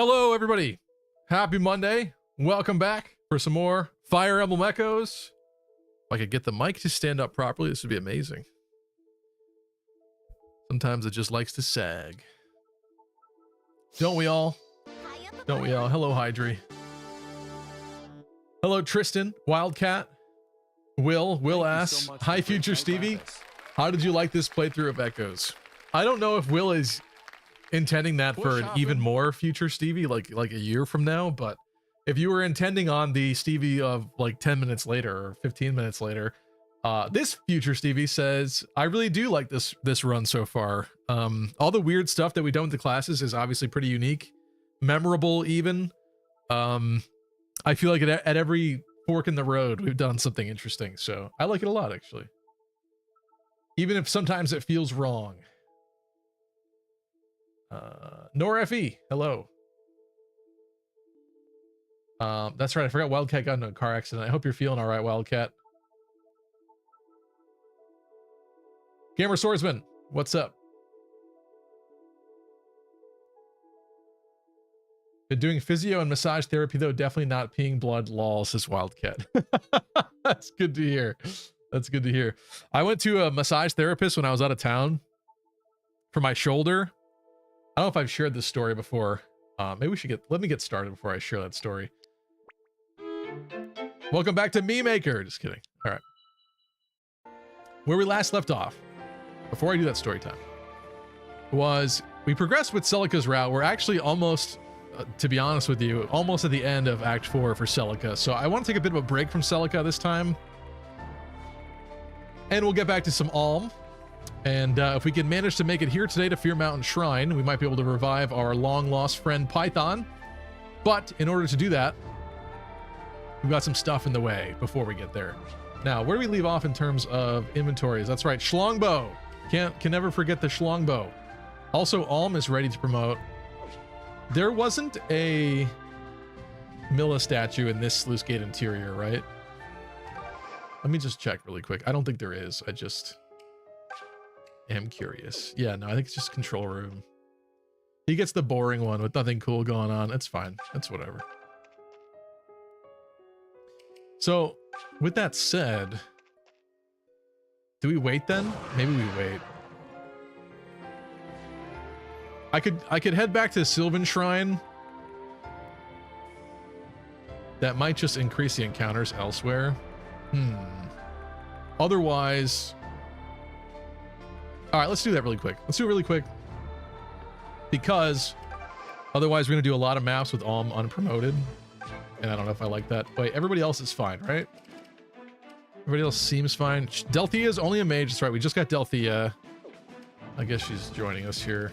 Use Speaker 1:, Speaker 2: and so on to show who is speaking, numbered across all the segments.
Speaker 1: Hello, everybody. Happy Monday. Welcome back for some more Fire Emblem Echoes. If I could get the mic to stand up properly, this would be amazing. Sometimes it just likes to sag. Don't we all? Don't we all? Hello, Hydri. Hello, Tristan, Wildcat, Will asks, hi, Future Stevie. How did you like this playthrough of Echoes? I don't know if Will is intending that for an even more Future Stevie, like a year from now, but if you were intending on the Stevie of like 10 minutes later or 15 minutes later, this Future Stevie says, I really do like this run so far. All the weird stuff that we done with the classes is obviously pretty unique, memorable even. I feel like at every fork in the road, we've done something interesting. So I like it a lot, actually. Even if sometimes it feels wrong. NorFE, hello. That's right. I forgot Wildcat got into a car accident. I hope you're feeling all right, Wildcat. Gamer Swordsman, what's up? Been doing physio and massage therapy, though definitely not peeing blood, lol, says Wildcat. That's good to hear. That's good to hear. I went to a massage therapist when I was out of town for my shoulder. I don't know if I've shared this story before. Maybe we should let me get started before I share that story. Welcome back to Me Maker. Just kidding. All right. Where we last left off, before I do that story time, was we progressed with Celica's route. We're actually almost, to be honest with you, almost at the end of Act 4 for Celica. So I want to take a bit of a break from Celica this time. And we'll get back to some Alm. And if we can manage to make it here today to Fear Mountain Shrine, we might be able to revive our long-lost friend Python. But in order to do that, we've got some stuff in the way before we get there. Now, where do we leave off in terms of inventories? That's right, Schlongbow. Can never forget the Schlongbow. Also, Alm is ready to promote. There wasn't a Milla statue in this Sluice Gate interior, right? Let me just check really quick. I don't think there is. I just am curious. Yeah, no, I think it's just control room. He gets the boring one with nothing cool going on. It's fine. That's whatever. So, with that said, do we wait then? Maybe we wait. I could head back to Sylvan Shrine. That might just increase the encounters elsewhere. Otherwise, all right, let's do that really quick. Let's do it really quick. Because otherwise we're going to do a lot of maps with Alm unpromoted. And I don't know if I like that. Wait, everybody else is fine, right? Everybody else seems fine. Delthea is only a mage. That's right. We just got Delthea. I guess she's joining us here.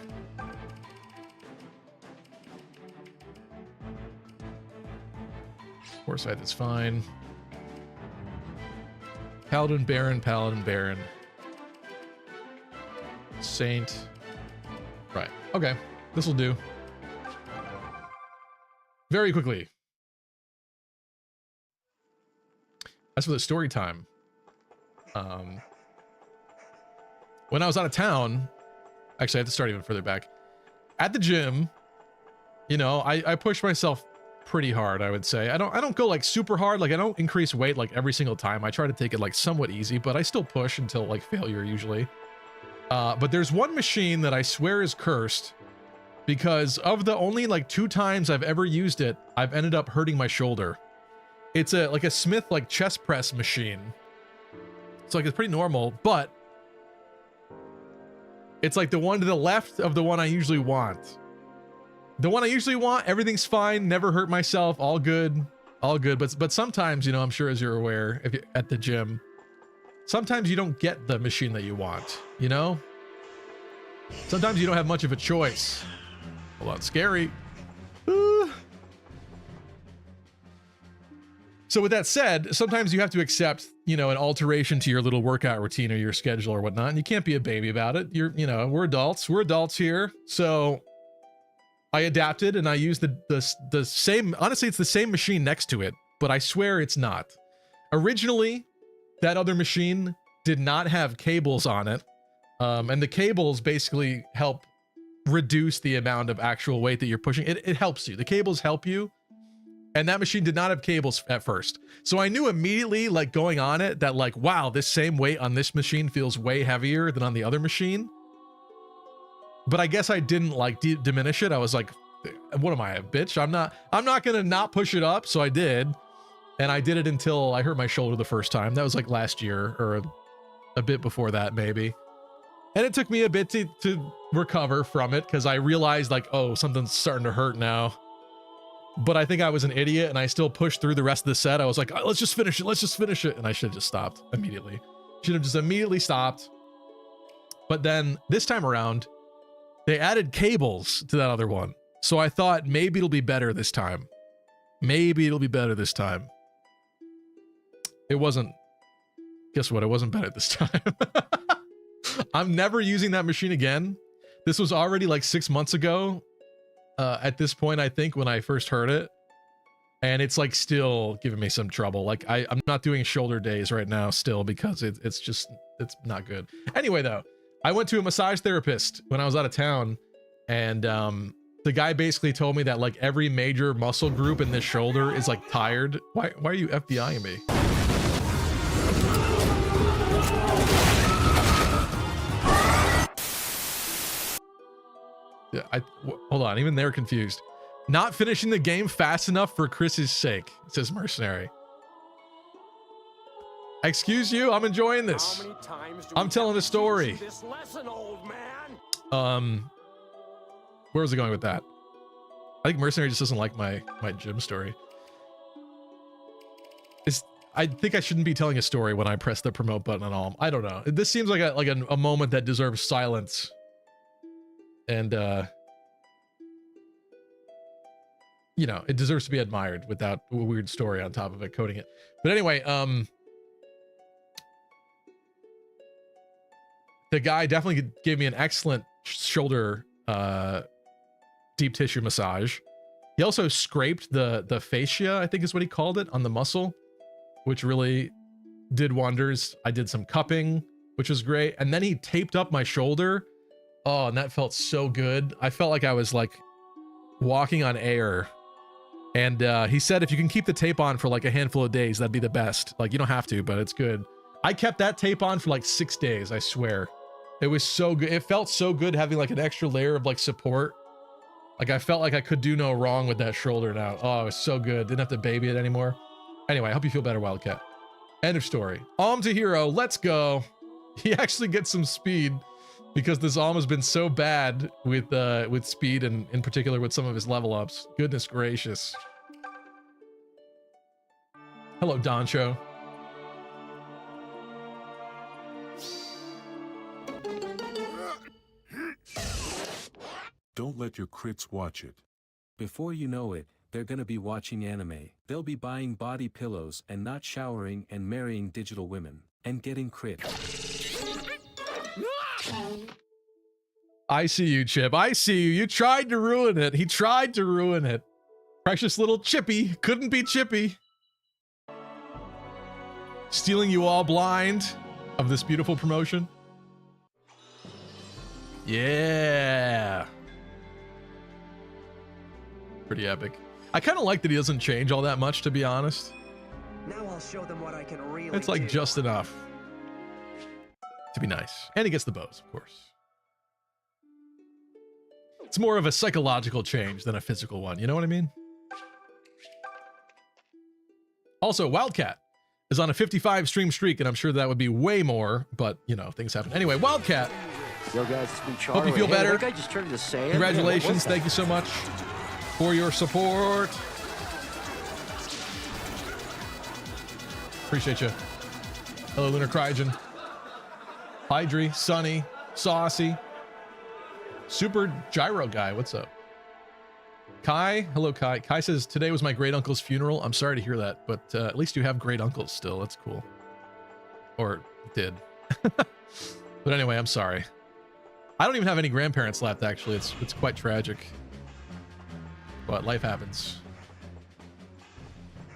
Speaker 1: Forsyth is fine. Paladin Baron, Paladin Baron. Saint. Right. Okay. This will do. Very quickly. As for the story time, when I was out of town, actually I have to start even further back. At the gym, you know, I push myself pretty hard, I would say. I don't go like super hard, like I don't increase weight like every single time. I try to take it like somewhat easy, but I still push until like failure usually. But there's one machine that I swear is cursed because of the only like 2 times I've ever used it, I've ended up hurting my shoulder. It's like a Smith like chest press machine. So like it's pretty normal, but it's like the one to the left of the one I usually want. The one I usually want, everything's fine, never hurt myself, all good, all good. But sometimes, you know, I'm sure as you're aware, if you're at the gym, sometimes you don't get the machine that you want, you know? Sometimes you don't have much of a choice. Hold on, scary. So with that said, sometimes you have to accept, you know, an alteration to your little workout routine or your schedule or whatnot, and you can't be a baby about it. You know, we're adults here. So I adapted and I used the same, honestly, it's the same machine next to it, but I swear it's not. Originally, that other machine did not have cables on it. And the cables basically help reduce the amount of actual weight that you're pushing. It helps you. The cables help you. And that machine did not have cables at first. So I knew immediately, like going on it, that like, wow, this same weight on this machine feels way heavier than on the other machine. But I guess I didn't like diminish it. I was like, what am I, a bitch? I'm not gonna not push it up. So I did. And I did it until I hurt my shoulder the first time. That was like last year or a bit before that, maybe. And it took me a bit to recover from it because I realized like, oh, something's starting to hurt now. But I think I was an idiot and I still pushed through the rest of the set. I was like, oh, let's just finish it. Let's just finish it. And I should have just stopped immediately. Should have just immediately stopped. But then this time around, they added cables to that other one. So I thought maybe it'll be better this time. Maybe it'll be better this time. It wasn't. Guess what? It wasn't better this time. I'm never using that machine again. This was already like 6 months ago. At this point, I think, when I first heard it, and it's like still giving me some trouble. Like I'm not doing shoulder days right now still because it's not good. Anyway, though, I went to a massage therapist when I was out of town, and the guy basically told me that like every major muscle group in this shoulder is like tired. Why are you FBIing me? Hold on, even they're confused. Not finishing the game fast enough for Chris's sake, says Mercenary. Excuse you, I'm enjoying this. I'm telling a story. This lesson, old man? Where was I going with that? I think Mercenary just doesn't like my gym story. I think I shouldn't be telling a story when I press the promote button on all. I don't know. This seems like a moment that deserves silence. And you know, it deserves to be admired without a weird story on top of it, coding it. But anyway, the guy definitely gave me an excellent shoulder deep tissue massage. He also scraped the fascia, I think is what he called it, on the muscle, which really did wonders. I did some cupping, which was great. And then he taped up my shoulder. Oh, and that felt so good. I felt like I was like walking on air. And he said if you can keep the tape on for like a handful of days, that'd be the best. Like, you don't have to, but it's good. I kept that tape on for like 6 days, I swear. It was so good. It felt so good having like an extra layer of like support. Like I felt like I could do no wrong with that shoulder now. Oh, it was so good. Didn't have to baby it anymore. Anyway, I hope you feel better, Wildcat. End of story. Alm to hero, let's go. He actually gets some speed. Because this Alm has been so bad with speed and in particular with some of his level ups. Goodness gracious. Hello, Doncho.
Speaker 2: Don't let your crits watch it.
Speaker 3: Before you know it, they're gonna be watching anime. They'll be buying body pillows and not showering and marrying digital women. And getting crit.
Speaker 1: I see you, Chip. I see you. You tried to ruin it. He tried to ruin it. Precious little Chippy. Couldn't be Chippy. Stealing you all blind of this beautiful promotion. Yeah. Pretty epic. I kind of like that he doesn't change all that much, to be honest.
Speaker 4: Now I'll show them what I can really
Speaker 1: It's like
Speaker 4: do.
Speaker 1: just enough to be nice. And he gets the bows, of course. It's more of a psychological change than a physical one. You know what I mean? Also, Wildcat is on a 55 stream streak, and I'm sure that would be way more, but you know, things happen. Anyway, Wildcat,
Speaker 4: Yo guys, it's been
Speaker 1: hope you feel better.
Speaker 4: I think I just turned to say it.
Speaker 1: Congratulations. Thank you so much for your support. Appreciate you. Hello, Lunar Cryogen. Hydri, Sunny, Saucy. Super Gyro Guy, what's up? Kai, hello Kai. Kai says, today was my great uncle's funeral. I'm sorry to hear that, but at least you have great uncles still. That's cool. Or did. But anyway, I'm sorry. I don't even have any grandparents left, actually. It's quite tragic. But life happens.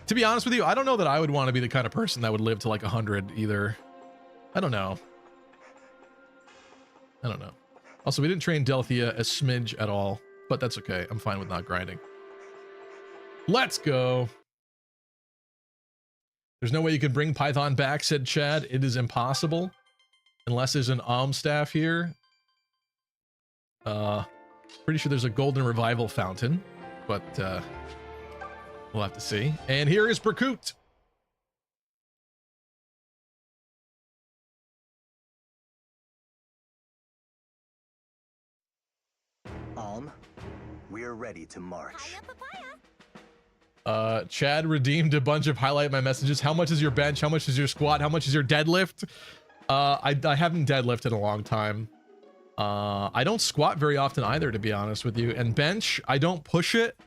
Speaker 1: To be honest with you, I don't know that I would want to be the kind of person that would live to like 100 either. I don't know. Also, we didn't train Delthea a smidge at all, but that's okay. I'm fine with not grinding. Let's go. There's no way you can bring Python back, said Chad. It is impossible. Unless there's an Alm staff here. Pretty sure there's a golden revival fountain, but we'll have to see. And here is Berkut.
Speaker 2: Alm, we're ready to march.
Speaker 1: Chad redeemed a bunch of highlight my messages. How much is your bench? How much is your squat? How much is your deadlift? I haven't deadlifted in a long time. I don't squat very often either, to be honest with you. And bench, I don't push it.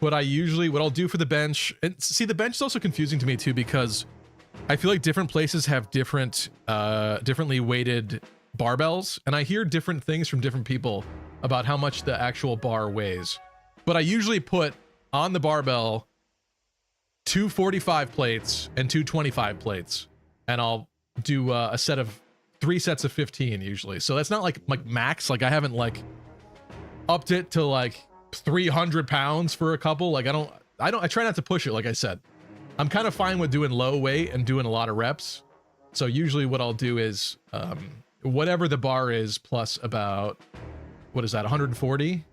Speaker 1: What I'll do for the bench, and see, the bench is also confusing to me too, because I feel like different places have different, differently weighted barbells, and I hear different things from different people about how much the actual bar weighs. But I usually put on the barbell 2 45 plates and 2 25 plates, and I'll do a set of 3 sets of 15 usually. So that's not like max. Like I haven't like upped it to like 300 pounds for a couple. Like I try not to push it. Like I said, I'm kind of fine with doing low weight and doing a lot of reps. So usually what I'll do is whatever the bar is plus about, what is that, 140?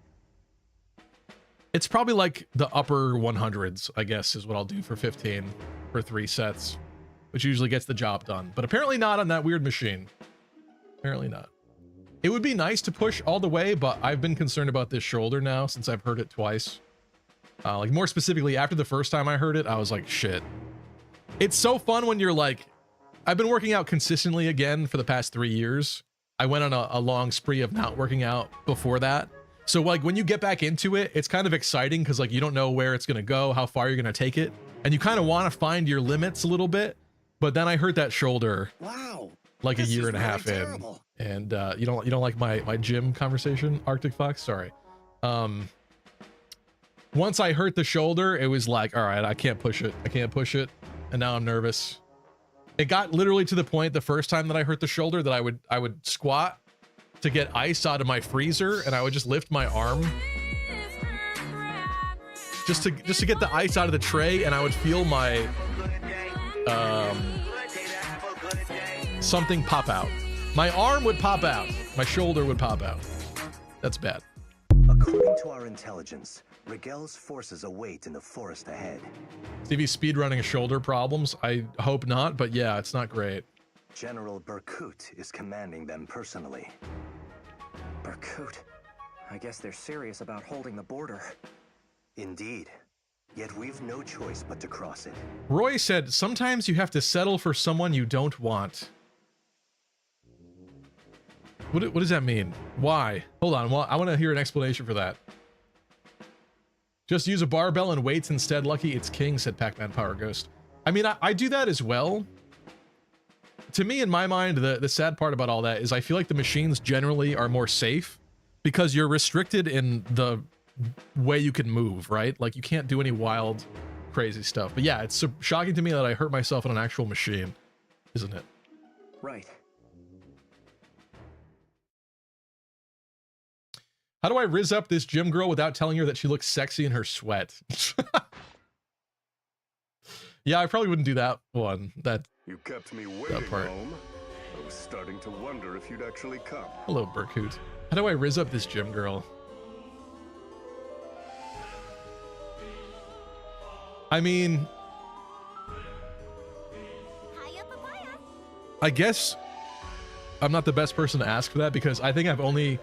Speaker 1: It's probably like the upper 100s, I guess, is what I'll do for 15 for 3 sets, which usually gets the job done. But apparently not on that weird machine. Apparently not. It would be nice to push all the way, but I've been concerned about this shoulder now since I've heard it twice. Like more specifically, after the first time I heard it, I was like, shit. It's so fun when you're like, I've been working out consistently again for the past 3 years. I went on a long spree of not working out before that. So like when you get back into it, it's kind of exciting because like you don't know where it's going to go, how far you're going to take it. And you kind of want to find your limits a little bit. But then I hurt that shoulder like a year and a half in. And you don't like my gym conversation, Arctic Fox? Sorry. Once I hurt the shoulder, it was like, all right, I can't push it. I can't push it. And now I'm nervous. It got literally to the point the first time that I hurt the shoulder that I would squat to get ice out of my freezer, and I would just lift my arm just to get the ice out of the tray, and I would feel my something pop out. My arm would pop out. My shoulder would pop out. That's bad.
Speaker 2: According to our intelligence, Rigel's forces await in the forest ahead.
Speaker 1: Stevie's speedrunning shoulder problems. I hope not, but yeah, it's not great.
Speaker 2: General Berkut is commanding them personally.
Speaker 4: Berkut. I guess they're serious about holding the border.
Speaker 2: Indeed. Yet we've no choice but to cross it.
Speaker 1: Roy said, sometimes you have to settle for someone you don't want. What does that mean? Why? Hold on. Well, I want to hear an explanation for that. Just use a barbell and weights instead. Lucky it's king, said Pac-Man Power Ghost. I mean, I do that as well. To me, in my mind, the sad part about all that is I feel like the machines generally are more safe because you're restricted in the way you can move, right? Like you can't do any wild, crazy stuff. But yeah, it's so shocking to me that I hurt myself on an actual machine, isn't it?
Speaker 4: Right.
Speaker 1: How do I rizz up this gym girl without telling her that she looks sexy in her sweat? Yeah, I probably wouldn't do that one.
Speaker 5: You kept me waiting, home. I was starting to wonder if you'd actually come.
Speaker 1: Hello, Berkut. How do I rizz up this gym girl? I mean, I guess I'm not the best person to ask for that because I think I've only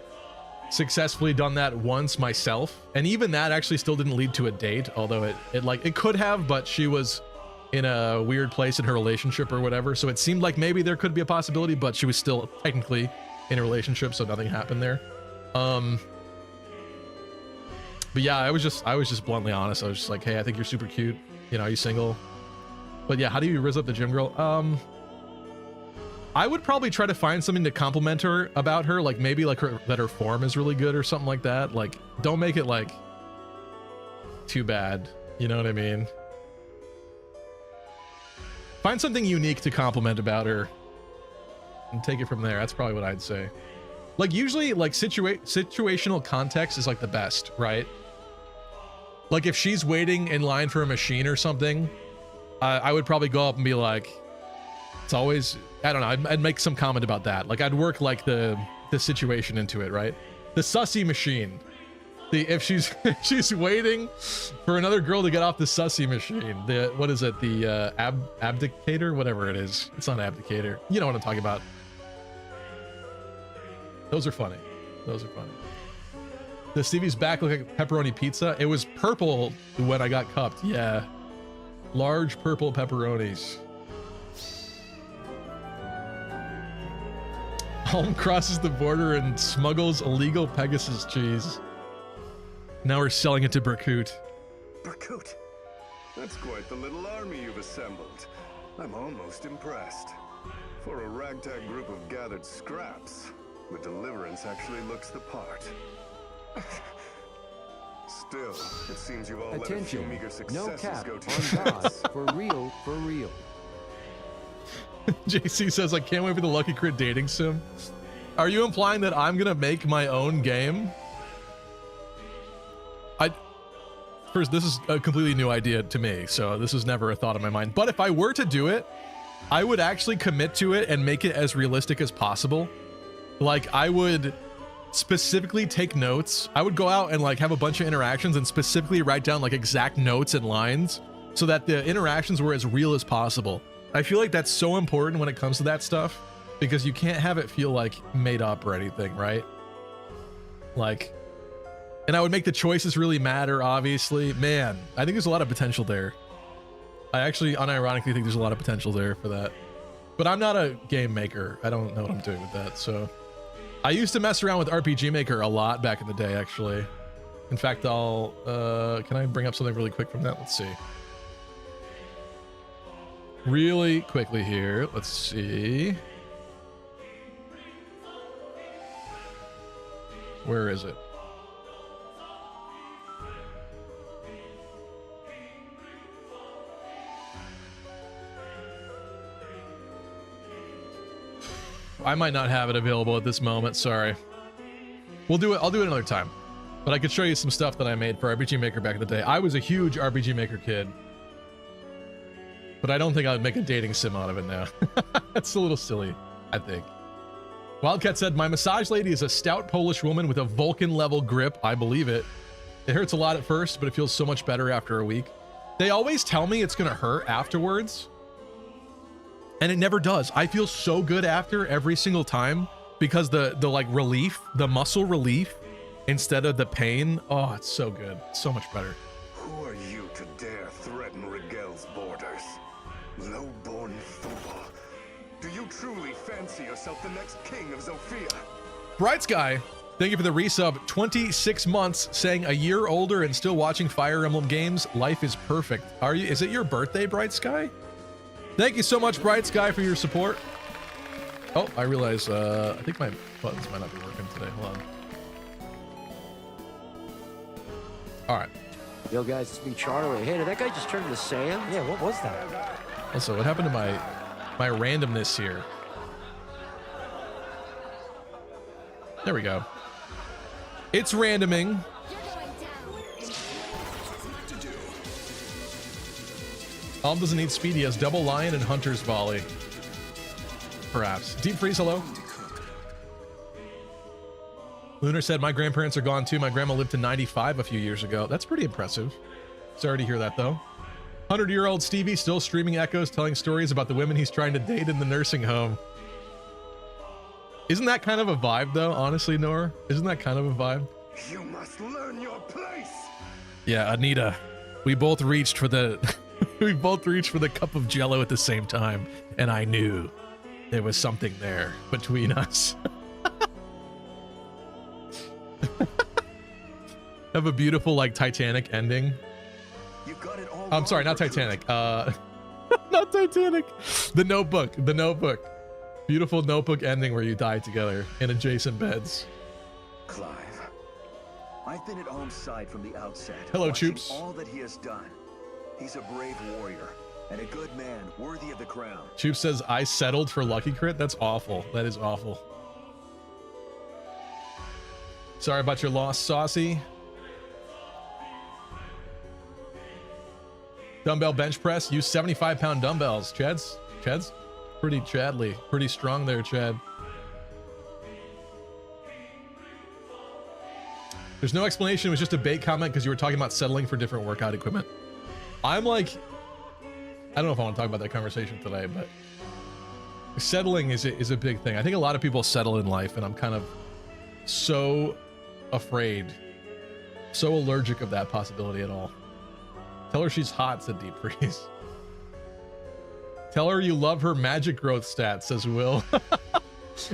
Speaker 1: successfully done that once myself, and even that actually still didn't lead to a date, although it could have, but she was in a weird place in her relationship or whatever, so it seemed like maybe there could be a possibility, but she was still technically in a relationship, so nothing happened there. But yeah, I was just bluntly honest. I was just like, hey, I think you're super cute, you know, are you single? But yeah, how do you rizz up the gym girl? I would probably try to find something to compliment her about her, like maybe like that her form is really good or something like that. Like, don't make it like too bad, you know what I mean? Find something unique to compliment about her and take it from there. That's probably what I'd say. Like usually like situational context is like the best, right? Like if she's waiting in line for a machine or something, I would probably go up and be like, it's always, I don't know, I'd make some comment about that. Like I'd work like the situation into it, right? The sussy machine. If she's waiting for another girl to get off the sussy machine, what is it? The abdicator, whatever it is. It's not abdicator. You know what I'm talking about. Those are funny. Those are funny. Does Stevie's back look like pepperoni pizza? It was purple when I got cupped. Yeah. Large purple pepperonis. Holm crosses the border and smuggles illegal Pegasus cheese. Now we're selling it to Berkut.
Speaker 2: Berkut!
Speaker 5: That's quite the little army you've assembled. I'm almost impressed. For a ragtag group of gathered scraps, the Deliverance actually looks the part. Still, it seems you've all let a few meager successes go to your heads.
Speaker 6: For real, for real.
Speaker 1: JC says, I can't wait for the Lucky Crit dating sim. Are you implying that I'm gonna make my own game? First, this is a completely new idea to me, so this was never a thought in my mind. But if I were to do it, I would actually commit to it and make it as realistic as possible. Like, I would specifically take notes. I would go out and like have a bunch of interactions and specifically write down like exact notes and lines so that the interactions were as real as possible. I feel like that's so important when it comes to that stuff because you can't have it feel like made up or anything, right? Like, and I would make the choices really matter, obviously. Man, I think there's a lot of potential there. I actually unironically think there's a lot of potential there for that. But I'm not a game maker. I don't know what I'm doing with that, so. I used to mess around with RPG Maker a lot back in the day, actually. In fact, I'll, can I bring up something really quick from that? Let's see. Really quickly here, let's see. Where is it? I might not have it available at this moment, sorry. We'll do it, I'll do it another time. But I could show you some stuff that I made for RPG Maker back in the day. I was a huge RPG Maker kid. But I don't think I would make a dating sim out of it now. That's a little silly, I think. Wildcat said, my massage lady is a stout Polish woman with a Vulcan-level grip. I believe it. It hurts a lot at first, but it feels so much better after a week. They always tell me it's gonna hurt afterwards. And it never does. I feel so good after every single time because the like relief, the muscle relief instead of the pain. Oh, it's so good. So much better.
Speaker 5: Who are you to dare threaten Rigel's borders? Low-born fool. Do you truly fancy yourself the next king of Zofia?
Speaker 1: Bright Sky, thank you for the resub. 26 months, saying a year older and still watching Fire Emblem games. Life is perfect. Are you? Is it your birthday, Bright Sky? Thank you so much, Bright Sky, for your support. Oh, I realize, I think my buttons might not be working today. Hold on. All right.
Speaker 6: Yo, guys, it's me, Charlie. Hey, did that guy just turn into sand?
Speaker 7: Yeah, what was that?
Speaker 1: Also, what happened to my randomness here? There we go. It's randoming. Alm doesn't need speed, he has double lion and hunter's volley. Perhaps. Deep freeze, hello. Lunar said, my grandparents are gone too. My grandma lived to 95 a few years ago. That's pretty impressive. Sorry to hear that though. 100-year-old Stevie still streaming echoes, telling stories about the women he's trying to date in the nursing home. Isn't that kind of a vibe though, honestly, Nora? Isn't that kind of a vibe?
Speaker 5: You must learn your place.
Speaker 1: Yeah, Anita. We both reached for the we both reached for the cup of Jello at the same time, and I knew there was something there between us. Have a beautiful like Titanic ending.
Speaker 2: You got it all
Speaker 1: I'm sorry, not Titanic. Not Titanic. The Notebook. Beautiful Notebook ending where you die together in adjacent beds.
Speaker 2: Clive, I've been at Alm's side from the outset.
Speaker 1: Hello,
Speaker 2: watching
Speaker 1: Choops.
Speaker 2: all that he has done. He's a brave warrior and a good man worthy of the crown.
Speaker 1: Choop says, I settled for Lucky Crit. That's awful. That is awful. Sorry about your loss, Saucy. Dumbbell bench press. Use 75-pound dumbbells. Chad's pretty Chadly. Pretty strong there, Chad. There's no explanation. It was just a bait comment because you were talking about settling for different workout equipment. I'm like, I don't know if I want to talk about that conversation today, but settling is a big thing. I think a lot of people settle in life, and I'm kind of so afraid, so allergic of that possibility at all. Tell her she's hot, said Deep Freeze. Tell her you love her magic growth stats, says Will.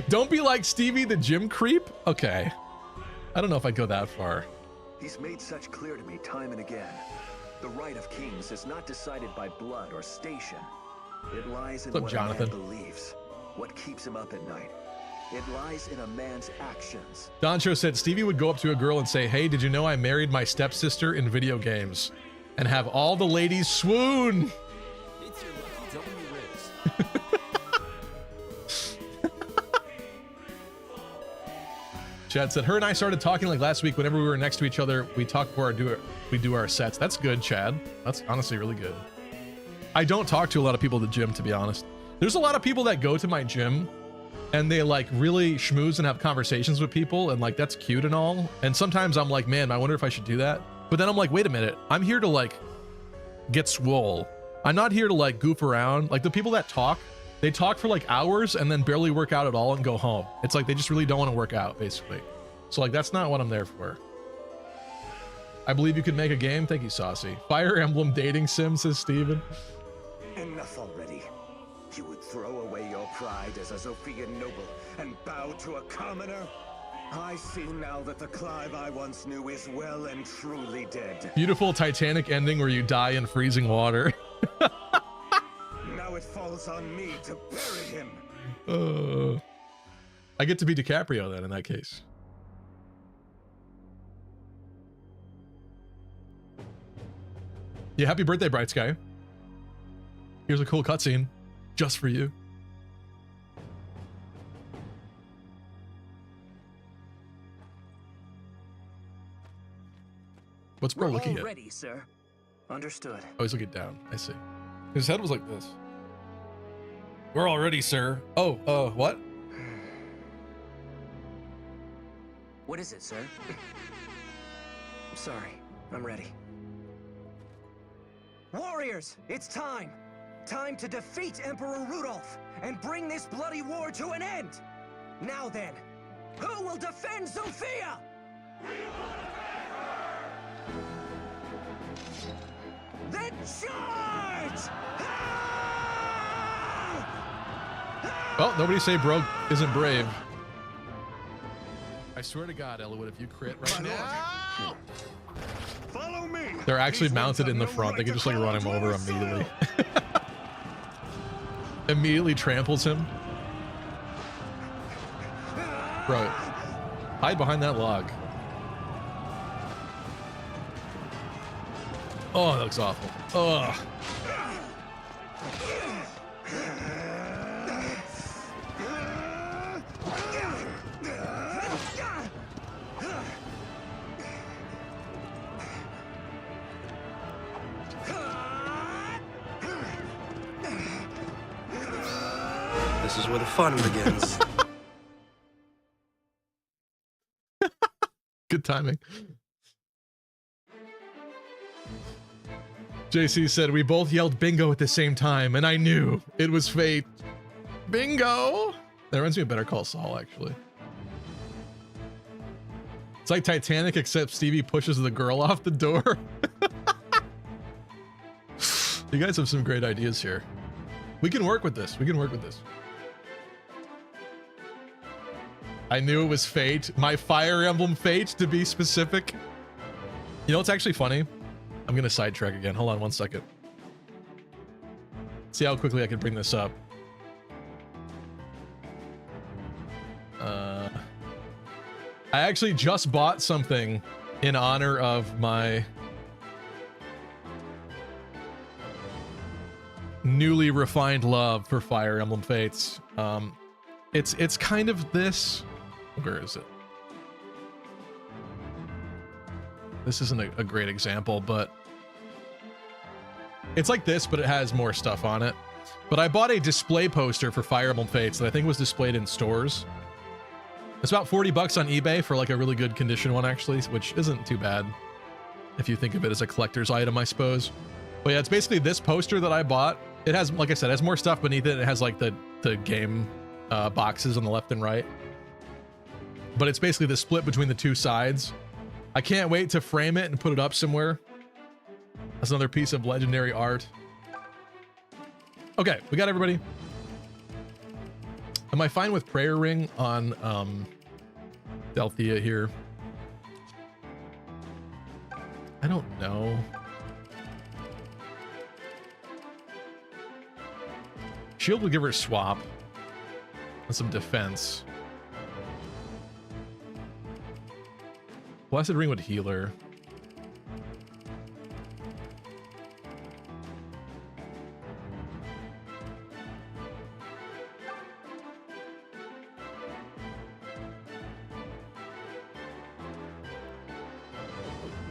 Speaker 1: Don't be like Stevie the gym creep. Okay. I don't know if I'd go that far.
Speaker 2: He's made such clear to me time and again. The right of kings is not decided by blood or station. It lies in
Speaker 1: What's up,
Speaker 2: what
Speaker 1: Jonathan?
Speaker 2: a man believes, what keeps him up at night. It lies in a man's actions.
Speaker 1: Doncho said Stevie would go up to a girl and say, hey, did you know I married my stepsister in video games? And have all the ladies swoon.
Speaker 3: It's your lucky W Riz.
Speaker 1: Chad said, her and I started talking like last week. Whenever we were next to each other, we talk before we do our sets. That's good, Chad. That's honestly really good. I don't talk to a lot of people at the gym, to be honest. There's a lot of people that go to my gym and they like really schmooze and have conversations with people, and like that's cute and all. And sometimes I'm like, man, I wonder if I should do that. But then I'm like, wait a minute, I'm here to like get swole. I'm not here to like goof around. Like the people that talk, they talk for like hours and then barely work out at all and go home. It's like they just really don't want to work out, basically. So like that's not what I'm there for. I believe you could make a game. Thank you, Saucy. Fire Emblem dating sim, says Steven.
Speaker 2: Enough already. You would throw away your pride as a Zophian noble and bow to a commoner? I see now that the Clive I once knew is well and truly dead.
Speaker 1: Beautiful Titanic ending where you die in freezing water.
Speaker 2: Now it falls on me to bury him.
Speaker 1: I get to be DiCaprio then in that case. Yeah, happy birthday, Bright Sky. Here's a cool cutscene just for you. What's bro looking at?
Speaker 4: Ready, sir. Understood.
Speaker 1: Oh, he's looking down. I see. His head was like this. We're all ready, sir. Oh, what?
Speaker 4: What is it, sir? I'm sorry. I'm ready. Warriors, it's time! Time to defeat Emperor Rudolph and bring this bloody war to an end! Now then, who will defend Sophia? Then charge!
Speaker 1: Well, nobody say bro isn't brave. I swear to God, Elwood, if you crit right now,
Speaker 5: Follow me.
Speaker 1: they're actually
Speaker 5: These ones
Speaker 1: mounted
Speaker 5: have
Speaker 1: in the
Speaker 5: no
Speaker 1: front. They
Speaker 5: right
Speaker 1: can
Speaker 5: to
Speaker 1: just like
Speaker 5: call
Speaker 1: run
Speaker 5: out
Speaker 1: him
Speaker 5: to
Speaker 1: over
Speaker 5: our side.
Speaker 1: immediately. Immediately tramples him. Bro, hide behind that log. Oh, that looks awful. Ugh.
Speaker 6: This is where the fun begins.
Speaker 1: Good timing. JC said, we both yelled bingo at the same time, and I knew it was fate. Bingo! That reminds me of Better Call Saul, actually. It's like Titanic, except Stevie pushes the girl off the door. You guys have some great ideas here. We can work with this. We can work with this. I knew it was fate. My Fire Emblem fate, to be specific. You know what's actually funny? I'm gonna sidetrack again. Hold on one second. See how quickly I can bring this up. I actually just bought something in honor of my newly refined love for Fire Emblem Fates. It's kind of this. Where is it? This isn't a great example, but it's like this, but it has more stuff on it. But I bought a display poster for Fire Emblem Fates that I think was displayed in stores. It's about 40 bucks on eBay for like a really good condition one, actually, which isn't too bad if you think of it as a collector's item, I suppose. But yeah, it's basically this poster that I bought. It has, like I said, it has more stuff beneath it. It has like the game boxes on the left and right. But it's basically the split between the two sides. I can't wait to frame it and put it up somewhere. That's another piece of legendary art. Okay, we got everybody. Am I fine with Prayer Ring on Delthea here? I don't know. Shield would give her a swap and some defense. Blessed Ring would heal her.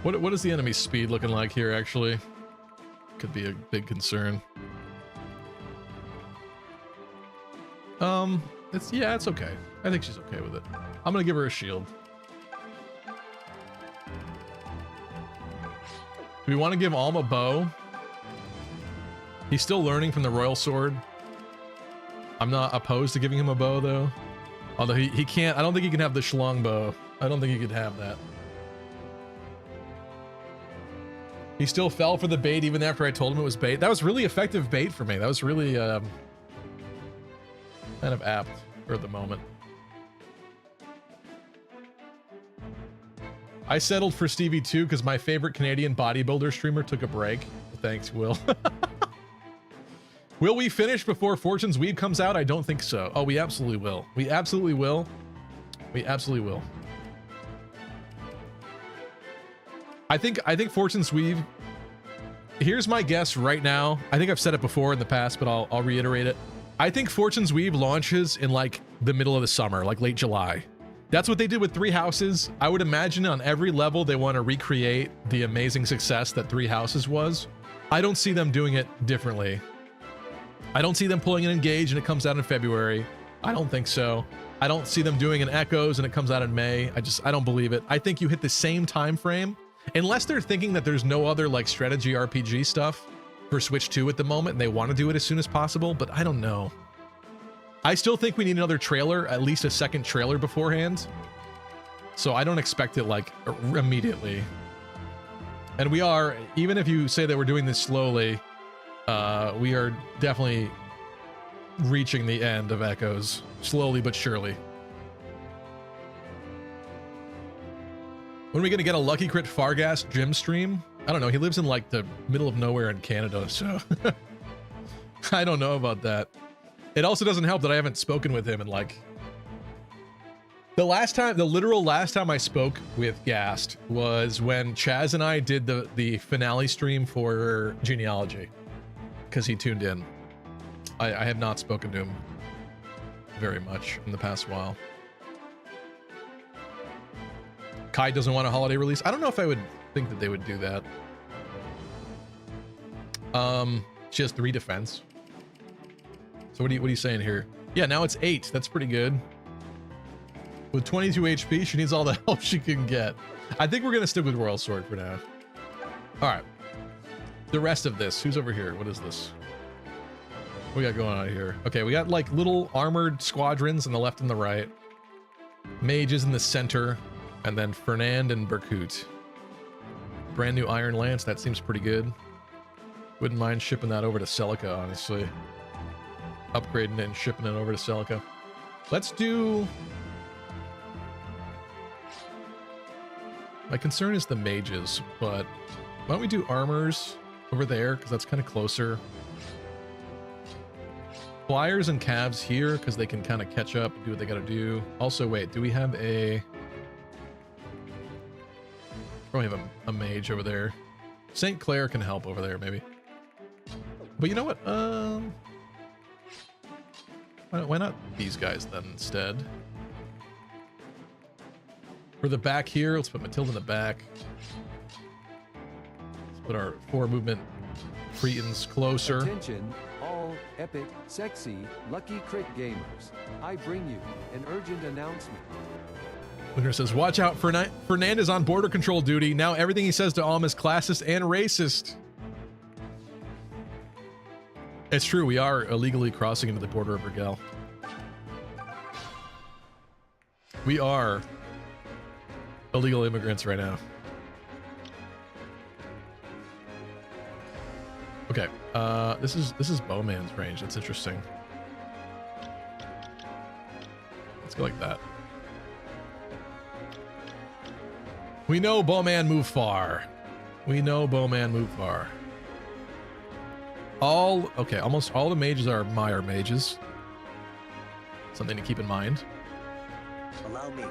Speaker 1: What is the enemy speed looking like here, actually? Could be a big concern. It's okay. I think she's okay with it. I'm gonna give her a shield. Do we want to give Alm a bow? He's still learning from the Royal Sword. I'm not opposed to giving him a bow, though. Although he can't, I don't think he can have the Shlong bow. I don't think he could have that. He still fell for the bait even after I told him it was bait. That was really effective bait for me. That was really kind of apt for the moment. I settled for Stevie too because my favorite Canadian bodybuilder streamer took a break. Thanks, Will. Will we finish before Fortune's Weave comes out? I don't think so. Oh, we absolutely will. We absolutely will. We absolutely will. I think Fortune's Weave, here's my guess right now. I think I've said it before in the past, but I'll reiterate it. I think Fortune's Weave launches in like the middle of the summer, like late July. That's what they did with Three Houses. I would imagine on every level they want to recreate the amazing success that Three Houses was. I don't see them doing it differently. I don't see them pulling an Engage and it comes out in February. I don't think so. I don't see them doing an Echoes and it comes out in May. I don't believe it. I think you hit the same time frame. Unless they're thinking that there's no other like strategy RPG stuff for Switch 2 at the moment and they want to do it as soon as possible, but I don't know. I still think we need another trailer, at least a second trailer beforehand. So I don't expect it like immediately. And we are, even if you say that we're doing this slowly, we are definitely reaching the end of Echoes, slowly but surely. When are we gonna get a Lucky Crit Farghast gym stream? I don't know, he lives in like the middle of nowhere in Canada, so I don't know about that. It also doesn't help that I haven't spoken with him in like... The literal last time I spoke with Gast was when Chaz and I did the finale stream for Genealogy, because he tuned in. I have not spoken to him very much in the past while. Kai doesn't want a holiday release. I don't know if I would think that they would do that. She has 3 defense. So what are you saying here? Yeah, now it's 8. That's pretty good. With 22 HP, she needs all the help she can get. I think we're gonna stick with Royal Sword for now. All right. The rest of this, who's over here? What is this? What we got going on here? Okay, we got like little armored squadrons on the left and the right. Mages in the center. And then Fernand and Berkut. Brand new Iron Lance, that seems pretty good. Wouldn't mind shipping that over to Celica, honestly. Upgrading it and shipping it over to Celica. Let's do... My concern is the mages, but why don't we do armors over there, because that's kind of closer. Flyers and calves here, because they can kind of catch up and do what they gotta do. Also, wait, do we have a... Probably have a mage over there. St. Clair can help over there, maybe. But you know what? Why not these guys then instead? For the back here, let's put Matilda in the back. Put our 4 movement Cretans closer.
Speaker 7: Attention, all epic, sexy, lucky crit gamers. I bring you an urgent announcement.
Speaker 1: Lunar says, watch out, Fernandez on border control duty. Now everything he says to Alm is classist and racist. It's true, we are illegally crossing into the border of Rigel. We are illegal immigrants right now. Okay, this is Bowman's range. That's interesting. Let's go like that. We know Bowman move far. We know Bowman move far. Almost all the mages are Meyer mages. Something to keep in mind.
Speaker 2: Allow me.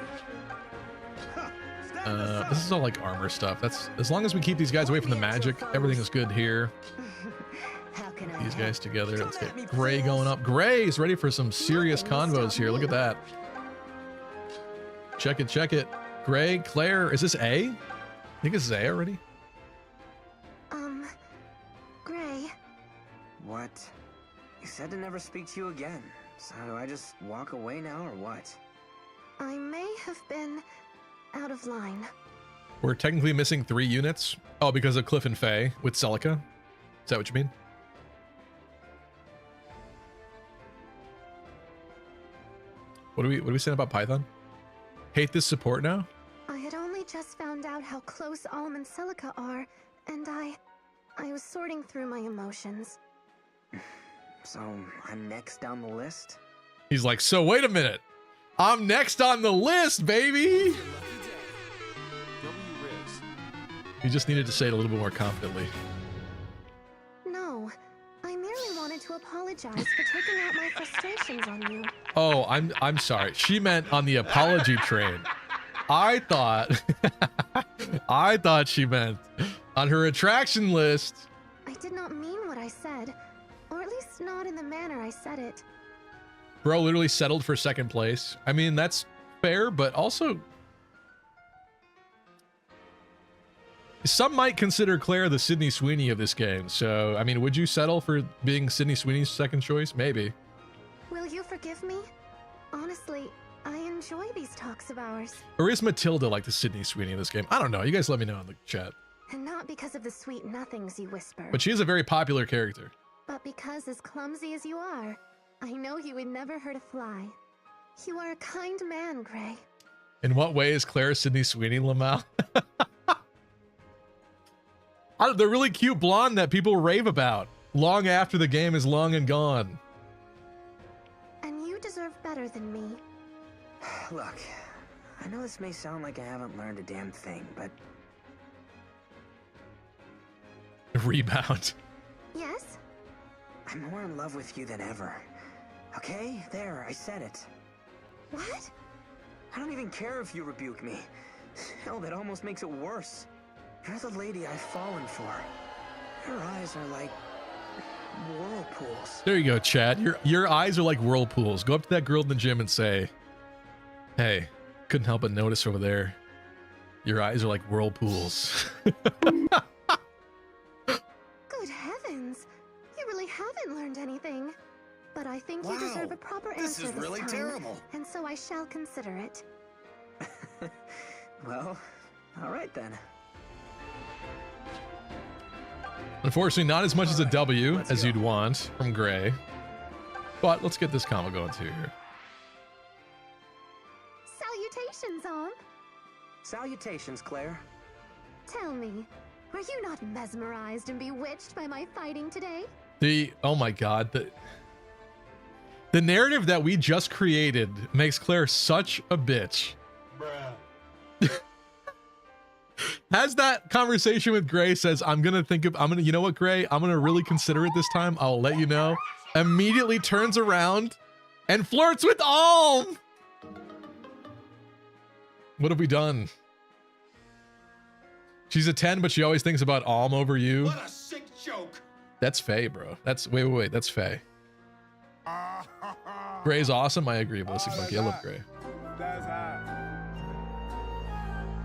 Speaker 1: This is all like armor stuff. That's as long as we keep these guys away from the magic, everything is good here.
Speaker 8: How can I
Speaker 1: These
Speaker 8: help?
Speaker 1: guys together. Let's get Gray going up. Gray is ready for some serious convos here. Look at that. Check it, check it. Gray, Claire, is this A? I think it's A already.
Speaker 8: Gray.
Speaker 4: What? You said to never speak to you again. So do I just walk away now or what?
Speaker 8: I may have been out of line.
Speaker 1: We're technically missing 3 units. Oh, because of Cliff and Faye with Celica. Is that what you mean? What are we saying about Python? Hate this support now?
Speaker 8: I had only just found out how close Alm and Celica are, and I was sorting through my emotions.
Speaker 4: So I'm next down the list?
Speaker 1: He's like, so wait a minute. I'm next on the list, baby. You just needed to say it a little bit more confidently.
Speaker 8: No, I merely wanted to apologize for taking out my frustrations on you.
Speaker 1: Oh, I'm sorry. She meant on the apology train. I thought she meant on her attraction list.
Speaker 8: I did not mean what I said, or at least not in the manner I said it.
Speaker 1: Bro literally settled for 2nd place. I mean, that's fair, but also some might consider Claire the Sydney Sweeney of this game. So, I mean, would you settle for being Sydney Sweeney's 2nd choice? Maybe.
Speaker 8: Will you forgive me? Honestly, I enjoy these talks of ours.
Speaker 1: Or is Matilda like the Sydney Sweeney of this game? I don't know. You guys let me know in the chat.
Speaker 8: And not because of the sweet nothings you whisper,
Speaker 1: But she is a very popular character.
Speaker 8: but because as clumsy as you are, I know you would never hurt a fly. You are a kind man, Gray.
Speaker 1: In what way is Claire Sydney Sweeney, Lamal? The really cute blonde that people rave about long after the game is long and gone.
Speaker 8: And you deserve better than me.
Speaker 4: Look, I know this may sound like I haven't learned a damn thing, but
Speaker 1: Rebound.
Speaker 8: Yes?
Speaker 4: I'm more in love with you than ever. Okay? There, I said it.
Speaker 8: What?
Speaker 4: I don't even care if you rebuke me. Hell, that almost makes it worse. You're the lady I've fallen for. Your eyes are like whirlpools.
Speaker 1: There you go, Chad. Your eyes are like whirlpools. Go up to that girl in the gym and say, hey, couldn't help but notice over there. Your eyes are like whirlpools.
Speaker 8: Good heavens! You really haven't learned anything. But I think you deserve a proper answer this
Speaker 2: really
Speaker 8: time,
Speaker 2: terrible.
Speaker 8: and so I shall consider it.
Speaker 4: Well, all right then.
Speaker 1: Unfortunately, not as much as a W
Speaker 4: let's
Speaker 1: as
Speaker 4: go.
Speaker 1: you'd want from Gray. But let's get this combo going too here.
Speaker 8: Salutations, Alm.
Speaker 4: Salutations, Claire.
Speaker 8: Tell me, were you not mesmerized and bewitched by my fighting today?
Speaker 1: Oh my god, the narrative that we just created makes Claire such a bitch. Has that conversation with Gray, says, you know what, Gray, I'm gonna really consider it this time. I'll let you know. Immediately turns around and flirts with Alm. What have we done? She's a 10, but she always thinks about Alm over you.
Speaker 2: What a sick joke!
Speaker 1: That's Faye, bro. Wait. That's Faye. Gray's awesome. I agree, Ballistic Monkey. I love Gray.
Speaker 5: That's hot.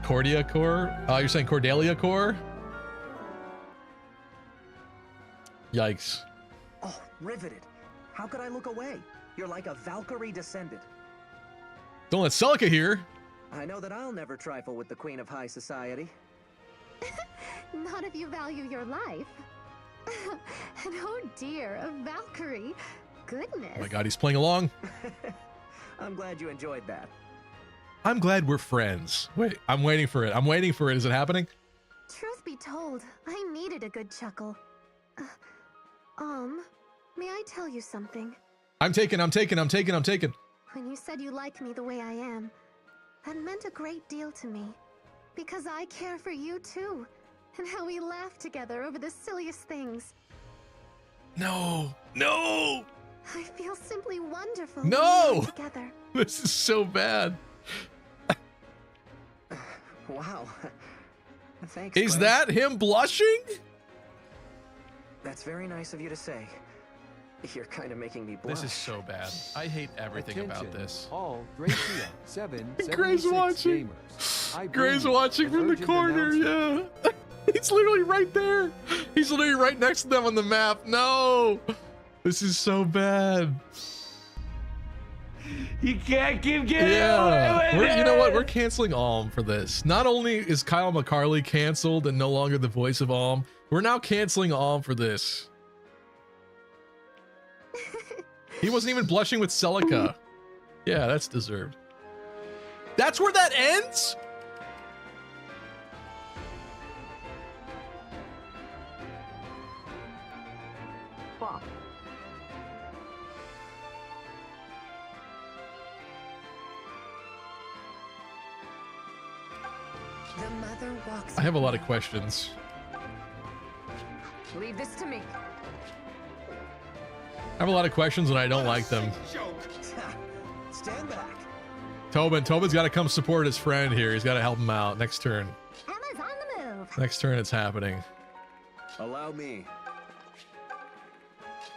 Speaker 1: Cordia Core? You're saying Cordelia Core? Yikes.
Speaker 4: Oh, riveted. How could I look away? You're like a Valkyrie descendant.
Speaker 1: Don't let Celica hear.
Speaker 4: I know that I'll never trifle with the Queen of High Society.
Speaker 8: Not if you value your life. And oh dear, a Valkyrie. Goodness.
Speaker 1: Oh my god, he's playing along.
Speaker 4: I'm glad you enjoyed that.
Speaker 1: I'm glad we're friends. Wait, I'm waiting for it. I'm waiting for it. Is it happening?
Speaker 8: Truth be told, I needed a good chuckle. May I tell you something?
Speaker 1: I'm taken.
Speaker 8: When you said you like me the way I am, that meant a great deal to me. Because I care for you too, and how we laugh together over the silliest things.
Speaker 1: No.
Speaker 8: I feel simply wonderful
Speaker 1: No!
Speaker 8: when we're together.
Speaker 1: This is so bad.
Speaker 4: Wow. Thanks.
Speaker 1: Is
Speaker 4: Clem.
Speaker 1: that him blushing?
Speaker 4: That's very nice of you to say. You're kind of making me blush.
Speaker 1: This is so bad. I hate everything about
Speaker 7: Attention,
Speaker 1: this.
Speaker 7: All Gracia 776
Speaker 1: Gray's watching.
Speaker 7: gamers. I bring
Speaker 1: Gray's
Speaker 7: you
Speaker 1: watching
Speaker 7: an
Speaker 1: from the
Speaker 7: urgent
Speaker 1: corner,
Speaker 7: announcement.
Speaker 1: yeah. He's literally right there. He's literally right next to them on the map. No. This is so bad.
Speaker 6: You can't keep getting
Speaker 1: Yeah.
Speaker 6: away with
Speaker 1: You know what?
Speaker 6: it.
Speaker 1: We're canceling Alm for this. Not only is Kyle McCarley canceled and no longer the voice of Alm, we're now canceling Alm for this. He wasn't even blushing with Celica. Yeah, that's deserved. That's where that ends?
Speaker 4: Fuck.
Speaker 8: The mother walks.
Speaker 1: I have a lot of questions.
Speaker 8: Leave this to me.
Speaker 1: I have a lot of questions and I don't like them.
Speaker 4: Stand back.
Speaker 1: Tobin's got to come support his friend here. He's got to help him out. Next turn.
Speaker 8: Emma's on the move.
Speaker 1: Next turn it's happening.
Speaker 5: Allow me.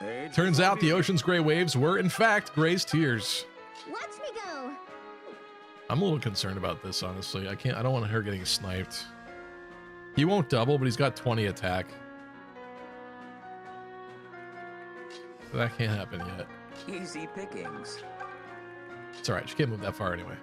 Speaker 5: Age
Speaker 1: Turns
Speaker 5: before
Speaker 1: out the ocean's gray waves were in fact Gray's tears.
Speaker 8: Watch me go.
Speaker 1: I'm a little concerned about this, honestly. I don't want her getting sniped. He won't double, but he's got 20 attack. That can't happen yet.
Speaker 4: Easy pickings.
Speaker 1: It's alright, she can't move that far anyway.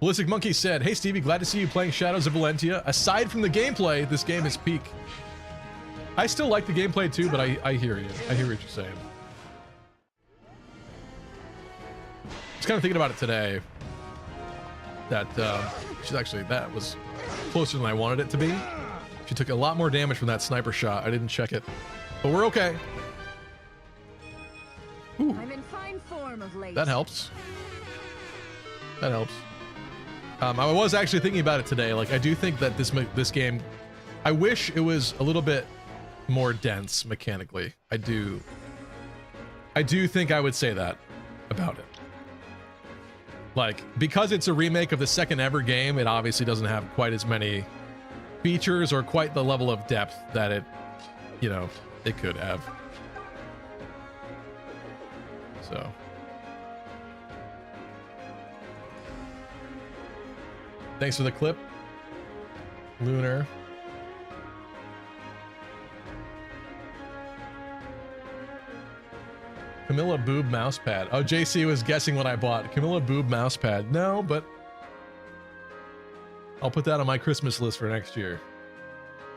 Speaker 1: Ballistic Monkey said, "Hey Stevie, glad to see you playing Shadows of Valentia. Aside from the gameplay, this game is peak." I still like the gameplay too, but I hear you. I hear what you're saying. I was kind of thinking about it today. That that was closer than I wanted it to be. She took a lot more damage from that sniper shot. I didn't check it, but we're okay. Ooh,
Speaker 8: I'm in fine form of late.
Speaker 1: that helps. That helps. I was actually thinking about it today. Like, I do think that this game, I wish it was a little bit more dense mechanically. I do think I would say that about it. Like, because it's a remake of the second ever game, it obviously doesn't have quite as many features or quite the level of depth that it could have. So. Thanks for the clip, Lunar. Camilla Boob mousepad. Oh, JC was guessing what I bought. Camilla Boob mousepad. No, but I'll put that on my Christmas list for next year.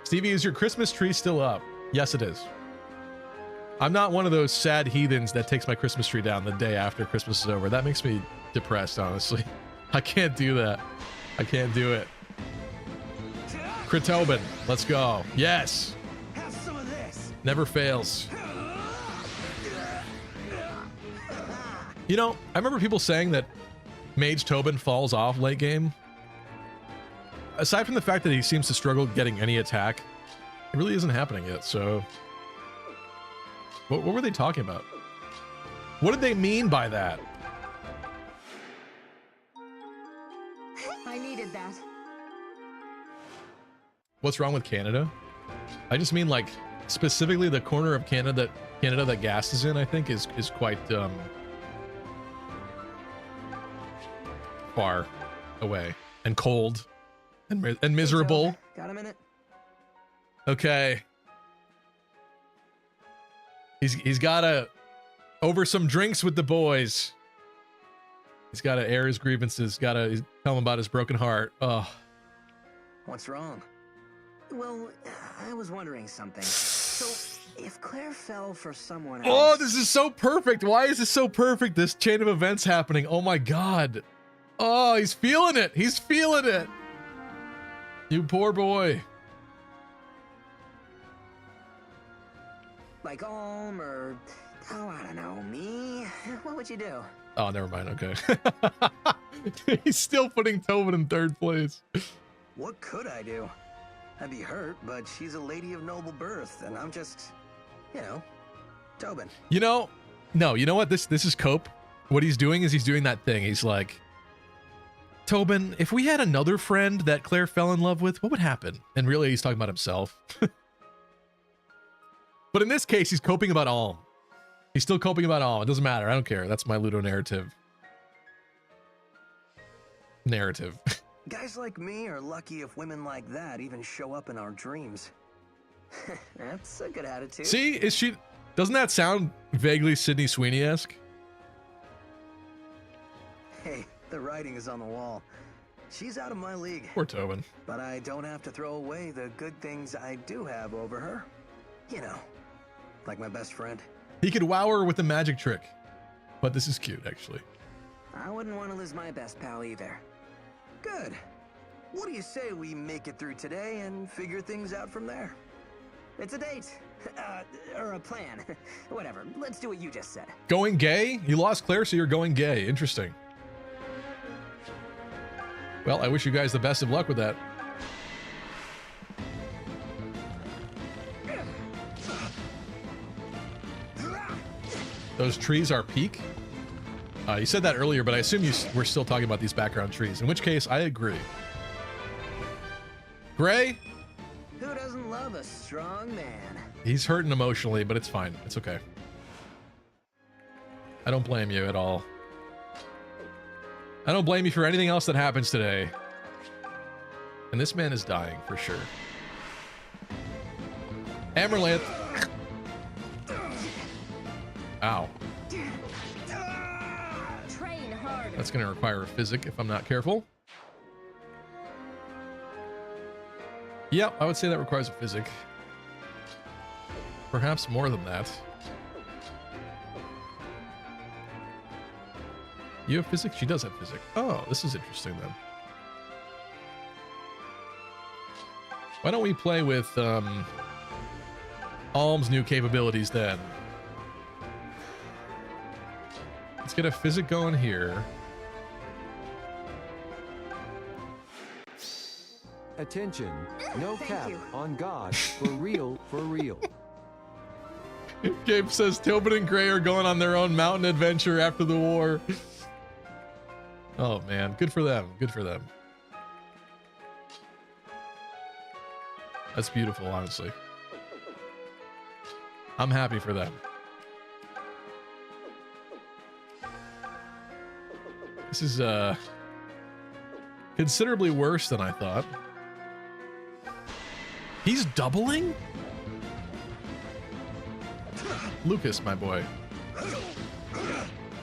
Speaker 1: Stevie, is your Christmas tree still up? Yes, it is. I'm not one of those sad heathens that takes my Christmas tree down the day after Christmas is over. That makes me depressed, honestly. I can't do that. I can't do it. Kritobin, let's go. Yes.
Speaker 4: Have some of this.
Speaker 1: Never fails. You know, I remember people saying that Mage Tobin falls off late game. Aside from the fact that he seems to struggle getting any attack, it really isn't happening yet, so... What were they talking about? What did they mean by that?
Speaker 8: I needed that.
Speaker 1: What's wrong with Canada? I just mean, like, specifically the corner of Canada that Gas is in, I think is quite far away and cold and miserable.
Speaker 4: Got a minute?
Speaker 1: Okay. He's gotta over some drinks with the boys. He's gotta air his grievances. He's tell him about his broken heart. Oh.
Speaker 4: What's wrong? Well, I was wondering something. So, if Claire fell for someone else...
Speaker 1: Oh, this is so perfect. Why is this so perfect? This chain of events happening. Oh my god. Oh, he's feeling it. He's feeling it. You poor boy.
Speaker 4: Like Alm or... Oh, I don't know. Me? What would you do?
Speaker 1: Oh, never mind. Okay. He's still putting Tobin in third place.
Speaker 4: What could I do? I'd be hurt, but she's a lady of noble birth, and I'm just, you know, Tobin.
Speaker 1: You know, no, you know what? This is Cope. What he's doing is he's doing that thing. He's like, Tobin, if we had another friend that Claire fell in love with, what would happen? And really, he's talking about himself. But in this case, he's coping about Alm. He's still coping about Alm. It doesn't matter. I don't care. That's my Ludo narrative.
Speaker 4: Guys like me are lucky if women like that even show up in our dreams. That's a good attitude.
Speaker 1: See, doesn't that sound vaguely Sydney Sweeney-esque?
Speaker 4: Hey, the writing is on the wall. She's out of my league.
Speaker 1: Poor Tobin.
Speaker 4: But I don't have to throw away the good things I do have over her. You know, like my best friend.
Speaker 1: He could wow her with a magic trick. But this is cute, actually.
Speaker 4: I wouldn't want to lose my best pal either. Good. What do you say we make it through today and figure things out from there? It's a date. Or a plan. Whatever. Let's do what you just said.
Speaker 1: Going gay? You lost Claire, so you're going gay. Interesting. Well, I wish you guys the best of luck with that. Those trees are peak? You said that earlier, but I assume we're still talking about these background trees, in which case I agree. Gray?
Speaker 4: Who doesn't love a strong man?
Speaker 1: He's hurting emotionally, but it's fine. It's okay. I don't blame you at all. I don't blame you for anything else that happens today. And this man is dying, for sure. Amaranth. Ow. That's going to require a physic if I'm not careful. Yep, I would say that requires a physic. Perhaps more than that. You have physics? She does have physics. Oh, this is interesting then. Why don't we play with Alm's new capabilities then? Let's get a physic going here.
Speaker 7: Attention, no cap on God, for real, for real.
Speaker 1: Gabe says Tobin and Gray are going on their own mountain adventure after the war. Oh man, good for them, good for them. That's beautiful, honestly. I'm happy for them. This is considerably worse than I thought. He's doubling? Lucas, my boy.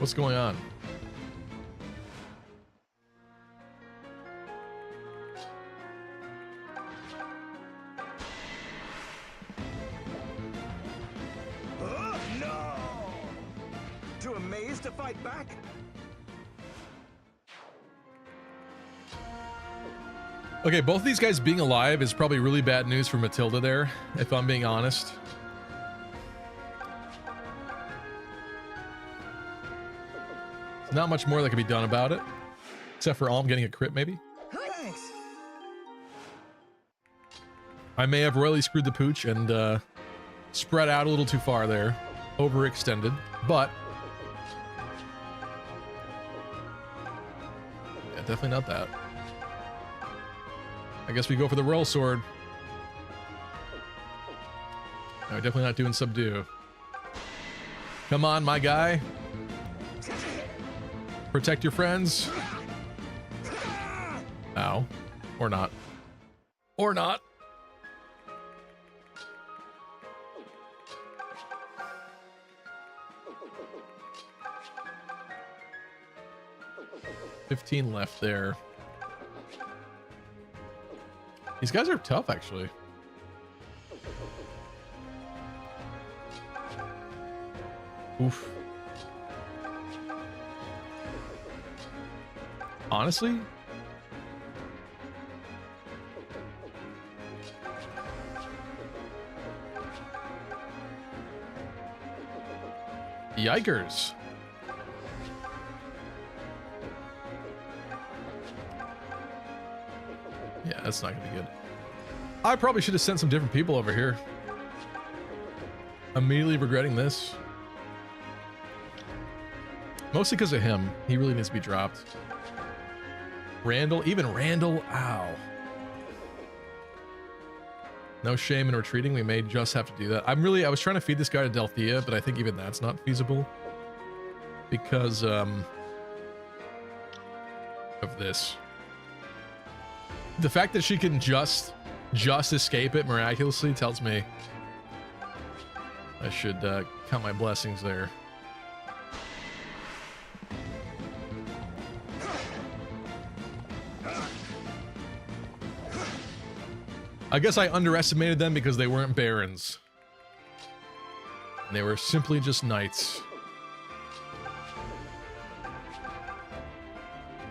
Speaker 1: What's going on?
Speaker 2: Oh, no! Too amazed to fight back?
Speaker 1: Okay, both of these guys being alive is probably really bad news for Matilda there, if I'm being honest. There's not much more that can be done about it, except for Alm getting a crit, maybe.
Speaker 4: Thanks.
Speaker 1: I may have royally screwed the pooch and spread out a little too far there, overextended, but yeah, definitely not that. I guess we go for the royal sword. No, definitely not doing subdue. Come on, my guy. Protect your friends. Ow. Or not. Or not. $15 left there. These guys are tough, actually. Oof. Honestly, yikers. Yeah, that's not gonna be good. I probably should have sent some different people over here. Immediately regretting this. Mostly because of him. He really needs to be dropped. Randall, even Randall, ow. No shame in retreating. We may just have to do that. I was trying to feed this guy to Delthea, but I think even that's not feasible. Because, of this. The fact that she can just escape it miraculously tells me I should count my blessings there. I guess I underestimated them because they weren't barons. They were simply just knights.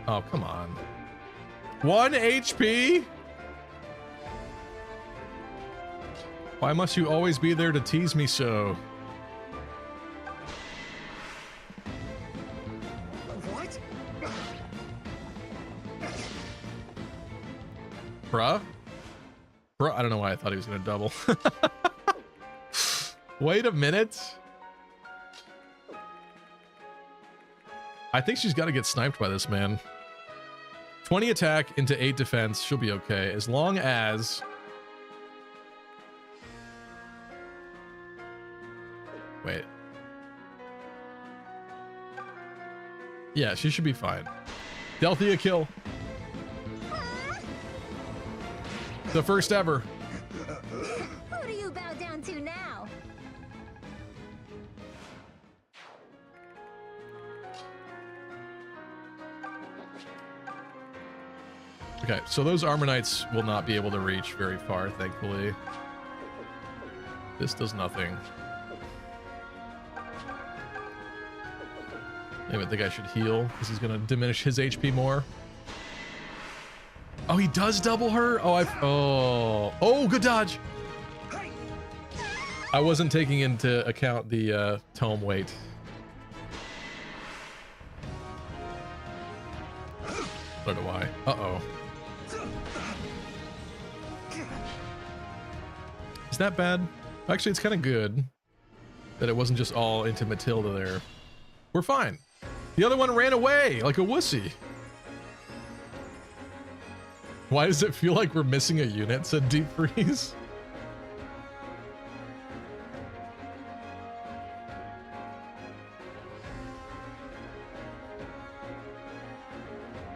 Speaker 1: Oh, come on. 1 HP? Why must you always be there to tease me so?
Speaker 4: What?
Speaker 1: Bruh? Bruh, I don't know why I thought he was gonna double. Wait a minute. I think she's got to get sniped by this man. 20 attack into 8 defense. She'll be okay. As long as... Wait. Yeah, she should be fine. Delthea kill. The first ever.
Speaker 8: Who do you bow down to now?
Speaker 1: Okay, so those Armor Knights will not be able to reach very far, thankfully. This does nothing. Maybe I think I should heal, because he's going to diminish his HP more. Oh, he does double her? Oh, good dodge. I wasn't taking into account the tome weight. So do I. Uh-oh. Is that bad? Actually, it's kind of good that it wasn't just all into Matilda there. We're fine. The other one ran away like a wussy. Why does it feel like we're missing a unit? Said Deep Freeze.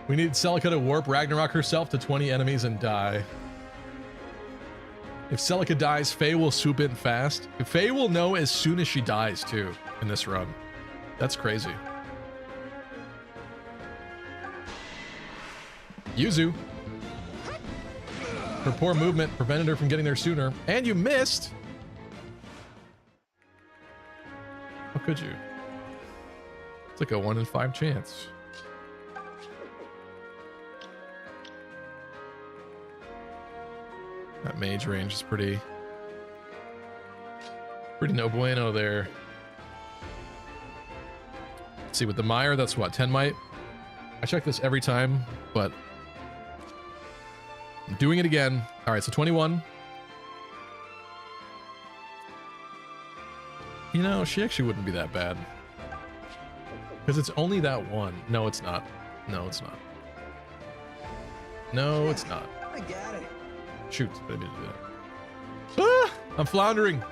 Speaker 1: We need Celica to warp Ragnarok herself to 20 enemies and die. If Celica dies, Faye will swoop in fast. Faye will know as soon as she dies, too, in this run. That's crazy. Yuzu. Her poor movement prevented her from getting there sooner. And you missed! How could you? It's like a 1 in 5 chance. That mage range is pretty no bueno there. Let's see, with the Mire, that's what, 10 might? I check this every time, but I'm doing it again. All right, so 21. You know, she actually wouldn't be that bad. Because it's only that one. No, it's not. No, it's not. No, it's not.
Speaker 4: I got it.
Speaker 1: Shoot, I didn't mean to do that. Ah, I'm floundering.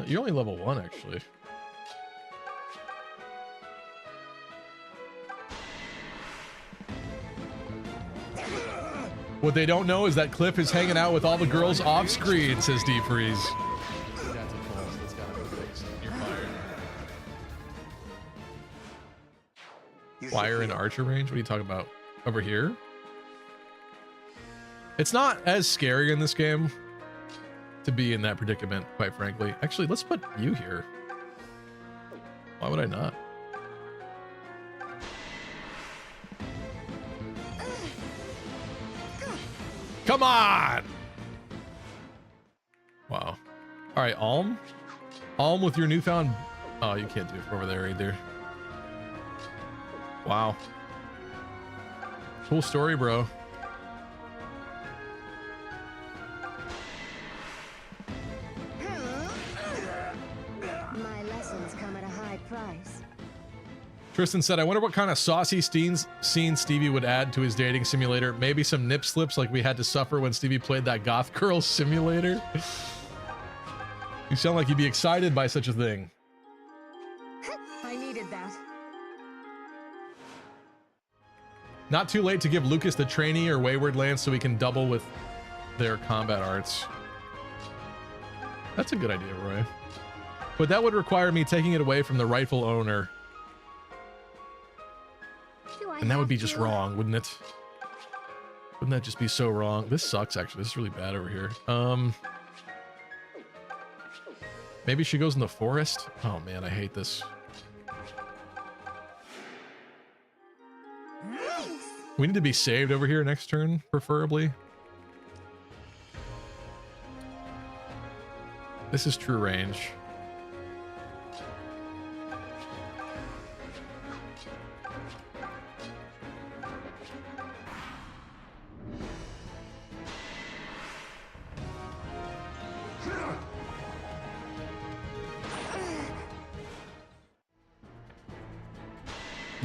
Speaker 1: You're only level 1, actually. What they don't know is that Cliff is hanging out with all the girls off screen, says Deep Freeze. That's a false. That's gotta be fixed. You're fired. Fire in archer range? What are you talking about? Over here? It's not as scary in this game to be in that predicament, quite frankly. Actually, let's put you here. Why would I not? Come on! Wow. All right, Alm. Alm with your newfound... Oh, you can't do it from over there either. Wow. Cool story, bro.
Speaker 8: My lessons come at a high price.
Speaker 1: Tristan said, I wonder what kind of saucy scene Stevie would add to his dating simulator. Maybe some nip slips like we had to suffer when Stevie played that goth girl simulator. You sound like you'd be excited by such a thing.
Speaker 8: I needed that.
Speaker 1: Not too late to give Lucas the trainee or Wayward Lance so we can double with their combat arts. That's a good idea, Roy. But that would require me taking it away from the rightful owner. And that would be just wrong, wouldn't it? Wouldn't that just be so wrong? This sucks, actually. This is really bad over here. Maybe she goes in the forest? Oh, man, I hate this. We need to be saved over here next turn, preferably. This is true range.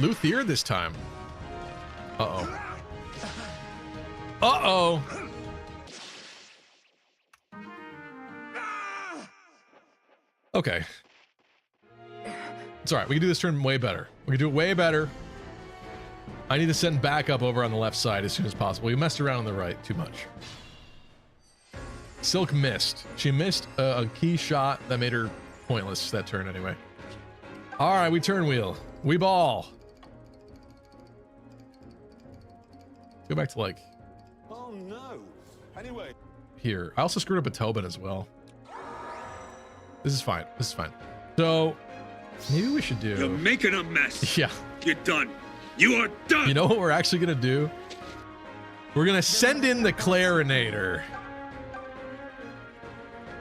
Speaker 1: Luthier this time. Uh-oh. Uh-oh. Okay. It's all right. We can do this turn way better. We can do it way better. I need to send backup over on the left side as soon as possible. We messed around on the right too much. Silk missed. She missed a key shot that made her pointless that turn anyway. All right, we turn wheel. We ball. Go back to like...
Speaker 9: Oh no. Anyway.
Speaker 1: Here. I also screwed up a Tobin as well. This is fine. This is fine. So, maybe we should do...
Speaker 9: You're making a mess.
Speaker 1: Yeah.
Speaker 9: You're done. You are done.
Speaker 1: You know what we're actually going to do? We're going to send in the Clarinator.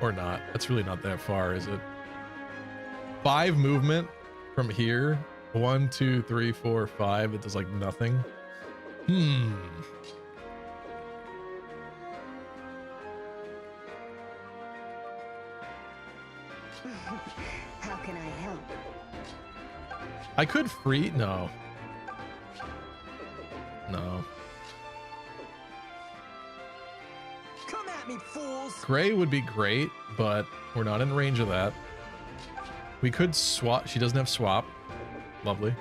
Speaker 1: Or not. That's really not that far, is it? 5 movement from here. 1, 2, 3, 4, 5. It does like nothing.
Speaker 8: How can I help?
Speaker 1: I could free... No. No.
Speaker 4: Come at me, fools!
Speaker 1: Gray would be great, but we're not in range of that. We could swap. She doesn't have swap. Lovely.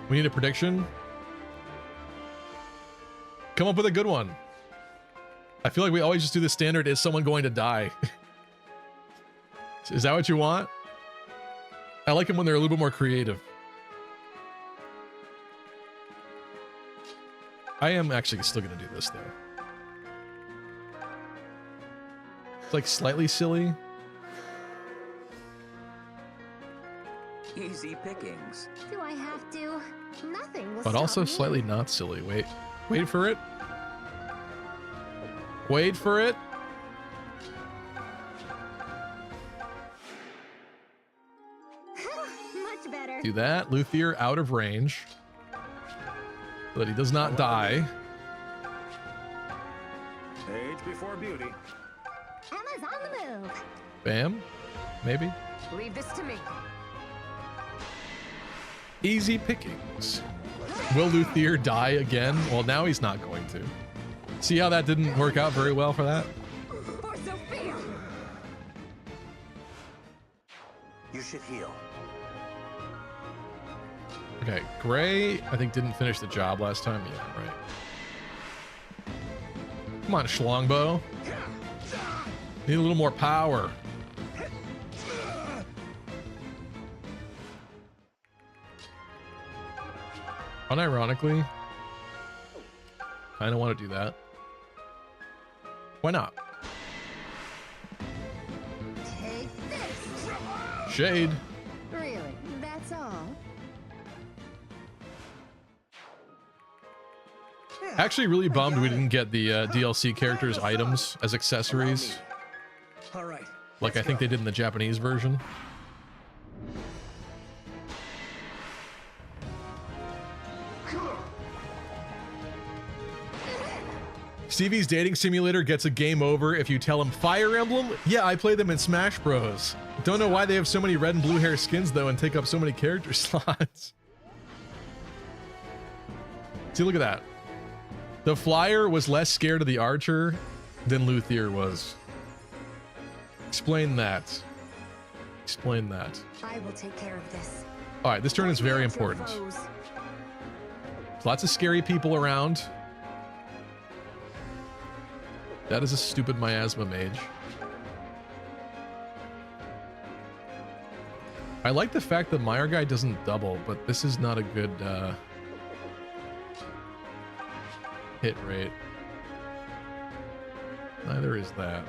Speaker 1: We need a prediction. Come up with a good one. I feel like we always just do the standard, is someone going to die? Is that what you want? I like them when they're a little bit more creative. I am actually still going to do this, though. It's like slightly silly.
Speaker 4: Easy pickings.
Speaker 8: Do I have to? Nothing will
Speaker 1: But
Speaker 8: stop
Speaker 1: also
Speaker 8: me.
Speaker 1: slightly not silly. Wait for it. Wait for it.
Speaker 8: Much better.
Speaker 1: Do that. Luthier out of range. So that he does not die.
Speaker 2: Age before beauty.
Speaker 8: Emma's on the move.
Speaker 1: Bam. Maybe.
Speaker 8: Leave this to me.
Speaker 1: Easy pickings. Will Luthier die again? Well, now he's not going to. See how that didn't work out very well for that?
Speaker 8: For Sophia!
Speaker 2: You should heal.
Speaker 1: Okay, Gray, I think didn't finish the job last time. Yeah, right. Come on, Schlongbow. Need a little more power. Unironically, I don't want to do that. Why not?
Speaker 8: Take this!
Speaker 1: Shade.
Speaker 8: Really? That's all?
Speaker 1: Actually, really bummed we didn't get the DLC characters' items as accessories,
Speaker 4: All right.
Speaker 1: like I think they did in the Japanese version. Stevie's dating simulator gets a game over if you tell him Fire Emblem? Yeah, I play them in Smash Bros. Don't know why they have so many red and blue hair skins though and take up so many character slots. See, look at that. The flyer was less scared of the archer than Luthier was. Explain that. Explain that.
Speaker 8: I will take care of this.
Speaker 1: All right, this turn is very important. Lots of scary people around. That is a stupid miasma mage. I like the fact that Meyer guy doesn't double, but this is not a good hit rate. Neither is that.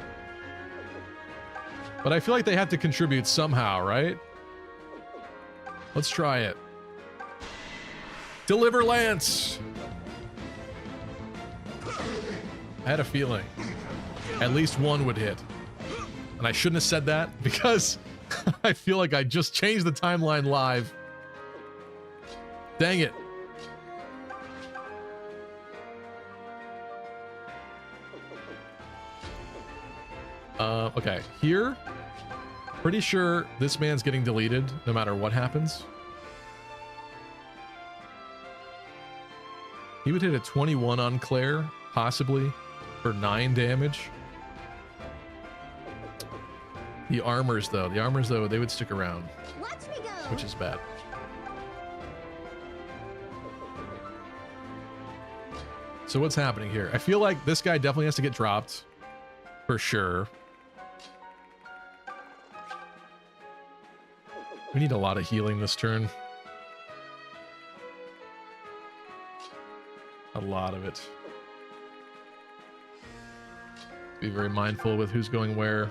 Speaker 1: But I feel like they have to contribute somehow, right? Let's try it. Deliver Lance! I had a feeling at least one would hit. And I shouldn't have said that because I feel like I just changed the timeline live. Dang it. Okay, here, pretty sure this man's getting deleted no matter what happens. He would hit a 21 on Claire, possibly, for 9 damage. The armors, though, they would stick around,
Speaker 8: Watch me go!
Speaker 1: which is bad. So what's happening here? I feel like this guy definitely has to get dropped, for sure. We need a lot of healing this turn. A lot of it. Be very mindful with who's going where.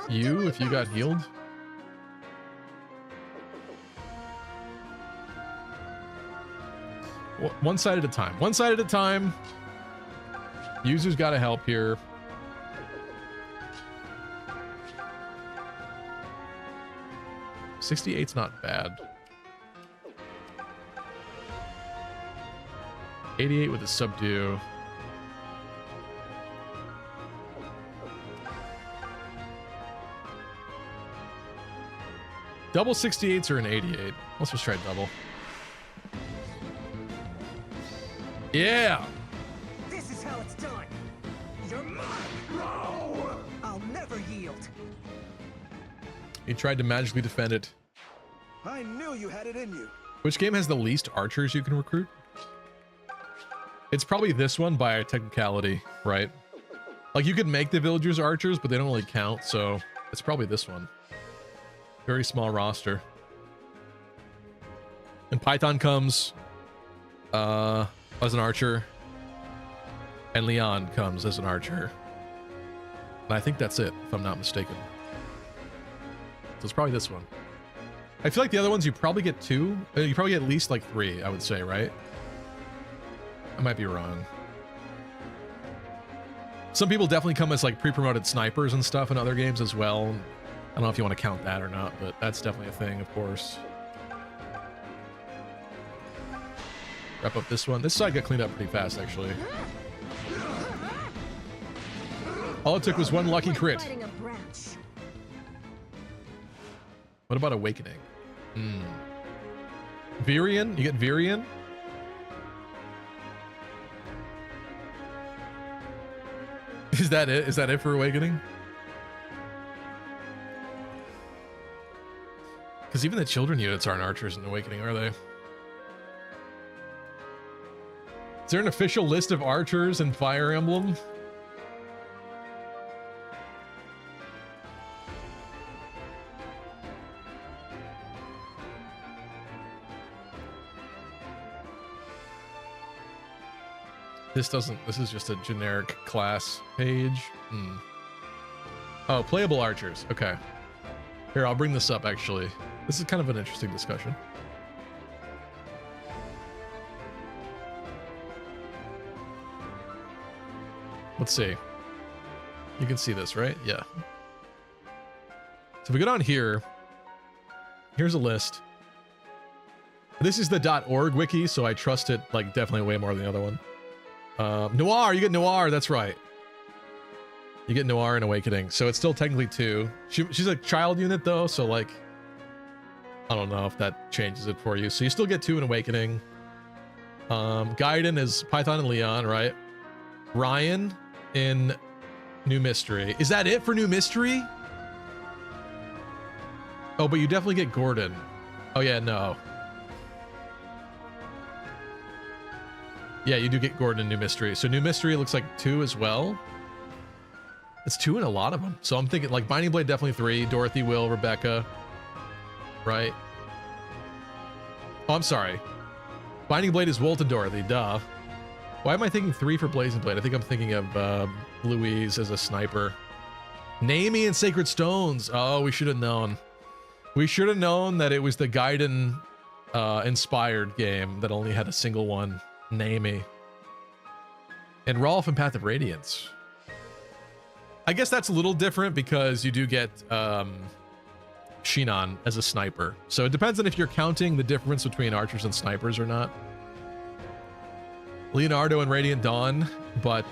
Speaker 1: You, if you got healed? One side at a time. One side at a time. User's got to help here. $68's not bad. 88 with a subdue. Double 68s or an 88? Let's just try double. Yeah!
Speaker 4: This is how it's done. You're mine. No! I'll never yield.
Speaker 1: He tried to magically defend it.
Speaker 5: I knew you had it in you.
Speaker 1: Which game has the least archers you can recruit? It's probably this one by a technicality, right? Like, you could make the villagers archers, but they don't really count, so it's probably this one. Very small roster. And Python comes as an archer, and Leon comes as an archer. And I think that's it, if I'm not mistaken. So it's probably this one. I feel like the other ones you probably get 2. You probably get at least like 3, I would say, right? I might be wrong. Some people definitely come as like pre-promoted snipers and stuff in other games as well. I don't know if you want to count that or not, but that's definitely a thing, of course. Wrap up this one. This side got cleaned up pretty fast, actually. All it took was one lucky crit.
Speaker 8: Fighting a branch.
Speaker 1: What about Awakening? Virion? You get Virion? Is that it? Is that it for Awakening? Because even the children units aren't archers in Awakening, are they? Is there an official list of archers in Fire Emblem? This is just a generic class page. Oh, playable archers. Okay. Here, I'll bring this up actually. This is kind of an interesting discussion. Let's see. You can see this, right? Yeah. So if we go down here, here's a list. This is the .org wiki, so I trust it like definitely way more than the other one. Noir, you get Noir, that's right. You get Noir in Awakening, so it's still technically 2. She's a child unit though, so like, I don't know if that changes it for you. So you still get 2 in Awakening. Gaiden is Python and Leon, right? Ryan in New Mystery. Is that it for New Mystery? Oh, but you definitely get Gordon. Oh yeah, no. Yeah, you do get Gordon in New Mystery. So New Mystery looks like 2 as well. It's 2 in a lot of them. So I'm thinking like Binding Blade definitely 3. Dorothy, Will, Rebecca. Right? Oh, I'm sorry. Binding Blade is Wolt and Dorothy. Duh. Why am I thinking 3 for Blazing Blade? I think I'm thinking of Louise as a sniper. Naomi and Sacred Stones. Oh, we should have known. We should have known that it was the Gaiden inspired game that only had a single one. Naomi. And Rolf and Path of Radiance. I guess that's a little different because you do get Shinon as a sniper. So it depends on if you're counting the difference between archers and snipers or not. Leonardo and Radiant Dawn, but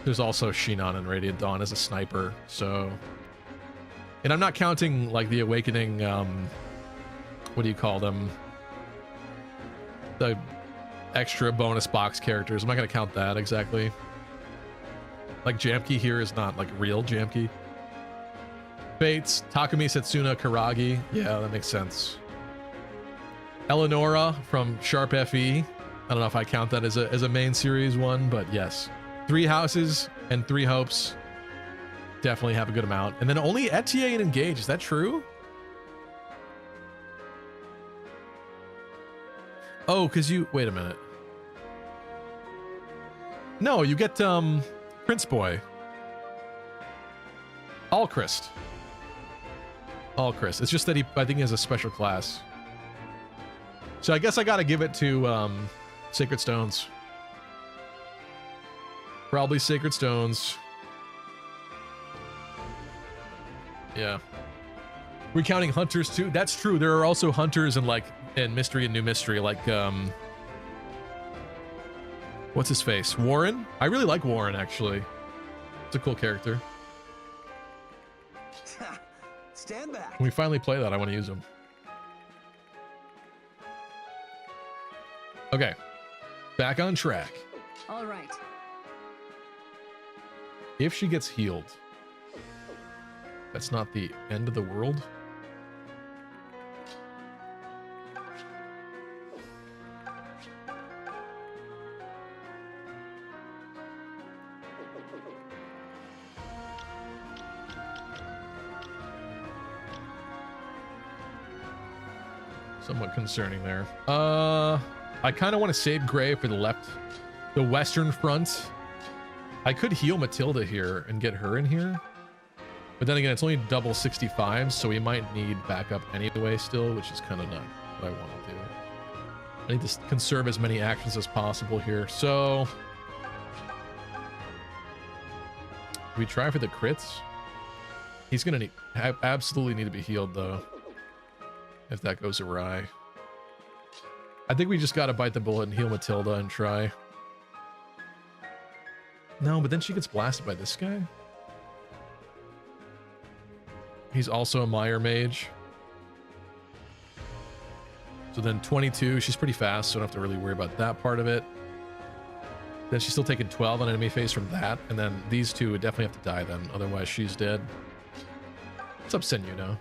Speaker 1: there's also Shinon and Radiant Dawn as a sniper. So, and I'm not counting like the Awakening, what do you call them? The extra bonus box characters. I'm not going to count that exactly. Like Jamke here is not like real Jamke. Fates, Takumi, Setsuna, Karagi. Yeah, that makes sense. Eleonora from Sharp FE. I don't know if I count that as a main series one, but yes. 3 houses and 3 hopes definitely have a good amount. And then only Etier and Engage. Is that true? Oh, because you... Wait a minute. No, you get Prince Boy. Alchrist. Alchrist. It's just that I think he has a special class. So I guess I gotta give it to Sacred Stones. Probably Sacred Stones. Yeah. We're counting hunters too. That's true. There are also hunters in Mystery and New Mystery, like what's his face? Warren? I really like Warren actually. It's a cool character.
Speaker 4: Stand back.
Speaker 1: When we finally play that, I want to use him. Okay. Back on track.
Speaker 8: All right.
Speaker 1: If she gets healed, that's not the end of the world. Somewhat concerning there. I kind of want to save Gray for the western front. I could heal Matilda here and get her in here. But then again, it's only double 65, so we might need backup anyway still, which is kind of not what I want to do. I need to conserve as many actions as possible here. So we try for the crits. He's going to absolutely need to be healed though, if that goes awry. I think we just got to bite the bullet and heal Matilda and try. No, but then she gets blasted by this guy. He's also a Meyer mage. So then 22, she's pretty fast, so I don't have to really worry about that part of it. Then she's still taking 12 on enemy phase from that, and then these two would definitely have to die then, otherwise she's dead. What's up, Senyu now?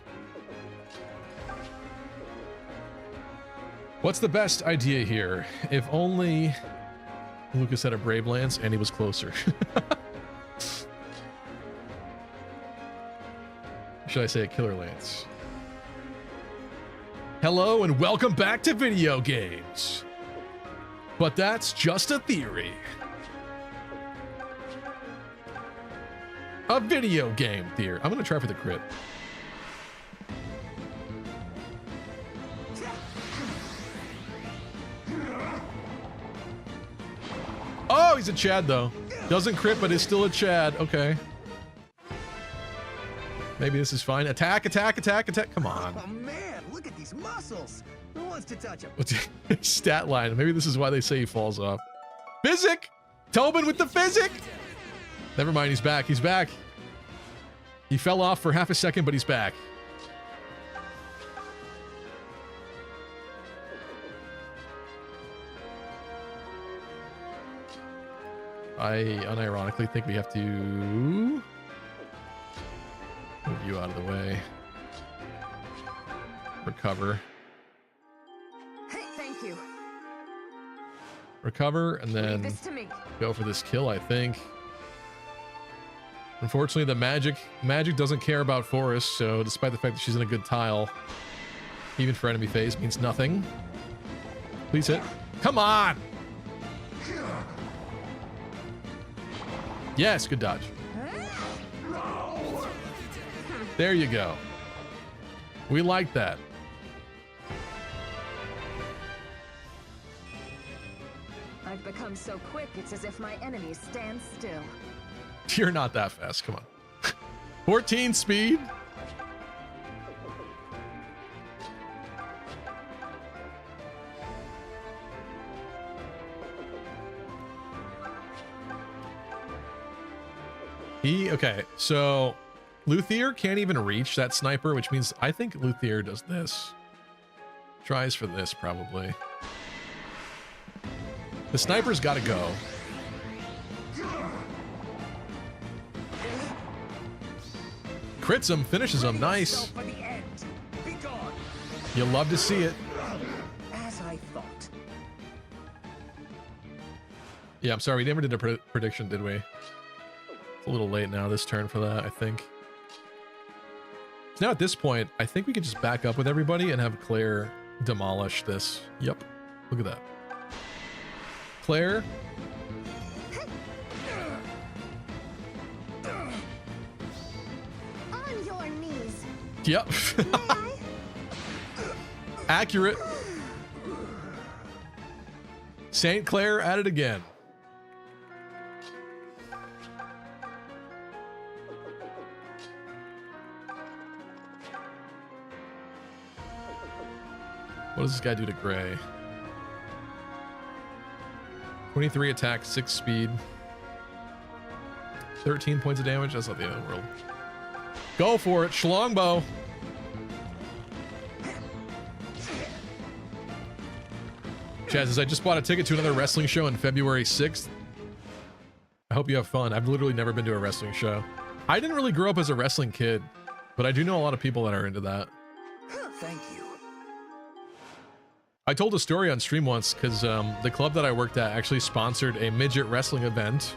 Speaker 1: What's the best idea here? If only Lucas had a Brave Lance and he was closer. Should I say a Killer Lance? Hello and welcome back to video games. But that's just a theory. A video game theory. I'm gonna try for the crit. Oh, he's a Chad though. Doesn't crit, but is still a Chad. Okay. Maybe this is fine. Attack, attack, attack, attack. Come on.
Speaker 4: Oh man, look at these muscles. Who wants to touch him?
Speaker 1: What's stat line? Maybe this is why they say he falls off. Physic! Tobin with the physic! Never mind, he's back. He's back. He fell off for half a second, but he's back. I unironically think we have to move you out of the way. Recover.
Speaker 8: Hey, thank you.
Speaker 1: Recover, and then
Speaker 8: Leave this to me.
Speaker 1: go for this kill, I think. Unfortunately, the magic doesn't care about Forest, so despite the fact that she's in a good tile, even for enemy phase, means nothing. Please hit. Come on! Yes, good dodge. There you go. We like that.
Speaker 8: I've become so quick, it's as if my enemies stand still.
Speaker 1: You're not that fast. Come on. 14 speed. Okay, so Luthier can't even reach that sniper, which means I think Luthier does this. Tries for this, probably. The sniper's got to go. Crits him, finishes him. Nice. You love to see it.
Speaker 4: As I thought.
Speaker 1: Yeah, I'm sorry. We never did a prediction, did we? It's a little late now this turn for that, I think. So now at this point, I think we could just back up with everybody and have Claire demolish this. Yep. Look at that. Claire.
Speaker 8: On your knees.
Speaker 1: Yep. Accurate. St. Clair at it again. What does this guy do to Gray? 23 attack, 6 speed. 13 points of damage. That's not the end of the world. Go for it, Schlongbow. Chaz says, I just bought a ticket to another wrestling show on February 6th. I hope you have fun. I've literally never been to a wrestling show. I didn't really grow up as a wrestling kid, but I do know a lot of people that are into that.
Speaker 4: Thank you.
Speaker 1: I told a story on stream once because the club that I worked at actually sponsored a midget wrestling event.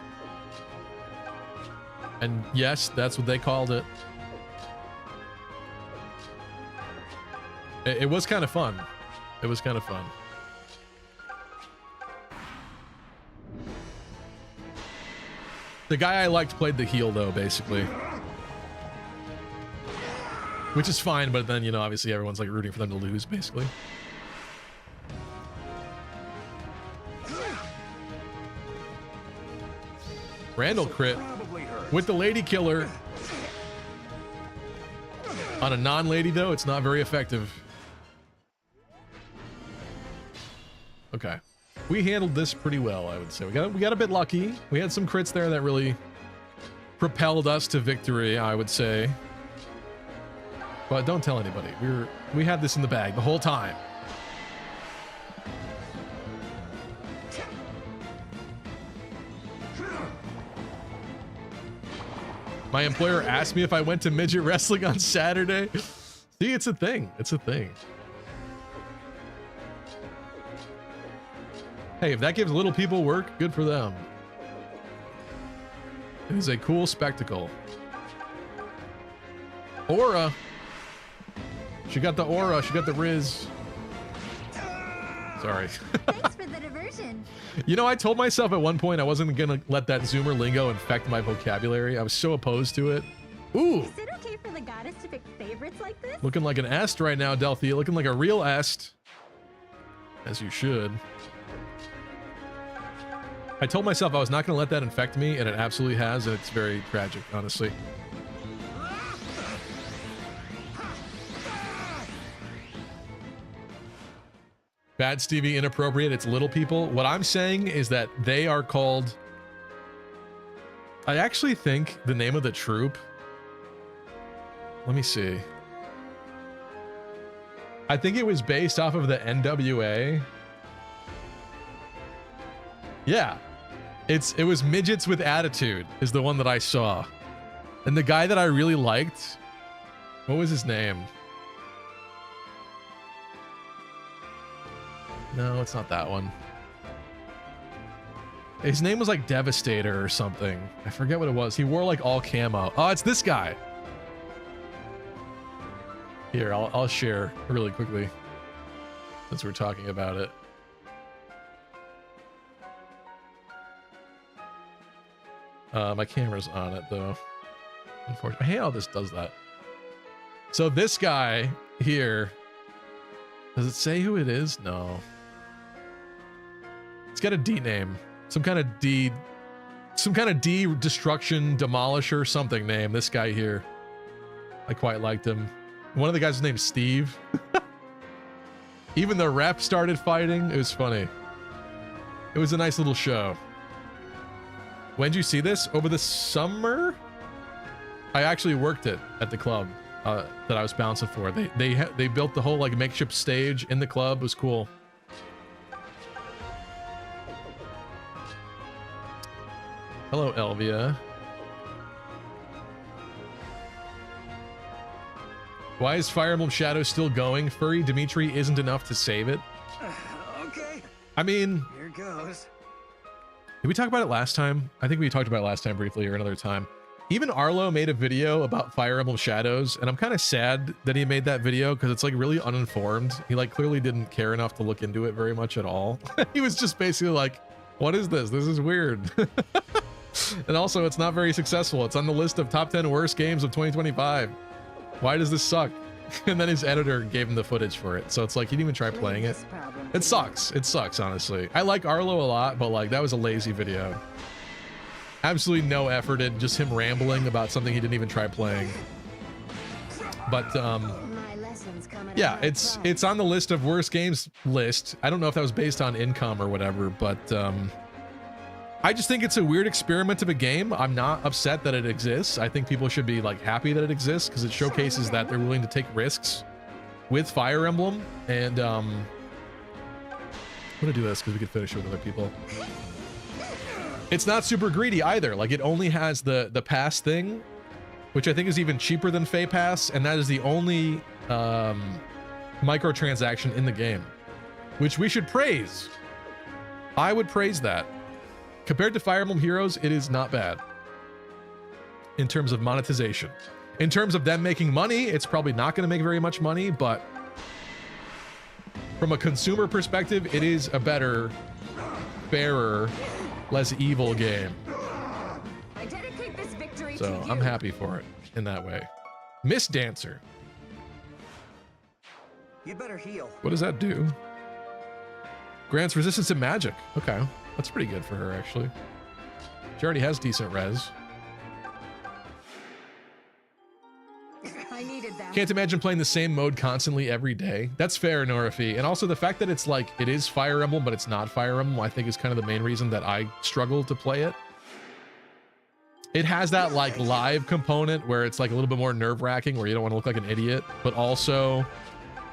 Speaker 1: And yes, that's what they called it. It was kind of fun. It was kind of fun. The guy I liked played the heel though, basically. Which is fine, but then, you know, obviously everyone's like rooting for them to lose, basically. Randall crit with the lady killer. On a non-lady though, it's not very effective. Okay. We handled this pretty well, I would say. We got a bit lucky. We had some crits there that really propelled us to victory, I would say. but don't tell anybody. We had this in the bag the whole time. My employer asked me if I went to midget wrestling on Saturday. See, it's a thing. It's a thing. Hey, if that gives little people work, good for them. It is a cool spectacle. Aura. She got the aura. She got the Riz. Sorry.
Speaker 10: Thanks for the diversion.
Speaker 1: You know, I told myself at one point I wasn't going to let that Zoomer lingo infect my vocabulary. I was so opposed to it. Ooh.
Speaker 10: Is it okay for the goddess to pick favorites like this?
Speaker 1: Looking like an est right now, Delphia. Looking like a real est. As you should. I told myself I was not going to let that infect me, and it absolutely has, and it's very tragic, honestly. Bad Stevie, inappropriate. It's little people. What I'm saying is that they are called... I actually think the name of the troop... Let me see. I think it was based off of the NWA. Yeah. It was Midgets with Attitude is the one that I saw. And the guy that I really liked... What was his name? No, it's not that one. His name was like Devastator or something. I forget what it was. He wore like all camo. Oh, it's this guy. Here, I'll share really quickly since we're talking about it. My camera's on it though. Unfortunately, hey, how this does that. So this guy here, does it say who it is? No. It's got a D name. Some kind of D destruction demolisher something name. This guy here. I quite liked him. One of the guys was named Steve. Even the rep started fighting. It was funny. It was a nice little show. When did you see this? Over the summer? I actually worked it at the club that I was bouncing for. They built the whole like makeshift stage in the club. It was cool. Hello, Elvia. Why is Fire Emblem Shadows still going? Furry Dimitri isn't enough to save it.
Speaker 4: Okay.
Speaker 1: I mean,
Speaker 4: here goes.
Speaker 1: Did we talk about it last time? I think we talked about it last time briefly or another time. Even Arlo made a video about Fire Emblem Shadows, and I'm kind of sad that he made that video because it's like really uninformed. He like clearly didn't care enough to look into it very much at all. He was just basically like, what is this? This is weird. And also, it's not very successful. It's on the list of top 10 worst games of 2025. Why does this suck? And then his editor gave him the footage for it. So it's like, he didn't even try playing it. It sucks. It sucks, honestly. I like Arlo a lot, but like, that was a lazy video. Absolutely no effort in just him rambling about something he didn't even try playing. But, yeah, it's on the list of worst games list. I don't know if that was based on income or whatever, but, I just think it's a weird experiment of a game. I'm not upset that it exists. I think people should be like happy that it exists because it showcases that they're willing to take risks with Fire Emblem. And I'm gonna do this because we can finish it with other people. It's not super greedy either. Like it only has the pass thing, which I think is even cheaper than Feh Pass, and that is the only microtransaction in the game, which we should praise. I would praise that. Compared to Fire Emblem Heroes, it is not bad in terms of monetization. In terms of them making money, it's probably not going to make very much money, but from a consumer perspective, it is a better, fairer, less evil game.
Speaker 10: I dedicate this victory
Speaker 1: So
Speaker 10: to you.
Speaker 1: I'm happy for it in that way. Miss Dancer.
Speaker 4: You better heal.
Speaker 1: What does that do? Grants resistance to magic. Okay. That's pretty good for her, actually. She already has decent res.
Speaker 10: I needed that.
Speaker 1: Can't imagine playing the same mode constantly every day. That's fair, Norafi. And also the fact that it's like, it is Fire Emblem, but it's not Fire Emblem, I think is kind of the main reason that I struggle to play it. It has that like live component where it's like a little bit more nerve-wracking, where you don't want to look like an idiot, but also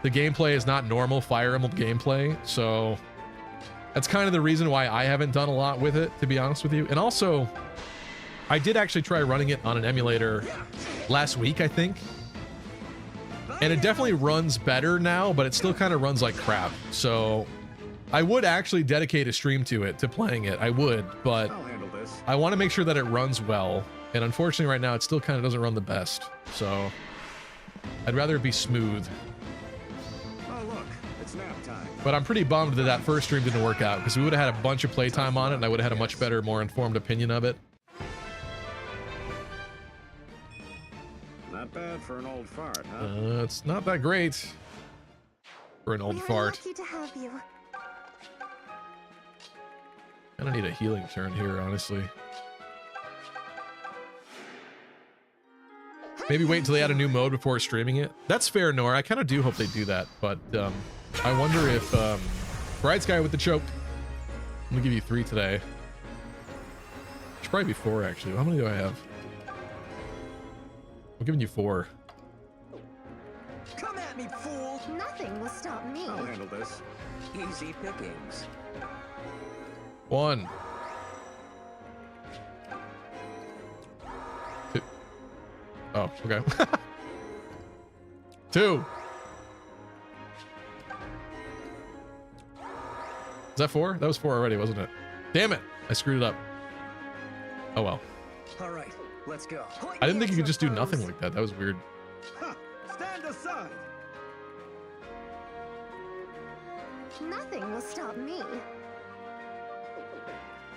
Speaker 1: the gameplay is not normal Fire Emblem gameplay. So that's kind of the reason why I haven't done a lot with it, to be honest with you. And also, I did actually try running it on an emulator last week, I think. And it definitely runs better now, but it still kind of runs like crap. So I would actually dedicate a stream to it, to playing it. I would, but I want to make sure that it runs well. And unfortunately right now, it still kind of doesn't run the best. So I'd rather it be smooth.
Speaker 2: Oh, look, it's nap time.
Speaker 1: But I'm pretty bummed that that first stream didn't work out, because we would have had a bunch of playtime on it and I would have had a much better, more informed opinion of it.
Speaker 2: Not bad for an old fart, huh?
Speaker 1: It's not that great for an old fart.
Speaker 8: Lucky to have you.
Speaker 1: I don't need a healing turn here, honestly. Maybe wait until they add a new mode before streaming it. That's fair, Nora. I kind of do hope they do that, but I wonder if Bright Sky with the choke. I'm gonna give you 3 today. Should probably be 4 actually. How many do I have? I'm giving you 4.
Speaker 4: Come at me, fool!
Speaker 8: Nothing will stop me.
Speaker 2: I'll handle this.
Speaker 4: Easy pickings.
Speaker 1: 1. 2. Oh, okay. 2. Is that 4? That was 4 already, wasn't it? Damn it! I screwed it up. Oh well.
Speaker 4: All right, let's go.
Speaker 1: I didn't think you could just do nothing like that. That was weird.
Speaker 2: Ha! Stand aside!
Speaker 8: Nothing will stop me.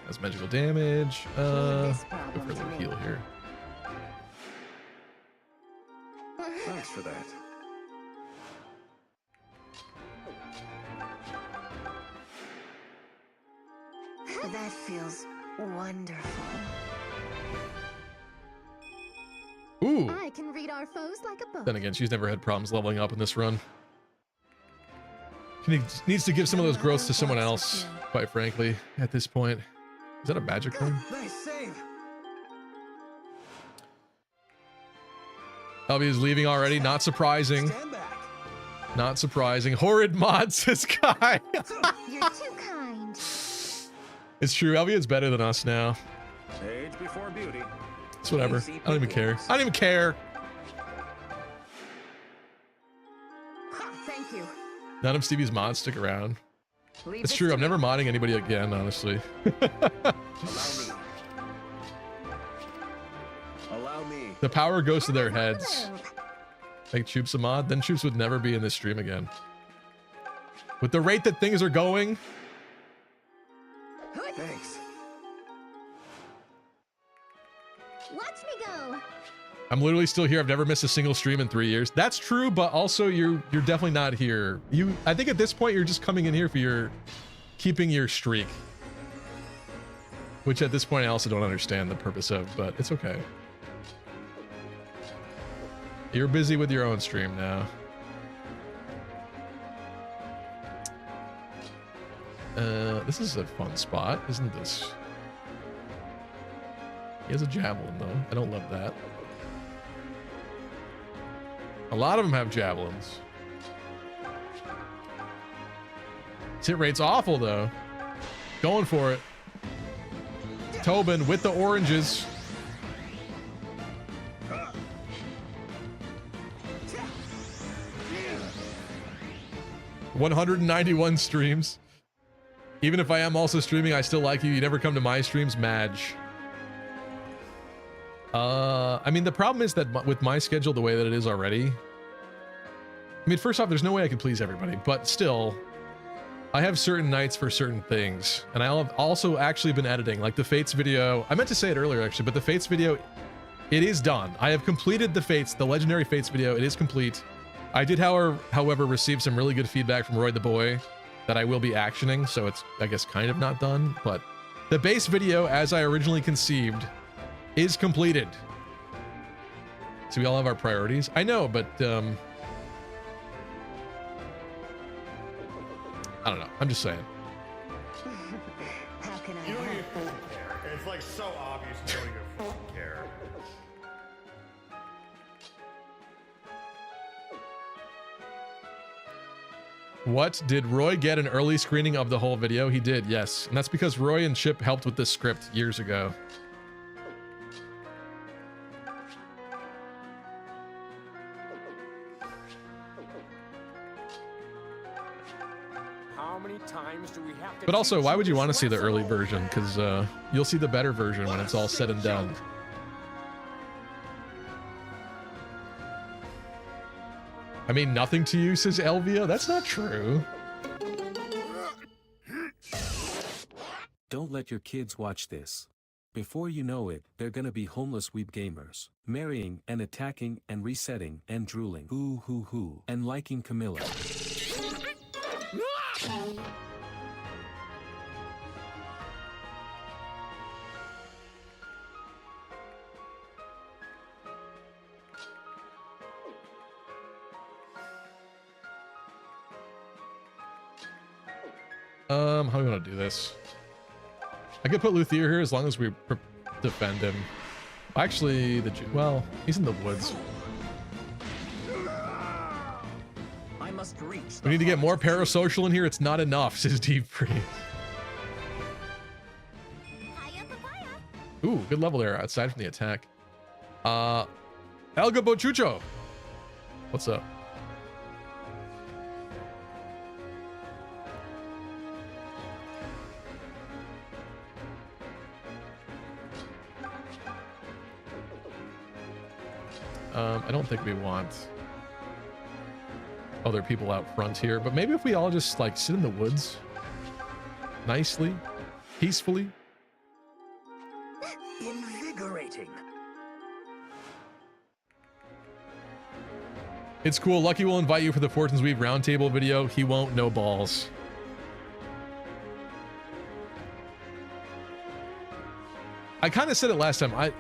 Speaker 1: That's magical damage. Go
Speaker 8: this
Speaker 1: for a
Speaker 8: problem to
Speaker 1: little
Speaker 8: me.
Speaker 1: heal here.
Speaker 2: Thanks for that.
Speaker 8: That feels wonderful.
Speaker 1: Ooh.
Speaker 8: I can read our foes like a book.
Speaker 1: Then again, she's never had problems leveling up in this run. She needs to give some of those growths to someone else, quite frankly, at this point. Is that a magic thing?
Speaker 4: Nice save.
Speaker 1: Albie is leaving already. Not surprising.
Speaker 4: Stand back.
Speaker 1: Not surprising. Horrid mod, says Kai.
Speaker 8: You're too kind.
Speaker 1: It's true. Albie is better than us now.
Speaker 2: Age before beauty.
Speaker 1: It's whatever. I don't even care. I don't even care.
Speaker 10: Thank you.
Speaker 1: None of Stevie's mods stick around.
Speaker 10: Leave
Speaker 1: It's
Speaker 10: this
Speaker 1: true.
Speaker 10: to
Speaker 1: I'm
Speaker 10: me.
Speaker 1: never modding anybody again, honestly.
Speaker 2: Allow me.
Speaker 1: The power goes to their heads. Make Choops a mod, then Choops would never be in this stream again. With the rate that things are going,
Speaker 2: Thanks.
Speaker 8: Watch me go.
Speaker 1: I'm literally still here. I've never missed a single stream in 3 years. That's true, but also you're definitely not here. I think at this point you're just coming in here for keeping your streak. Which at this point I also don't understand the purpose of, but it's okay. You're busy with your own stream now. This is a fun spot, isn't this? He has a javelin though. I don't love that. A lot of them have javelins. His hit rate's awful though. Going for it. Tobin with the oranges. $191 streams. Even if I am also streaming, I still like you. You never come to my streams, Madge. I mean, the problem is that with my schedule the way that it is already, I mean, first off, there's no way I can please everybody, but still, I have certain nights for certain things. And I have also actually been editing, like the Fates video. I meant to say it earlier, actually, but the Fates video, it is done. I have completed the Fates, the Legendary Fates video. It is complete. I did, however, receive some really good feedback from Roy the Boy that I will be actioning, so it's, I guess, kind of not done. But the base video, as I originally conceived, is completed. So we all have our priorities. I know, but I don't know. I'm just saying.
Speaker 8: How can I help?
Speaker 9: It's like so obvious you don't even fucking care.
Speaker 1: What? Did Roy get an early screening of the whole video? He did, yes. And that's because Roy and Chip helped with this script years ago.
Speaker 6: How many times do we have to
Speaker 1: But also, why would you want to see the early version? Because you'll see the better version when it's all said and done. I mean, nothing to you, says Elvia? That's not true.
Speaker 3: Don't let your kids watch this. Before you know it, they're gonna be homeless weeb gamers, marrying and attacking and resetting and drooling, and liking Camilla.
Speaker 1: How do we want to do this? I could put Luthier here as long as we defend him. Actually, well, he's in the woods.
Speaker 4: I must reach.
Speaker 1: We need to get more parasocial in here. It's not enough, says Deep Freeze. Ooh, good level there, aside from the attack. Elga Bochucho. What's up? I don't think we want other people out front here, but maybe if we all just like sit in the woods nicely, peacefully.
Speaker 4: Invigorating.
Speaker 1: It's cool. Lucky will invite you for the Fortune's Weave roundtable video. He won't, no balls. I kind of said it last time.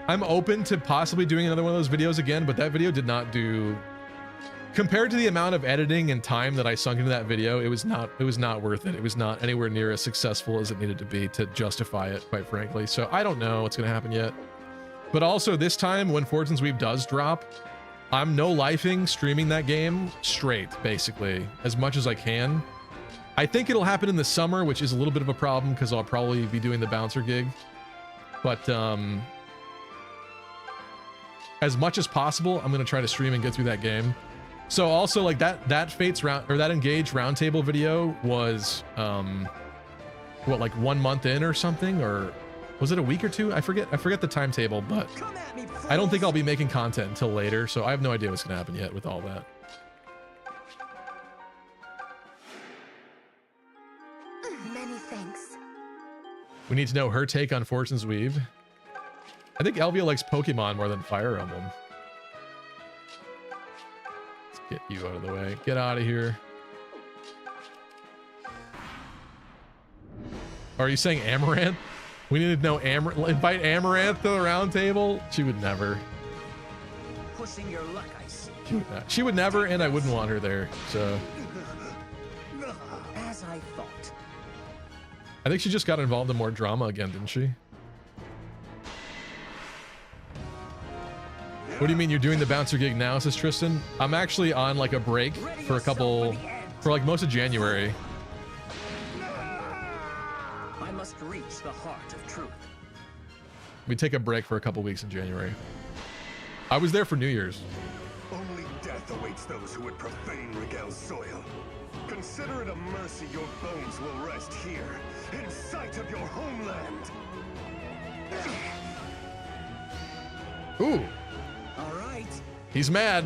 Speaker 1: I'm open to possibly doing another one of those videos again, but that video did not do, compared to the amount of editing and time that I sunk into that video, it was not worth it. It was not anywhere near as successful as it needed to be to justify it, quite frankly. So I don't know what's going to happen yet. But also this time when Fortune's Weave does drop, I'm no lifing streaming that game straight, basically, as much as I can. I think it'll happen in the summer, which is a little bit of a problem because I'll probably be doing the bouncer gig. But as much as possible, I'm going to try to stream and get through that game. So also like that Fates round, or that Engage roundtable video was what, like 1 month in or something, or was it a week or two? I forget the timetable, but I don't think I'll be making content until later, so I have no idea what's going to happen yet with all that.
Speaker 8: Many thanks.
Speaker 1: We need to know her take on Fortune's Weave. I think Elvia likes Pokemon more than Fire Emblem. Let's get you out of the way. Get out of here. Are you saying Amaranth? We need to know invite Amaranth to the round table? She would never.
Speaker 4: Pushing your luck, ice.
Speaker 1: She would never, and I wouldn't want her there, so.
Speaker 4: As I thought.
Speaker 1: I think she just got involved in more drama again, didn't she? What do you mean you're doing the bouncer gig now, says Tristan? I'm actually on like a break for like most of January.
Speaker 4: I must reach the heart of truth.
Speaker 1: We take a break for a couple weeks in January. I was there for New Year's.
Speaker 5: Only death awaits those who would profane Rigel's soil. Consider it a mercy your bones will rest here, in sight of your homeland.
Speaker 1: Ooh.
Speaker 4: All right.
Speaker 1: He's mad.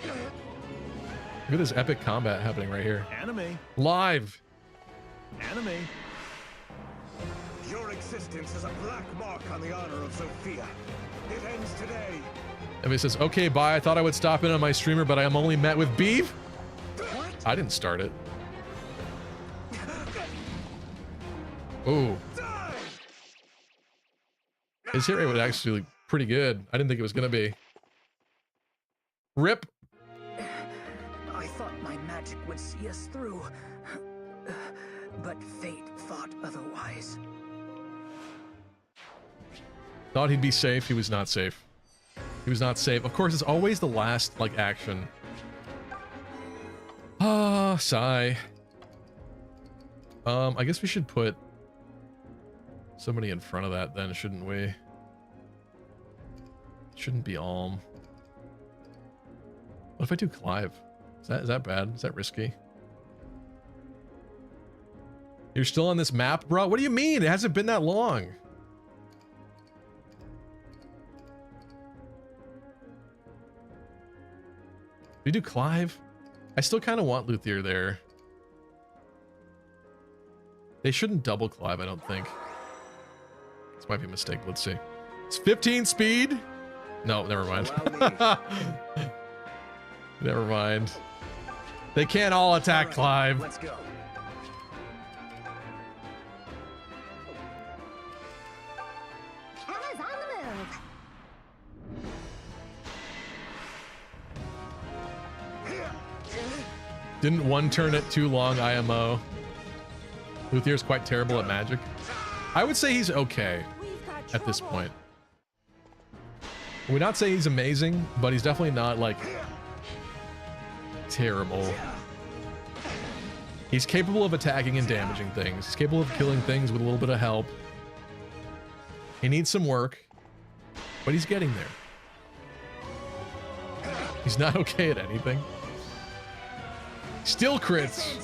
Speaker 1: Look at this epic combat happening right here.
Speaker 9: Anime.
Speaker 1: Live.
Speaker 9: Anime.
Speaker 2: Your existence is a black mark on the honor of Sophia. It ends today.
Speaker 1: Everybody says, okay, bye. I thought I would stop in on my streamer, but I am only met with beef.
Speaker 4: What?
Speaker 1: I didn't start it. Ooh. His hit rate was actually pretty good. I didn't think it was going to be. Rip.
Speaker 4: I thought my magic would see us through. But fate thought otherwise.
Speaker 1: Thought he'd be safe. He was not safe. He was not safe. Of course, it's always the last, like, action. Ah, sigh. I guess we should put somebody in front of that then, shouldn't we? Shouldn't be Alm. What if I do Clive? Is that bad? Is that risky? You're still on this map, bro? What do you mean? It hasn't been that long. We do Clive? I still kind of want Luthier there. They shouldn't double Clive, I don't think. This might be a mistake. Let's see. It's 15 speed. No, never mind. Never mind. They can't all attack Clive.
Speaker 4: Let's go.
Speaker 8: Emma's on the move.
Speaker 1: Didn't one turn it too long, IMO. Luthier's quite terrible at magic. I would say he's okay at this point. I would not say he's amazing, but he's definitely not, like, terrible. He's capable of attacking and damaging things. He's capable of killing things with a little bit of help. He needs some work, but he's getting there. He's not okay at anything. Still crits.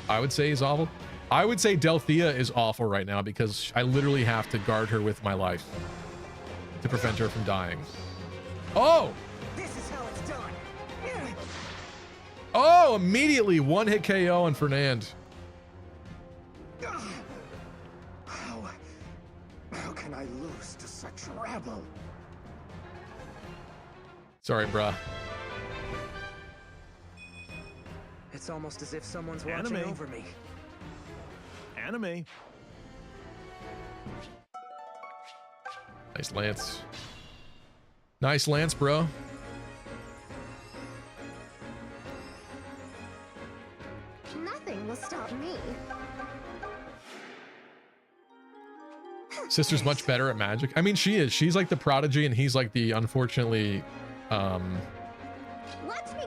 Speaker 1: I would say he's awful. I would say Delthea is awful right now because I literally have to guard her with my life to prevent her from dying. Oh!
Speaker 4: This is how it's done.
Speaker 1: Oh, immediately one hit KO on Fernand.
Speaker 2: How can I lose to such rabble?
Speaker 1: Sorry, bruh.
Speaker 4: It's almost as if someone's watching over me.
Speaker 9: Anime.
Speaker 1: Nice Lance. Nice Lance, bro.
Speaker 8: Nothing will stop me.
Speaker 1: Sister's much better at magic. I mean, she is. She's like the prodigy and he's like the unfortunately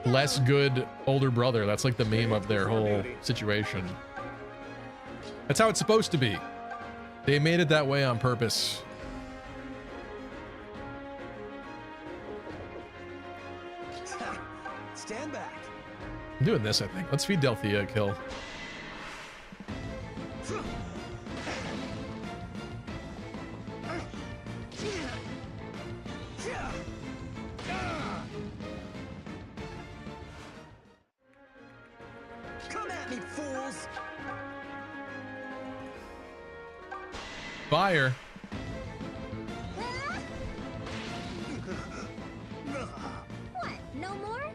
Speaker 1: less good older brother. That's like the meme of their whole situation. That's how it's supposed to be. They made it that way on purpose.
Speaker 4: Stand back.
Speaker 1: I'm doing this, I think. Let's feed Delthea a kill.
Speaker 4: Come at me, fools.
Speaker 1: Fire.
Speaker 10: What? No more?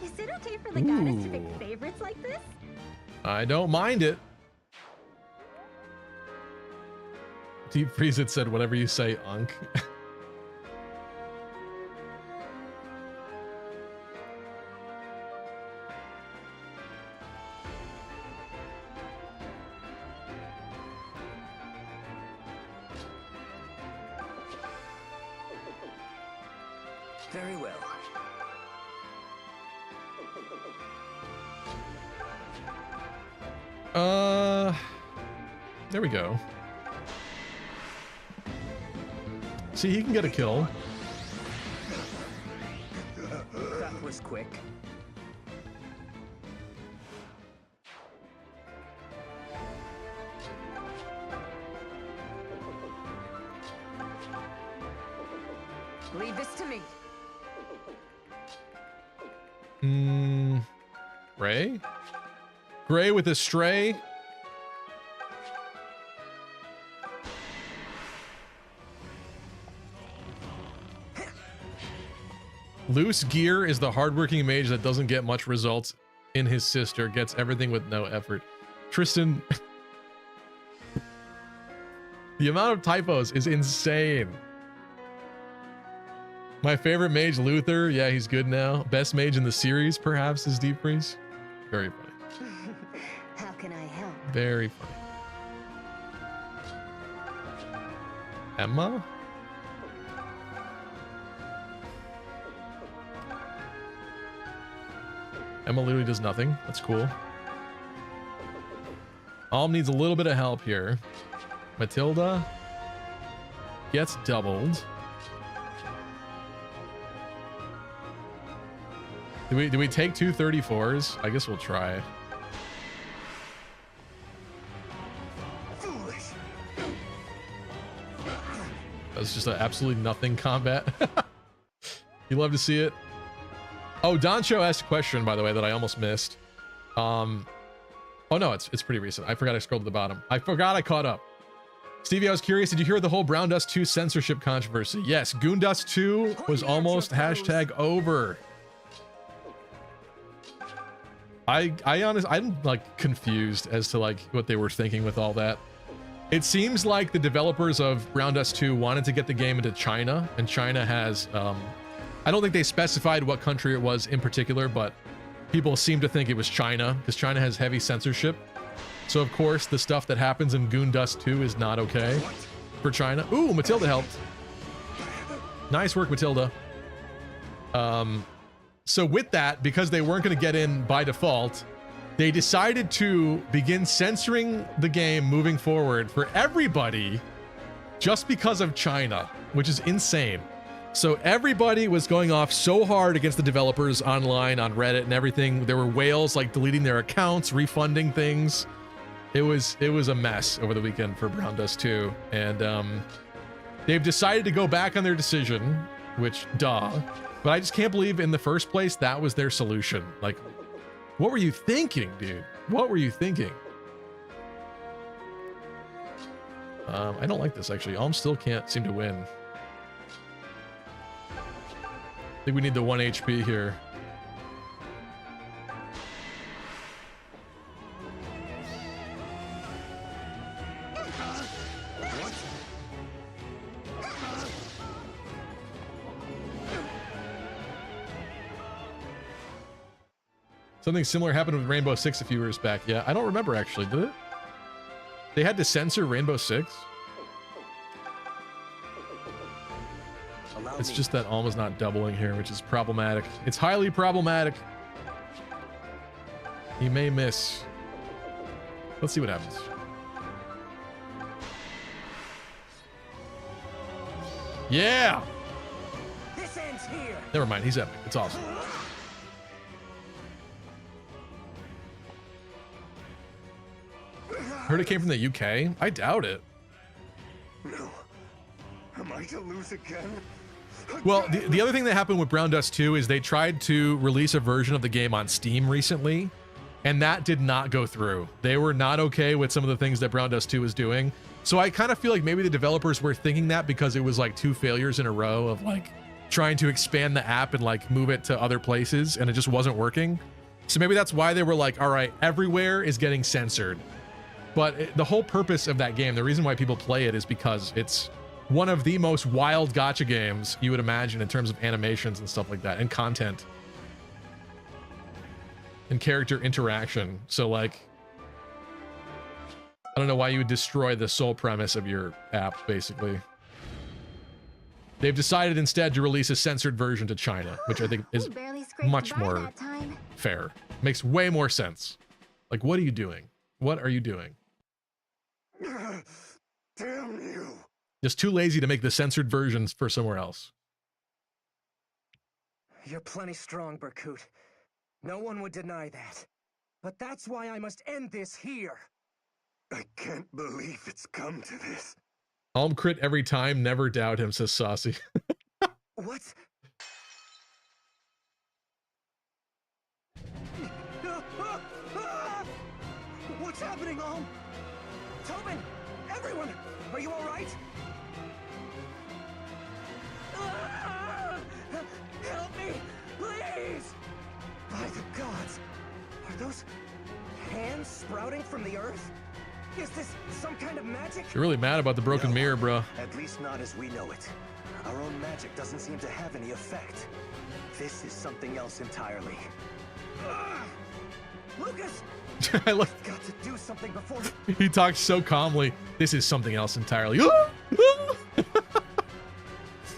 Speaker 10: Is it okay for the goddess to pick favorites like this?
Speaker 1: I don't mind it. Deep Freeze it said, whatever you say, Unk.
Speaker 4: Very well.
Speaker 1: There we go. See, he can get a kill.
Speaker 4: That was quick. Leave this to me.
Speaker 1: Gray? Gray with a stray? Loose Gear is the hardworking mage that doesn't get much results in his sister, gets everything with no effort. Tristan, the amount of typos is insane. My favorite mage, Luther. Yeah, he's good now. Best mage in the series, perhaps, is Deep Freeze. Very funny.
Speaker 10: How can I help?
Speaker 1: Very funny. Emma? Emma literally does nothing. That's cool. Alm needs a little bit of help here. Matilda gets doubled. Do we take 2 34s? I guess we'll try.
Speaker 2: Foolish.
Speaker 1: That's just an absolutely nothing combat. You love to see it. Oh, Doncho asked a question, by the way, that I almost missed. Oh no, it's pretty recent. I forgot I scrolled to the bottom. I forgot I caught up. Stevie, I was curious, did you hear the whole Brown Dust 2 censorship controversy? Yes, Goondust 2 was almost hashtag over. I'm like confused as to like what they were thinking with all that. It seems like the developers of Brown Dust 2 wanted to get the game into China, and China has, I don't think they specified what country it was in particular, but people seem to think it was China, because China has heavy censorship. So of course, the stuff that happens in Goondust 2 is not okay for China. Ooh, Matilda helped. Nice work, Matilda. So with that, because they weren't going to get in by default, they decided to begin censoring the game moving forward for everybody just because of China, which is insane. So everybody was going off so hard against the developers online on Reddit and everything. There were whales like deleting their accounts, refunding things. It was a mess over the weekend for Brown Dust 2, and they've decided to go back on their decision, which duh. But I just can't believe in the first place that was their solution. Like, what were you thinking, dude? What were you thinking? I don't like this, actually. Alm still can't seem to win. I think we need the 1 HP here. Something similar happened with Rainbow Six a few years back. Yeah, I don't remember actually, did it? They had to censor Rainbow Six? It's just that Alma's not doubling here, which is problematic. It's highly problematic. He may miss. Let's see what happens. Yeah!
Speaker 4: This ends here.
Speaker 1: Never mind, he's epic. It's awesome. Heard it came from the UK? I doubt it.
Speaker 5: No. Am I to lose again?
Speaker 1: Well, the other thing that happened with Brown Dust 2 is they tried to release a version of the game on Steam recently, and that did not go through. They were not okay with some of the things that Brown Dust 2 was doing. So I kind of feel like maybe the developers were thinking that because it was like 2 failures in a row of like trying to expand the app and like move it to other places, and it just wasn't working. So maybe that's why they were like, all right, everywhere is getting censored. But the whole purpose of that game, the reason why people play it is because it's one of the most wild gacha games you would imagine in terms of animations and stuff like that, and content and character interaction. So like, I don't know why you would destroy the sole premise of your app, basically. They've decided instead to release a censored version to China, which I think is much more fair. Makes way more sense. Like, what are you doing? What are you doing?
Speaker 5: Damn you.
Speaker 1: Just too lazy to make the censored versions for somewhere else.
Speaker 4: You're plenty strong, Berkut. No one would deny that. But that's why I must end this here.
Speaker 5: I can't believe it's come to this.
Speaker 1: Alm crit every time, never doubt him, says Saucy.
Speaker 4: What? What's happening, Alm? Tobin! Everyone! Are you alright? Help me! Please! By the gods! Are those hands sprouting from the earth? Is this some kind of magic?
Speaker 1: You're really mad about the broken mirror, bro.
Speaker 2: At least not as we know it. Our own magic doesn't seem to have any effect. This is something else entirely. Lucas!
Speaker 1: I look.
Speaker 2: Got to do something before...
Speaker 1: He talks so calmly. This is something else entirely.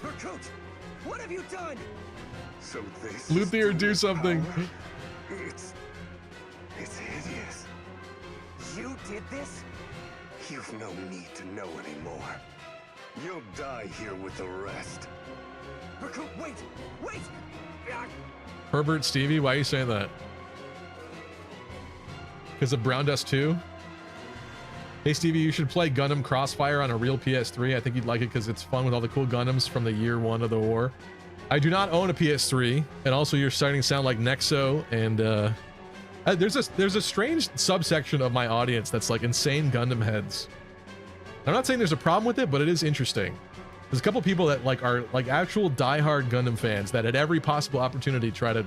Speaker 2: Berkut! What have you done? So this
Speaker 1: Luthier,
Speaker 2: is
Speaker 1: do something.
Speaker 2: power? It's hideous. You did this? You've no need to know anymore. You'll die here with the rest. Berkut, wait! Wait!
Speaker 1: Herbert, Stevie, why are you saying that? Because of Brown Dust 2? Hey Stevie, you should play Gundam Crossfire on a real PS3. I think you'd like it because it's fun with all the cool Gundams from the year 1 of the war. I do not own a PS3, and also you're starting to sound like Nexo, and there's a strange subsection of my audience that's like insane Gundam heads. I'm not saying there's a problem with it, but it is interesting. There's a couple people that like are like actual diehard Gundam fans that at every possible opportunity try to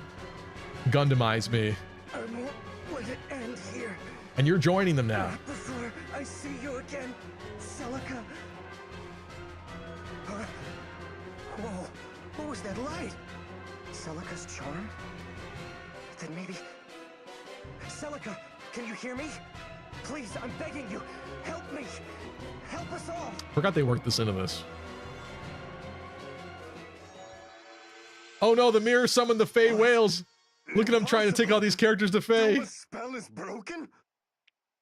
Speaker 1: Gundamize me.
Speaker 2: Would it end here?
Speaker 1: And you're joining them now.
Speaker 2: Not before I see you again, Celica. Whoa, what was that light? Celica's charm? Then maybe... Celica, can you hear me? Please, I'm begging you, help me. Help us all.
Speaker 1: Forgot they worked this into this. Oh no, the mirror summoned the Fey whales. Look at them trying to take all these characters to Fey.
Speaker 2: The spell is broken?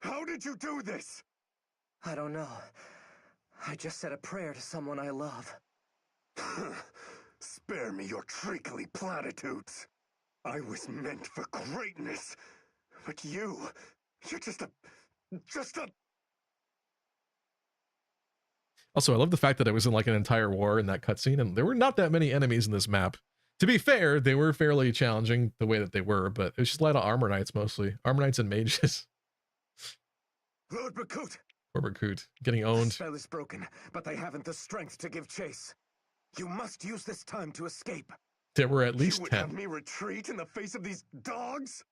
Speaker 2: How did you do this? I don't know. I just said a prayer to someone I love. Spare me your treacly platitudes. I was meant for greatness. But you're just a...
Speaker 1: Also, I love the fact that it was in like an entire war in that cutscene, and there were not that many enemies in this map. To be fair, they were fairly challenging the way that they were, but it was just a lot of armor knights mostly. Armor knights and mages.
Speaker 2: Lord Berkut!
Speaker 1: Or Berkut, getting owned.
Speaker 2: The spell is broken, but they haven't the strength to give chase. You must use this time to escape.
Speaker 1: There were at least
Speaker 2: You would
Speaker 1: 10.
Speaker 2: have me retreat in the face of these dogs?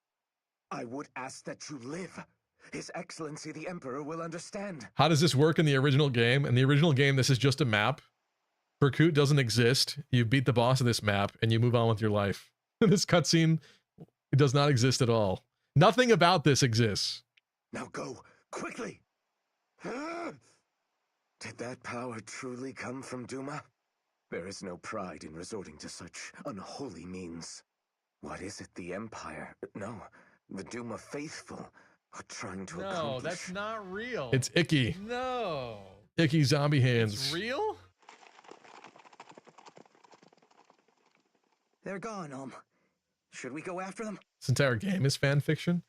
Speaker 2: I would ask that you live. His Excellency the Emperor will understand.
Speaker 1: How does this work in the original game? In the original game, this is just a map. Berkut doesn't exist. You beat the boss of this map, and you move on with your life. This cutscene, it does not exist at all. Nothing about this exists.
Speaker 2: Now go, quickly! Did that power truly come from Duma? There is no pride in resorting to such unholy means. What is it the Empire, no, the Duma faithful, are trying to accomplish?
Speaker 11: No, that's not real.
Speaker 1: It's Icky.
Speaker 11: No.
Speaker 1: Icky zombie hands.
Speaker 11: It's real?
Speaker 4: They're gone, Should we go after them?
Speaker 1: This entire game is fan fiction.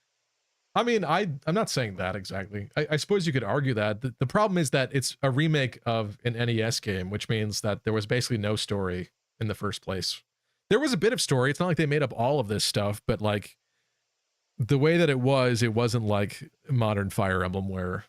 Speaker 1: I mean, I'm not saying that exactly. I suppose you could argue that. The problem is that it's a remake of an NES game, which means that there was basically no story in the first place. There was a bit of story. It's not like they made up all of this stuff, but like the way that it wasn't like modern Fire Emblem where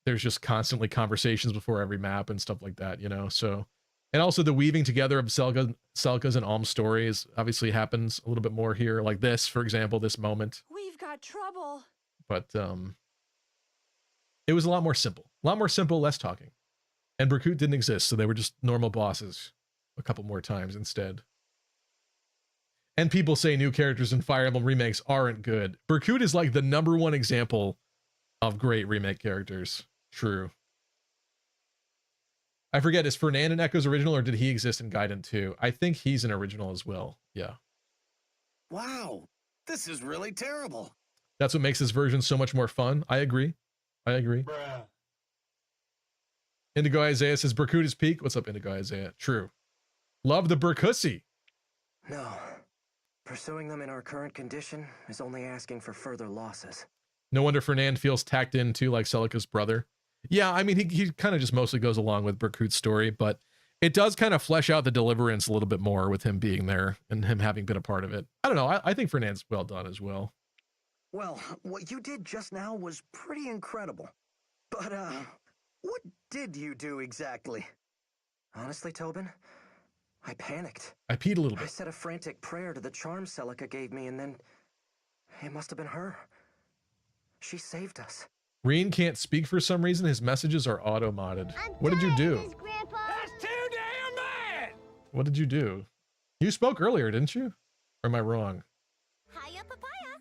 Speaker 1: there's just constantly conversations before every map and stuff like that, you know? So, and also the weaving together of Celica's and Alm's stories obviously happens a little bit more here, like this, for example, this moment.
Speaker 10: We've got trouble.
Speaker 1: But it was a lot more simple, less talking. And Berkut didn't exist, so they were just normal bosses a couple more times instead. And people say new characters in Fire Emblem remakes aren't good. Berkut is like the #1 example of great remake characters. True. I forget, is Fernand an Echo's original, or did he exist in Gaiden 2? I think he's an original as well. Yeah.
Speaker 2: Wow, this is really terrible.
Speaker 1: That's what makes this version so much more fun. I agree.
Speaker 11: Bruh.
Speaker 1: Indigo Isaiah says Berkut is peak. What's up, Indigo Isaiah? True. Love the Berkussy.
Speaker 4: No. Pursuing them in our current condition is only asking for further losses.
Speaker 1: No wonder Fernand feels tacked in too, like Celica's brother. Yeah, I mean, he kind of just mostly goes along with Berkut's story, but it does kind of flesh out the Deliverance a little bit more with him being there and him having been a part of it. I don't know. I think Fernand's well done as well.
Speaker 4: Well, what you did just now was pretty incredible. But, what did you do exactly? Honestly, Tobin, I panicked.
Speaker 1: I peed a little
Speaker 4: I
Speaker 1: bit.
Speaker 4: said a frantic prayer to the charm Celica gave me, and then it must have been her. She saved us.
Speaker 1: Reen can't speak for some reason. His messages are auto-modded. What did you do?
Speaker 6: That's too damn bad!
Speaker 1: What did you do? You spoke earlier, didn't you? Or am I wrong?
Speaker 10: Hiya, papaya.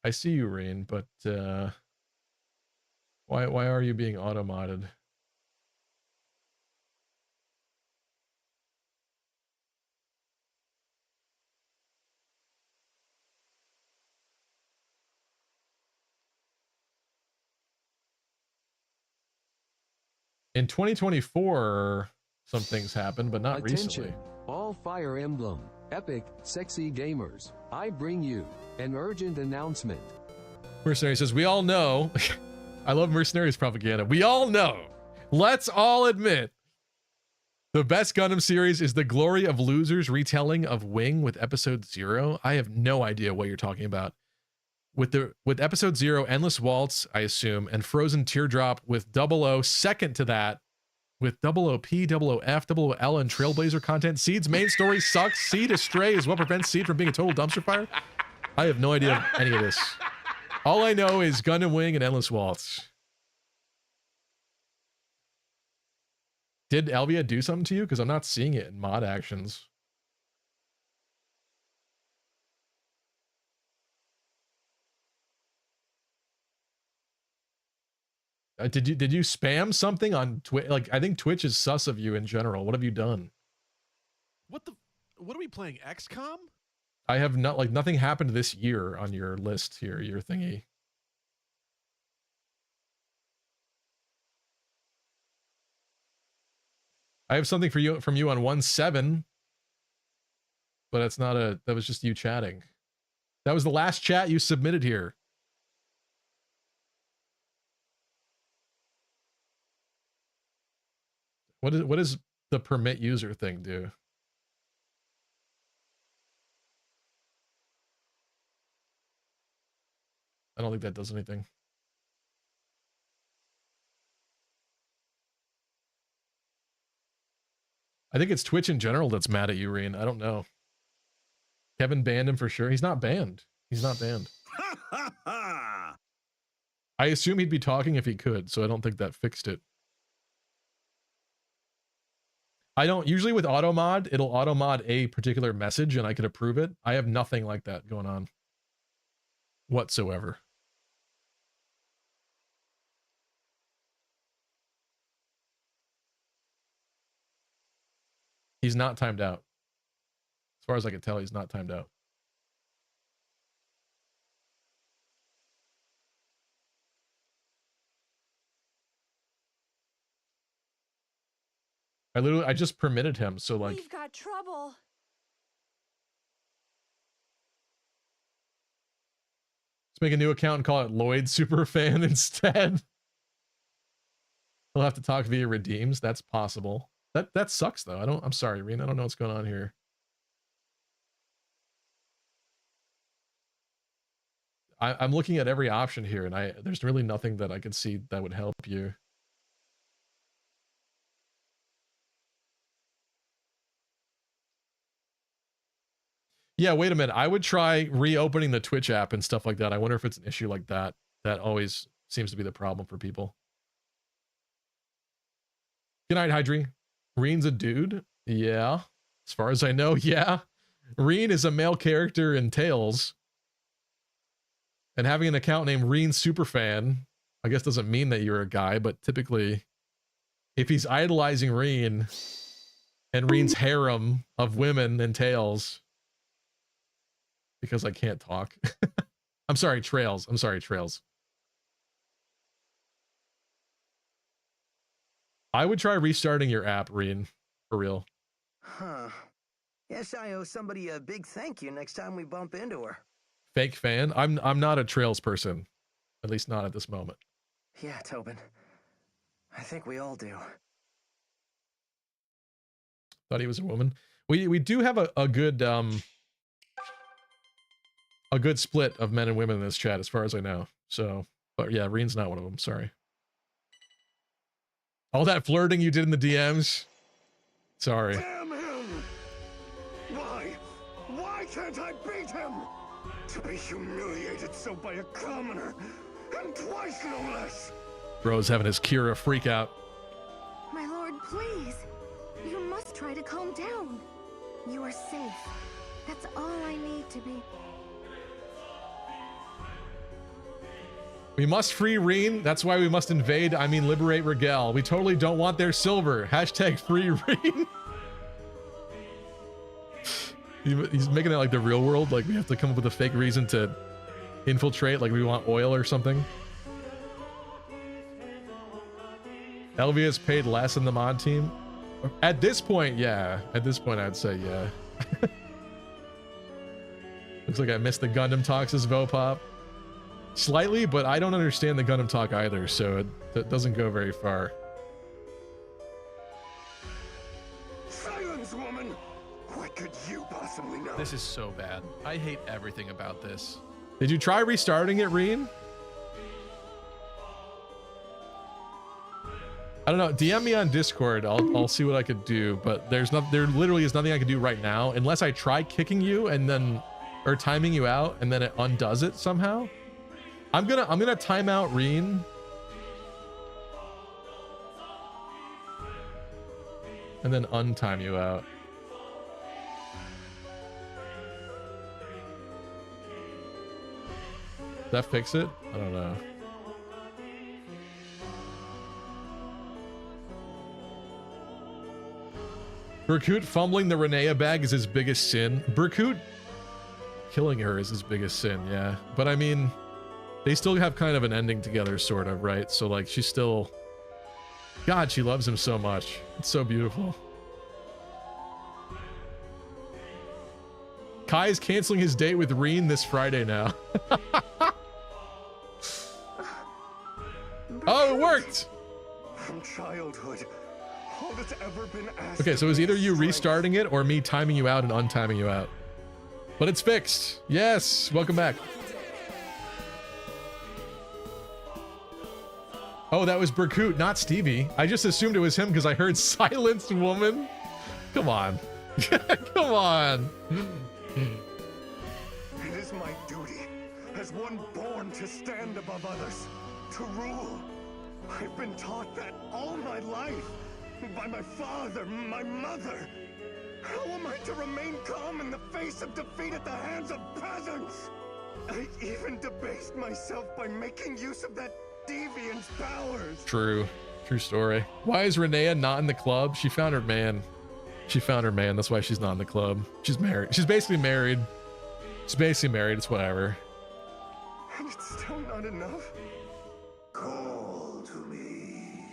Speaker 1: I see you, Reen, but why are you being auto-modded? In 2024, some things happened, but not
Speaker 7: Attention,
Speaker 1: recently.
Speaker 7: all Fire Emblem, epic, sexy gamers. I bring you an urgent announcement.
Speaker 1: Mercenary says, we all know. I love Mercenaries propaganda. We all know. Let's all admit. The best Gundam series is the Glory of Losers retelling of Wing with episode 0. I have no idea what you're talking about. With episode 0, Endless Waltz, I assume, and Frozen Teardrop with 00 second to that, with 00P, 00F, 00L, and Trailblazer content. Seed's main story sucks. Seed Astray is what prevents Seed from being a total dumpster fire. I have no idea of any of this. All I know is Gundam Wing and Endless Waltz. Did Elvia do something to you? Because I'm not seeing it in mod actions. Did you spam something on Twitch? Like, I think Twitch is sus of you in general. What have you done?
Speaker 9: What are we playing? XCOM?
Speaker 1: I have not, like, nothing happened this year on your list here, your thingy. I have something for you from you on 1-7, but it's not a, that was just you chatting. That was the last chat you submitted here. What is the permit user thing do? I don't think that does anything. I think it's Twitch in general that's mad at you, Reen. I don't know. Kevin banned him for sure. He's not banned. He's not banned. I assume he'd be talking if he could, so I don't think that fixed it. I don't, usually with automod, it'll automod a particular message and I could approve it. I have nothing like that going on whatsoever. He's not timed out. As far as I can tell, he's not timed out. I just permitted him, so like.
Speaker 10: We've got trouble.
Speaker 1: Let's make a new account and call it Lloyd Superfan instead. He'll have to talk via redeems. That's possible. That sucks though. I'm sorry, Reen. I don't know what's going on here. I'm looking at every option here, and there's really nothing that I could see that would help you. Yeah, wait a minute. I would try reopening the Twitch app and stuff like that. I wonder if it's an issue like that. That always seems to be the problem for people. Good night, Hydri. Reen's a dude? Yeah. As far as I know, yeah. Reen is a male character in Tales. And having an account named Reen Superfan, I guess doesn't mean that you're a guy, but typically, if he's idolizing Reen and Reen's harem of women in Tales, because I can't talk. I'm sorry, Trails. I'm sorry, Trails. I would try restarting your app, Reen, for real.
Speaker 4: Huh. Guess I owe somebody a big thank you next time we bump into her.
Speaker 1: Fake fan? I'm not a Trails person. At least not at this moment.
Speaker 4: Yeah, Tobin. I think we all do.
Speaker 1: Thought he was a woman. We do have a good split of men and women in this chat, as far as I know. So, but yeah, Reen's not one of them. Sorry. All that flirting you did in the DMs. Sorry.
Speaker 5: Damn him! Why can't I beat him?
Speaker 2: To be humiliated so by a commoner, and twice no less.
Speaker 1: Bro's having his Kira freak out.
Speaker 8: My lord, please. You must try to calm down. You are safe. That's all I need to be.
Speaker 1: We must free Reen. That's why we must invade, I mean liberate Rigel. We totally don't want their silver. Hashtag free Reen. He's making it like the real world. Like we have to come up with a fake reason to infiltrate. Like we want oil or something. Elvia's paid less in the mod team. At this point, yeah. At this point, I'd say yeah. Looks like I missed the Gundam talks as Vopop. Slightly, but I don't understand the Gundam talk either, so it doesn't go very far.
Speaker 2: Silence, woman! What could you possibly know?
Speaker 9: This is so bad. I hate everything about this.
Speaker 1: Did you try restarting it, Reen? I don't know. DM me on Discord. I'll see what I could do, but there literally is nothing I can do right now unless I try kicking you and then or timing you out and then it undoes it somehow. I'm gonna time out Reen. And then untime you out. Does that fix it? I don't know. Berkut fumbling the Renea bag is his biggest sin. Berkut killing her is his biggest sin, yeah. But I mean, they still have kind of an ending together, sort of, right? So like, she's still... God, she loves him so much. It's so beautiful. Kai is canceling his date with Reen this Friday now. Oh, it worked!
Speaker 2: From childhood, all that's ever been asked.
Speaker 1: Okay, so it was either you restarting it or me timing you out and untiming you out. But it's fixed. Yes, welcome back. Oh, that was Berkut, not Stevie. I just assumed it was him because I heard silenced woman. Come on. Come on.
Speaker 2: It is my duty, as one born to stand above others, to rule. I've been taught that all my life, by my father, my mother. How am I to remain calm in the face of defeat at the hands of peasants? I even debased myself by making use of that deviant's powers.
Speaker 1: True story. Why is Renea not in the club? She found her man. She found her man. That's why she's not in the club. She's married. She's basically married. She's basically married. It's whatever.
Speaker 2: And it's still not enough.
Speaker 12: Call to me.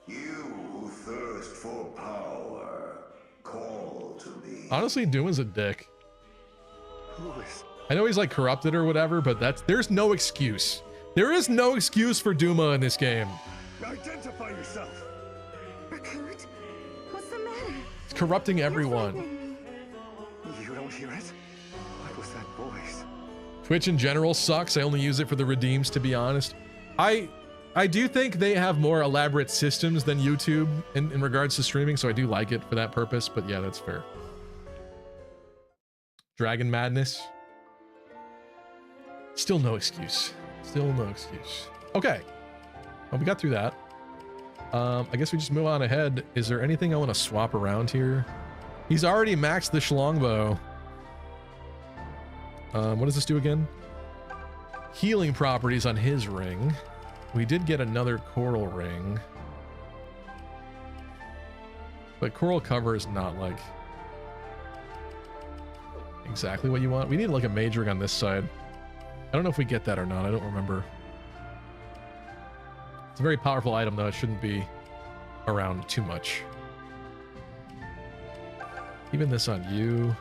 Speaker 12: You who thirst for power, call to me.
Speaker 1: Honestly, Duma's a dick.
Speaker 2: Who is?
Speaker 1: I know he's like corrupted or whatever, but there's no excuse. There is no excuse for Duma in this game.
Speaker 2: Identify yourself.
Speaker 8: Berkut, what's the matter?
Speaker 1: It's corrupting everyone.
Speaker 2: You don't hear it? What was that voice?
Speaker 1: Twitch in general sucks. I only use it for the redeems, to be honest. I do think they have more elaborate systems than YouTube in regards to streaming, so I do like it for that purpose, but yeah, that's fair. Dragon Madness. Still no excuse. Still no excuse. Okay. Well, we got through that. I guess we just move on ahead. Is there anything I want to swap around here? He's already maxed the Shlongbow. What does this do again? Healing properties on his ring. We did get another coral ring. But coral cover is not like exactly what you want. We need like a mage ring on this side. I don't know if we get that or not. I don't remember. It's a very powerful item though. It shouldn't be around too much. Even this on you.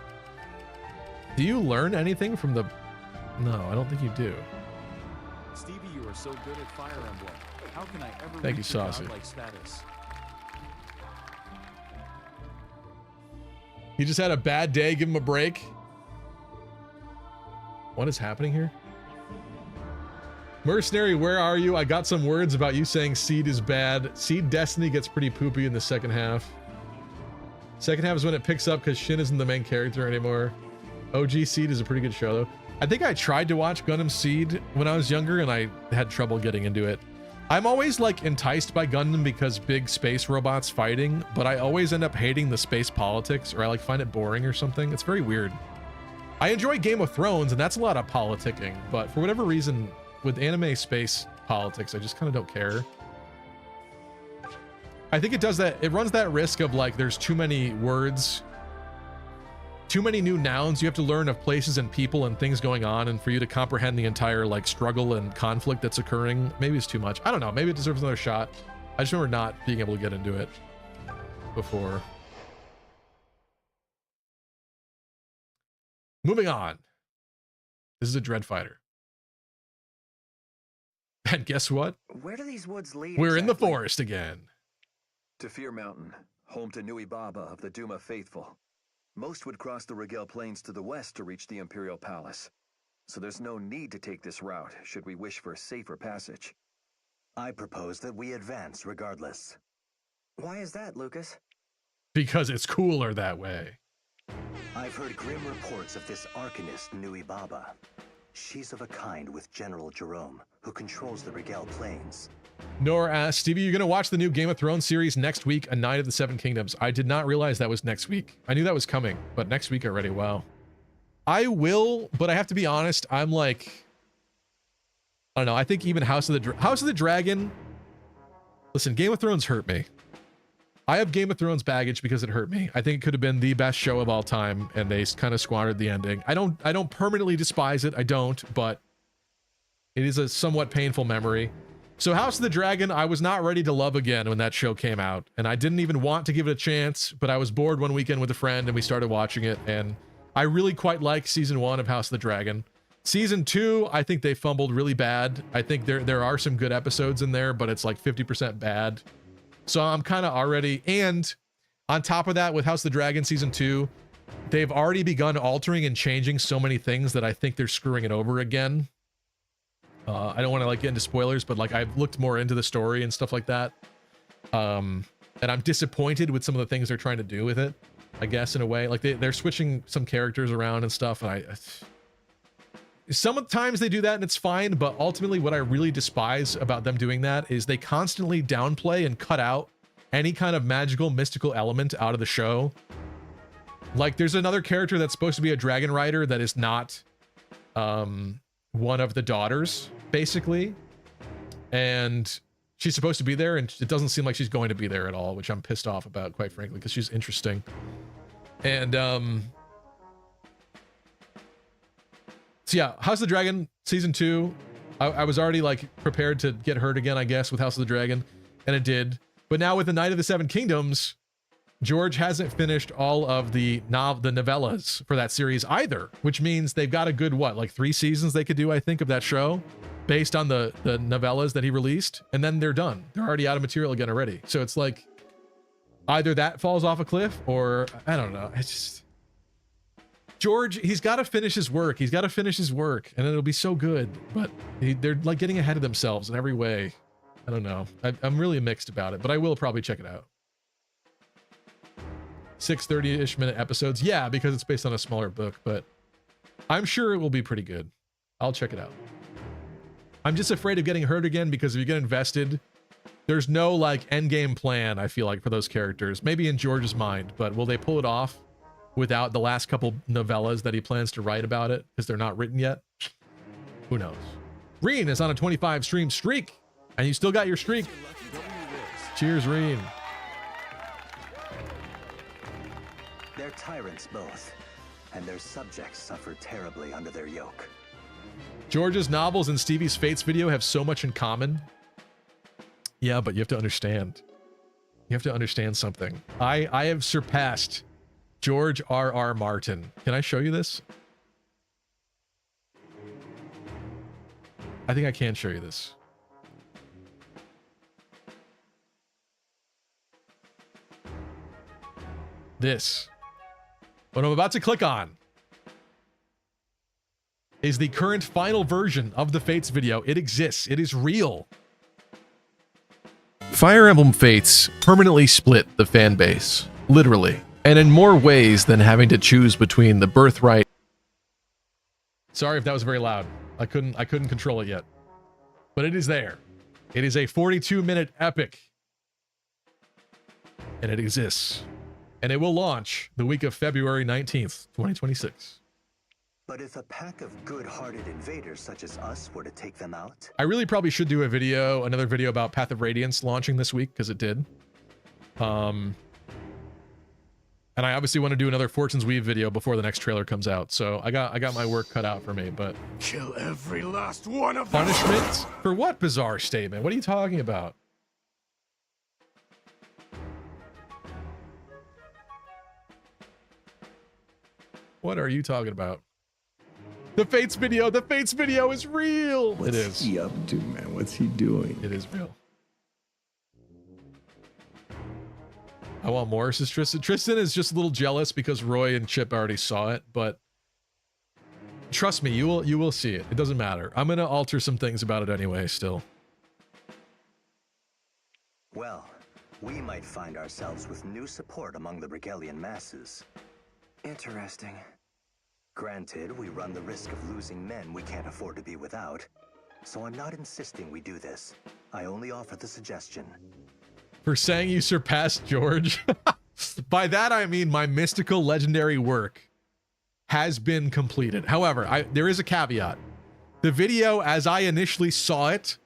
Speaker 1: Do you learn anything from the... No, I don't think you do.
Speaker 13: Stevie, you are so good at Fire Emblem. How can I ever
Speaker 1: Thank you,
Speaker 13: reach your
Speaker 1: Saucy.
Speaker 13: godlike status?
Speaker 1: You just had a bad day. Give him a break. What is happening here? Mercenary, where are you? I got some words about you saying Seed is bad. Seed Destiny gets pretty poopy in the second half. Second half is when it picks up because Shin isn't the main character anymore. OG Seed is a pretty good show, though. I think I tried to watch Gundam Seed when I was younger, and I had trouble getting into it. I'm always like enticed by Gundam because big space robots fighting, but I always end up hating the space politics, or I like find it boring or something. It's very weird. I enjoy Game of Thrones, and that's a lot of politicking, but for whatever reason, with anime space politics, I just kind of don't care. I think it does that. It runs that risk of like there's too many words, too many new nouns you have to learn of places and people and things going on, and for you to comprehend the entire like struggle and conflict that's occurring, maybe it's too much. I don't know. Maybe it deserves another shot. I just remember not being able to get into it before. Moving on. This is a Dread Fighter. And guess what?
Speaker 4: Where do these woods lead?
Speaker 1: We're in the forest again.
Speaker 2: To Fear Mountain, home to Nui Baba of the Duma Faithful. Most would cross the Rigel Plains to the west to reach the Imperial Palace, so there's no need to take this route should we wish for a safer passage.
Speaker 12: I propose that we advance regardless.
Speaker 4: Why is that, Lucas?
Speaker 1: Because it's cooler that way.
Speaker 12: I've heard grim reports of this Arcanist Nui Baba. She's of a kind with General Jerome, who controls the Rigel Plains.
Speaker 1: Nor asks, Stevie, you're going to watch the new Game of Thrones series next week, A Night of the Seven Kingdoms. I did not realize that was next week. I knew that was coming, but next week already. Wow. I will, but I have to be honest. I'm like, I don't know. I think even House of the Dragon. Listen, Game of Thrones hurt me. I have Game of Thrones baggage because it hurt me. I think it could have been the best show of all time, and they kind of squandered the ending. I don't permanently despise it. I don't, but it is a somewhat painful memory. So House of the Dragon, I was not ready to love again when that show came out, and I didn't even want to give it a chance, but I was bored one weekend with a friend and we started watching it, and I really quite like season 1 of House of the Dragon. Season 2, I think they fumbled really bad. I think there are some good episodes in there, but it's like 50% bad. So I'm kind of already, and on top of that, with House of the Dragon season 2, they've already begun altering and changing so many things that I think they're screwing it over again. I don't want to like get into spoilers, but like I've looked more into the story and stuff like that. And I'm disappointed with some of the things they're trying to do with it, I guess, in a way. Like they're switching some characters around and stuff. And sometimes they do that and it's fine, but ultimately what I really despise about them doing that is they constantly downplay and cut out any kind of magical, mystical element out of the show. Like there's another character that's supposed to be a dragon rider that is not one of the daughters, basically, and she's supposed to be there, and it doesn't seem like she's going to be there at all, which I'm pissed off about, quite frankly, because she's interesting. And so yeah, House of the Dragon season 2, I was already like prepared to get hurt again, I guess, with House of the Dragon, and it did. But now with the Night of the Seven Kingdoms, George hasn't finished all of the novellas for that series either, which means they've got a good, what, like 3 seasons they could do, I think, of that show based on the novellas that he released, and then they're done. They're already out of material again already. So it's like either that falls off a cliff, or I don't know. It's just George, he's got to finish his work. He's got to finish his work, and it'll be so good. But they're like getting ahead of themselves in every way. I don't know. I'm really mixed about it, but I will probably check it out. 6:30-ish minute episodes. Yeah, because it's based on a smaller book, but I'm sure it will be pretty good. I'll check it out. I'm just afraid of getting hurt again, because if you get invested, there's no like end game plan, I feel like, for those characters. Maybe in George's mind, but will they pull it off without the last couple novellas that he plans to write about it, because they're not written yet? Who knows? Reen is on a 25 stream streak, and you still got your streak. Cheers, Reen.
Speaker 12: They're tyrants both, and their subjects suffer terribly under their yoke.
Speaker 1: George's novels and Stevie's Fates video have so much in common. Yeah, but you have to understand. You have to understand something. I have surpassed George R.R. Martin. Can I show you this? I think I can show you this. This. What I'm about to click on is the current final version of the Fates video. It exists. It is real. Fire Emblem Fates permanently split the fan base, literally, and in more ways than having to choose between the birthright Sorry if that was very loud. I couldn't control it yet. But it is there. It is a 42-minute epic. And it exists. And it will launch the week of February 19th, 2026.
Speaker 12: But if a pack of good-hearted invaders such as us were to take them out...
Speaker 1: I really probably should do another video about Path of Radiance launching this week, because it did. And I obviously want to do another Fortune's Weave video before the next trailer comes out. So I got my work cut out for me, but...
Speaker 5: Kill every last one of them!
Speaker 1: Punishment? For what bizarre statement? What are you talking about? What are you talking about? The Fates video is real.
Speaker 2: What's
Speaker 1: it is.
Speaker 2: he up to, man? What's he doing?
Speaker 1: It is real. I want more, says Tristan. Tristan is just a little jealous because Roy and Chip already saw it, but trust me, you will see it. It doesn't matter. I'm gonna alter some things about it anyway, still.
Speaker 12: Well, we might find ourselves with new support among the Regalian masses.
Speaker 4: Interesting.
Speaker 12: Granted, we run the risk of losing men we can't afford to be without, so I'm not insisting we do this. I only offer the suggestion.
Speaker 1: For saying you surpassed George? By that I mean my mystical legendary work has been completed. However, there is a caveat. The video, as I initially saw it,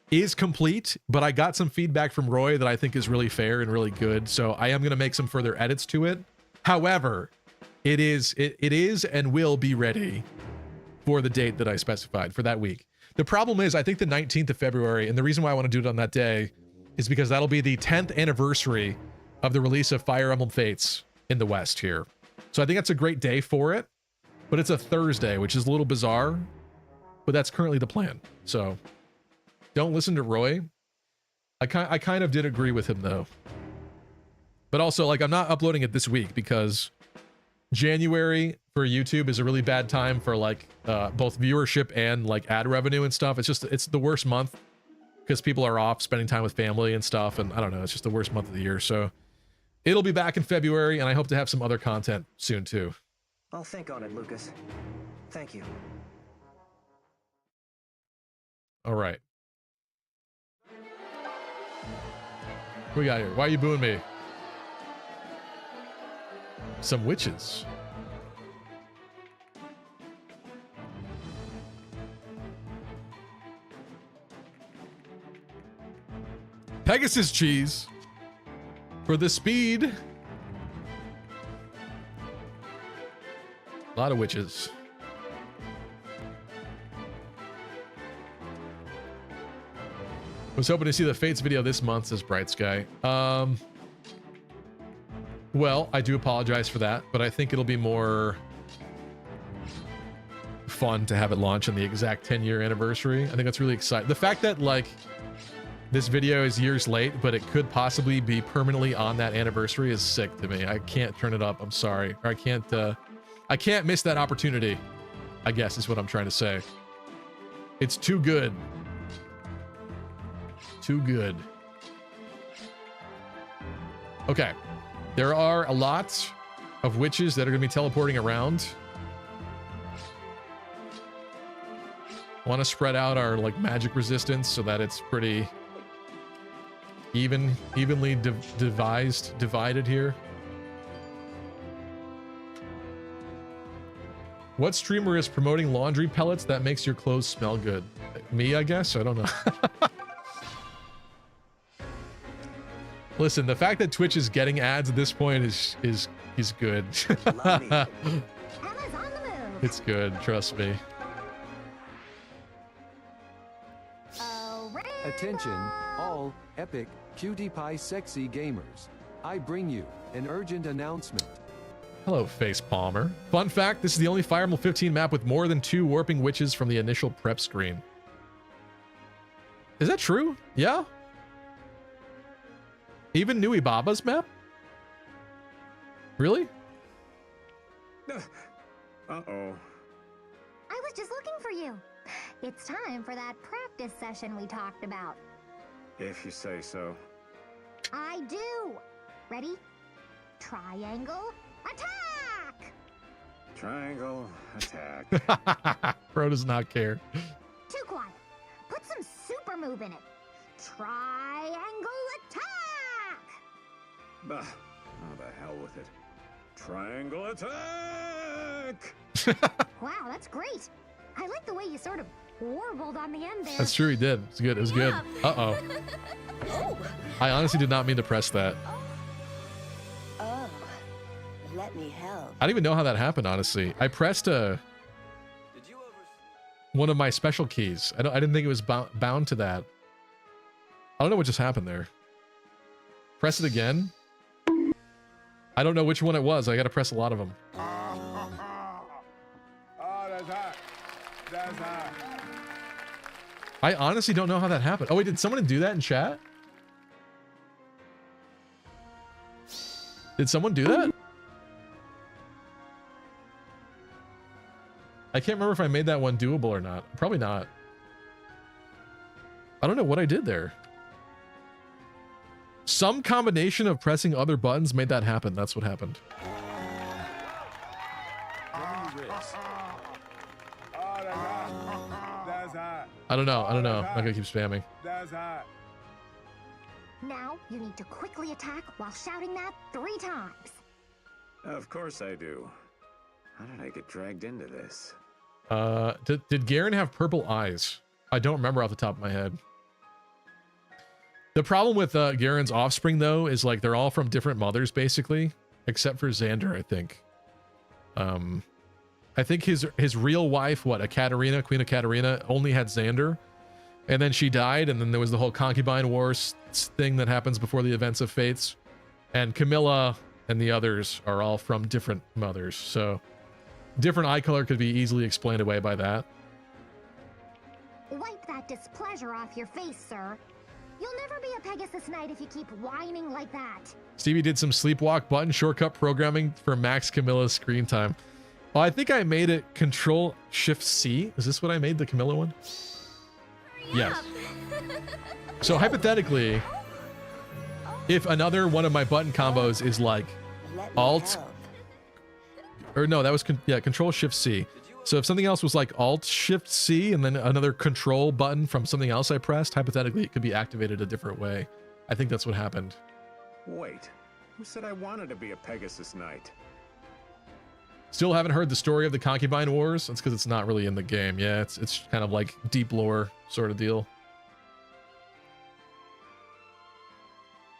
Speaker 1: is complete, but I got some feedback from Roy that I think is really fair and really good, so I am going to make some further edits to it. However, it is and will be ready for the date that I specified for that week. The problem is, I think the 19th of February, and the reason why I want to do it on that day is because that'll be the 10th anniversary of the release of Fire Emblem Fates in the West here. So I think that's a great day for it, but it's a Thursday, which is a little bizarre, but that's currently the plan. So don't listen to Roy. I kind of did agree with him though. But also, like, I'm not uploading it this week because January for YouTube is a really bad time for like both viewership and like ad revenue and stuff. It's the worst month because people are off spending time with family and stuff, and I don't know, it's just the worst month of the year. So it'll be back in February, and I hope to have some other content soon too.
Speaker 4: I'll think on it, Lucas. Thank you.
Speaker 1: All right. What we got here? Why are you booing me? Some witches. Pegasus cheese for the speed. A lot of witches. Was hoping to see the Fates video this month, says Bright Sky. Well, I do apologize for that, but I think it'll be more fun to have it launch on the exact 10-year anniversary. I think that's really exciting. The fact that, like, this video is years late, but it could possibly be permanently on that anniversary is sick to me. I can't turn it up. I'm sorry. Or I can't miss that opportunity, I guess is what I'm trying to say. It's too good. Too good. Okay. There are a lot of witches that are going to be teleporting around. Want to spread out our like magic resistance so that it's pretty evenly divided here. What streamer is promoting laundry pellets that makes your clothes smell good? Me, I guess? I don't know. Listen, the fact that Twitch is getting ads at this point is good. It's good, trust me.
Speaker 7: Attention, all epic, cutie pie sexy gamers. I bring you an urgent announcement.
Speaker 1: Hello, Face Palmer. Fun fact, this is the only Fire Emblem 15 map with more than 2 warping witches from the initial prep screen. Is that true? Yeah? Even Nui Baba's map? Really?
Speaker 5: Uh-oh.
Speaker 10: I was just looking for you. It's time for that practice session we talked about.
Speaker 5: If you say so.
Speaker 10: I do. Ready? Triangle, attack!
Speaker 2: Triangle attack.
Speaker 1: Bro does not care.
Speaker 10: Too quiet. Put some super move in it. Triangle attack!
Speaker 2: Bah, oh, the hell with it. Triangle attack!
Speaker 10: Wow, that's great. I like the way you sort of warbled on the end there.
Speaker 1: That's true, he did. It's good. It was good. Uh-oh.
Speaker 10: Oh.
Speaker 1: I honestly did not mean to press that.
Speaker 14: Oh, let me help.
Speaker 1: I don't even know how that happened, honestly. I pressed one of my special keys. I didn't think it was bound to that. I don't know what just happened there. Press it again. I don't know which one it was. I got to press a lot of them.
Speaker 5: Oh, that's hot. That's hot.
Speaker 1: I honestly don't know how that happened. Oh wait, did someone do that in chat? Did someone do that? I can't remember if I made that one doable or not. Probably not. I don't know what I did there. Some combination of pressing other buttons made that happen. That's what happened. I don't know. I'm not gonna keep spamming.
Speaker 5: That's hot.
Speaker 10: Now you need to quickly attack while shouting that 3 times.
Speaker 2: Of course I do. How did I get dragged into this?
Speaker 1: Did Garen have purple eyes? I don't remember off the top of my head. The problem with Garen's offspring, though, is like they're all from different mothers, basically, except for Xander, I think. I think his real wife, Queen of Katarina, only had Xander, and then she died, and then there was the whole concubine wars thing that happens before the events of Fates, and Camilla and the others are all from different mothers, so different eye color could be easily explained away by that.
Speaker 10: Wipe that displeasure off your face, sir. You'll never be a Pegasus Knight if you keep whining like that.
Speaker 1: Stevie did some sleepwalk button shortcut programming for max Camilla's screen time. Well, I think I made it Control-Shift-C. Is this what I made, the Camilla one? Yes. So hypothetically, if another one of my button combos is like Alt, or no, that was Control-Shift-C. So if something else was like Alt-Shift-C and then another control button from something else I pressed, hypothetically it could be activated a different way. I think that's what happened.
Speaker 2: Wait, who said I wanted to be a Pegasus Knight?
Speaker 1: Still haven't heard the story of the Concubine Wars. That's because it's not really in the game. Yeah, it's kind of like deep lore sort of deal.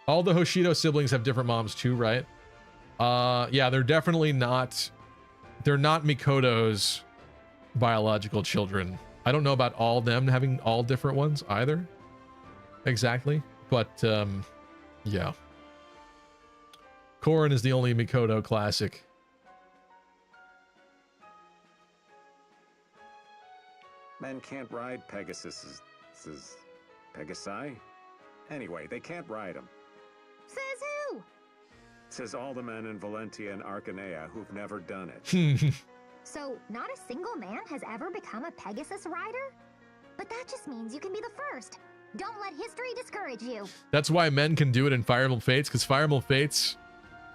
Speaker 1: All the Hoshido siblings have different moms too, right? Yeah, they're definitely not. They're not Mikoto's biological children. I don't know about all them having all different ones either. Exactly, but yeah. Corrin is the only Mikoto classic.
Speaker 2: Men can't ride Pegasuses. Pegasi? Anyway, they can't ride them.
Speaker 10: Says who?
Speaker 2: Says all the men in Valentia and Arcanea who've never done it.
Speaker 10: So, not a single man has ever become a Pegasus rider? But that just means you can be the first. Don't let history discourage you.
Speaker 1: That's why men can do it in Fire Emblem Fates, because Fire Emblem Fates,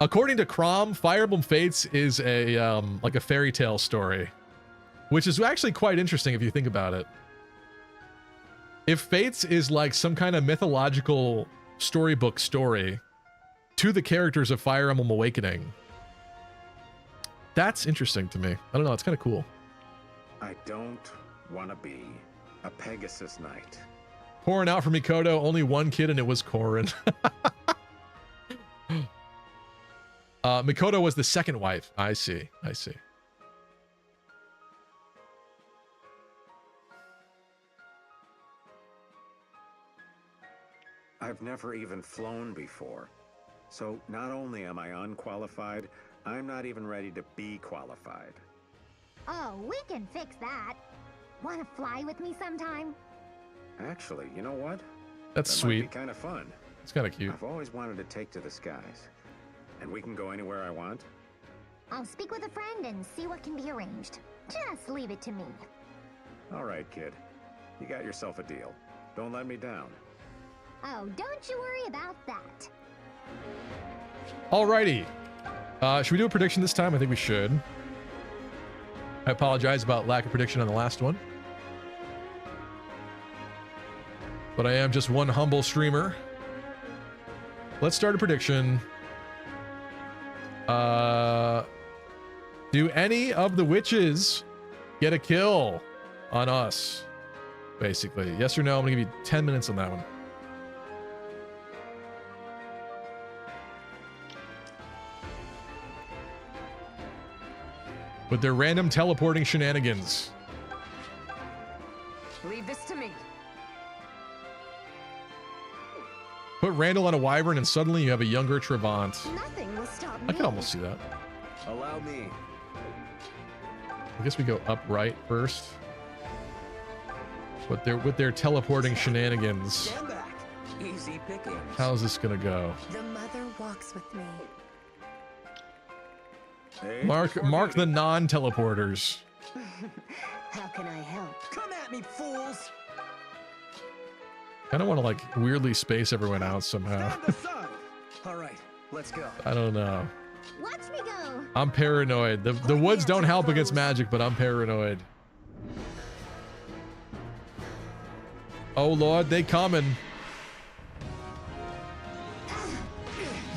Speaker 1: according to Crom, Fire Emblem Fates is a like a fairy tale story, which is actually quite interesting if you think about it. If Fates is like some kind of mythological storybook story to the characters of Fire Emblem Awakening, that's interesting to me. I don't know, it's kind of cool.
Speaker 2: I don't want to be a Pegasus Knight.
Speaker 1: Pouring out for Mikoto, only one kid and it was Corrin. Mikoto was the second wife. I see.
Speaker 2: I've never even flown before. So not only am I unqualified, I'm not even ready to be qualified.
Speaker 10: Oh, we can fix that. Want to fly with me sometime?
Speaker 2: Actually, you know what?
Speaker 1: That's
Speaker 2: that
Speaker 1: sweet.
Speaker 2: Might be kind of fun.
Speaker 1: It's kind of cute.
Speaker 2: I've always wanted to take to the skies. And we can go anywhere I want?
Speaker 10: I'll speak with a friend and see what can be arranged. Just leave it to me.
Speaker 2: All right, kid. You got yourself a deal. Don't let me down.
Speaker 10: Oh, don't you worry about that.
Speaker 1: Alrighty. Should we do a prediction this time? I think we should. I apologize about lack of prediction on the last one. But I am just one humble streamer. Let's start a prediction. Do any of the witches get a kill on us? Basically. Yes or no? I'm gonna give you 10 minutes on that one. With their random teleporting shenanigans.
Speaker 15: Leave this to me.
Speaker 1: Put Randall on a wyvern and suddenly you have a younger Trevant.
Speaker 8: Nothing will stop me.
Speaker 1: I can almost see that.
Speaker 5: Allow me.
Speaker 1: I guess we go upright first. With their teleporting shenanigans.
Speaker 4: Stand back. Easy pickings.
Speaker 1: How's this gonna go?
Speaker 8: The mother walks with me.
Speaker 5: Hey,
Speaker 1: Mark the non-teleporters.
Speaker 14: How can I help?
Speaker 4: Come at me, fools!
Speaker 1: I don't want to like weirdly space everyone out somehow.
Speaker 4: Stand aside. All right, let's go.
Speaker 1: I don't know.
Speaker 10: Watch me go.
Speaker 1: I'm paranoid. The woods don't help against magic, but I'm paranoid. Oh Lord, they coming.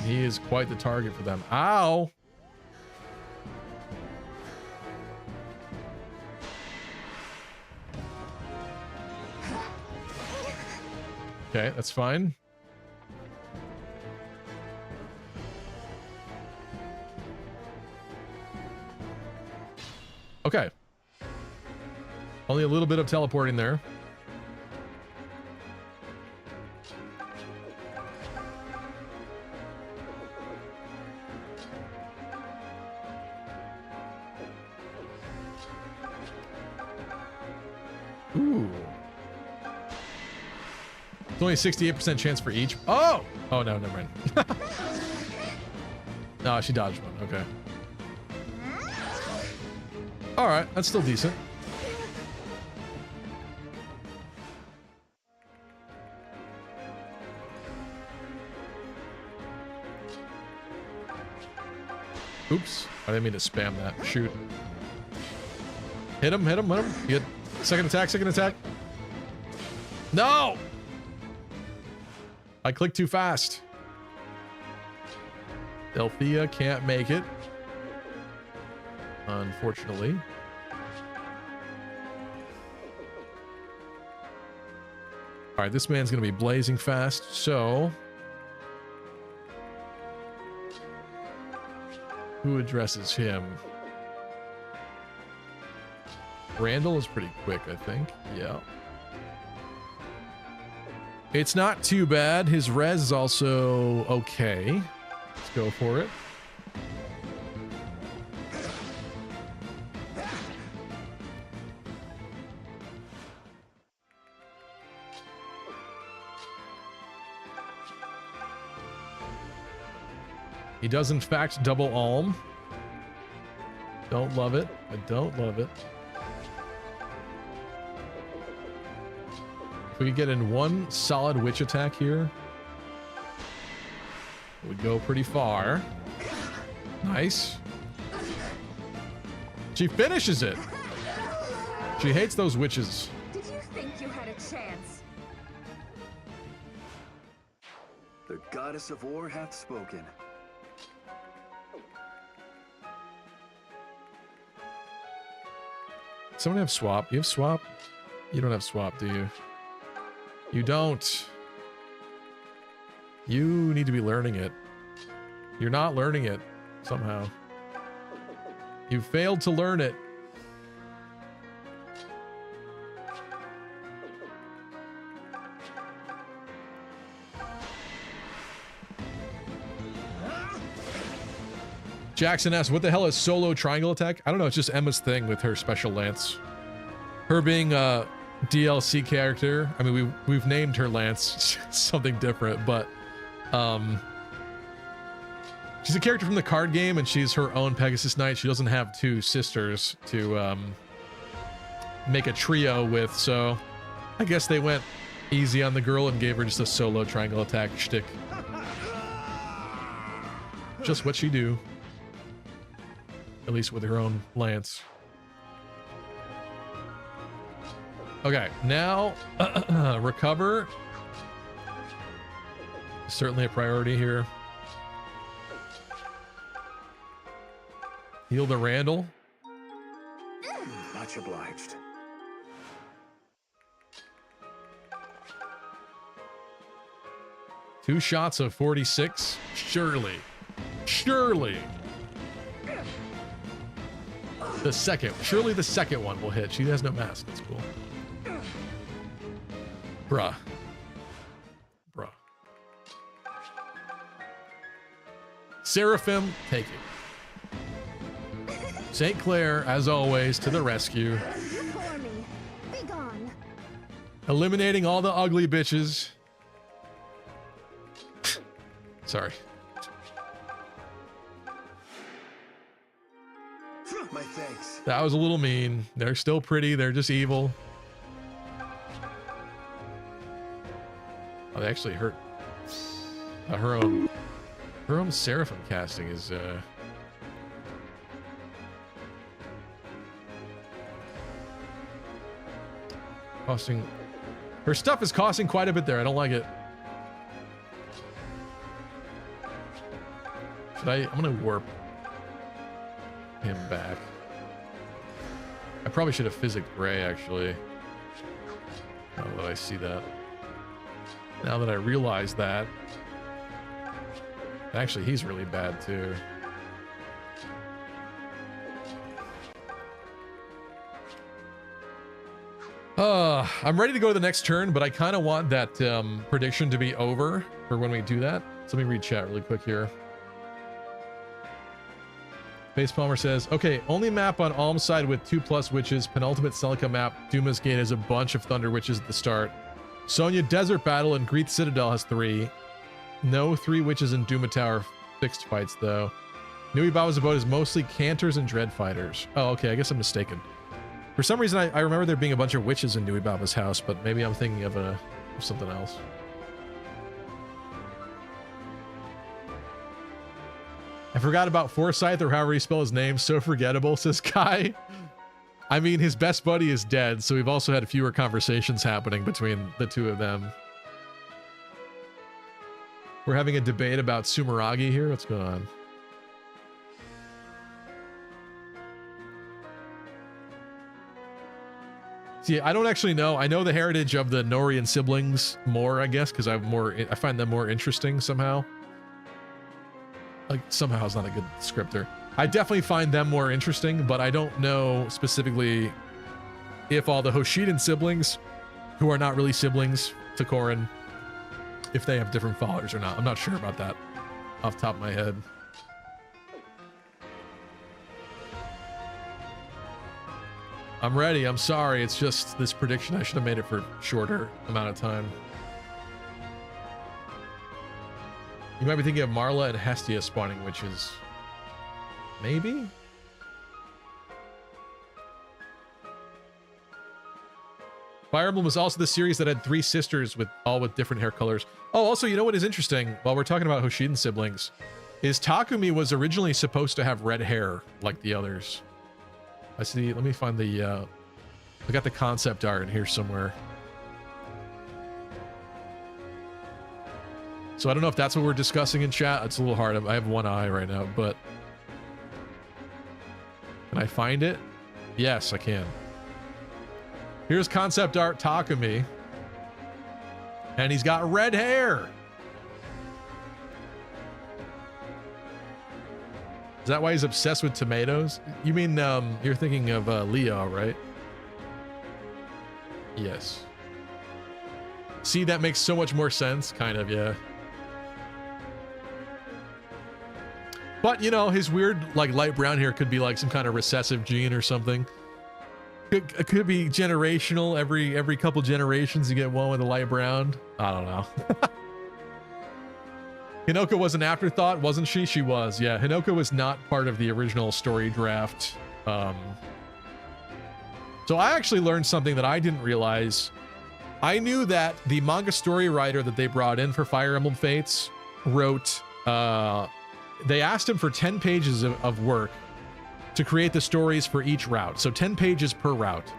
Speaker 1: He is quite the target for them. Ow. Okay, that's fine. Okay. Only a little bit of teleporting there. Ooh. It's only a 68% chance for each. Oh! Oh, no, never mind. No, she dodged one. Okay. All right, that's still decent. Oops. I didn't mean to spam that. Shoot. Hit him, hit him, hit him. You get second attack, second attack. No! I clicked too fast. Delphia can't make it. Unfortunately. All right, this man's going to be blazing fast, so... Who addresses him? Randall is pretty quick, I think. Yeah. It's not too bad. His res is also okay. Let's go for it. He does in fact double alm. Don't love it. I don't love it. If we could get in one solid witch attack here, it would go pretty far. Nice. She finishes it. She hates those witches.
Speaker 15: Did you think you had a chance?
Speaker 5: The goddess of war hath spoken.
Speaker 1: Someone have swap? You have swap? You don't have swap, do you? You don't. You need to be learning it. You're not learning it somehow. You failed to learn it. Jackson asks, what the hell is solo triangle attack? I don't know. It's just Emma's thing with her special lance. Her being a DLC character. I mean, we've named her Lance something different, but she's a character from the card game, and she's her own Pegasus Knight. She doesn't have two sisters to make a trio with, so I guess they went easy on the girl and gave her just a solo triangle attack shtick. Just what she do. At least with her own lance. Okay, now recover. Certainly a priority here. Heal the Randall.
Speaker 2: Much obliged.
Speaker 1: Two shots of 46. Surely. Surely. Surely the second one will hit. She has no mask. That's cool. Bruh. Seraphim, take it. St. Clair, as always, to the rescue.
Speaker 8: Before me. Be gone.
Speaker 1: Eliminating all the ugly bitches. Sorry.
Speaker 2: My thanks.
Speaker 1: That was a little mean. They're still pretty. They're just evil. Oh, they actually hurt. Her own Seraphim casting is costing. Her stuff is costing quite a bit there. I don't like it. I'm gonna warp him back. I probably should have physicked Gray, actually. Now that I see that. Now that I realize that. Actually, he's really bad, too. I'm ready to go to the next turn, but I kind of want that prediction to be over for when we do that. So let me read chat really quick here. Base Palmer says, okay, only map on Alm's side with 2+ witches. Penultimate Celica map, Duma's Gate has a bunch of Thunder Witches at the start. Sonya Desert Battle and Greeth Citadel has 3. No 3 witches in Duma Tower fixed fights, though. Nui Baba's abode is mostly Cantors and Dread Fighters. Oh, okay, I guess I'm mistaken. For some reason, I remember there being a bunch of witches in Nui Baba's house, but maybe I'm thinking of something else. I forgot about Forsyth, or however you spell his name. So forgettable, says Kai. I mean, his best buddy is dead, so we've also had fewer conversations happening between the two of them. We're having a debate about Sumeragi here. What's going on? See, I don't actually know. I know the heritage of the Norian siblings more, I guess, because I find them more interesting somehow. Like, somehow is not a good descriptor. I definitely find them more interesting, but I don't know specifically if all the Hoshidan siblings, who are not really siblings to Corrin, if they have different fathers or not. I'm not sure about that off the top of my head. I'm ready. I'm sorry. It's just this prediction. I should have made it for a shorter amount of time. You might be thinking of Marla and Hestia spawning witches. Maybe? Fire Emblem was also the series that had 3 sisters with different hair colors. Oh, also, you know what is interesting while we're talking about Hoshidan siblings is Takumi was originally supposed to have red hair like the others. I see. Let me find the I got the concept art in here somewhere. So I don't know if that's what we're discussing in chat. It's a little hard. I have one eye right now, but can I find it? Yes, I can. Here's concept art Takumi. And he's got red hair. Is that why he's obsessed with tomatoes? You mean you're thinking of Leo, right? Yes. See, that makes so much more sense. Kind of, yeah. But, you know, his weird, like, light brown hair could be like some kind of recessive gene or something. It could be generational. Every couple generations you get one with a light brown. I don't know. Hinoka was an afterthought, wasn't she? She was, yeah. Hinoka was not part of the original story draft. So I actually learned something that I didn't realize. I knew that the manga story writer that they brought in for Fire Emblem Fates wrote, they asked him for 10 pages of work to create the stories for each route. So 10 pages per route.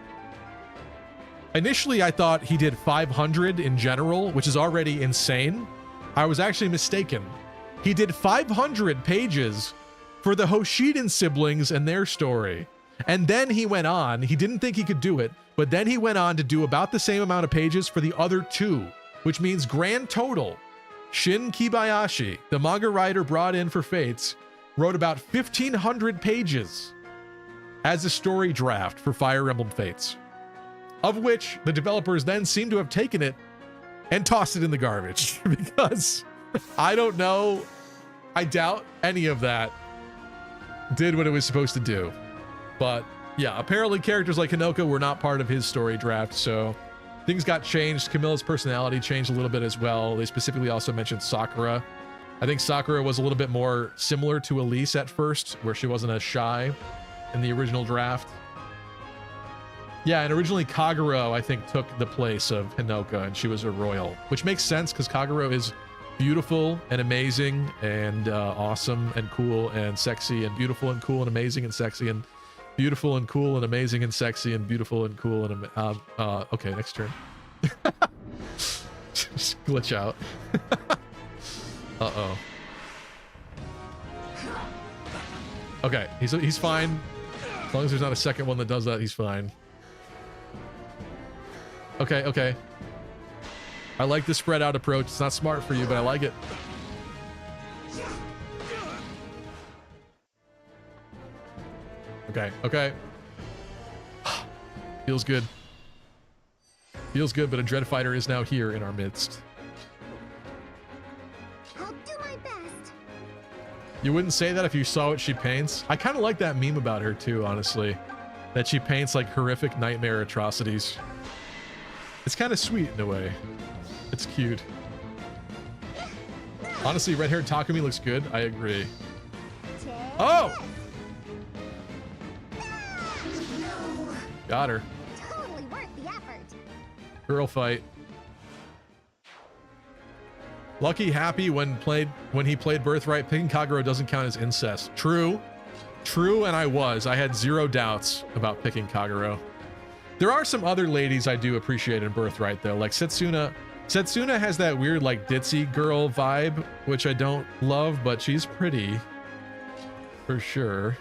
Speaker 1: Initially, I thought he did 500 in general, which is already insane. I was actually mistaken. He did 500 pages for the Hoshiden siblings and their story. And then he went on, he didn't think he could do it, but then he went on to do about the same amount of pages for the other two, which means grand total, Shin Kibayashi, the manga writer brought in for Fates, wrote about 1,500 pages as a story draft for Fire Emblem Fates, of which the developers then seem to have taken it and tossed it in the garbage because I don't know, I doubt any of that did what it was supposed to do. But yeah, apparently characters like Hinoka were not part of his story draft, so things got changed. Camilla's personality changed a little bit as well. They specifically also mentioned Sakura. I think Sakura was a little bit more similar to Elise at first, where she wasn't as shy in the original draft. Yeah, and originally Kagero, I think, took the place of Hinoka, and she was a royal, which makes sense because Kagero is beautiful and amazing and awesome and cool and sexy and beautiful and cool and amazing and sexy and beautiful and cool and amazing and sexy and beautiful and cool and okay, next turn. Just glitch out. Uh-oh. Okay, he's fine. As long as there's not a second one that does that, he's fine. Okay, okay. I like the spread out approach. It's not smart for you, but I like it. Okay, okay. Feels good. Feels good, but a Dread Fighter is now here in our midst.
Speaker 10: I'll do my best.
Speaker 1: You wouldn't say that if you saw what she paints? I kind of like that meme about her too, honestly. That she paints like horrific nightmare atrocities. It's kind of sweet in a way. It's cute. Honestly, red-haired Takumi looks good. I agree. Oh! Got her.
Speaker 10: Totally worth the effort.
Speaker 1: Girl fight. Lucky happy when he played Birthright. Picking Kagero doesn't count as incest. True. True, and I had zero doubts about picking Kagero. There are some other ladies I do appreciate in Birthright though, like Setsuna. Setsuna has that weird like ditzy girl vibe, which I don't love, but she's pretty. For sure.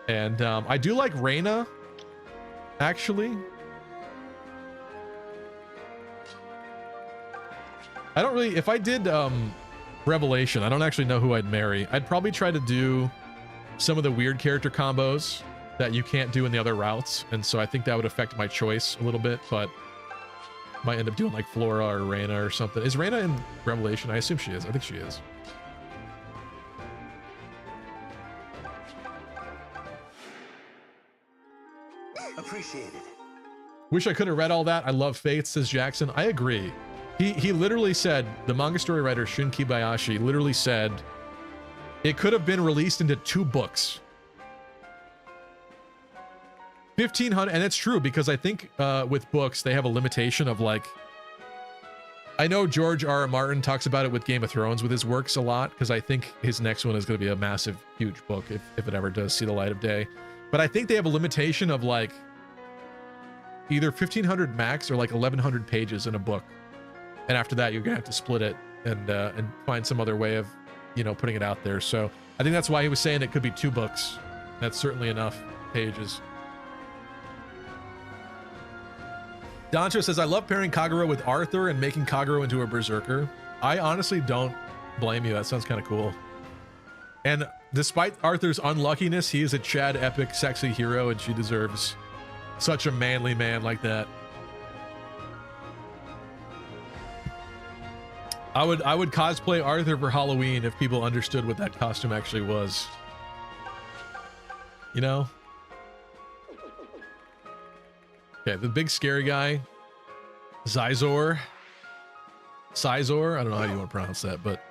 Speaker 1: And I do like Reina, actually. I don't really, if I did Revelation, I don't actually know who I'd marry. I'd probably try to do some of the weird character combos that you can't do in the other routes, and so I think that would affect my choice a little bit, but might end up doing like Flora or Reina or something. Is Reina in Revelation? I assume she is. I think she is.
Speaker 12: Appreciated.
Speaker 1: Wish I could have read all that. I love Faith, says Jackson. I agree. He literally said, the manga story writer Shun Kibayashi literally said it could have been released into 2 books. 1,500, and it's true because I think with books they have a limitation of like, I know George R.R. Martin talks about it with Game of Thrones with his works a lot, because I think his next one is going to be a massive, huge book if it ever does see the light of day. But I think they have a limitation of like either 1,500 max or like 1,100 pages in a book, and after that you're gonna have to split it and find some other way of, you know, putting it out there. So I think that's why he was saying it could be 2 books. That's certainly enough pages. Dancho says, I love pairing Kagero with Arthur and making Kagero into a berserker. I honestly don't blame you. That sounds kind of cool. And despite Arthur's unluckiness, he is a Chad epic sexy hero, and she deserves such a manly man like that. I would cosplay Arthur for Halloween if people understood what that costume actually was. You know? Okay, the big scary guy, Sizor. I don't know how you want to pronounce that, but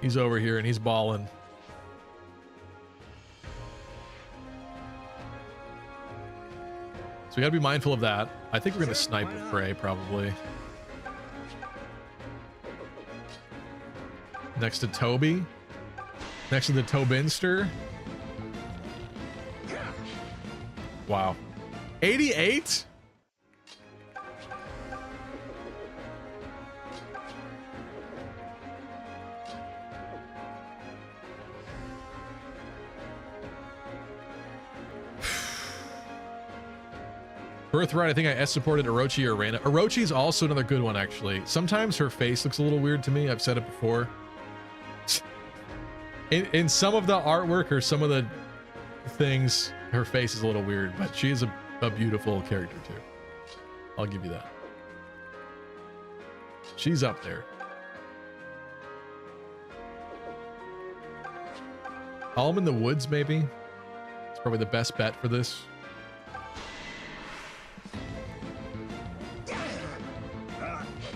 Speaker 1: he's over here and he's balling. So we gotta be mindful of that. I think we're gonna snipe with Prey probably. Next to Toby. Next to the Tobinster. Wow. 88? Birthright, I think I S-supported Orochi or Reina. Orochi's also another good one, actually. Sometimes her face looks a little weird to me. I've said it before. In some of the artwork or some of the things, her face is a little weird, but she is a beautiful character too. I'll give you that. She's up there. Alm in the Woods, maybe? It's probably the best bet for this.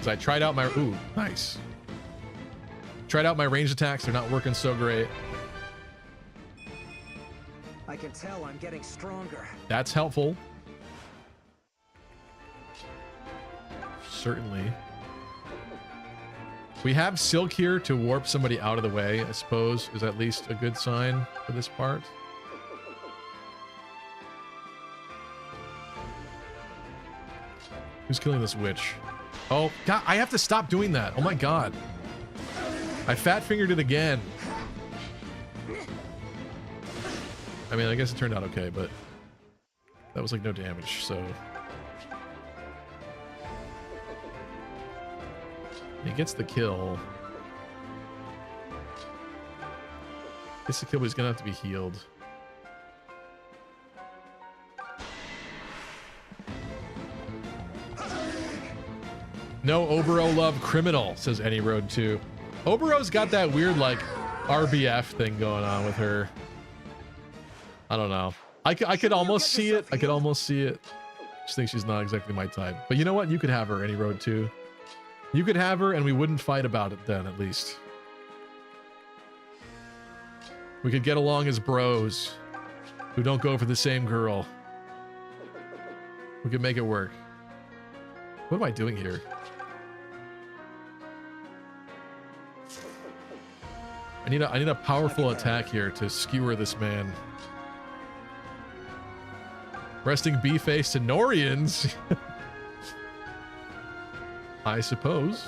Speaker 1: I tried out my, ooh, nice. Tried out my ranged attacks. They're not working so great.
Speaker 4: I can tell I'm getting stronger.
Speaker 1: That's helpful. Certainly. We have Silk here to warp somebody out of the way, I suppose, is at least a good sign for this part. Who's killing this witch? Oh, God, I have to stop doing that. Oh my God. I fat fingered it again. I mean, I guess it turned out okay, but that was like no damage, so. He gets the kill. Gets the kill, but he's gonna have to be healed. No Obero love criminal, says Any Road 2. Obero's got that weird, like, RBF thing going on with her. I don't know. I could almost see it. I could almost see it. Just think she's not exactly my type. But you know what? You could have her, Any Road 2. You could have her, and we wouldn't fight about it then, at least. We could get along as bros who don't go for the same girl. We could make it work. What am I doing here? I need a powerful attack here to skewer this man. Resting B-face to Norians. I suppose.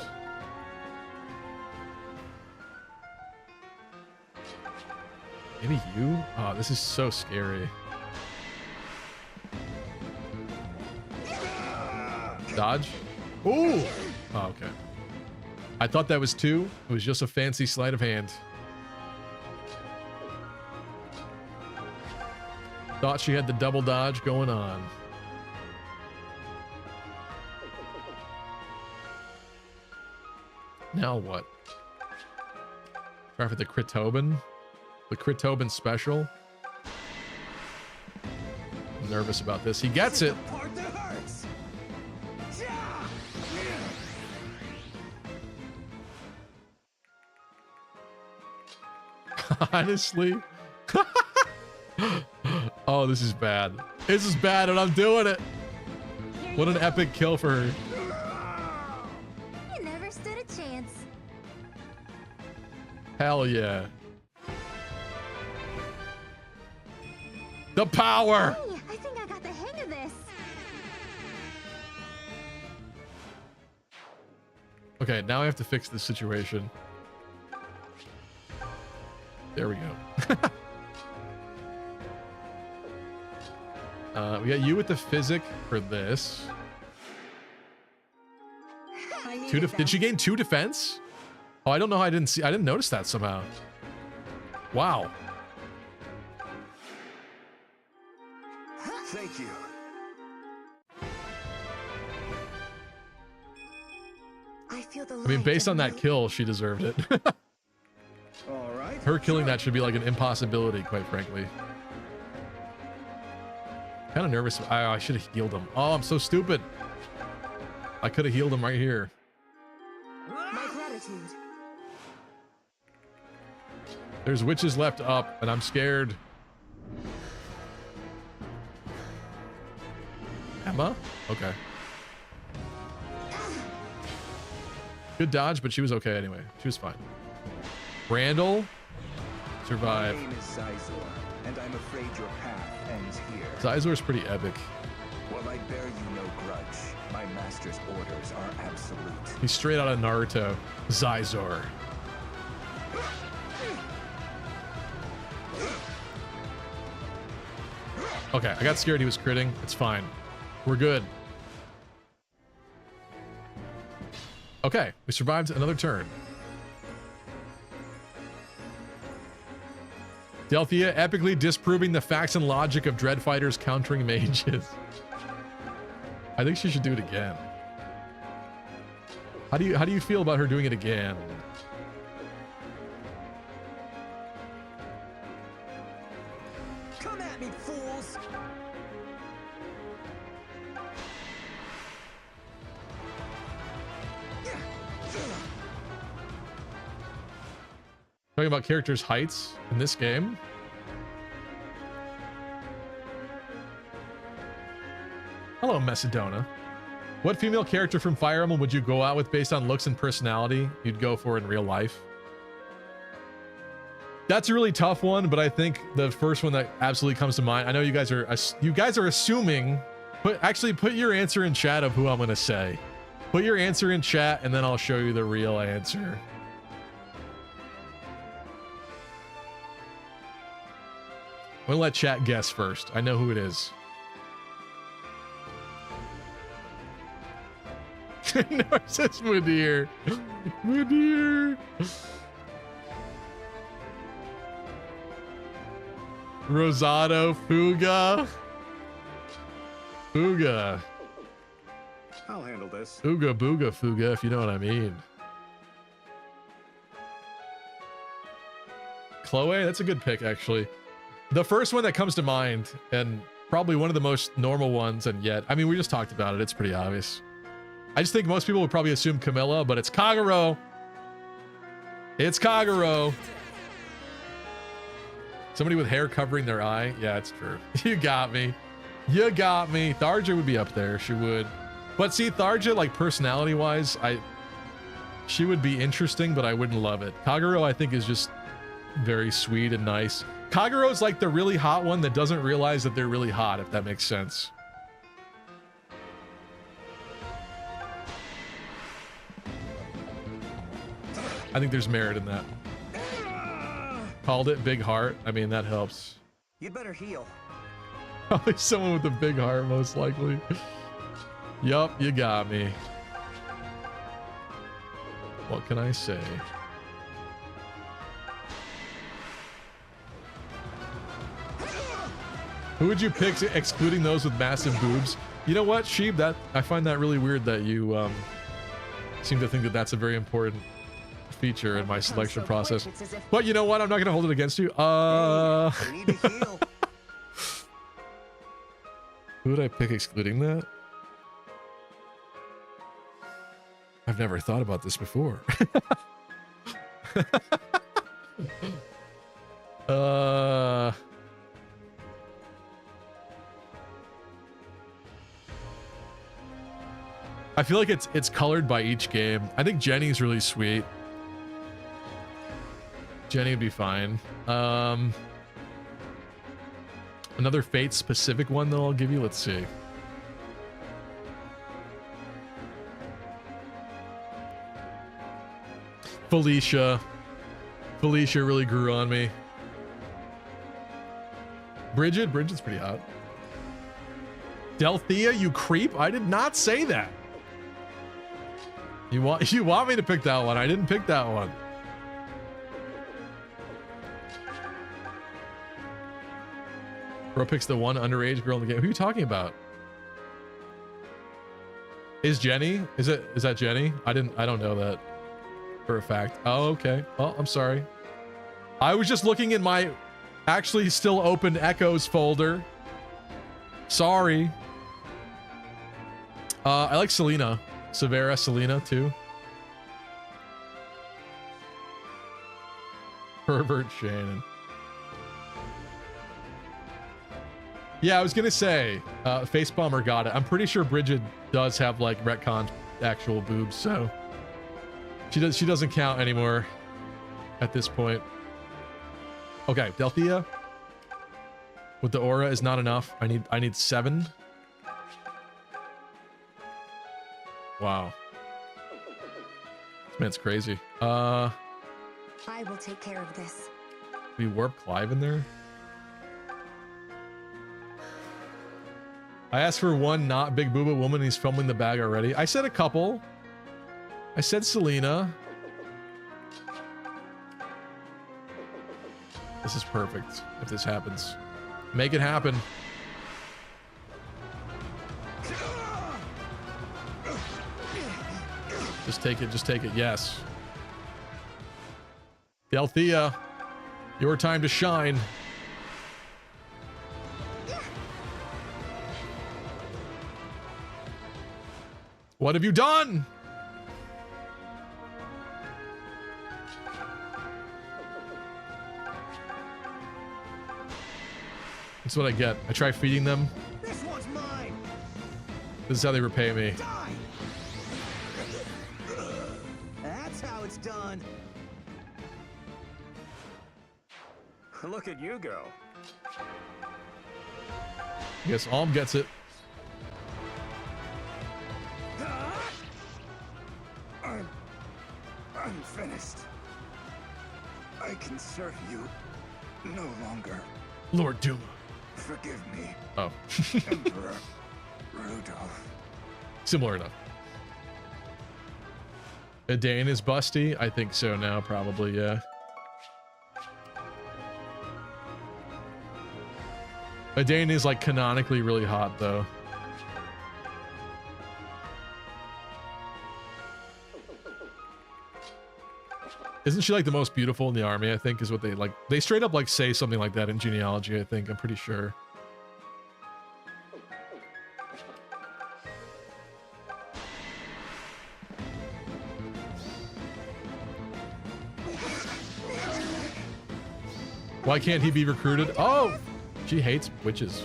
Speaker 1: Maybe you? Oh, this is so scary. Dodge? Ooh! Oh, okay. I thought that was 2. It was just a fancy sleight of hand. Thought she had the double dodge going on. Now what? Try for the Critobin? The Critobin special? I'm nervous about this. He gets it! Honestly. Oh, this is bad. This is bad and I'm doing it. What an epic kill for her.
Speaker 10: You never stood a chance.
Speaker 1: Hell yeah. The power.
Speaker 10: Hey, I think I got the hang of this.
Speaker 1: Okay, now I have to fix this situation. There we go. We got you with the physic for this. Did she gain 2 defense? Oh, I don't know how I didn't notice that somehow. Wow.
Speaker 2: Thank you.
Speaker 8: I feel the
Speaker 1: I mean, based on that kill, she deserved it.
Speaker 2: All right.
Speaker 1: Her killing that should be like an impossibility, quite frankly. Kind of nervous. I should have healed him. Oh, I'm so stupid. I could have healed him right here.
Speaker 8: My gratitude.
Speaker 1: There's witches left up, and I'm scared. Emma? Okay. Good dodge, but she was okay anyway. She was fine. Randall? survive.
Speaker 2: My name is Zizor, and I'm afraid your path ends here.
Speaker 1: Zizor's pretty epic.
Speaker 2: While I bear you no grudge, my master's orders are absolute.
Speaker 1: He's straight out of Naruto. Zizor. Okay, I got scared he was critting. It's fine. We're good. Okay, we survived another turn. Delthea epically disproving the facts and logic of Dread Fighters countering mages. I think she should do it again. How do you feel about her doing it again?
Speaker 4: Come at me, fools!
Speaker 1: Talking about characters' heights in this game. Hello, Macedona. What female character from Fire Emblem would you go out with based on looks and personality you'd go for in real life? That's a really tough one, but I think the first one that absolutely comes to mind. I know you guys are assuming. Put your answer in chat of who I'm gonna say. Put your answer in chat, and then I'll show you the real answer. I'm gonna let chat guess first. I know who it is. Narcissus Mudir. Mudir. Rosado Fuga. Fuga.
Speaker 5: I'll handle this.
Speaker 1: Ooga booga fuga, if you know what I mean. Chloe, that's a good pick, actually. The first one that comes to mind, and probably one of the most normal ones, and yet, I mean, we just talked about it. It's pretty obvious. I just think most people would probably assume Camilla, but it's Kagero. It's Kagero. Somebody with hair covering their eye. Yeah, it's true. You got me. You got me. Tharja would be up there. She would. But see, Tharja, like personality-wise, she would be interesting, but I wouldn't love it. Kagero, I think, is just very sweet and nice. Kagero's like the really hot one that doesn't realize that they're really hot, if that makes sense. I think there's merit in that. Called it big heart. I mean, that helps.
Speaker 4: You'd better heal.
Speaker 1: Probably someone with a big heart, most likely. Yup, you got me. What can I say? Who would you pick, excluding those with massive boobs? You know what, Sheeb? That I find that really weird that you seem to think that that's a very important feature in my selection process. But you know what? I'm not gonna hold it against you. Who would I pick excluding that? I've never thought about this before. I feel like it's colored by each game. I think Jenny's really sweet. Jenny would be fine. Another Fate specific one that I'll give you. Let's see. Felicia. Felicia really grew on me. Bridget's pretty hot. Delthea, you creep. I did not say that. You want me to pick that one? I didn't pick that one. Bro picks the one underage girl in the game. Who are you talking about? Is Jenny? Is that Jenny? I don't know that for a fact. Oh, okay. Well, I'm sorry. I was just looking in my actually still open Echoes folder. Sorry. I like Selena. Severa Selena too. Pervert Shannon. Yeah, I was gonna say Facebomber got it. I'm pretty sure Bridget does have like retcon actual boobs, so she doesn't count anymore at this point. Okay, Delthea with the aura is not enough. I need 7. Wow. This man's crazy.
Speaker 14: I will take care of this.
Speaker 1: We warp Clive in there? I asked for one not Big Booba woman. He's fumbling the bag already. I said a couple. I said Selena. This is perfect if this happens. Make it happen. Just take it. Just take it. Yes. Delthea, your time to shine. What have you done? That's what I get. I try feeding them.
Speaker 2: This one's mine.
Speaker 1: This is how they repay me.
Speaker 2: Die. That's how it's done.
Speaker 12: Look at you go.
Speaker 1: I guess Alm gets it.
Speaker 2: I'm finished. I can serve you no longer.
Speaker 1: Lord Duma.
Speaker 2: Forgive me.
Speaker 1: Oh.
Speaker 2: Emperor Rudolph.
Speaker 1: Similar enough. Edain is busty? I think so now, probably, yeah. Edain is like canonically really hot though. Isn't she like the most beautiful in the army? I think is what they like. They straight up like say something like that in genealogy. I think I'm pretty sure. Why can't he be recruited? Oh, she hates witches.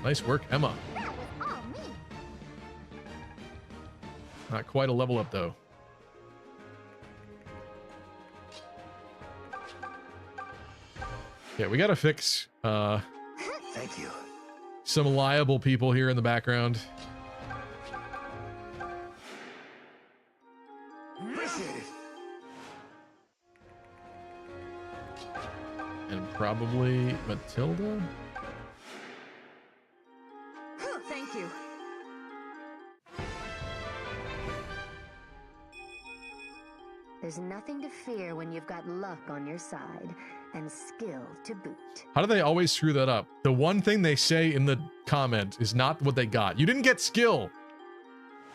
Speaker 1: Nice work, Emma. Not quite a level up though. Yeah, we gotta fix
Speaker 12: Thank you.
Speaker 1: some liable people here in the background.
Speaker 2: Appreciate it.
Speaker 1: And probably Matilda?
Speaker 15: Thank you.
Speaker 14: There's nothing to fear when you've got luck on your side and skill to boot.
Speaker 1: How do they always screw that up? The one thing they say in the comment is not what they got. You didn't get skill.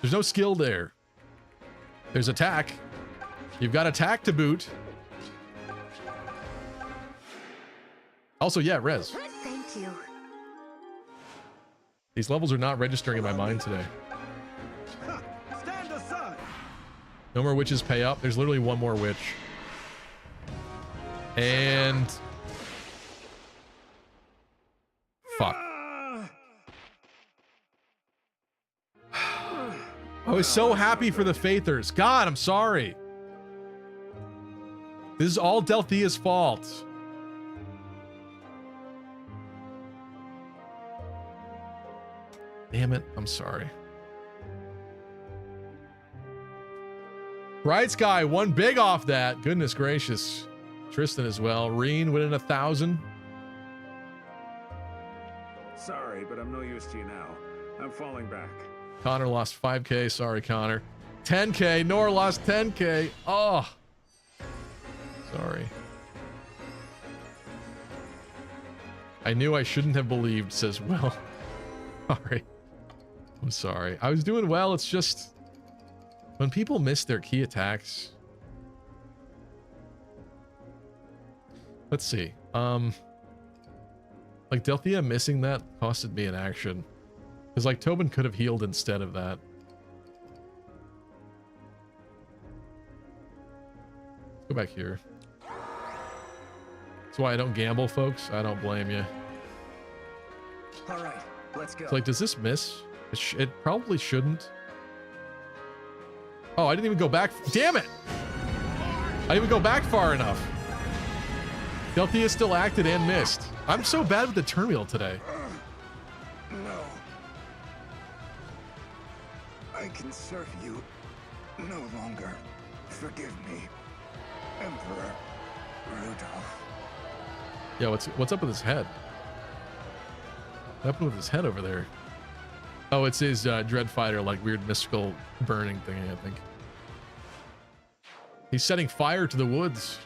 Speaker 1: There's no skill there. There's attack. You've got attack to boot. Also, yeah, res.
Speaker 14: Thank you.
Speaker 1: These levels are not registering in my mind today.
Speaker 2: Stand aside.
Speaker 1: No more witches pay up. There's literally one more witch. And... fuck. I was so happy for the Faithers. God, I'm sorry. This is all Delthea's fault. Damn it, I'm sorry. Bright Sky won big off that. Goodness gracious. Tristan as well. Reen winning 1,000.
Speaker 13: Sorry, but I'm no use to you now. I'm falling back.
Speaker 1: Connor lost 5K. Sorry, Connor. 10K. Nora lost 10K. Oh. Sorry. I knew I shouldn't have believed, says Will. Sorry. I'm sorry. I was doing well. It's just when people miss their key attacks. Let's see. Like Delthea missing that costed me an action. Because like Tobin could have healed instead of that. Let's go back here. That's why I don't gamble, folks. I don't blame you.
Speaker 4: All right, let's go.
Speaker 1: It's like, does this miss? It probably shouldn't. Oh, I didn't even go back. Damn it! I didn't even go back far enough. Delthea still acted and missed. I'm so bad with the turn wheel today.
Speaker 2: No. I can serve you no longer. Forgive me, Emperor Rudolph.
Speaker 1: Yeah, what's up with his head? What happened with his head over there? Oh, it's his Dread Fighter, like weird mystical burning thing, I think. He's setting fire to the woods.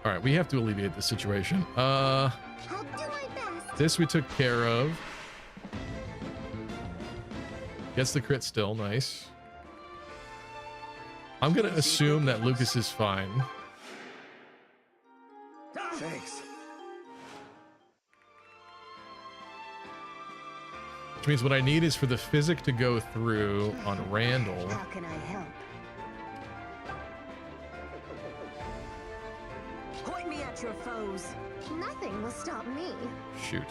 Speaker 1: All right, we have to alleviate this situation.
Speaker 10: I'll do my best.
Speaker 1: This we took care of. Gets the crit still, nice. I'm gonna assume that Lucas is fine.
Speaker 2: Thanks.
Speaker 1: Which means what I need is for the physic to go through on Randall.
Speaker 14: How can I help?
Speaker 15: Point me at your foes.
Speaker 8: Nothing will stop me.
Speaker 1: Shoot.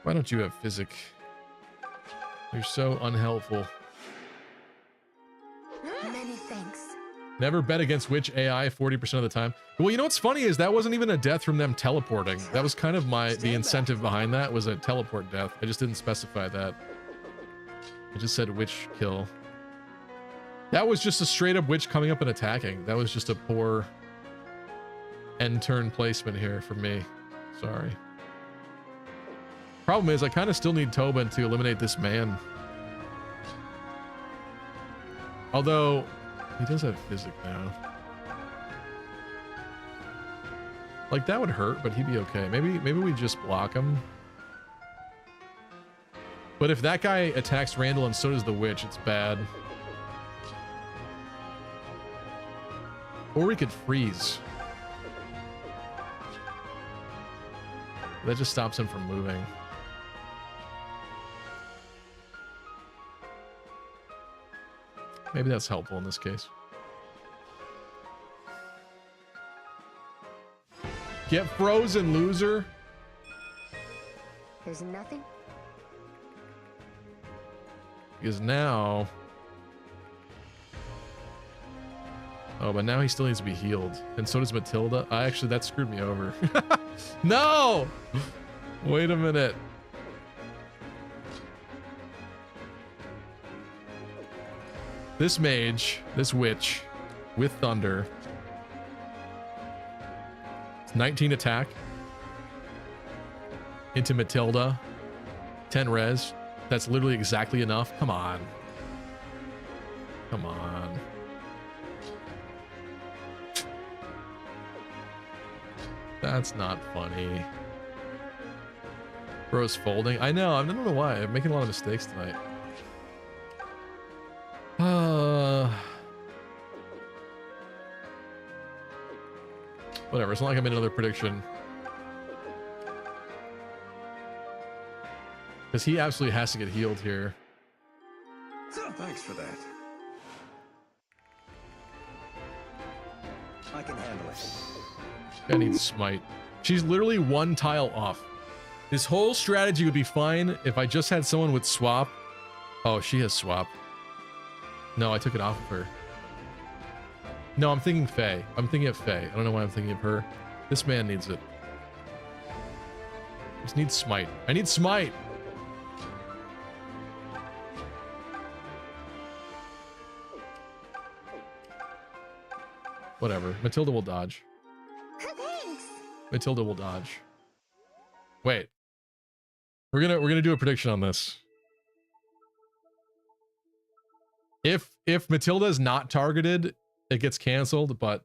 Speaker 1: Why don't you have physic? You're so unhelpful.
Speaker 14: Many thanks.
Speaker 1: Never bet against which AI 40% of the time. Well, you know what's funny is that wasn't even a death from them teleporting. That was kind of the incentive behind that was a teleport death. I just didn't specify that. I just said witch kill. That was just a straight up witch coming up and attacking. That was just a poor end turn placement here for me. Sorry. Problem is I kind of still need Tobin to eliminate this man. Although he does have physic now. Like that would hurt, but he'd be okay. Maybe we just block him. But if that guy attacks Randall and so does the witch, it's bad. Or we could freeze. That just stops him from moving. Maybe that's helpful in this case. Get frozen, loser.
Speaker 14: There's nothing.
Speaker 1: Because now... Oh, but now he still needs to be healed. And so does Matilda. Actually, that screwed me over. No! Wait a minute. This mage, this witch, with thunder. It's 19 attack. Into Matilda. 10 res. That's literally exactly enough. Come on. Come on. That's not funny. Bro's folding. I know. I don't know why. I'm making a lot of mistakes tonight. Whatever. It's not like I made another prediction. Because he absolutely has to get healed here.
Speaker 2: So thanks for that.
Speaker 12: I can handle it.
Speaker 1: I need smite. She's literally one tile off. This whole strategy would be fine if I just had someone with swap. Oh, she has swap. No, I took it off of her. No, I'm thinking Faye. I'm thinking of Faye. I don't know why I'm thinking of her. This man needs it. Just need smite. I need smite. Whatever. Matilda will dodge.
Speaker 10: Thanks.
Speaker 1: Matilda will dodge. Wait. We're gonna do a prediction on this. If Matilda is not targeted, it gets canceled, but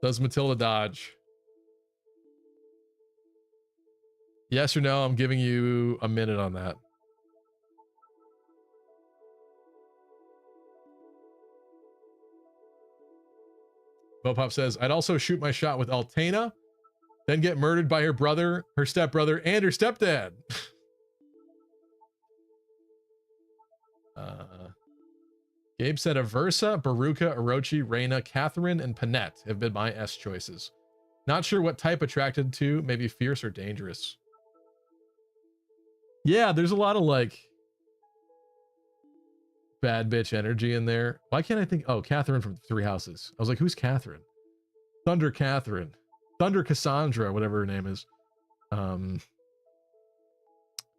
Speaker 1: does Matilda dodge? Yes or no? I'm giving you a minute on that. Bopop says, I'd also shoot my shot with Altana, then get murdered by her brother, her stepbrother, and her stepdad. Gabe said Aversa, Baruka, Orochi, Reyna, Catherine, and Panette have been my S choices. Not sure what type attracted to, maybe fierce or dangerous. Yeah, there's a lot of like... bad bitch energy in there. Why can't I think? Oh, Catherine from Three Houses. I was like, who's Catherine? Thunder Catherine. Thunder Cassandra, whatever her name is.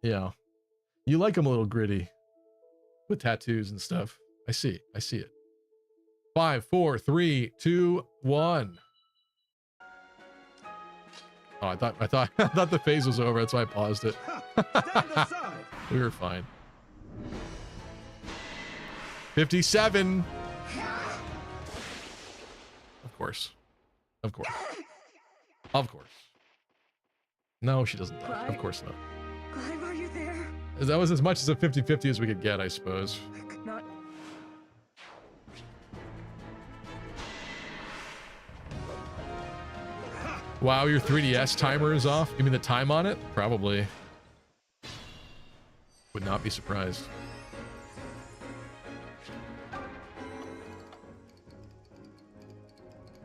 Speaker 1: Yeah. You like them a little gritty. With tattoos and stuff. I see it. 5, 4, 3, 2, 1. Oh, I thought the phase was over. That's why I paused it. We were fine. 57. Of course. No, she doesn't die.
Speaker 15: Clive?
Speaker 1: Of course not.
Speaker 15: Clive, are you there?
Speaker 1: That was as much as a 50-50 as we could get, I suppose.
Speaker 15: I could not.
Speaker 1: Wow, your 3DS timer is off? You mean the time on it? Probably. Would not be surprised.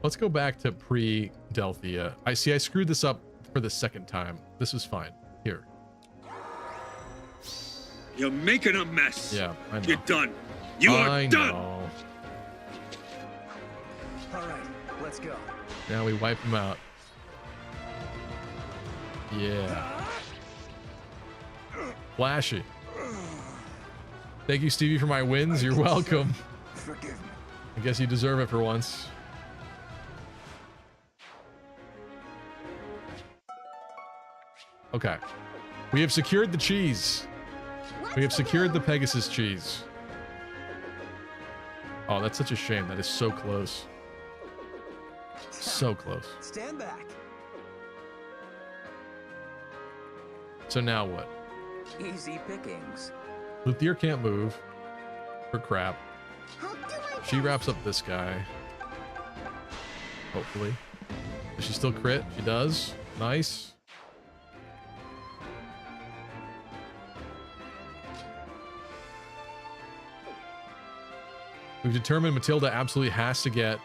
Speaker 1: Let's go back to pre-Delphia. I screwed this up for the second time. This was fine. Here.
Speaker 16: You're making a mess.
Speaker 1: Yeah, I know.
Speaker 16: You're done. You are done.
Speaker 4: All right, let's go.
Speaker 1: Now we wipe them out. Yeah. Flashy. Thank you, Stevie, for my wins. You're welcome.
Speaker 2: Forgive me.
Speaker 1: I guess you deserve it for once. Okay. We have secured the cheese. We have secured the Pegasus cheese. Oh, that's such a shame. That is so close. So close.
Speaker 4: Stand back.
Speaker 1: So now what?
Speaker 4: Easy pickings.
Speaker 1: Luthier can't move. For crap. She wraps up this guy. Hopefully. Does she still crit? She does. Nice. We've determined Matilda absolutely has to get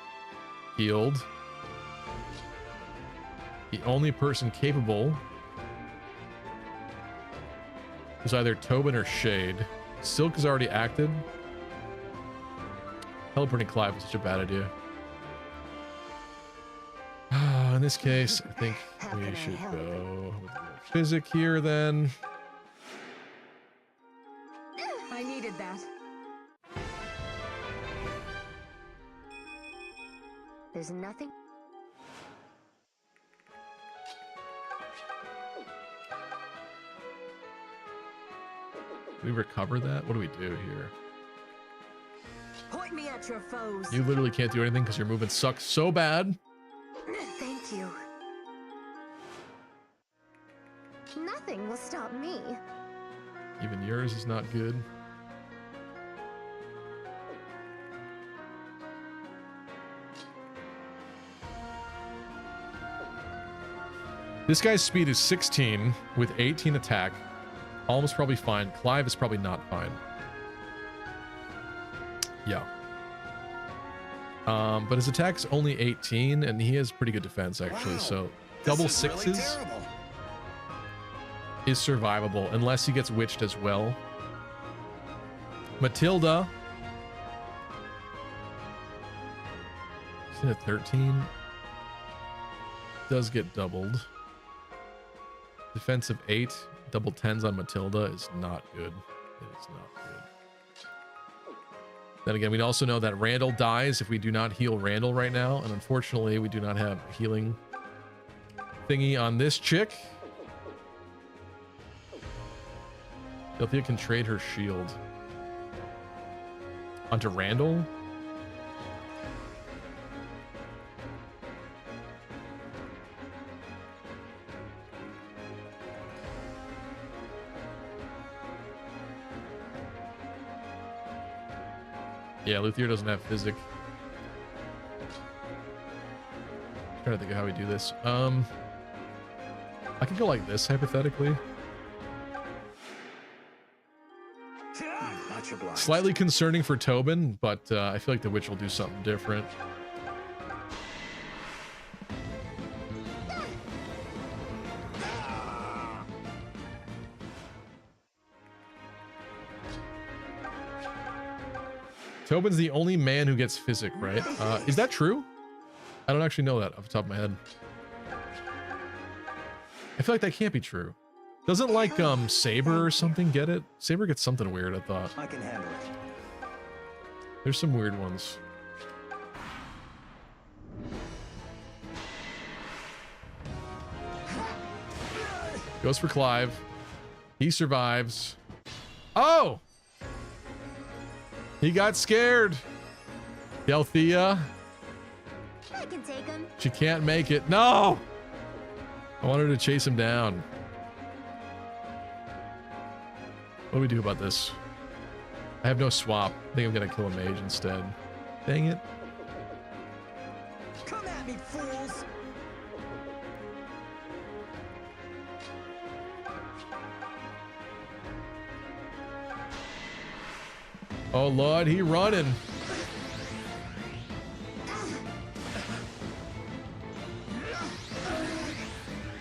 Speaker 1: healed. The only person capable is either Tobin or Shade. Silk is already acted. Teleporting Clive was such a bad idea. In this case, I think we should go with Physic here then.
Speaker 15: I needed that.
Speaker 14: There's nothing.
Speaker 1: Do we recover that? What do we do here?
Speaker 15: Point me at your foes.
Speaker 1: You literally can't do anything because your movement sucks so bad.
Speaker 8: Thank you. Nothing will stop me.
Speaker 1: Even yours is not good. This guy's speed is 16 with 18 attack. Almost probably fine. Clive is probably not fine. Yeah. But his attack's only 18 and he has pretty good defense actually. Wow. So double sixes really is survivable unless he gets witched as well. Matilda. She's at 13. Does get doubled. Defensive 8, double 10s on Matilda is not good. It is not good. Then again, we also know that Randall dies if we do not heal Randall right now. And unfortunately, we do not have a healing thingy on this chick. Delphia can trade her shield onto Randall. Yeah, Luthier doesn't have physic. Trying to think of how we do this. I could go like this hypothetically. Slightly concerning for Tobin, but I feel like the witch will do something different. Tobin's the only man who gets physic, right? Is that true? I don't actually know that off the top of my head. I feel like that can't be true. Doesn't like Saber or something get it? Saber gets something weird, I thought.
Speaker 12: I can handle it.
Speaker 1: There's some weird ones. Goes for Clive. He survives. Oh! He got scared. Delthea.
Speaker 10: I can take him.
Speaker 1: She can't make it. No! I want her to chase him down. What do we do about this? I have no swap. I think I'm gonna kill a mage instead. Dang it.
Speaker 4: Come at me, fools!
Speaker 1: Oh Lord, he running.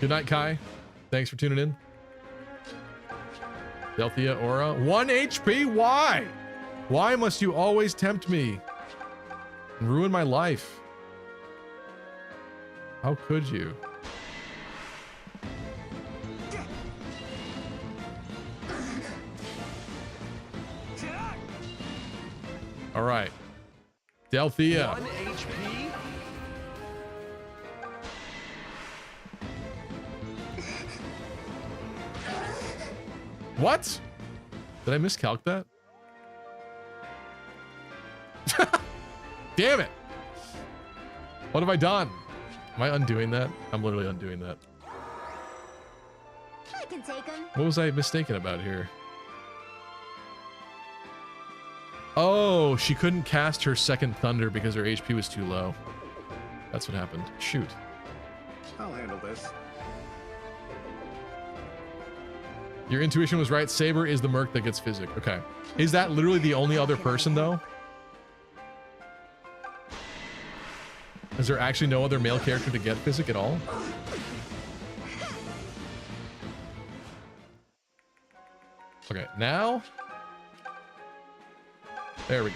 Speaker 1: Good night, Kai. Thanks for tuning in. Delthea Aura. 1 HP? Why? Why must you always tempt me and ruin my life? How could you? All right. Delthea.
Speaker 9: 1 HP?
Speaker 1: What? Did I miscalc that? Damn it. What have I done? Am I undoing that? I'm literally undoing that.
Speaker 10: I can take him.
Speaker 1: What was I mistaken about here? Oh, she couldn't cast her second thunder because her HP was too low. That's what happened. Shoot.
Speaker 5: I'll handle this.
Speaker 1: Your intuition was right. Saber is the merc that gets physic. Okay. Is that literally the only other person, though? Is there actually no other male character to get physic at all? Okay, now... There we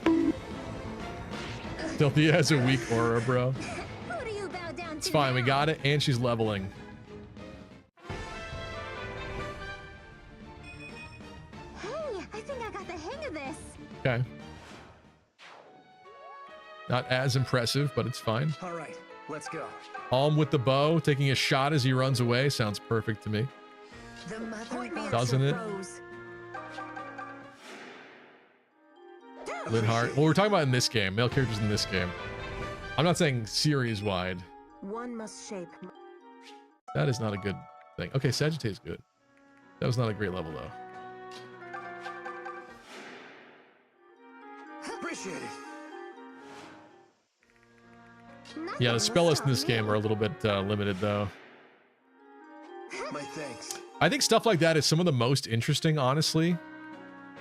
Speaker 1: go. Delthea has a weak aura, bro. It's fine, we got it, and she's leveling. Okay. Not as impressive, but it's fine.
Speaker 4: All right, let's go.
Speaker 1: Alm with the bow, taking a shot as he runs away. Sounds perfect to me. Doesn't it? Linhardt. Well, we're talking about in this game. Male characters in this game. I'm not saying series-wide.
Speaker 15: One must shape.
Speaker 1: That is not a good thing. Okay, Sagittae's good. That was not a great level, though.
Speaker 4: Appreciate it.
Speaker 1: Yeah, the spell lists in this game are a little bit limited, though.
Speaker 4: My thanks.
Speaker 1: I think stuff like that is some of the most interesting, honestly,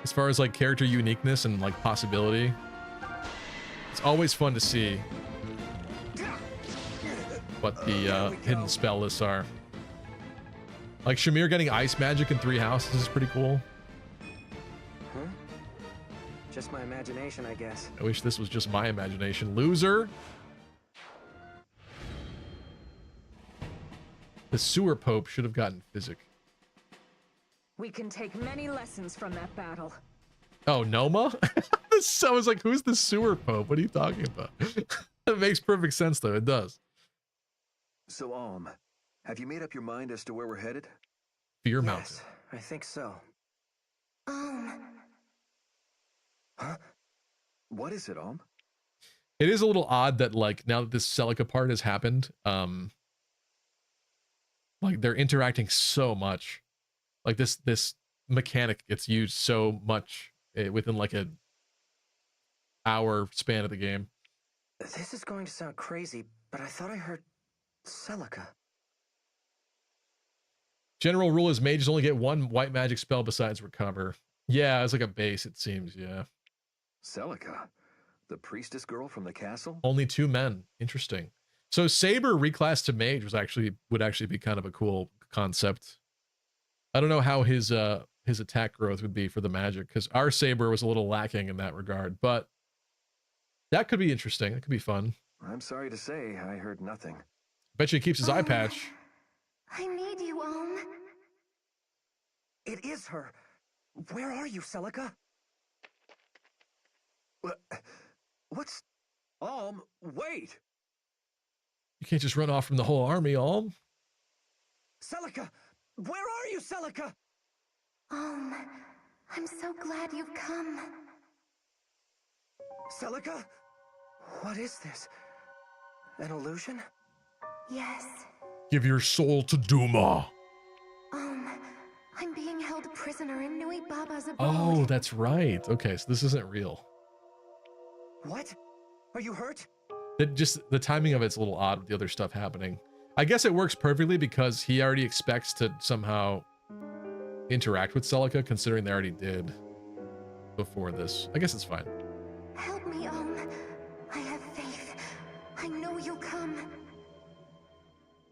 Speaker 1: as far as like character uniqueness and like possibility. It's always fun to see what the hidden spell lists are. Like Shamir getting ice magic in 3 houses is pretty cool.
Speaker 4: Huh? Just my imagination, I guess.
Speaker 1: I wish this was just my imagination. Loser. The sewer pope should have gotten physic.
Speaker 15: We can take many lessons from that battle.
Speaker 1: Oh, Noma? I was like, who's the sewer pope? What are you talking about? It makes perfect sense, though. It does.
Speaker 2: So, Alm, have you made up your mind as to where we're headed?
Speaker 1: Fear
Speaker 4: Yes,
Speaker 1: Mountain.
Speaker 4: I think so.
Speaker 2: Huh? What is it, Alm?
Speaker 1: It is a little odd that, like, now that this Celica part has happened, like, they're interacting so much. Like, this mechanic gets used so much within, like, a hour span of the game.
Speaker 4: This is going to sound crazy, but I thought I heard Celica.
Speaker 1: General rule is mages only get 1 white magic spell besides recover. Yeah, it's like a base, it seems, yeah.
Speaker 2: Celica? The priestess girl from the castle?
Speaker 1: Only 2 men. Interesting. So Saber reclassed to mage would actually be kind of a cool concept. I don't know how his his attack growth would be for the magic, because our saber was a little lacking in that regard. But that could be interesting. It could be fun.
Speaker 17: I'm sorry to say, I heard nothing.
Speaker 1: Bet you he keeps his eye patch.
Speaker 8: I need you, Alm.
Speaker 4: It is her. Where are you, Celica?
Speaker 17: What's... wait!
Speaker 1: You can't just run off from the whole army, Alm.
Speaker 4: Celica! Where are you, Celica?
Speaker 8: I'm so glad you've come.
Speaker 4: Celica? What is this? An illusion?
Speaker 8: Yes.
Speaker 1: Give your soul to Duma.
Speaker 8: I'm being held prisoner in Nui Baba's abode.
Speaker 1: Oh, that's right. Okay, so this isn't real.
Speaker 4: What? Are you hurt?
Speaker 1: The timing of it's a little odd with the other stuff happening. I guess it works perfectly because he already expects to somehow interact with Celica, considering they already did before this. I guess it's fine.
Speaker 8: Help me, I have faith. I know you'll come.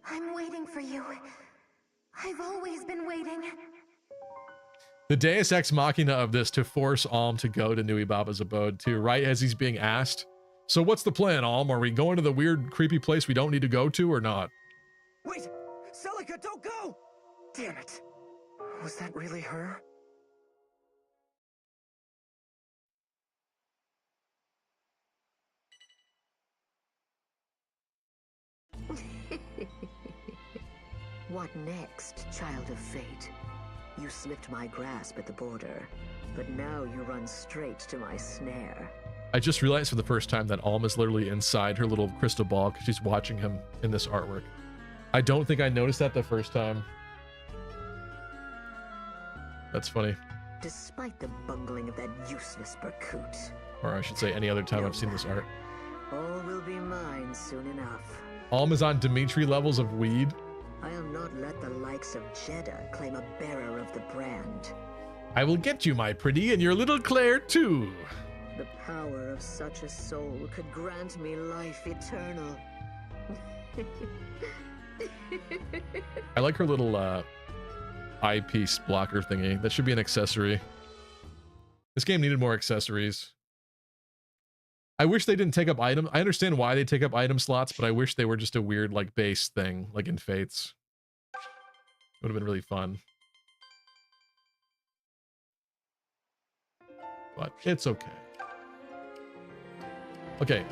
Speaker 8: I'm waiting for you. I've always been waiting.
Speaker 1: The Deus Ex Machina of this to force Alm to go to Nui Baba's abode too, right as he's being asked. So what's the plan, Alm? Are we going to the weird, creepy place we don't need to go to or not?
Speaker 4: Wait! Celica, don't go! Damn it. Was that really her?
Speaker 14: What next, child of fate? You slipped my grasp at the border, but now you run straight to my snare.
Speaker 1: I just realized for the first time that Alm is literally inside her little crystal ball because she's watching him in this artwork. I don't think I noticed that the first time. That's funny.
Speaker 14: Despite the bungling of that useless Berkut.
Speaker 1: Or I should say any other time I've seen this art.
Speaker 14: All will be mine soon enough.
Speaker 1: Alm is on Dimitri levels of weed.
Speaker 14: I'll not let the likes of Jeddah claim a bearer of the brand.
Speaker 1: I will get you, my pretty, and your little Claire too.
Speaker 14: The power of such a soul could grant me life eternal.
Speaker 1: I like her little eyepiece blocker thingy. That should be an accessory. This game needed more accessories. I wish they didn't take up items. I understand why they take up item slots, but I wish they were just a weird like base thing, like in Fates. Would have been really fun. But it's okay. Okay,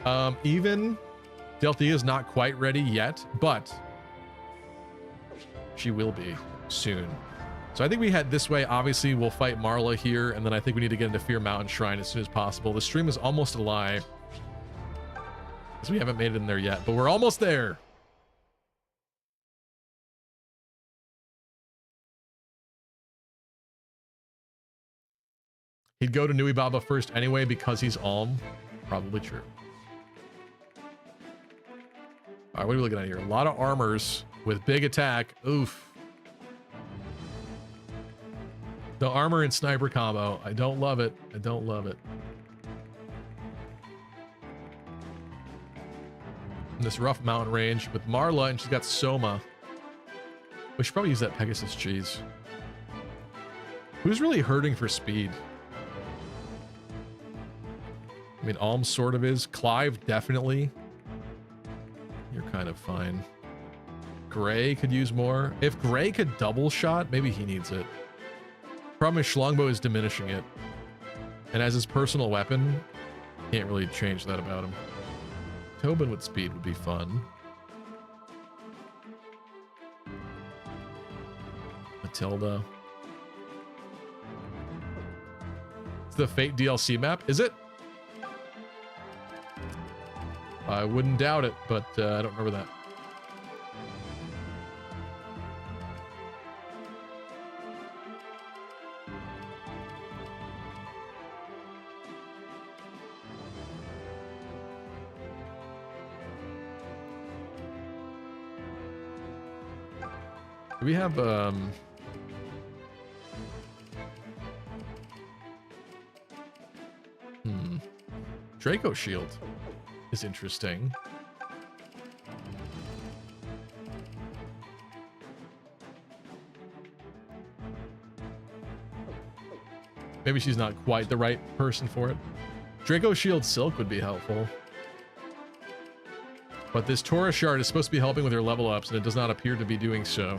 Speaker 1: even Delthea is not quite ready yet, but she will be soon. So I think we head this way. Obviously, we'll fight Marla here, and then I think we need to get into Fear Mountain Shrine as soon as possible. The stream is almost a lie, because we haven't made it in there yet, but we're almost there. He'd go to Nui Baba first anyway because he's Alm. Probably true. All right, what are we looking at here? A lot of armors with big attack. Oof. The armor and sniper combo. I don't love it. I don't love it. In this rough mountain range with Marla, and she's got Soma. We should probably use that Pegasus cheese. Who's really hurting for speed? I mean, Alm sort of is. Clive, definitely. You're kind of fine. Gray could use more. If Gray could double shot, maybe he needs it. Problem is Schlongbow is diminishing it. And as his personal weapon, can't really change that about him. Tobin with speed would be fun. Matilda. It's the Fate DLC map, is it? I wouldn't doubt it, but I don't remember that. Do we have Draco Shield is interesting. Maybe she's not quite the right person for it. Draco Shield Silk would be helpful. But this Taurus Shard is supposed to be helping with her level ups, and it does not appear to be doing so.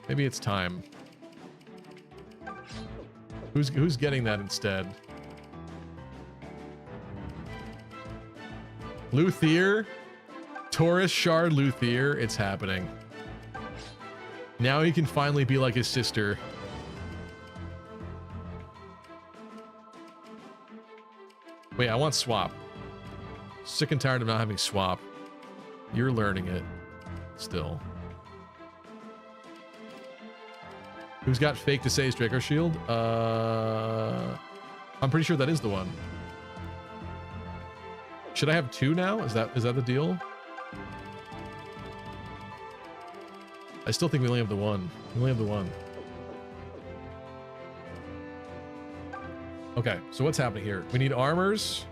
Speaker 1: Maybe it's time. Who's getting that instead? Luthier? Taurus Shard Luthier? It's happening. Now he can finally be like his sister. Wait, I want swap. Sick and tired of not having swap. You're learning it. Still. Who's got fake to say Draco Shield? I'm pretty sure that is the one. Should I have two now? Is that the deal? I still think we only have the one. We only have the one. Okay, so what's happening here? We need armors.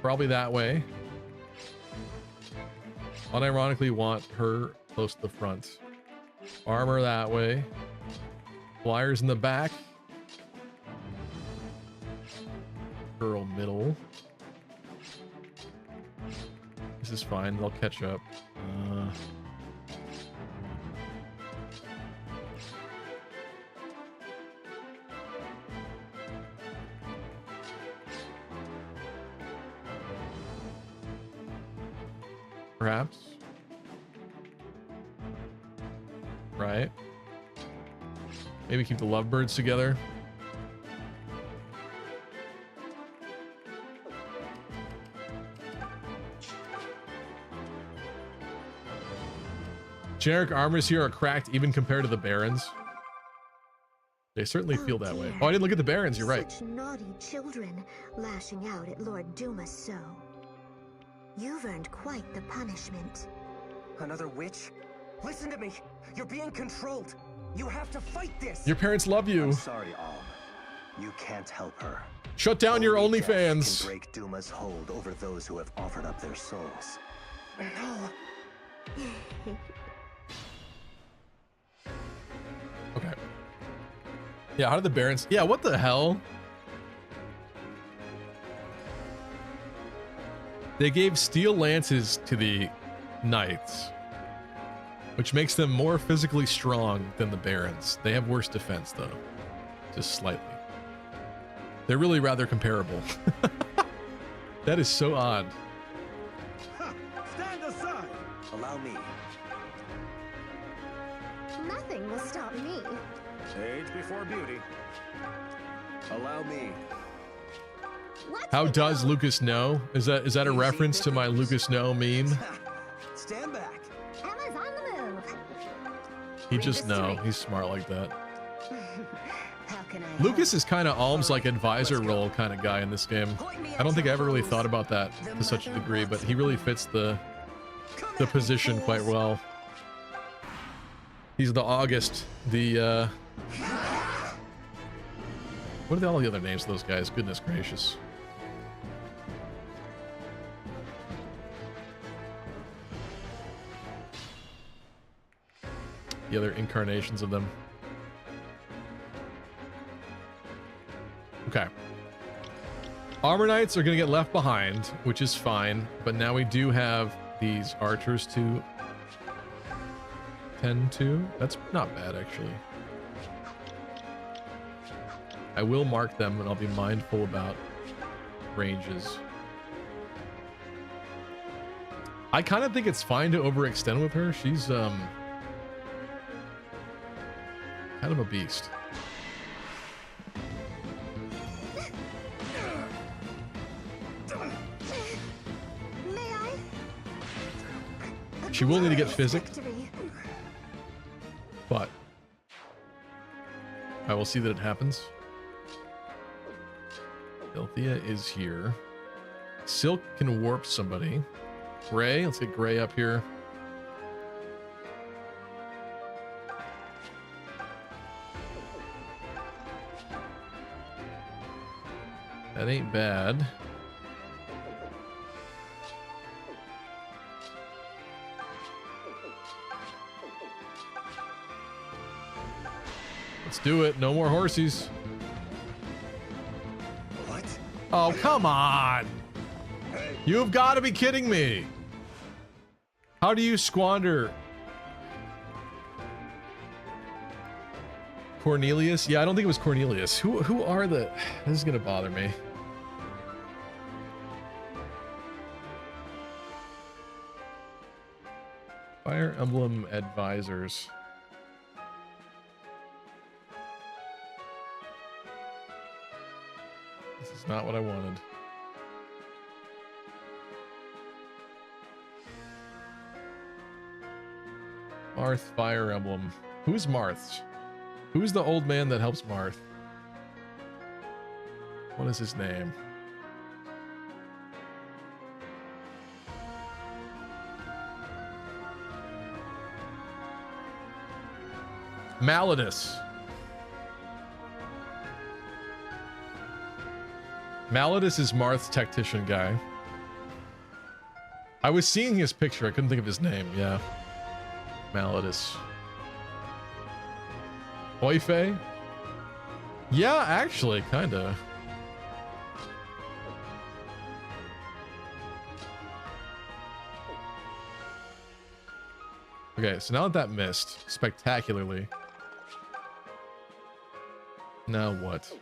Speaker 1: Probably that way. Unironically want her close to the front. Armor that way. Flyers in the back. Girl middle. This is fine. They'll catch up. Perhaps. Right. Maybe keep the lovebirds together. Generic armors here are cracked even compared to the Barons. They certainly feel that way. Oh, I didn't look at the Barons, you're right.
Speaker 8: Such naughty children lashing out at Lord Dumas so. You've earned quite the punishment.
Speaker 4: Another witch? Listen to me. You're being controlled. You have to fight this.
Speaker 1: Your parents love you.
Speaker 12: I'm sorry, Alm. You can't help her.
Speaker 1: Shut down your
Speaker 12: Only death
Speaker 1: OnlyFans.
Speaker 12: can break Duma's hold over those who have offered up their souls.
Speaker 4: No.
Speaker 1: Okay. Yeah, how did the Barons... Yeah, what the hell? They gave steel lances to the knights, which makes them more physically strong than the Barons. They have worse defense, though. Just slightly. They're really rather comparable. That is so odd.
Speaker 2: Stand aside!
Speaker 12: Allow me.
Speaker 8: Nothing will stop me.
Speaker 17: Age before beauty. Allow me.
Speaker 1: How does Lucas know? Is that a reference to my Lucas know meme?
Speaker 4: Stand back.
Speaker 10: Emma's on the move.
Speaker 1: He just know. He's smart like that.
Speaker 8: How can I
Speaker 1: Lucas is kind of Alm's like advisor role kind of guy in this game. I don't think I ever really thought about that to such a degree, but he really fits the position quite well. He's the August, the what are all the other names of those guys? Goodness gracious. The other incarnations of them. Okay. Armor Knights are going to get left behind, which is fine, but now we do have these archers to tend to. That's not bad, actually. I will mark them, and I'll be mindful about ranges. I kind of think it's fine to overextend with her. She's kind of a beast. She will need to get physicked, but I will see that it happens. Althea is here. Silk can warp somebody. Gray, let's get Gray up here. That ain't bad. Let's do it. No more horsies.
Speaker 2: What?
Speaker 1: Oh, come on. You've got to be kidding me. How do you squander? Cornelius? Yeah, I don't think it was Cornelius. Who are the... This is going to bother me. Fire Emblem Advisors. This is not what I wanted. Marth Fire Emblem. Who's Marth? Who's the old man that helps Marth? What is his name? Malladus. Malladus is Marth's tactician guy. I was seeing his picture. I couldn't think of his name. Yeah. Malladus. Oife? Yeah, actually, kinda. Okay, so now that missed spectacularly. Now what?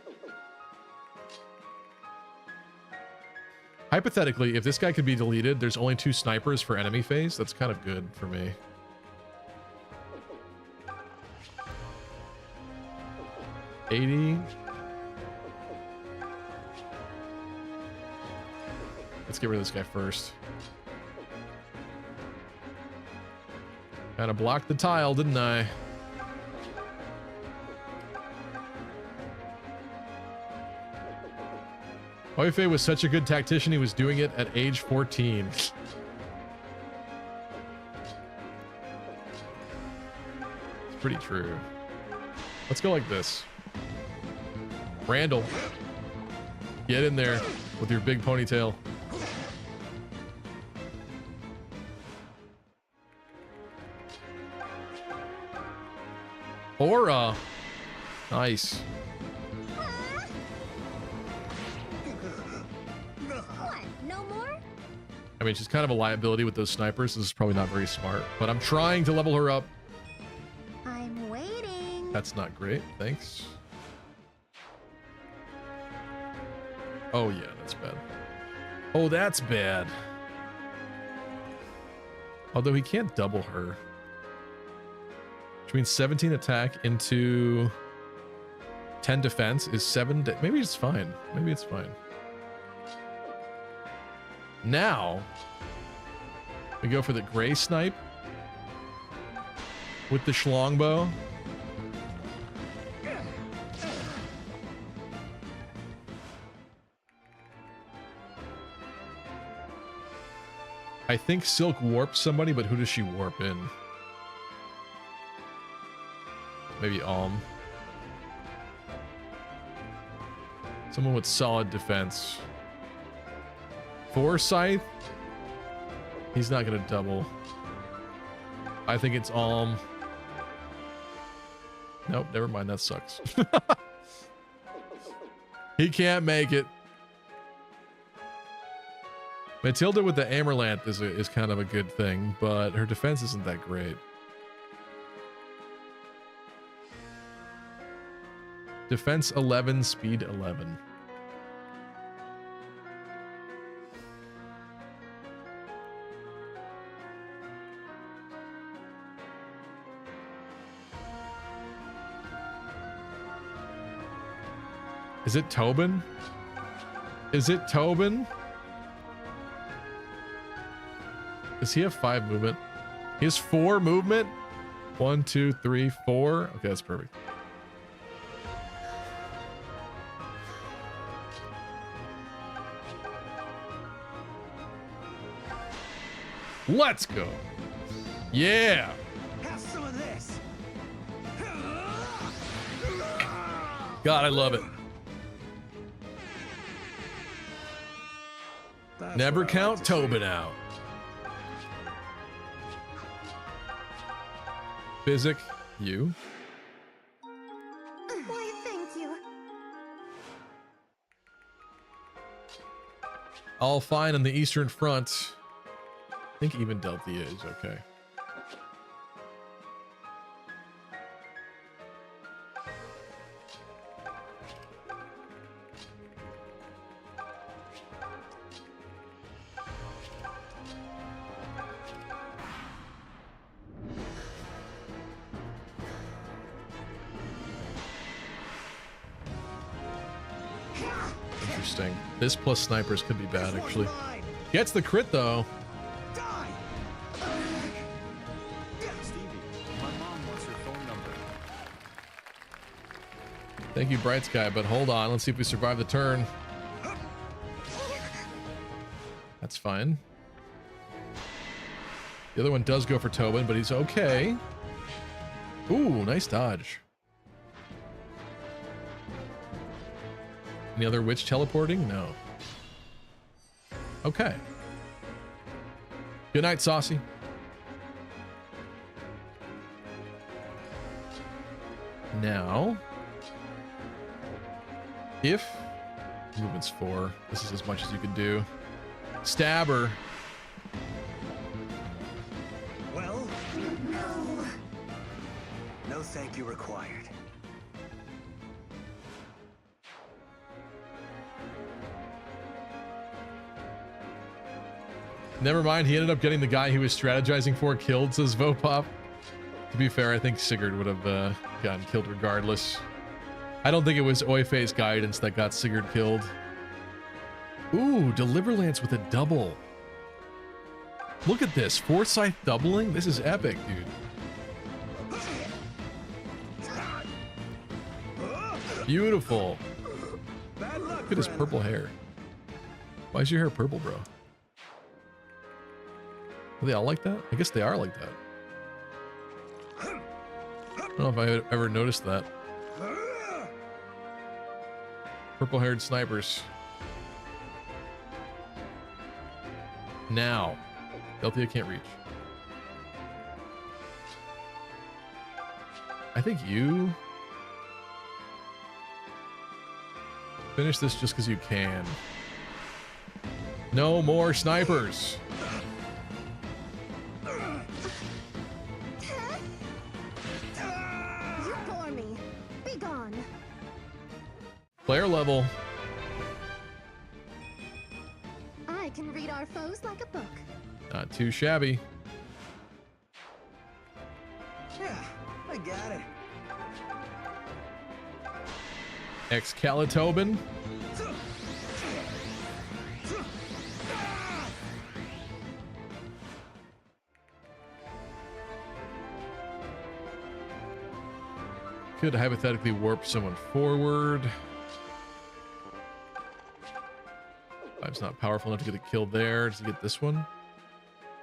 Speaker 1: Hypothetically, if this guy could be deleted, there's only 2 snipers for enemy phase. That's kind of good for me. $80. Let's get rid of this guy first. Kind of blocked the tile, didn't I? Oife was such a good tactician, he was doing it at age 14. It's pretty true. Let's go like this. Randall, get in there with your big ponytail. Aura. Nice.
Speaker 10: What? No more?
Speaker 1: I mean, she's kind of a liability with those snipers. This is probably not very smart, but I'm trying to level her up.
Speaker 10: I'm waiting.
Speaker 1: That's not great. Thanks. Oh, yeah, that's bad. Oh, that's bad. Although he can't double her. Which means 17 attack into 10 defense is 7. Maybe it's fine. Maybe it's fine. Now, we go for the gray snipe with the schlongbow. I think Silk warps somebody, but who does she warp in? Maybe Alm. Someone with solid defense. Forsyth? He's not going to double. I think it's Alm. Nope, never mind. That sucks. He can't make it. Matilda with the Amerlant is kind of a good thing, but her defense isn't that great. Defense 11, speed 11. Is it Tobin? Is it Tobin? Does he have 5 movement? He has 4 movement? 1, 2, 3, 4. Okay, that's perfect. Let's go. Yeah.
Speaker 2: Have some of this.
Speaker 1: God, I love it. Never count Tobin out. Physic, you. All fine on the Eastern Front. I think even Delthea is okay. Interesting. This plus snipers could be bad, actually. Gets the crit, though.
Speaker 13: Stevie, my mom wants your phone number.
Speaker 1: Thank you, Bright Sky, but hold on. Let's see if we survive the turn. That's fine. The other one does go for Tobin, but he's okay. Ooh, nice dodge. Any other witch teleporting? No. Okay. Good night, Saucy. Now, if movement's 4, this is as much as you can do. Stab her.
Speaker 12: Well, no. No thank you required.
Speaker 1: Never mind, he ended up getting the guy he was strategizing for killed, says Vopop. To be fair, I think Sigurd would have gotten killed regardless. I don't think it was Oifei's guidance that got Sigurd killed. Ooh, Deliverlance with a double. Look at this, Foresight doubling? This is epic, dude. Beautiful. Look at his purple hair. Why is your hair purple, bro? Are they all like that? I guess they are like that. I don't know if I ever noticed that. Purple-haired snipers. Now. Delthea can't reach. I think you... finish this just because you can. No more snipers. Player level.
Speaker 8: I can read our foes like a book.
Speaker 1: Not too shabby.
Speaker 4: Yeah, I got it.
Speaker 1: Excalitobin. Could hypothetically warp someone forward. Five's not powerful enough to get a kill there. Does he get this one?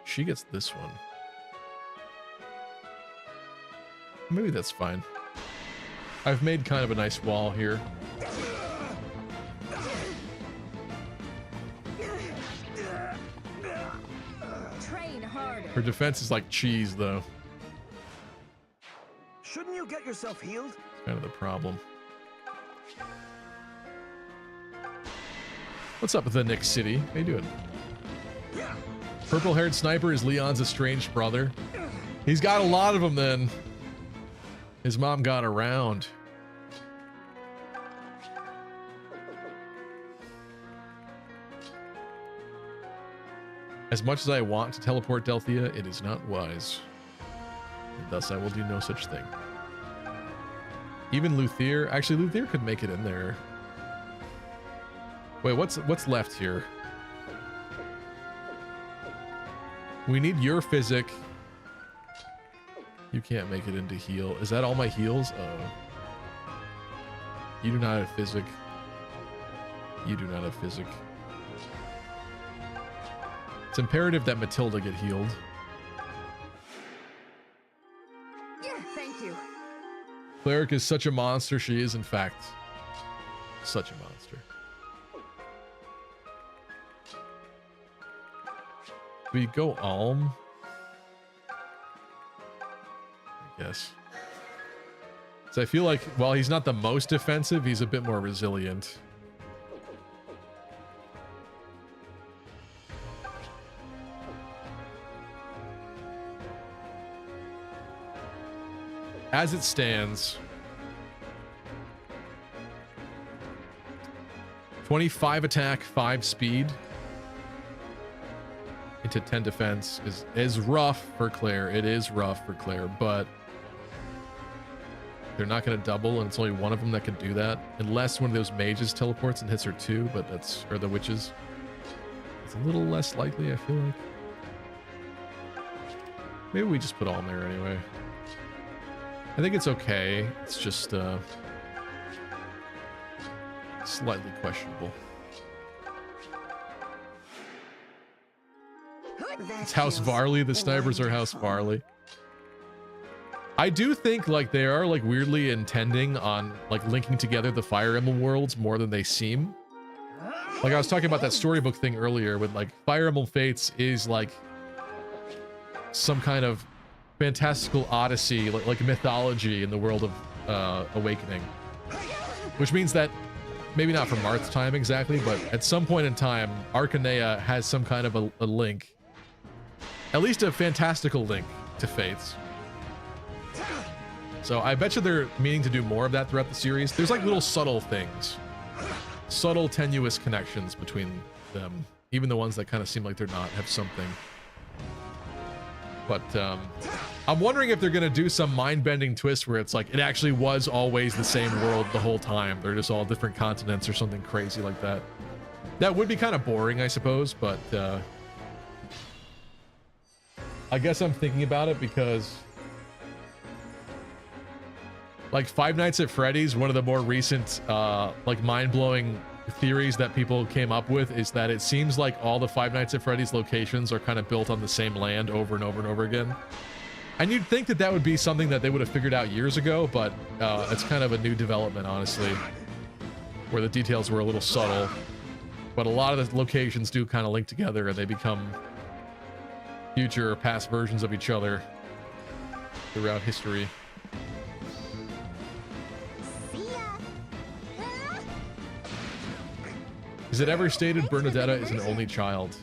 Speaker 1: She gets this one. Maybe that's fine. I've made kind of a nice wall here.
Speaker 15: Train harder.
Speaker 1: Her defense is like cheese, though.
Speaker 4: Shouldn't you get yourself healed?
Speaker 1: That's kind of the problem. What's up with the Nick City? How you doing? Purple-haired sniper is Leon's estranged brother. He's got a lot of them then. His mom got around. As much as I want to teleport Delthea, it is not wise. And thus I will do no such thing. Even Luthier. Actually, Luthier could make it in there. Wait, what's left here? We need your physic. You can't make it into heal. Is that all my heals? Oh. You do not have physic. You do not have physic. It's imperative that Matilda get healed.
Speaker 15: Yeah, thank you.
Speaker 1: Cleric is such a monster. She is, in fact, such a monster. We go Alm. I guess. So I feel like while he's not the most defensive, he's a bit more resilient. as it stands, 25 attack, 5 speed into 10 defense is rough for Claire. It is rough for Claire, but they're not going to double, and it's only one of them that can do that, unless one of those mages teleports and hits her too. But that's, or the witches. It's a little less likely, I feel like. Maybe we just put all in there anyway. I think it's okay. It's just slightly questionable. It's House Varley. The snipers are House Varley. I do think like they are like weirdly intending on like linking together the Fire Emblem worlds more than they seem. Like I was talking about that storybook thing earlier with like Fire Emblem Fates is like some kind of fantastical odyssey, like mythology in the world of Awakening. Which means that, maybe not from Marth's time exactly, but at some point in time, Arcanea has some kind of a link. At least a fantastical link to Fates. So I bet you they're meaning to do more of that throughout the series. There's like little subtle things. Subtle, tenuous connections between them. Even the ones that kind of seem like they're not have something. But I'm wondering if they're going to do some mind-bending twist where it's like it actually was always the same world the whole time. They're just all different continents or something crazy like that. That would be kind of boring, I suppose, but I guess I'm thinking about it because like Five Nights at Freddy's, one of the more recent like mind-blowing theories that people came up with is that it seems like all the Five Nights at Freddy's locations are kind of built on the same land over and over and over again. And you'd think that that would be something that they would have figured out years ago, but it's kind of a new development, honestly, where the details were a little subtle. But a lot of the locations do kind of link together and they become future or past versions of each other throughout history. Is it ever stated Bernadetta is an only child?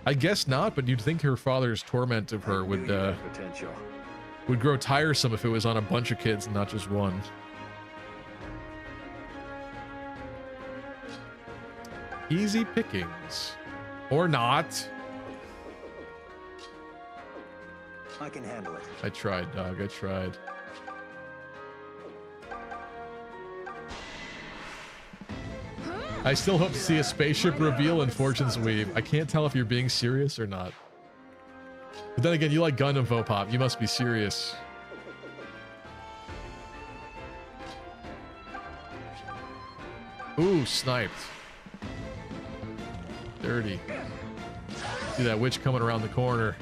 Speaker 1: I guess not, but you'd think her father's torment of her would grow tiresome if it was on a bunch of kids and not just one. Easy pickings. Or not.
Speaker 12: I can handle it.
Speaker 1: I tried, dog. I tried. I still hope to see a spaceship reveal in Fortune's Weave. I can't tell if you're being serious or not. But then again, you like Gundam Vopop. You must be serious. Ooh, sniped. Dirty. See that witch coming around the corner.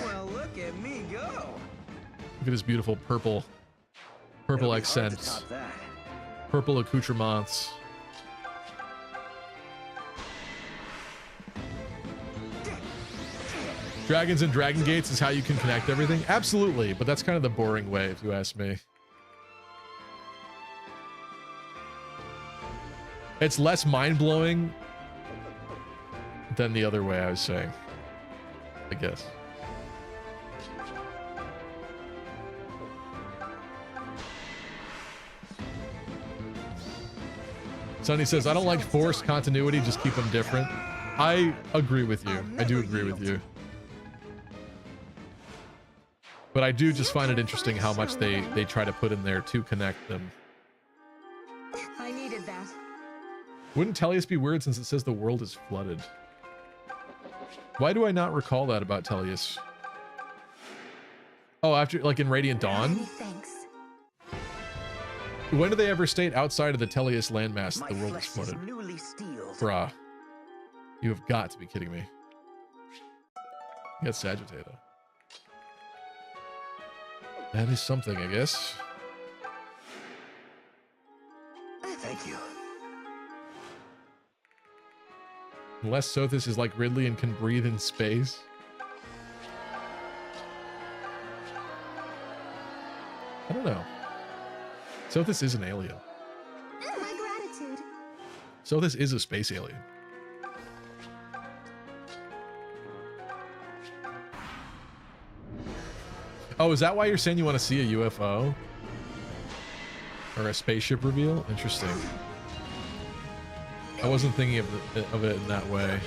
Speaker 4: Well, look at me go.
Speaker 1: Look at his beautiful purple accents. Purple accoutrements. Dragons and Dragon Gates is how you can connect everything? Absolutely, but that's kind of the boring way, if you ask me. It's less mind-blowing than the other way I was saying, I guess. Sonny says, I don't like forced continuity, just keep them different. I agree with you. I do agree with you. But I do just find it interesting how much they try to put in there to connect them.
Speaker 15: I needed that.
Speaker 1: Wouldn't Tellius be weird since it says the world is flooded? Why do I not recall that about Tellius? Oh, after, like in Radiant Dawn?
Speaker 8: Thanks.
Speaker 1: When do they ever state outside of the Tellius landmass that the world is flooded? Bruh. You have got to be kidding me. You got Sagittator. That is something, I guess.
Speaker 12: Thank you.
Speaker 1: Unless Sothis is like Ridley and can breathe in space. I don't know. Sothis is an alien.
Speaker 8: My gratitude.
Speaker 1: Sothis is a space alien. Oh, is that why you're saying you want to see a UFO? Or a spaceship reveal? Interesting. I wasn't thinking of it in that way.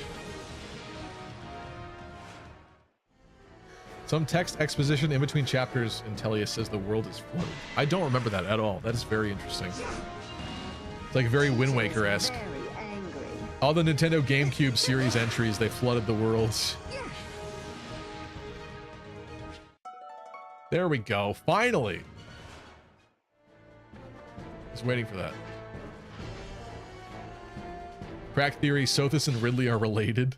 Speaker 1: Some text exposition in between chapters in Tellius says the world is flooded. I don't remember that at all. That is very interesting. It's like very Wind Waker-esque. All the Nintendo GameCube series entries, they flooded the worlds. There we go. Finally. I was waiting for that. Crack theory, Sothis and Ridley are related.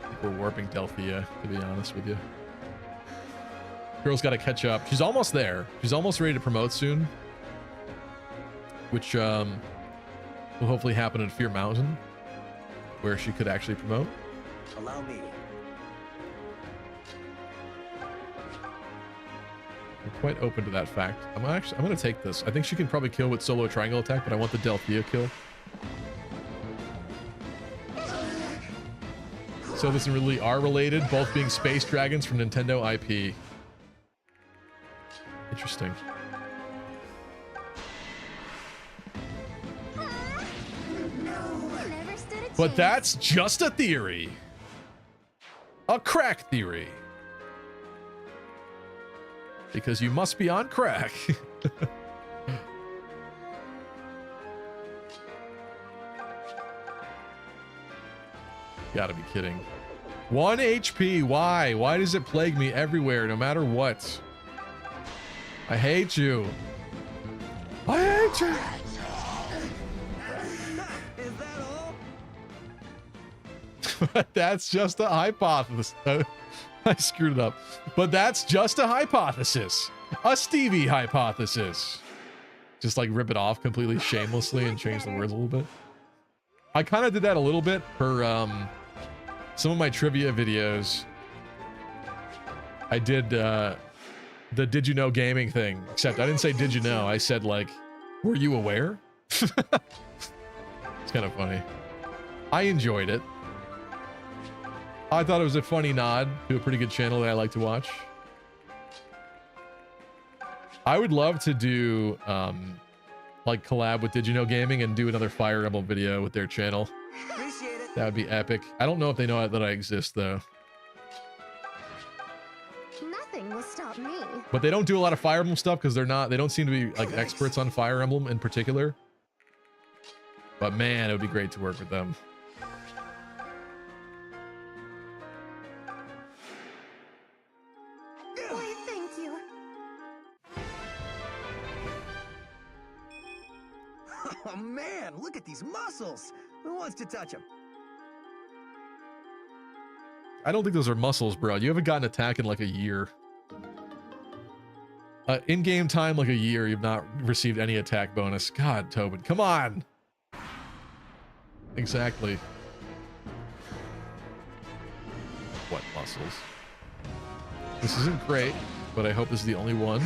Speaker 1: I think we're warping Delphia, to be honest with you. Girl's got to catch up. She's almost there. She's almost ready to promote soon. Which will hopefully happen in Fear Mountain, where she could actually promote.
Speaker 12: Allow me.
Speaker 1: I'm quite open to that fact. I'm gonna take this. I think she can probably kill with solo triangle attack, but I want the Delphia kill. So this and Ridley are related, both being space dragons from Nintendo IP. Interesting. But that's just a theory. A crack theory. Because you must be on crack. Gotta be kidding. 1 HP. Why? Why does it plague me everywhere, no matter what? I hate you. I hate you.
Speaker 4: Is that all?
Speaker 1: That's just a hypothesis. I screwed it up. But that's just a hypothesis. A Stevie hypothesis. Just like rip it off completely shamelessly and change the words a little bit. I kind of did that a little bit for some of my trivia videos. I did the Did You Know Gaming thing, except I didn't say did you know, I said like, were you aware? It's kind of funny. I enjoyed it. I thought it was a funny nod to a pretty good channel that I like to watch. I would love to do like collab with Did You Know Gaming and do another Fire Emblem video with their channel. That would be epic. I don't know if they know that I exist though.
Speaker 8: Nothing will stop me.
Speaker 1: But they don't do a lot of Fire Emblem stuff because they don't seem to be like experts on Fire Emblem in particular. But man, it would be great to work with them.
Speaker 8: Why, thank you.
Speaker 4: Oh man, look at these muscles. Who wants to touch them?
Speaker 1: I don't think those are muscles, bro. You haven't gotten attack in like a year. In-game time, like a year, you've not received any attack bonus. God, Tobin, come on. Exactly. What muscles? This isn't great, but I hope this is the only one.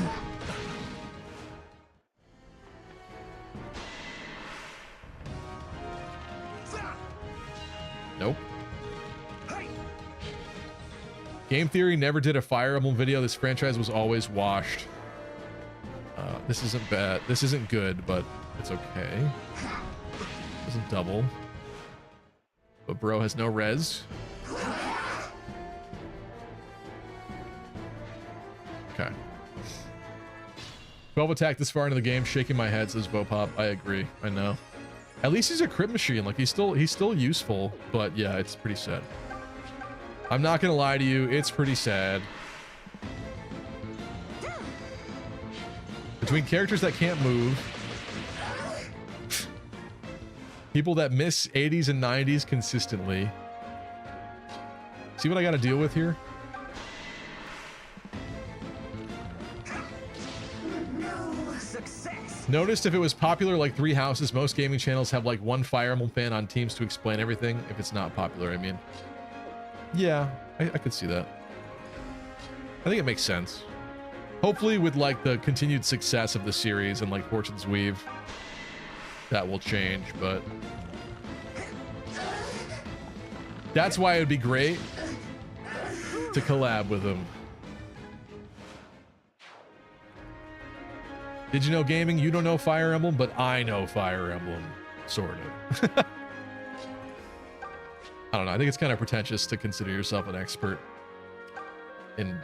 Speaker 1: Nope. Game Theory never did a Fire Emblem video. This franchise was always washed. This isn't bad. This isn't good, but it's okay. Doesn't double. But bro has no res. Okay. 12 attack this far into the game, shaking my head, says Vopop. I agree. I know. At least he's a crit machine. Like he's still useful, but yeah, it's pretty sad. I'm not gonna lie to you, it's pretty sad. Between characters that can't move, people that miss 80s and 90s consistently. See what I gotta deal with here? Noticed if it was popular like Three Houses, most gaming channels have like one Fire Emblem fan on teams to explain everything. If it's not popular, I mean. Yeah, I could see that. I think it makes sense. Hopefully with like the continued success of the series and like Fortune's Weave, that will change, but That's why it would be great to collab with him. Did you know gaming? You don't know Fire Emblem, but I know Fire Emblem, sort of. I don't know. I think it's kind of pretentious to consider yourself an expert in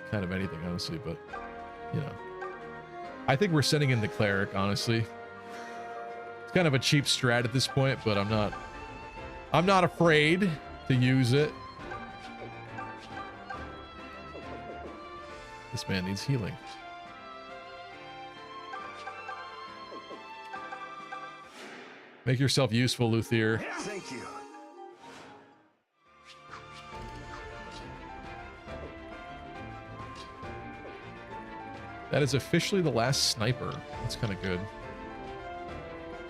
Speaker 1: kind of anything, honestly, but you know. I think we're sending in the cleric, honestly. It's kind of a cheap strat at this point, but I'm not afraid to use it. This man needs healing. Make yourself useful, Luthier.
Speaker 2: Thank you.
Speaker 1: That is officially the last sniper. That's kind of good.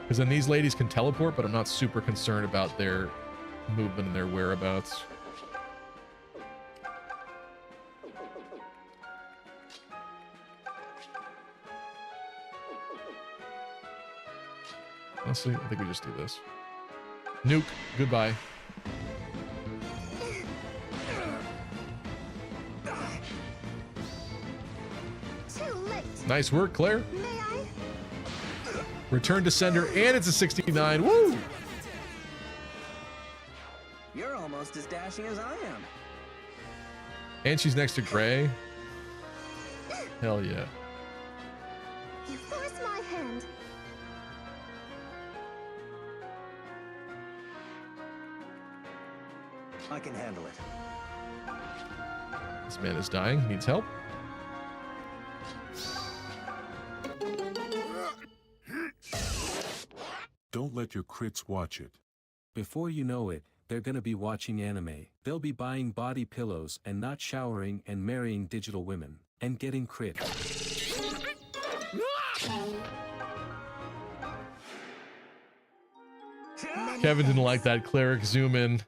Speaker 1: Because then these ladies can teleport, but I'm not super concerned about their movement and their whereabouts. Honestly, I think we just do this. Nuke, goodbye. Nice work, Claire. Return to sender, and it's a 69. Woo!
Speaker 4: You're almost as dashing as I am.
Speaker 1: And she's next to Gray. Hell yeah.
Speaker 8: You force my hand.
Speaker 12: I can handle it.
Speaker 1: This man is dying. He needs help.
Speaker 3: Don't let your crits watch it. Before you know it, they're gonna be watching anime. They'll be buying body pillows and not showering and marrying digital women. And getting crit.
Speaker 1: Kevin didn't like that cleric zoom in.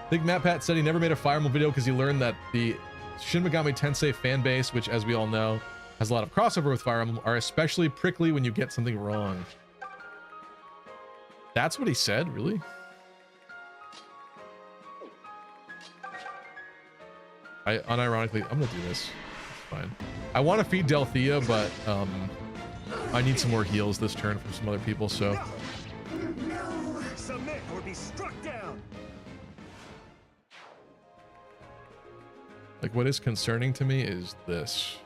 Speaker 1: I think Matt Pat said he never made a Fire Emblem video because he learned that the Shin Megami Tensei fan base, which as we all know, has a lot of crossover with Fire Emblem, are especially prickly when you get something wrong. That's what he said, really? I unironically, I'm gonna do this. It's fine. I want to feed Delthea, but I need some more heals this turn from some other people, so.
Speaker 2: Submit or be struck down.
Speaker 1: Like, what is concerning to me is this.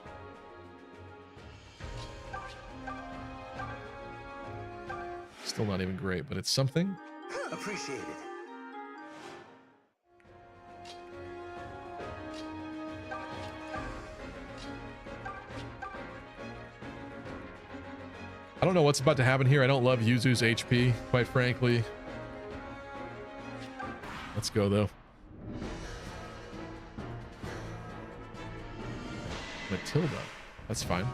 Speaker 1: Still not even great, but it's something.
Speaker 12: Appreciate it.
Speaker 1: I don't know what's about to happen here. I don't love Yuzu's HP, quite frankly. Let's go, though. Matilda. That's fine.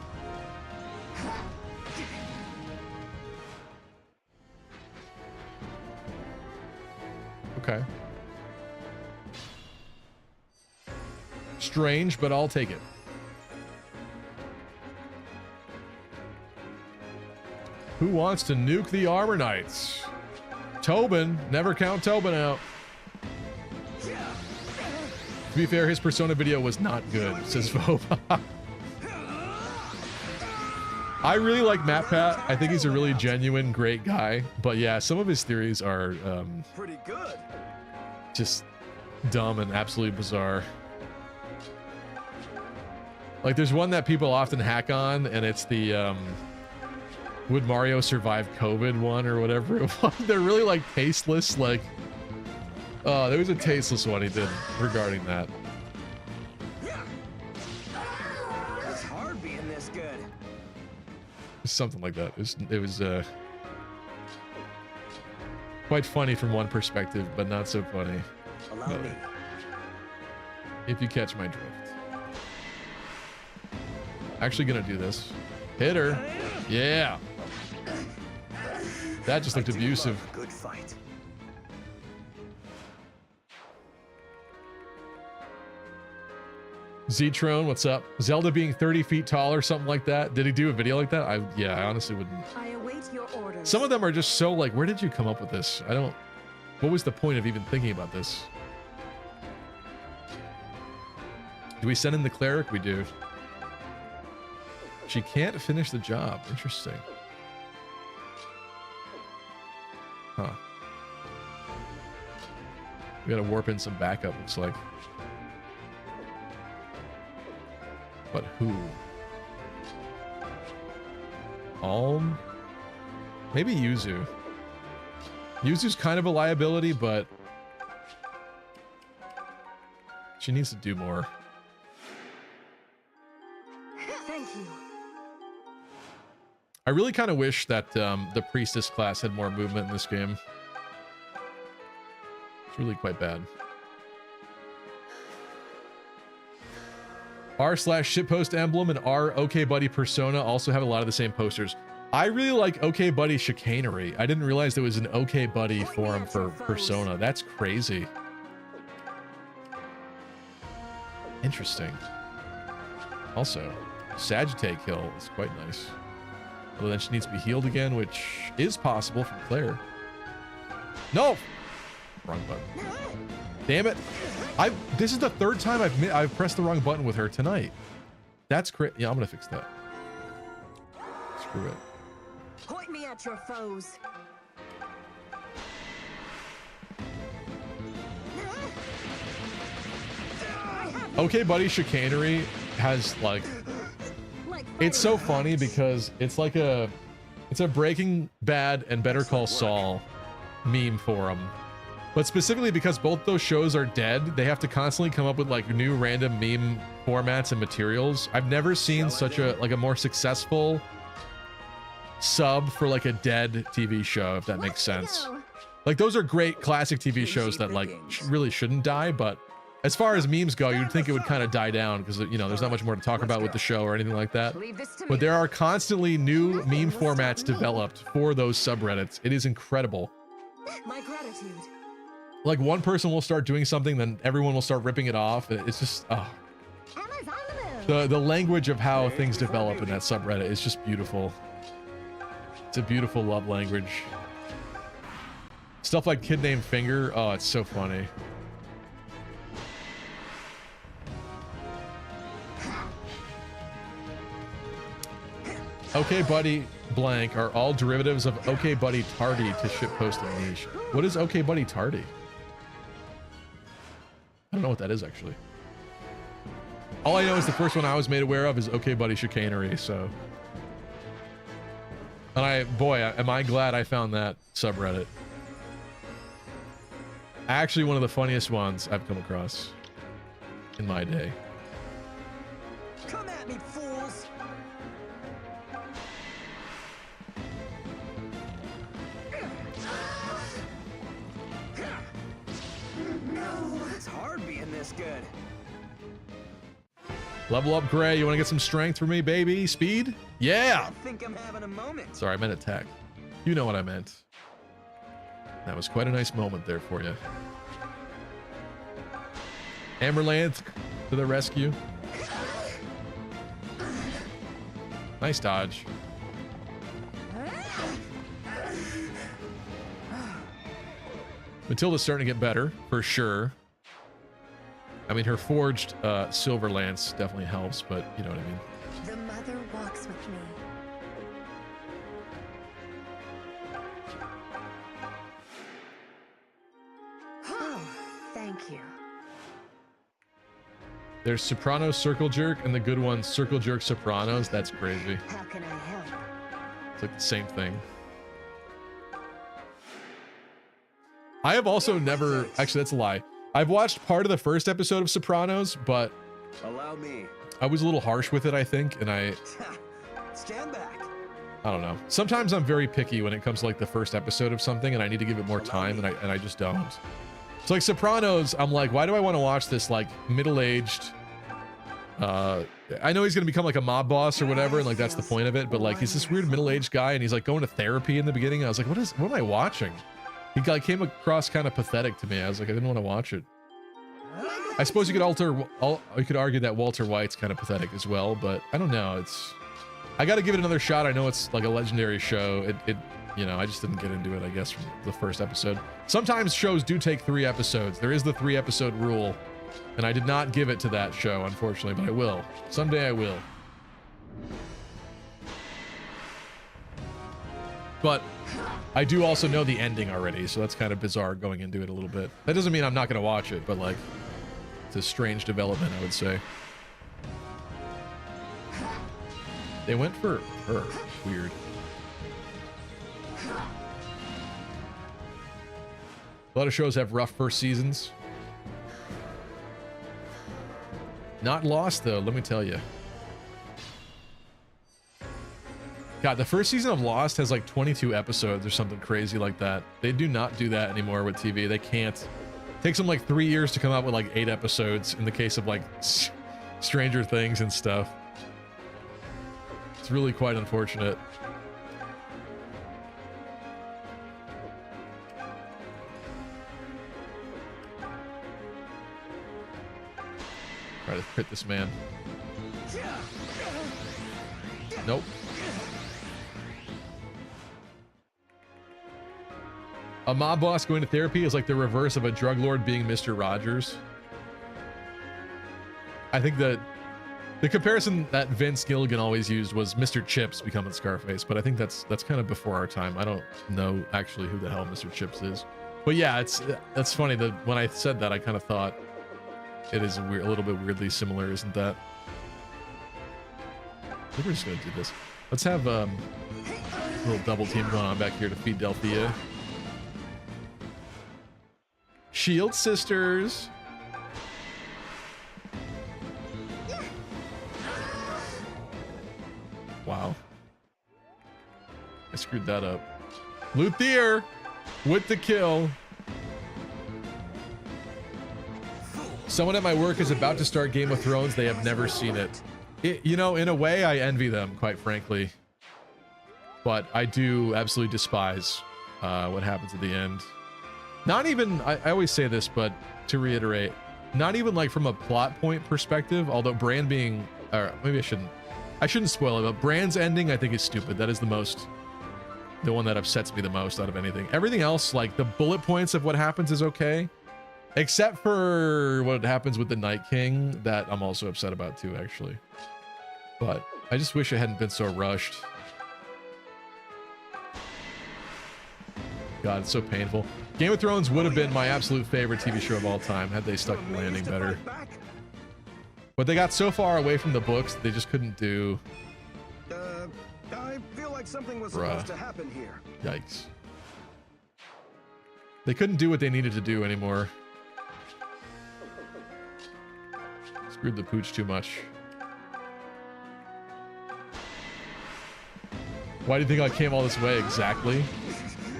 Speaker 1: Okay. Strange, but I'll take it. Who wants to nuke the Armor Knights? Tobin. Never count Tobin out. To be fair, his Persona video was not good, says Voba. I really like MatPat. I think he's a really genuine, great guy. But yeah, some of his theories are
Speaker 2: pretty good.
Speaker 1: Just dumb and absolutely bizarre. Like, there's one that people often hack on, and it's the would Mario survive COVID one or whatever it was. They're really like tasteless. Like, there was a tasteless one he did regarding that.
Speaker 4: It's hard being this good.
Speaker 1: Something like that. It was quite funny from one perspective, but not so funny.
Speaker 12: Allow me.
Speaker 1: If you catch my drift. Actually gonna do this. Hit her. Yeah. That just looked abusive.
Speaker 12: Good fight.
Speaker 1: Zetrone, what's up? Zelda being 30 feet tall or something like that. Did he do a video like that? Yeah, I honestly wouldn't.
Speaker 15: I await your orders.
Speaker 1: Some of them are just so like, where did you come up with this? I don't what was the point of even thinking about this? Do we send in the cleric? We do. She can't finish the job. Interesting. Huh. We gotta warp in some backup, looks like. But who? Alm? Maybe Yuzu. Yuzu's kind of a liability, but she needs to do more.
Speaker 15: Thank you.
Speaker 1: I really kind of wish that the priestess class had more movement in this game. It's really quite bad. r/shitpost emblem and r OK Buddy persona also have a lot of the same posters. I really like OK Buddy chicanery. I didn't realize there was an OK Buddy forum for persona. That's crazy. Interesting. Also, Sagittae kill is quite nice. Although then she needs to be healed again, which is possible from Claire. No! Wrong button. Damn it. This is the third time I've pressed the wrong button with her tonight. That's crazy. Yeah, I'm gonna fix that. Screw it.
Speaker 15: Point me at your foes.
Speaker 1: OK Buddy chicanery has like it's so funny because it's like it's a Breaking Bad and Better Call Saul meme forum. But specifically because both those shows are dead, they have to constantly come up with like new random meme formats and materials. I've never seen such a more successful sub for like a dead TV show, if that makes sense. Like those are great classic TV shows that like really shouldn't die, but as far as memes go, you'd think it would kind of die down because, you know, there's not much more to talk about with the show or anything like that. But there are constantly new meme formats developed for those subreddits. It is incredible.
Speaker 15: My gratitude.
Speaker 1: Like one person will start doing something, then everyone will start ripping it off. It's just, the language of how things develop in that subreddit is just beautiful. It's a beautiful love language. Stuff like Kid Named Finger. Oh, it's so funny. OK Buddy blank are all derivatives of OK Buddy Tardy to shitpost and niche. What is OK Buddy Tardy? I don't know what that is actually. All I know is the first one I was made aware of is OK Buddy chicanery, so. And boy, am I glad I found that subreddit. Actually one of the funniest ones I've come across in my day.
Speaker 15: Come at me, fools!
Speaker 4: It's hard being this good.
Speaker 1: Level up, Gray. You want to get some strength for me, baby? Speed? Yeah!
Speaker 4: I think I'm having a moment.
Speaker 1: Sorry, I meant attack. You know what I meant. That was quite a nice moment there for you. Amberlanth to the rescue. Nice dodge. Matilda's starting to get better, for sure. I mean, her forged silver lance definitely helps, but you know what I mean.
Speaker 8: The mother walks with me. Oh, thank you.
Speaker 1: There's Sopranos Circle Jerk and the good one Circle Jerk Sopranos. That's crazy.
Speaker 8: How can I help?
Speaker 1: It's like the same thing. I have also never, actually that's a lie. I've watched part of the first episode of Sopranos, but
Speaker 2: allow me.
Speaker 1: I was a little harsh with it, I think, and
Speaker 4: Stand back.
Speaker 1: I don't know. Sometimes I'm very picky when it comes to like the first episode of something and I need to give it more time and I just don't. So like Sopranos, I'm like, why do I want to watch this like middle-aged I know he's gonna become like a mob boss or whatever, and like that's the point of it, but like he's this weird middle-aged guy and he's like going to therapy in the beginning. I was like, what am I watching? He like came across kind of pathetic to me. I was like, I didn't want to watch it. I suppose you could argue that Walter White's kind of pathetic as well, but I don't know. I got to give it another shot. I know it's like a legendary show. you know, I just didn't get into it, I guess, from the first episode. Sometimes shows do take 3 episodes. There is the 3-episode rule, and I did not give it to that show, unfortunately, but I will. Someday I will. But I do also know the ending already, so that's kind of bizarre going into it a little bit. That doesn't mean I'm not going to watch it, but like, it's a strange development, I would say. They went for her. Weird. A lot of shows have rough first seasons. Not Lost, though, let me tell you. God, the first season of Lost has like 22 episodes or something crazy like that. They do not do that anymore with TV. They can't. It takes them like 3 years to come out with like 8 episodes in the case of like Stranger Things and stuff. It's really quite unfortunate. Try to crit this man. Nope. A mob boss going to therapy is like the reverse of a drug lord being Mr. Rogers. I think that the comparison that Vince Gilligan always used was Mr. Chips becoming Scarface, but I think that's kind of before our time. I don't know actually who the hell Mr. Chips is. But yeah, that's funny that when I said that, I kind of thought it is a little bit weirdly similar, isn't that? I think we're just gonna do this. Let's have a little double team going on back here to feed Delphia. Shield sisters. Wow. I screwed that up. Luthier with the kill. Someone at my work is about to start Game of Thrones. They have never seen it. You know, in a way, I envy them, quite frankly. But I do absolutely despise what happens at the end. Not even, I always say this, but to reiterate, not even like from a plot point perspective, although Bran being, or maybe I shouldn't spoil it, but Bran's ending I think is stupid. That is the one that upsets me the most out of anything. Everything else, like the bullet points of what happens is okay. Except for what happens with the Night King, that I'm also upset about too, actually. But I just wish it hadn't been so rushed. God, it's so painful. Game of Thrones would have been my absolute favorite TV show of all time had they stuck the landing better. But they got so far away from the books, they just couldn't do...
Speaker 17: I feel like something was supposed to happen here.
Speaker 1: Yikes. They couldn't do what they needed to do anymore. Screwed the pooch too much. Why do you think I came all this way? Exactly.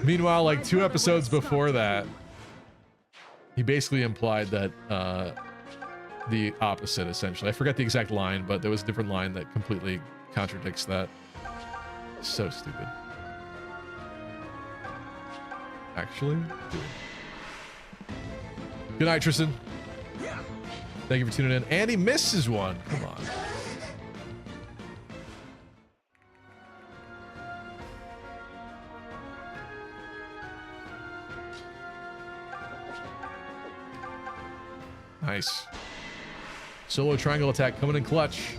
Speaker 1: Meanwhile, like 2 episodes before that, he basically implied that the opposite, essentially. I forget the exact line, but there was a different line that completely contradicts that. So stupid. Actually, good night, Tristan. Thank you for tuning in. And he misses one. Come on. Nice. Solo triangle attack coming in clutch.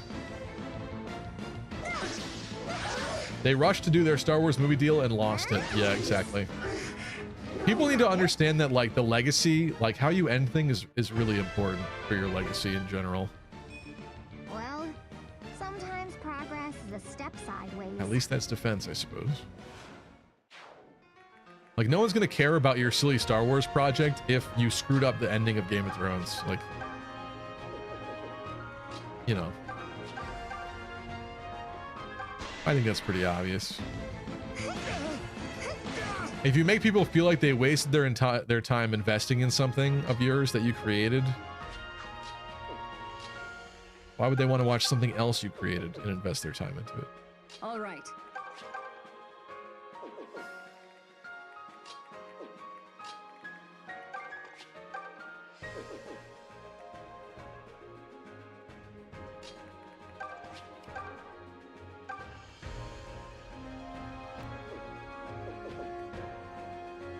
Speaker 1: They rushed to do their Star Wars movie deal and lost it. Yeah, exactly. People need to understand that, like, the legacy, like how you end things is really important for your legacy in general.
Speaker 10: Well, sometimes progress is a step sideways.
Speaker 1: At least that's defense, I suppose. Like, no one's gonna care about your silly Star Wars project if you screwed up the ending of Game of Thrones. Like, you know. I think that's pretty obvious. If you make people feel like they wasted their time investing in something of yours that you created, why would they want to watch something else you created and invest their time into it?
Speaker 15: All right.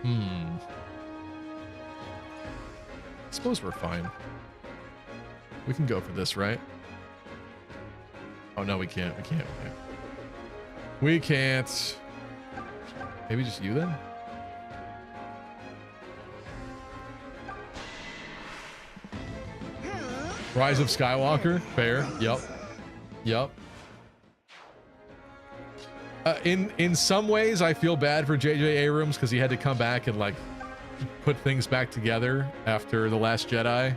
Speaker 1: I suppose we're fine. We can go for this, right? Oh, no, we can't. We can't. Maybe just you then? Rise of Skywalker. Fair. Yep. In some ways, I feel bad for J.J. Abrams because he had to come back and like put things back together after The Last Jedi.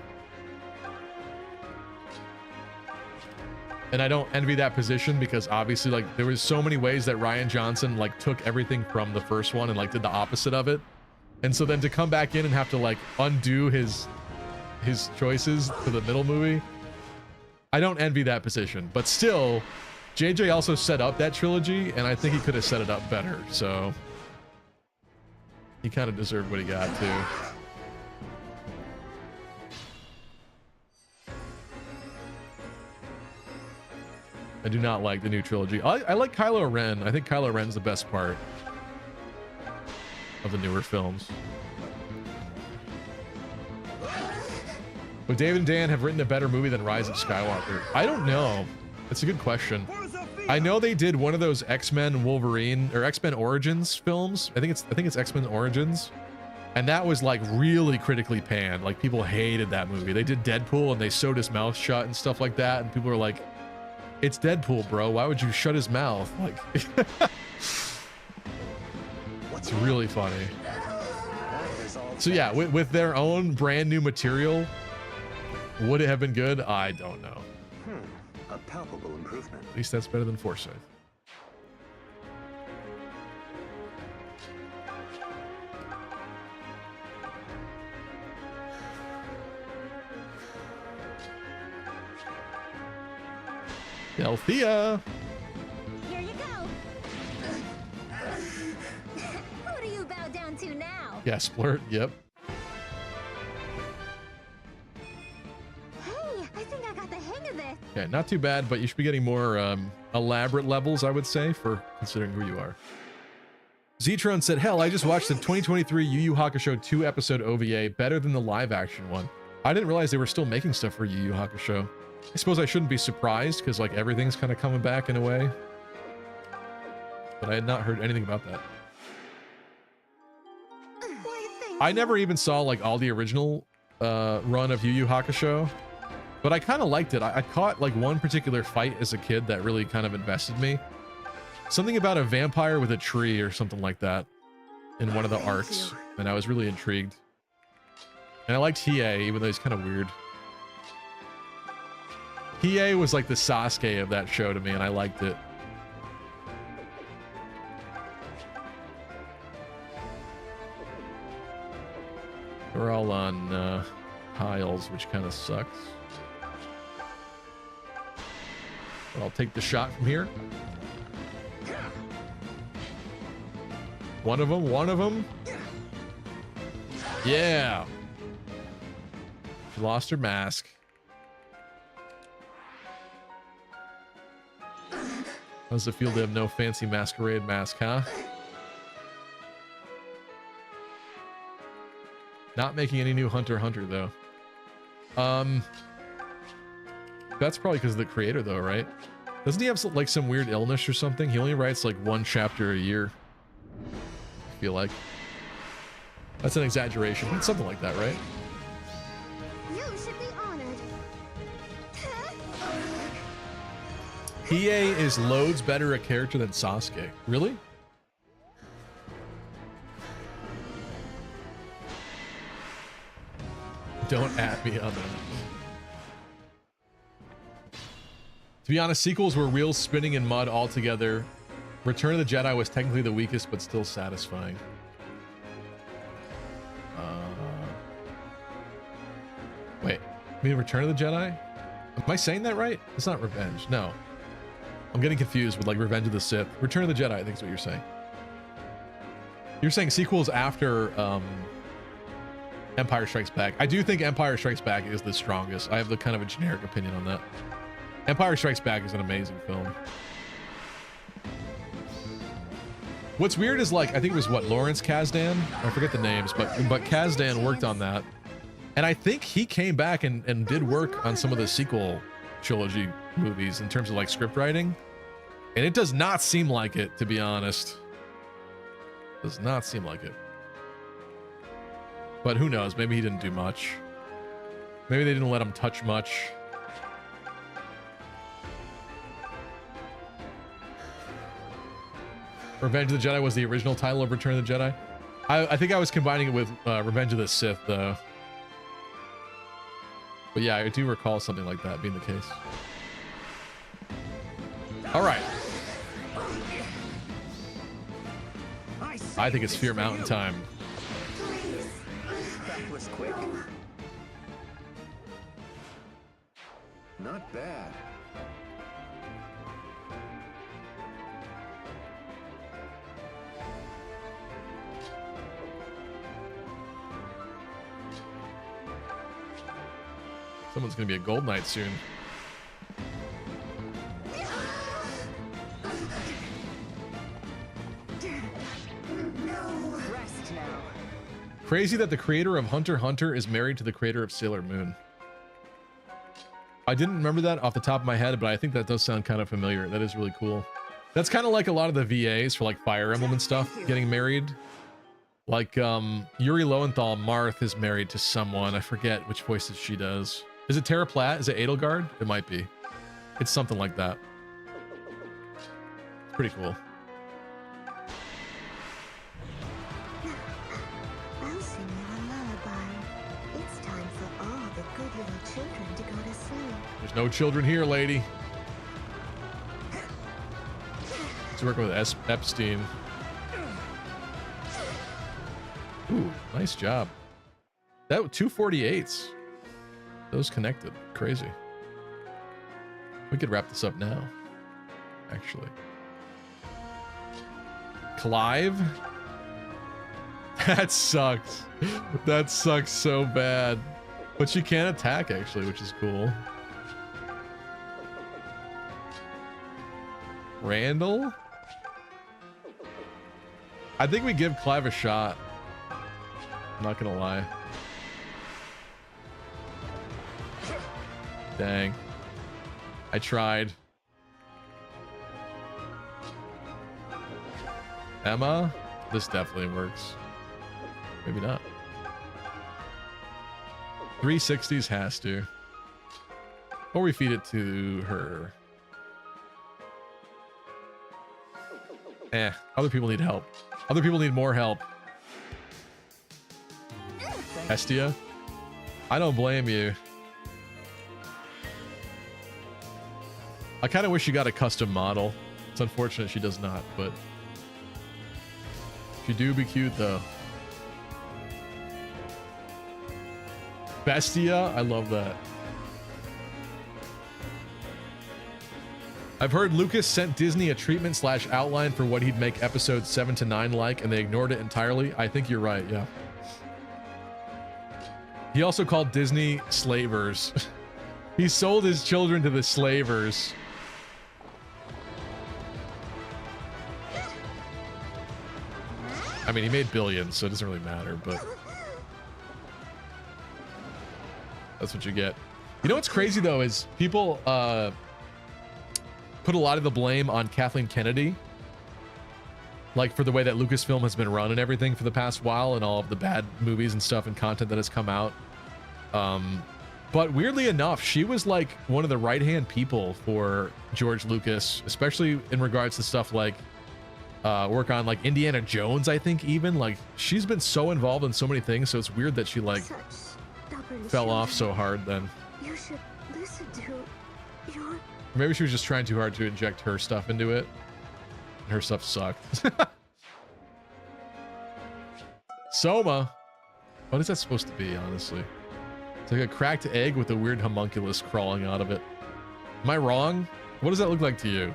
Speaker 1: And I don't envy that position because obviously like there was so many ways that Rian Johnson like took everything from the first one and like did the opposite of it. And so then to come back in and have to like undo his choices for the middle movie, I don't envy that position. But still, JJ also set up that trilogy and I think he could have set it up better. So he kind of deserved what he got too. I do not like the new trilogy. I like Kylo Ren. I think Kylo Ren's the best part of the newer films. Would David and Dan have written a better movie than Rise of Skywalker? I don't know. That's a good question. I know they did one of those X-Men Wolverine or X-Men Origins films. I think it's X-Men Origins. And that was like really critically panned. Like people hated that movie. They did Deadpool and they sewed his mouth shut and stuff like that. And people were like, it's Deadpool, bro. Why would you shut his mouth? Like, it's really funny. So yeah, with their own brand new material, would it have been good? I don't know.
Speaker 12: A palpable improvement.
Speaker 1: At least that's better than Forsyth. Delphia.
Speaker 10: Here you go. Who do you bow down to now?
Speaker 1: Yeah, Splurt. Yep.
Speaker 10: Hey, I think I got the hang of this.
Speaker 1: Okay, not too bad, but you should be getting more elaborate levels, I would say, for considering who you are. Zetron said, hell, I just watched the 2023 Yu Yu Hakusho 2-episode OVA, better than the live-action one. I didn't realize they were still making stuff for Yu Yu Hakusho. I suppose I shouldn't be surprised, because like everything's kind of coming back in a way. But I had not heard anything about that. I never even saw like all the original run of Yu Yu Hakusho. But I kind of liked it. I caught like one particular fight as a kid that really kind of invested me. Something about a vampire with a tree or something like that in one of the arcs. And I was really intrigued. And I liked Hiei, even though he's kind of weird. Hiei was like the Sasuke of that show to me, and I liked it. We're all on piles, which kind of sucks. But I'll take the shot from here. One of them. Yeah. She lost her mask. How does it feel to have no fancy masquerade mask, huh? Not making any new Hunter x Hunter, though. That's probably because of the creator, though, right? Doesn't he have like some weird illness or something? He only writes like one chapter a year. I feel like. That's an exaggeration. It's something like that, right?
Speaker 8: You should be honored.
Speaker 1: Hiei is loads better a character than Sasuke. Really? Don't at me on that. To be honest, sequels were wheels spinning in mud altogether. Return of the Jedi was technically the weakest, but still satisfying. Wait, I mean Return of the Jedi? Am I saying that right? It's not Revenge. No. I'm getting confused with like Revenge of the Sith. Return of the Jedi, I think is what you're saying. You're saying sequels after Empire Strikes Back. I do think Empire Strikes Back is the strongest. I have the kind of a generic opinion on that. Empire Strikes Back is an amazing film. What's weird is, like, I think it was, what, Lawrence Kasdan? I forget the names, but Kasdan worked on that. And I think he came back and did work on some of the sequel trilogy movies in terms of, like, script writing. And it does not seem like it, to be honest. Does not seem like it. But who knows? Maybe he didn't do much. Maybe they didn't let him touch much. Revenge of the Jedi was the original title of Return of the Jedi. I think I was combining it with Revenge of the Sith, though. But yeah, I do recall something like that being the case. All right. I think it's Fear Mountain time.
Speaker 17: That was quick. Not bad.
Speaker 1: Someone's gonna be a Gold Knight soon.
Speaker 15: Rest now.
Speaker 1: Crazy that the creator of Hunter x Hunter is married to the creator of Sailor Moon. I didn't remember that off the top of my head, but I think that does sound kind of familiar. That is really cool. That's kind of like a lot of the VAs for like Fire Emblem and stuff getting married. Like Yuri Lowenthal, Marth is married to someone. I forget which voices she does. Is it Terra Platt? Is it Edelgard? It might be. It's something like that. It's pretty cool.
Speaker 8: I'll sing you a lullaby. It's time for all the good little children to go to sleep.
Speaker 1: There's no children here, lady. He's working with Epstein. Ooh, nice job. That 248s. Those connected. Crazy. We could wrap this up now, actually. Clive? That sucks. That sucks so bad. But she can attack, actually, which is cool. Randall? I think we give Clive a shot. I'm not gonna lie. Dang. I tried. Emma? This definitely works. Maybe not. 360s has to. Or we feed it to her. Other people need help. Other people need more help. Hestia? I don't blame you. I kind of wish she got a custom model. It's unfortunate she does not, but she do be cute though. Bestia? I love that. I've heard Lucas sent Disney a treatment / outline for what he'd make episodes 7 to 9 like, and they ignored it entirely. I think you're right, yeah. He also called Disney slavers. He sold his children to the slavers. I mean, he made billions, so it doesn't really matter, but that's what you get. You know what's crazy, though, is people put a lot of the blame on Kathleen Kennedy, like for the way that Lucasfilm has been run and everything for the past while, and all of the bad movies and stuff and content that has come out. But weirdly enough, she was like one of the right-hand people for George Lucas, especially in regards to stuff like work on like Indiana Jones, I think. Even like she's been so involved in so many things, so it's weird that she like fell off so hard then.
Speaker 8: You should listen to your...
Speaker 1: Maybe she was just trying too hard to inject her stuff into it. And her stuff sucked. Soma? What is that supposed to be, honestly? It's like a cracked egg with a weird homunculus crawling out of it. Am I wrong? What does that look like to you?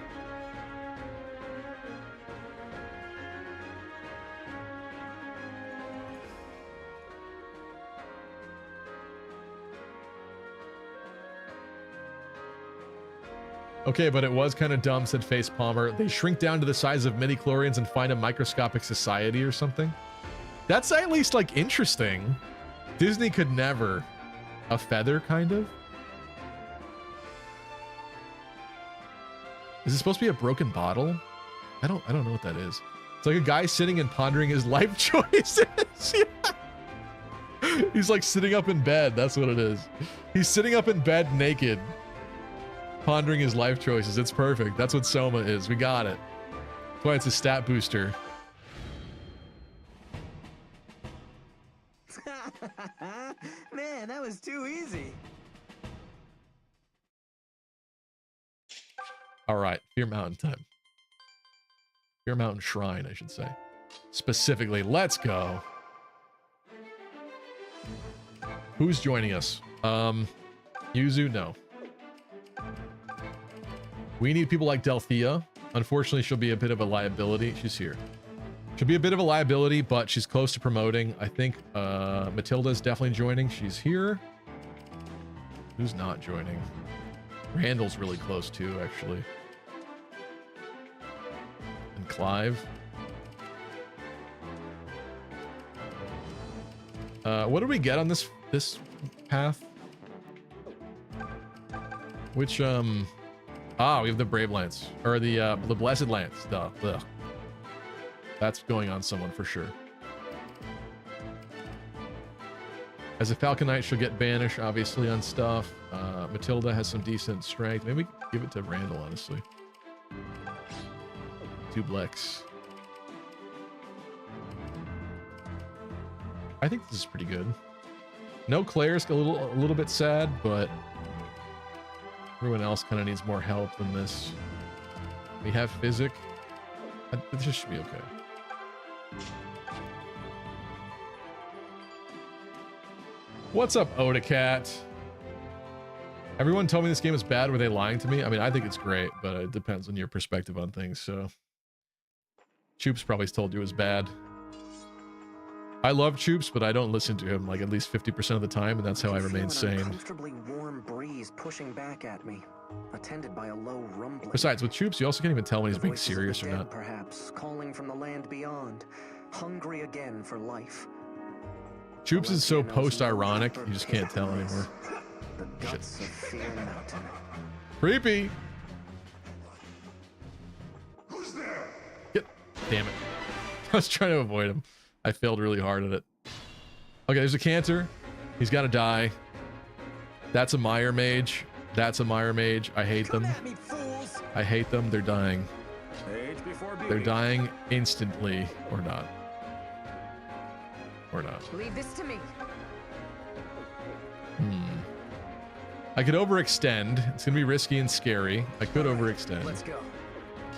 Speaker 1: Okay, but it was kind of dumb, said Face Palmer. They shrink down to the size of midi-chlorians and find a microscopic society or something. That's at least, like, interesting. Disney could never. A feather, kind of? Is it supposed to be a broken bottle? I don't know what that is. It's like a guy sitting and pondering his life choices. Yeah. He's like sitting up in bed. That's what it is. He's sitting up in bed naked, pondering his life choices. It's perfect. That's what Soma is. We got it. That's why it's a stat booster.
Speaker 4: Man, that was too easy.
Speaker 1: All right, Fear Mountain time. Fear Mountain Shrine, I should say. Specifically, let's go. Who's joining us? Yuzu, no. We need people like Delthea. Unfortunately, she'll be a bit of a liability. She's here. She'll be a bit of a liability, but she's close to promoting. I think Matilda's definitely joining. She's here. Who's not joining? Randall's really close too, actually. And Clive. What did we get on this path? Which we have the Brave Lance, or the Blessed Lance. Duh. Ugh. That's going on someone for sure. As a Falcon Knight, she'll get Banish, obviously, on stuff. Matilda has some decent strength. Maybe give it to Randall, honestly. Dublex. I think this is pretty good. No Claire's a little bit sad, but everyone else kind of needs more help than this. We have Physic. This should be okay. What's up, Odacat? Everyone told me this game is bad. Were they lying to me? I mean, I think it's great, but it depends on your perspective on things, so. Choops probably told you it was bad. I love Choops, but I don't listen to him like at least 50% of the time, and that's how I remain sane.
Speaker 4: Uncomfortably warm breeze pushing back at me, attended by a low rumbling.
Speaker 1: Besides, with Choops, you also can't even tell when he's being serious or not.
Speaker 4: Perhaps calling from the land beyond, hungry again for life.
Speaker 1: Choops is so post-ironic, you just can't tell anymore.
Speaker 4: The guts of Fear Mountain.
Speaker 1: Creepy. Who's there? Damn it. I was trying to avoid him. I failed really hard at it. Okay, there's a Cantor. He's got to die. That's a Mire Mage. That's a Mire Mage. I hate them. I hate them. They're dying. They're dying instantly, or not. Or not.
Speaker 15: Leave this to me.
Speaker 1: I could overextend. It's gonna be risky and scary. I could overextend.
Speaker 4: Let's go.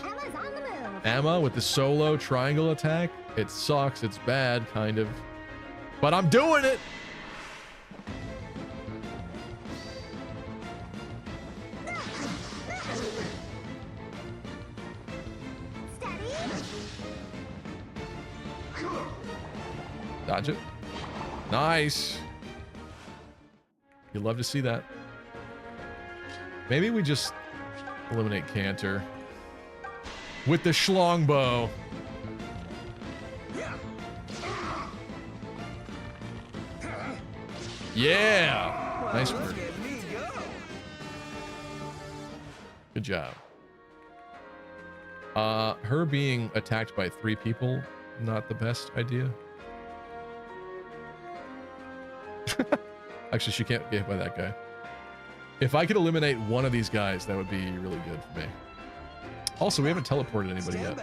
Speaker 10: Emma's on the move.
Speaker 1: Emma with the solo triangle attack. It sucks. It's bad, kind of. But I'm doing it. Dodge it. Nice. You'd love to see that. Maybe we just eliminate Cantor with the Schlongbow. Yeah. Nice work. Good job. Her being attacked by 3 people, not the best idea. Actually, she can't get hit by that guy. If I could eliminate one of these guys, that would be really good for me. Also, we haven't teleported anybody yet.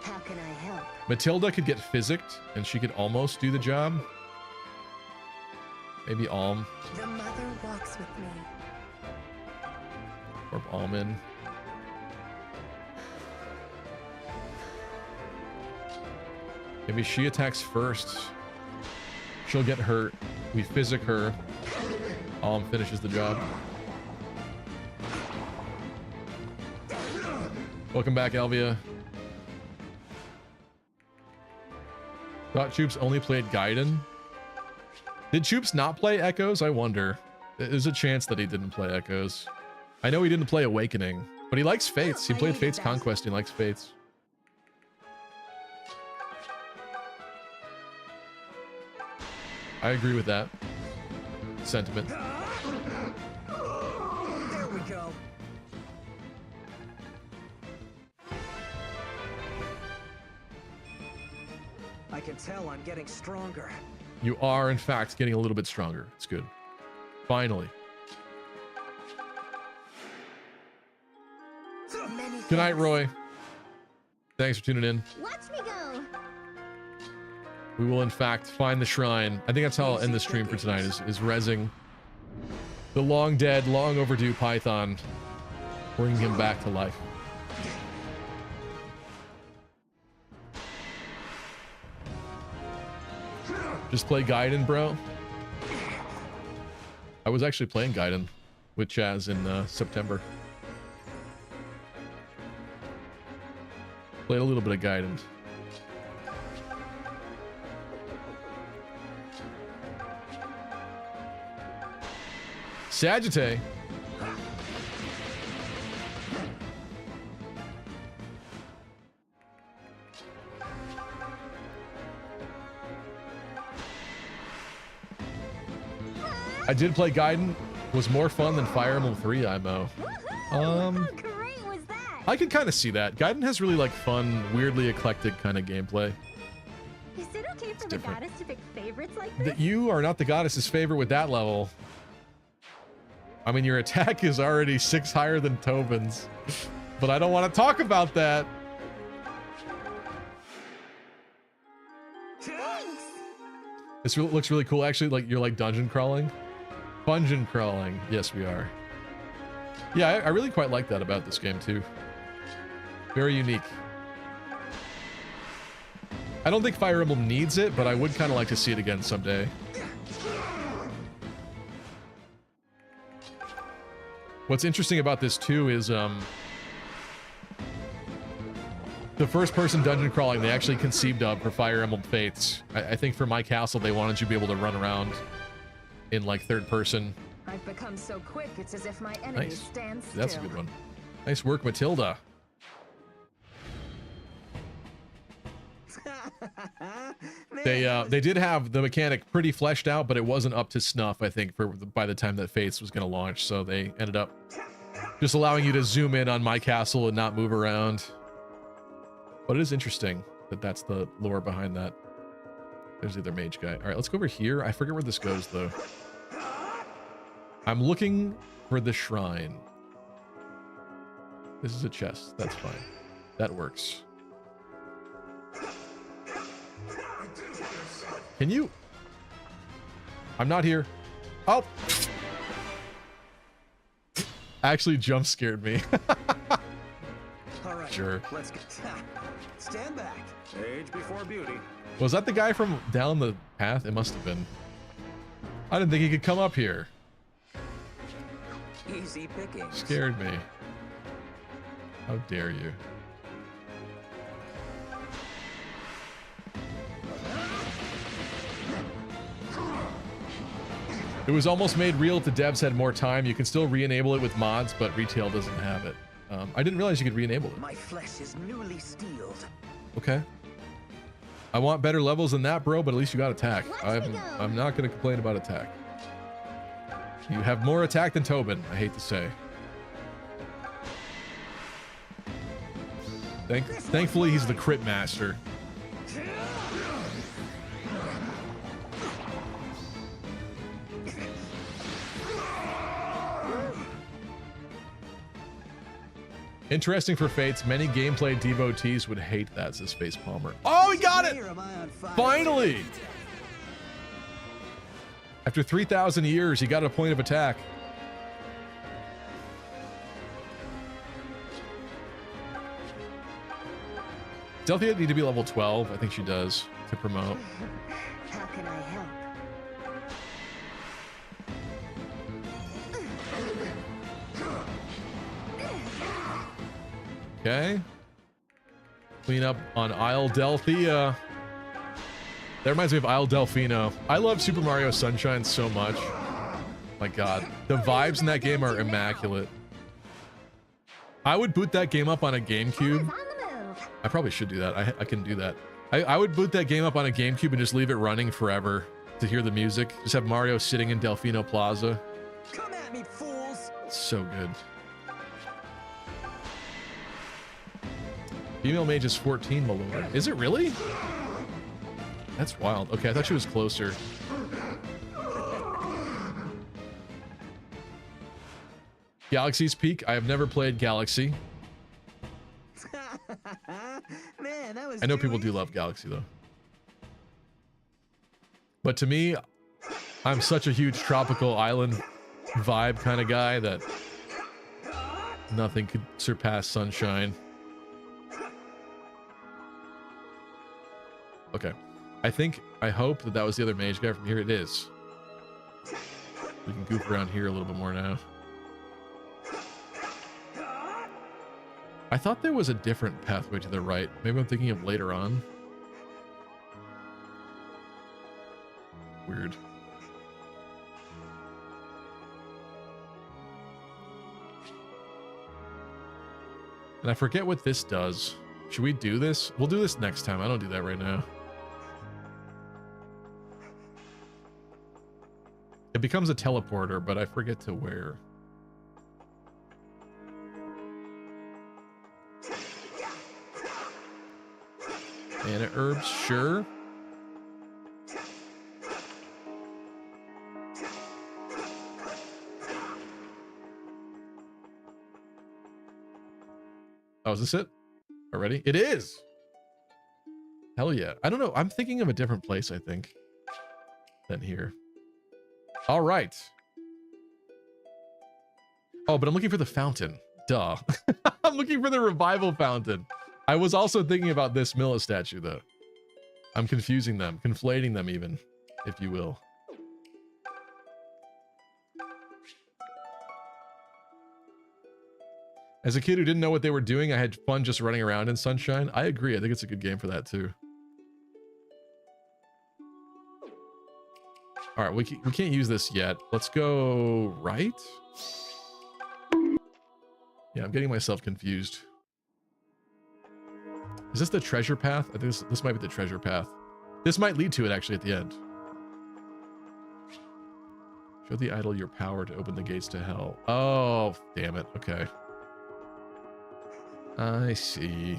Speaker 15: How can I help?
Speaker 1: Matilda could get physicked, and she could almost do the job. Maybe Alm.
Speaker 15: The mother walks with me.
Speaker 1: Or Almin. Maybe she attacks first. She'll get hurt. We physic her. Alm finishes the job. Welcome back, Elvia. Thought Choops only played Gaiden. Did Choops not play Echoes? I wonder. There's a chance that he didn't play Echoes. I know he didn't play Awakening, but he likes Fates. He played Fates Conquest. He likes Fates. I agree with that sentiment.
Speaker 4: There we go. I can tell I'm getting stronger.
Speaker 1: You are, in fact, getting a little bit stronger. It's good. Finally. Good night, Roy. Thanks for tuning in.
Speaker 10: Watch me go.
Speaker 1: We will, in fact, find the shrine. I think that's how I'll end the stream for tonight, is rezzing the long dead, long overdue Python, bringing him back to life. Just play Gaiden, bro. I was actually playing Gaiden with Chaz in September. Played a little bit of Gaiden. Sagittae. I did play Gaiden. Was more fun than Fire Emblem 3 IMO.
Speaker 10: Great was that?
Speaker 1: I can kind of see that. Gaiden has really like fun, weirdly eclectic kind of gameplay.
Speaker 10: Is it okay for the
Speaker 1: different.
Speaker 10: goddess to pick favorites like this?
Speaker 1: That you are not the goddess's favorite with that level. I mean, your attack is already 6 higher than Tobin's, but I don't want to talk about that.
Speaker 10: Thanks.
Speaker 1: This looks really cool. Actually, like you're like dungeon crawling. Dungeon crawling. Yes, we are. Yeah, I really quite like that about this game too. Very unique. I don't think Fire Emblem needs it, but I would kind of like to see it again someday. What's interesting about this too is the first person dungeon crawling they actually conceived of for Fire Emblem Fates. I think for My Castle they wanted you to be able to run around in like third person.
Speaker 15: I've become so quick it's as if my enemy stands still.
Speaker 1: That's a good one. Nice work, Matilda. They did have the mechanic pretty fleshed out, but it wasn't up to snuff, I think, by the time that Fates was going to launch. So they ended up just allowing you to zoom in on My Castle and not move around. But it is interesting that that's the lore behind that. There's the other mage guy. All right, let's go over here. I forget where this goes, though. I'm looking for the shrine. This is a chest. That's fine. That works. Can you? I'm not here. Oh! Actually jump scared me.
Speaker 4: All right,
Speaker 1: sure.
Speaker 4: Let's get stand back. Age before beauty.
Speaker 1: Was that the guy from down the path? It must have been. I didn't think he could come up here.
Speaker 4: Easy pickings.
Speaker 1: Scared me. How dare you? It was almost made real if the devs had more time. You can still re-enable it with mods, but retail doesn't have it. I didn't realize you could re-enable it.
Speaker 4: My flesh is newly steeled.
Speaker 1: Okay. I want better levels than that, bro, but at least you got attack. I'm not going to complain about attack. You have more attack than Tobin, I hate to say. Thankfully, he's the crit master. Interesting for Fates, many gameplay devotees would hate that, says Face Palmer. Oh, we got it! Finally! After 3,000 years, he got a point of attack. Does Delphia need to be level 12? I think she does, to promote.
Speaker 10: How can I help?
Speaker 1: Okay. Clean up on Isle Delphia. That reminds me of Isle Delfino. I love Super Mario Sunshine so much. My God. The vibes in that game are immaculate. I would boot that game up on a GameCube. I probably should do that. I can do that. I would boot that game up on a GameCube and just leave it running forever to hear the music. Just have Mario sitting in Delfino Plaza.
Speaker 4: Come at me, fools!
Speaker 1: So good. Female mage is 14, my lord. Is it really? That's wild. Okay, I thought she was closer. Galaxy's Peak. I have never played Galaxy.
Speaker 4: Man, that was
Speaker 1: I know people do love Galaxy though. But to me, I'm such a huge tropical island vibe kind of guy that nothing could surpass Sunshine. Okay. I hope that was the other mage guy from here. It is. We can goof around here a little bit more now. I thought there was a different pathway to the right. Maybe I'm thinking of later on. Weird. And I forget what this does. Should we do this? We'll do this next time. I don't do that right now. It becomes a teleporter, but I forget to where. Mana herbs, sure. Oh, is this it? Already? It is! Hell yeah. I don't know. I'm thinking of a different place, I think, than here. All right. Oh, but I'm looking for the fountain. Duh. I'm looking for the revival fountain. I was also thinking about this Milla statue, though. I'm confusing them, conflating them even, if you will. As a kid who didn't know what they were doing, I had fun just running around in Sunshine. I agree. I think it's a good game for that, too. All right, we can't use this yet. Let's go right? Yeah, I'm getting myself confused. Is this the treasure path? I think this might be the treasure path. This might lead to it, actually, at the end. Show the idol your power to open the gates to hell. Oh, damn it. Okay. I see.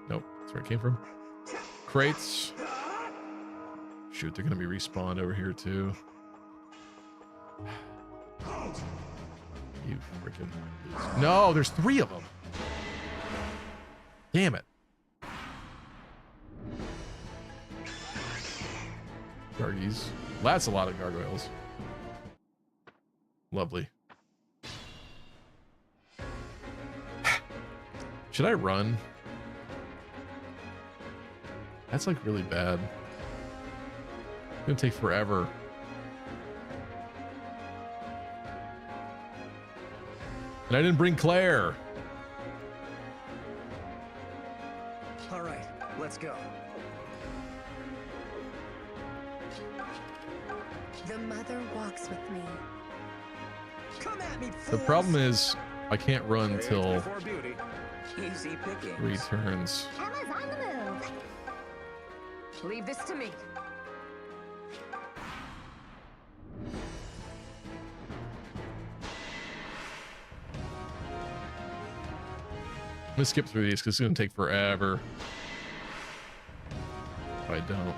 Speaker 1: Nope, that's where it came from. Crates. Shoot, they're gonna be respawned over here too. You freaking... No, there's 3 of them. Damn it. Gargies. That's a lot of gargoyles. Lovely. Should I run? That's like really bad. It's gonna take forever. And I didn't bring Claire.
Speaker 4: All right, let's go.
Speaker 15: The mother walks with me.
Speaker 4: Come at me,
Speaker 1: The problem is I can't run till
Speaker 4: Easy pickings.
Speaker 1: 3 turns.
Speaker 10: Emma's on the move.
Speaker 15: Leave this to me.
Speaker 1: I'm gonna skip through these because it's gonna take forever. If I don't.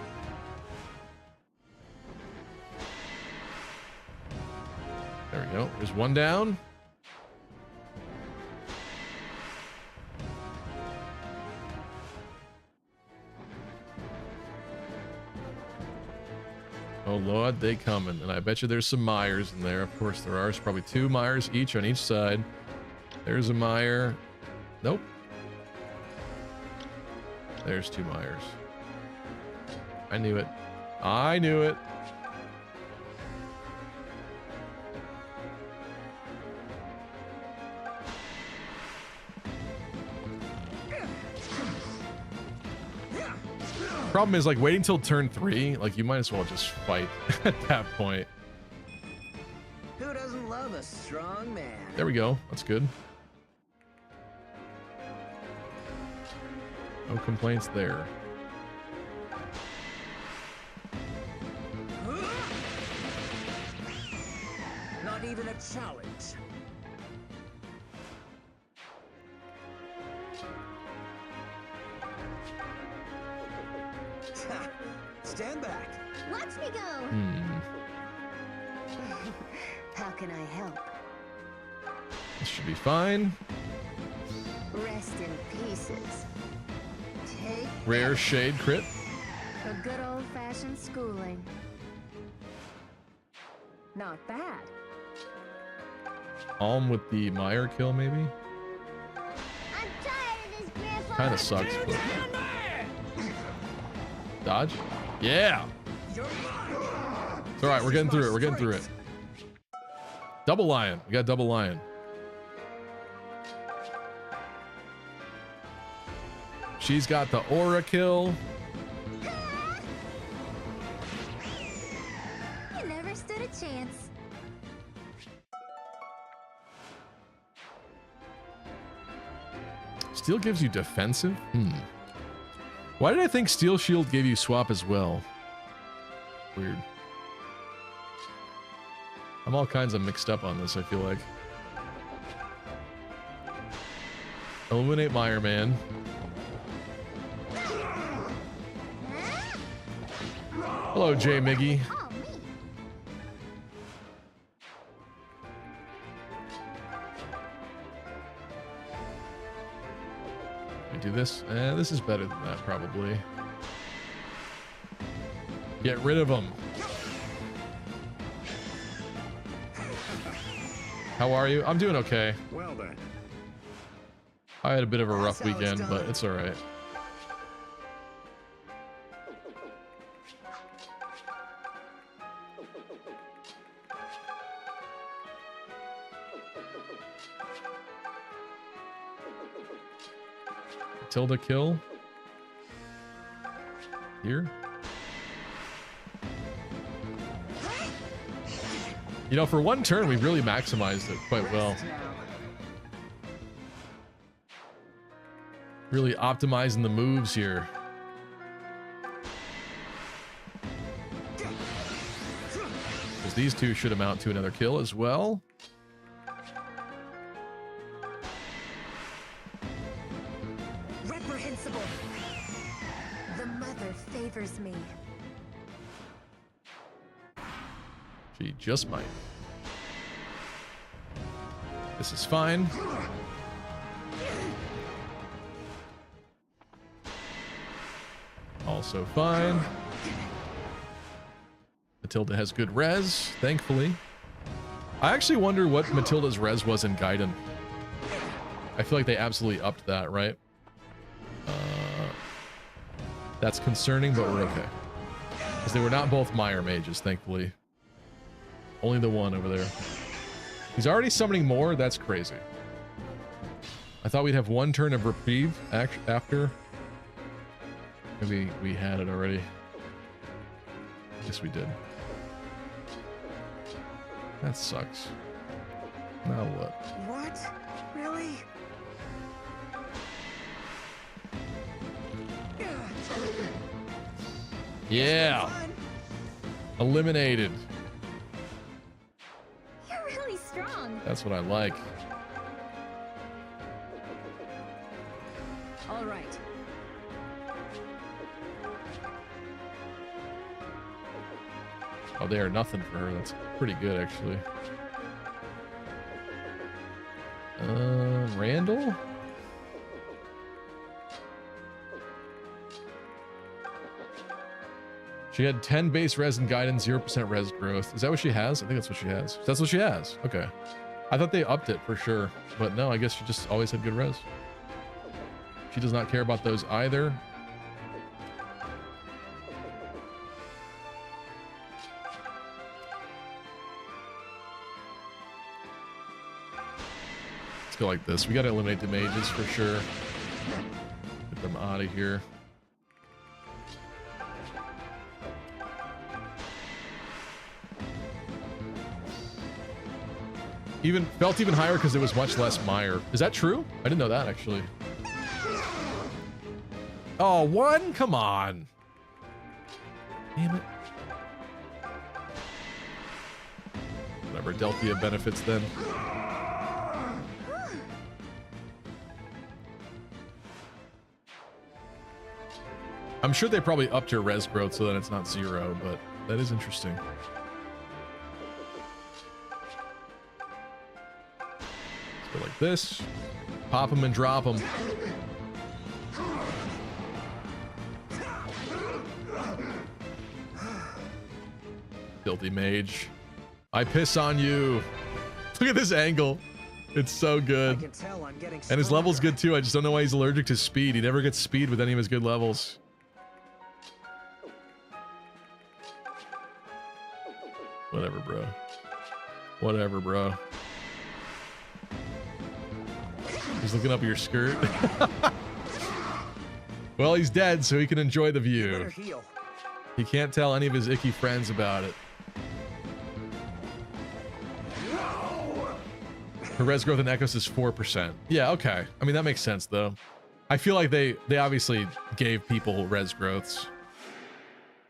Speaker 1: There we go. There's one down. Oh Lord, they coming. And I bet you there's some Myers in there. Of course there are. There's probably 2 Myers each on each side. There's a Meyer. Nope. There's 2 Myers. I knew it. I knew it. Problem is, like, waiting till turn 3, like, you might as well just fight at that point.
Speaker 4: Who doesn't love a strong man?
Speaker 1: There we go. That's good. No complaints there.
Speaker 4: Not even a challenge. Stand back.
Speaker 10: Watch me go.
Speaker 8: How can I help?
Speaker 1: This should be fine.
Speaker 8: Rest in pieces. Take
Speaker 1: Rare shade crit.
Speaker 8: a good old-fashioned schooling. Not bad.
Speaker 1: Alm with the Meyer kill, maybe?
Speaker 10: I'm tired of this, Grandpa.
Speaker 1: Kind of sucks, but... Dodge? Yeah! It's alright, we're getting through it, we're getting through it. Double lion. We got double lion. She's got the aura kill.
Speaker 10: You never stood a chance.
Speaker 1: Steel gives you defensive? Why did I think Steel Shield gave you swap as well? Weird. I'm all kinds of mixed up on this, I feel like. Eliminate Meyer Man. Hello, J Miggy. We do this? This is better than that, probably. Get rid of him. How are you? I'm doing okay.
Speaker 5: Well then.
Speaker 1: I had a bit of a rough weekend, but it's all right. Tilda kill. Here. You know, for one turn, we really maximized it quite well. Really optimizing the moves here. Because these two should amount to another kill as well.
Speaker 8: Reprehensible. The mother favors me.
Speaker 1: She just might. This is fine. Also fine. Matilda has good res, thankfully. I actually wonder what Matilda's res was in Gaiden. I feel like they absolutely upped that, right? That's concerning, but we're okay. Because they were not both Meyer mages, thankfully. Only the one over there. He's already summoning more? That's crazy. I thought we'd have one turn of reprieve after. Maybe we had it already. Yes, we did. That sucks. Now what?
Speaker 4: What? Really?
Speaker 1: Yeah! Eliminated.
Speaker 10: You're really strong.
Speaker 1: That's what I like.
Speaker 4: All right.
Speaker 1: Oh, they are nothing for her. That's pretty good, actually. Randall? She had 10 base res and Gaiden, 0% res growth. Is that what she has? I think that's what she has. That's what she has. Okay. I thought they upped it for sure, but no, I guess she just always had good res. She does not care about those either. Let's go like this. We got to eliminate the mages for sure. Get them out of here. even felt even higher because it was much less mire. Is that true? I didn't know that actually. Oh, one? Come on. Damn it. Whatever, Delphia benefits then. I'm sure they probably upped your res growth so that it's not 0, but that is interesting. Let's go like this. Pop them and drop them. Filthy mage. I piss on you. Look at this angle. It's so good. And his level's good too. I just don't know why he's allergic to speed. He never gets speed with any of his good levels. Whatever, bro. Whatever, bro. He's looking up at your skirt. Well, he's dead, so he can enjoy the view. He can't tell any of his icky friends about it. Her res growth in Echoes is 4%. Yeah, okay. I mean, that makes sense, though. I feel like they obviously gave people res growths.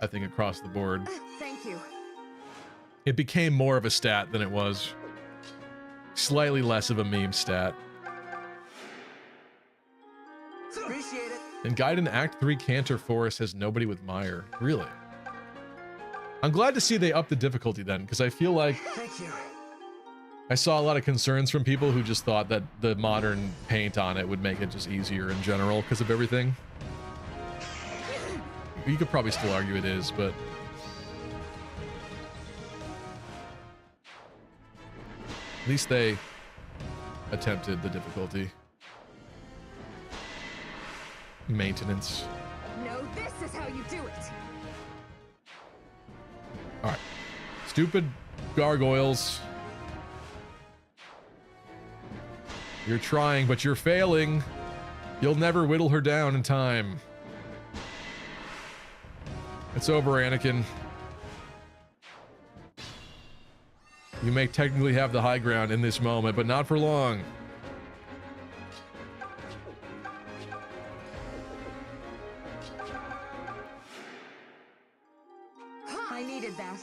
Speaker 1: I think across the board.
Speaker 15: Thank you.
Speaker 1: It became more of a stat than it was. Slightly less of a meme stat.
Speaker 4: Appreciate it.
Speaker 1: And Gaiden Act 3 Cantor Forest has nobody with mire. Really? I'm glad to see they upped the difficulty then, because I feel like...
Speaker 4: Thank you.
Speaker 1: I saw a lot of concerns from people who just thought that the modern paint on it would make it just easier in general because of everything. You could probably still argue it is, but... At least they attempted the difficulty. Maintenance.
Speaker 15: No, this is how you do it.
Speaker 1: Alright. Stupid gargoyles. You're trying, but you're failing. You'll never whittle her down in time. It's over, Anakin. You may technically have the high ground in this moment, but not for long.
Speaker 15: I needed that.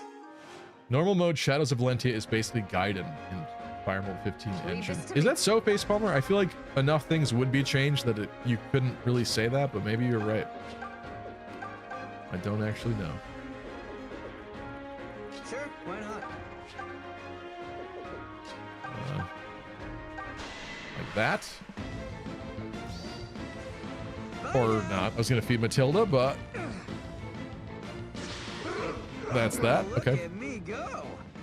Speaker 1: Normal mode Shadows of Valentia is basically Gaiden in Fire Emblem 15 engine. Is that so, Face Palmer? I feel like enough things would be changed that you couldn't really say that, but maybe you're right. I don't actually know.
Speaker 4: Sure, why not?
Speaker 1: Like that. Or not. I was going to feed Matilda, but... That's that. Okay.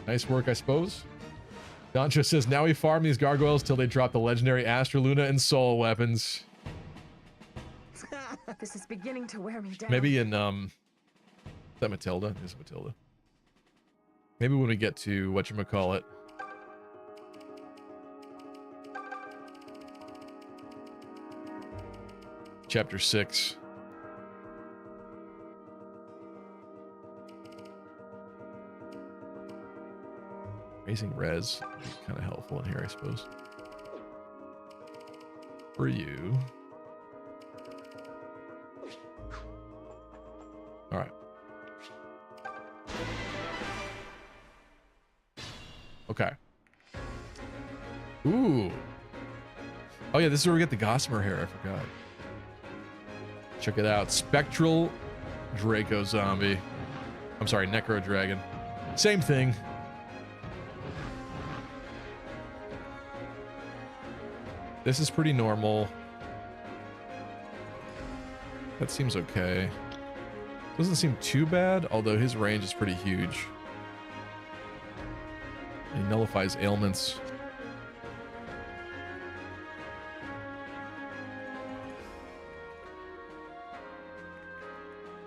Speaker 1: Nice work, I suppose. Doncho says, now we farm these gargoyles till they drop the legendary Astraluna and soul weapons.
Speaker 15: This is beginning to wear me down.
Speaker 1: Maybe in, is that Matilda? It is Matilda. Maybe when we get to whatchamacallit. Chapter 6. Raising res is kind of helpful in here, I suppose. For you. All right. Okay. Ooh. Oh yeah, this is where we get the Gossamer hair. I forgot. Check it out. Spectral Draco Zombie. I'm sorry, Necro Dragon. Same thing. This is pretty normal. That seems okay. Doesn't seem too bad, although his range is pretty huge. He nullifies ailments.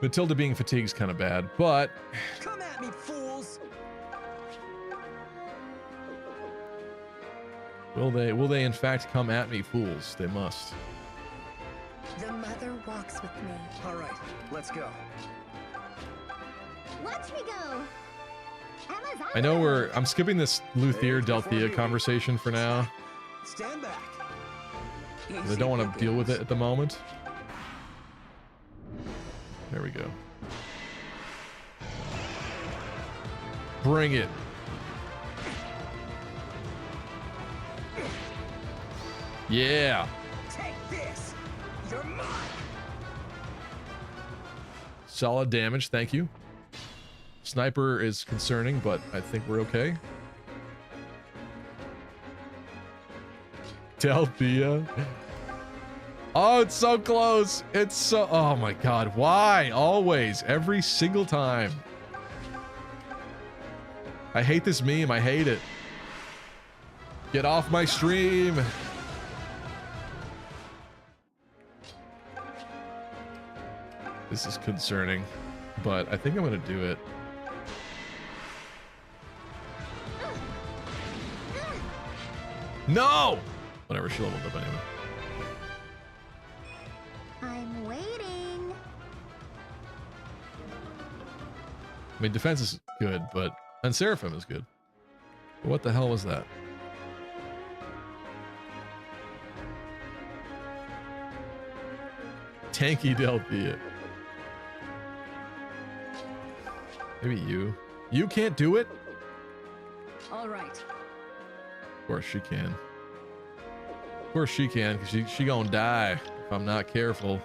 Speaker 1: Matilda being fatigued is kind of bad, but...
Speaker 4: Come at me, fools!
Speaker 1: Will they in fact come at me, fools? They must.
Speaker 15: The mother walks with me.
Speaker 4: All right, let's go.
Speaker 10: Watch me go.
Speaker 1: I know I'm skipping this Luthier Delthea conversation for now.
Speaker 4: Stand back.
Speaker 1: 'Cause I don't want to deal with it at the moment. There we go. Bring it. Yeah.
Speaker 4: Take this. You're mine.
Speaker 1: Solid damage, thank you. Sniper is concerning, but I think we're okay. Delthea. Oh, it's so close. It's so... Oh my god, why? Always, every single time. I hate this meme, I hate it. Get off my stream. This is concerning, but I think I'm gonna do it. No! Whatever, she leveled up anyway.
Speaker 10: I'm waiting.
Speaker 1: I mean, defense is good, and Seraphim is good. But what the hell was that? Tanky Delthea. Maybe you. You can't do it?
Speaker 15: All right.
Speaker 1: Of course she can. Of course she can, because she gonna die if I'm not careful.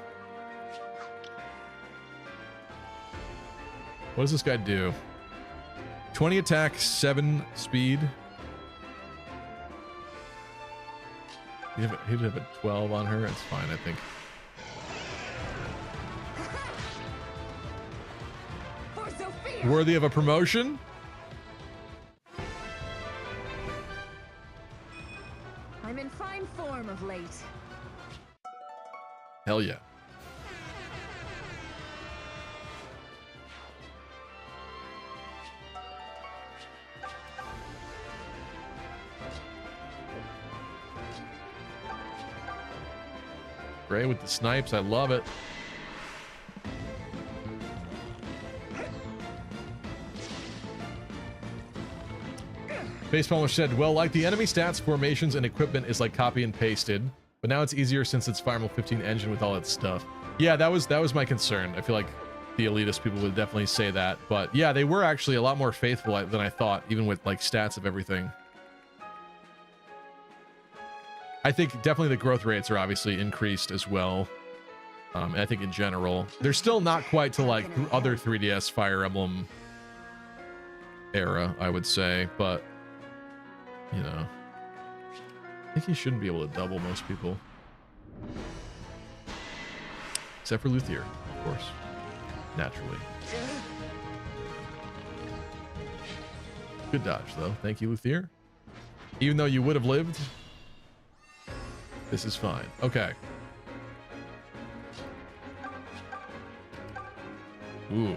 Speaker 1: What does this guy do? 20 attack, 7 speed. He'd have a 12 on her. It's fine, I think. Worthy of a promotion?
Speaker 15: I'm in fine form of late.
Speaker 1: Hell yeah. Gray with the snipes, I love it. Facepalmer said, well, like the enemy stats, formations, and equipment is like copy and pasted, but now it's easier since it's Fire Emblem 15 engine with all its stuff. Yeah, that was my concern. I feel like the elitist people would definitely say that, but yeah, they were actually a lot more faithful than I thought, even with like stats of everything. I think definitely the growth rates are obviously increased as well. And I think in general, they're still not quite to like other 3DS Fire Emblem era, I would say, but you know, I think he shouldn't be able to double most people. Except for Luthier, of course. Naturally. Good dodge, though. Thank you, Luthier. Even though you would have lived, this is fine. Okay. Ooh.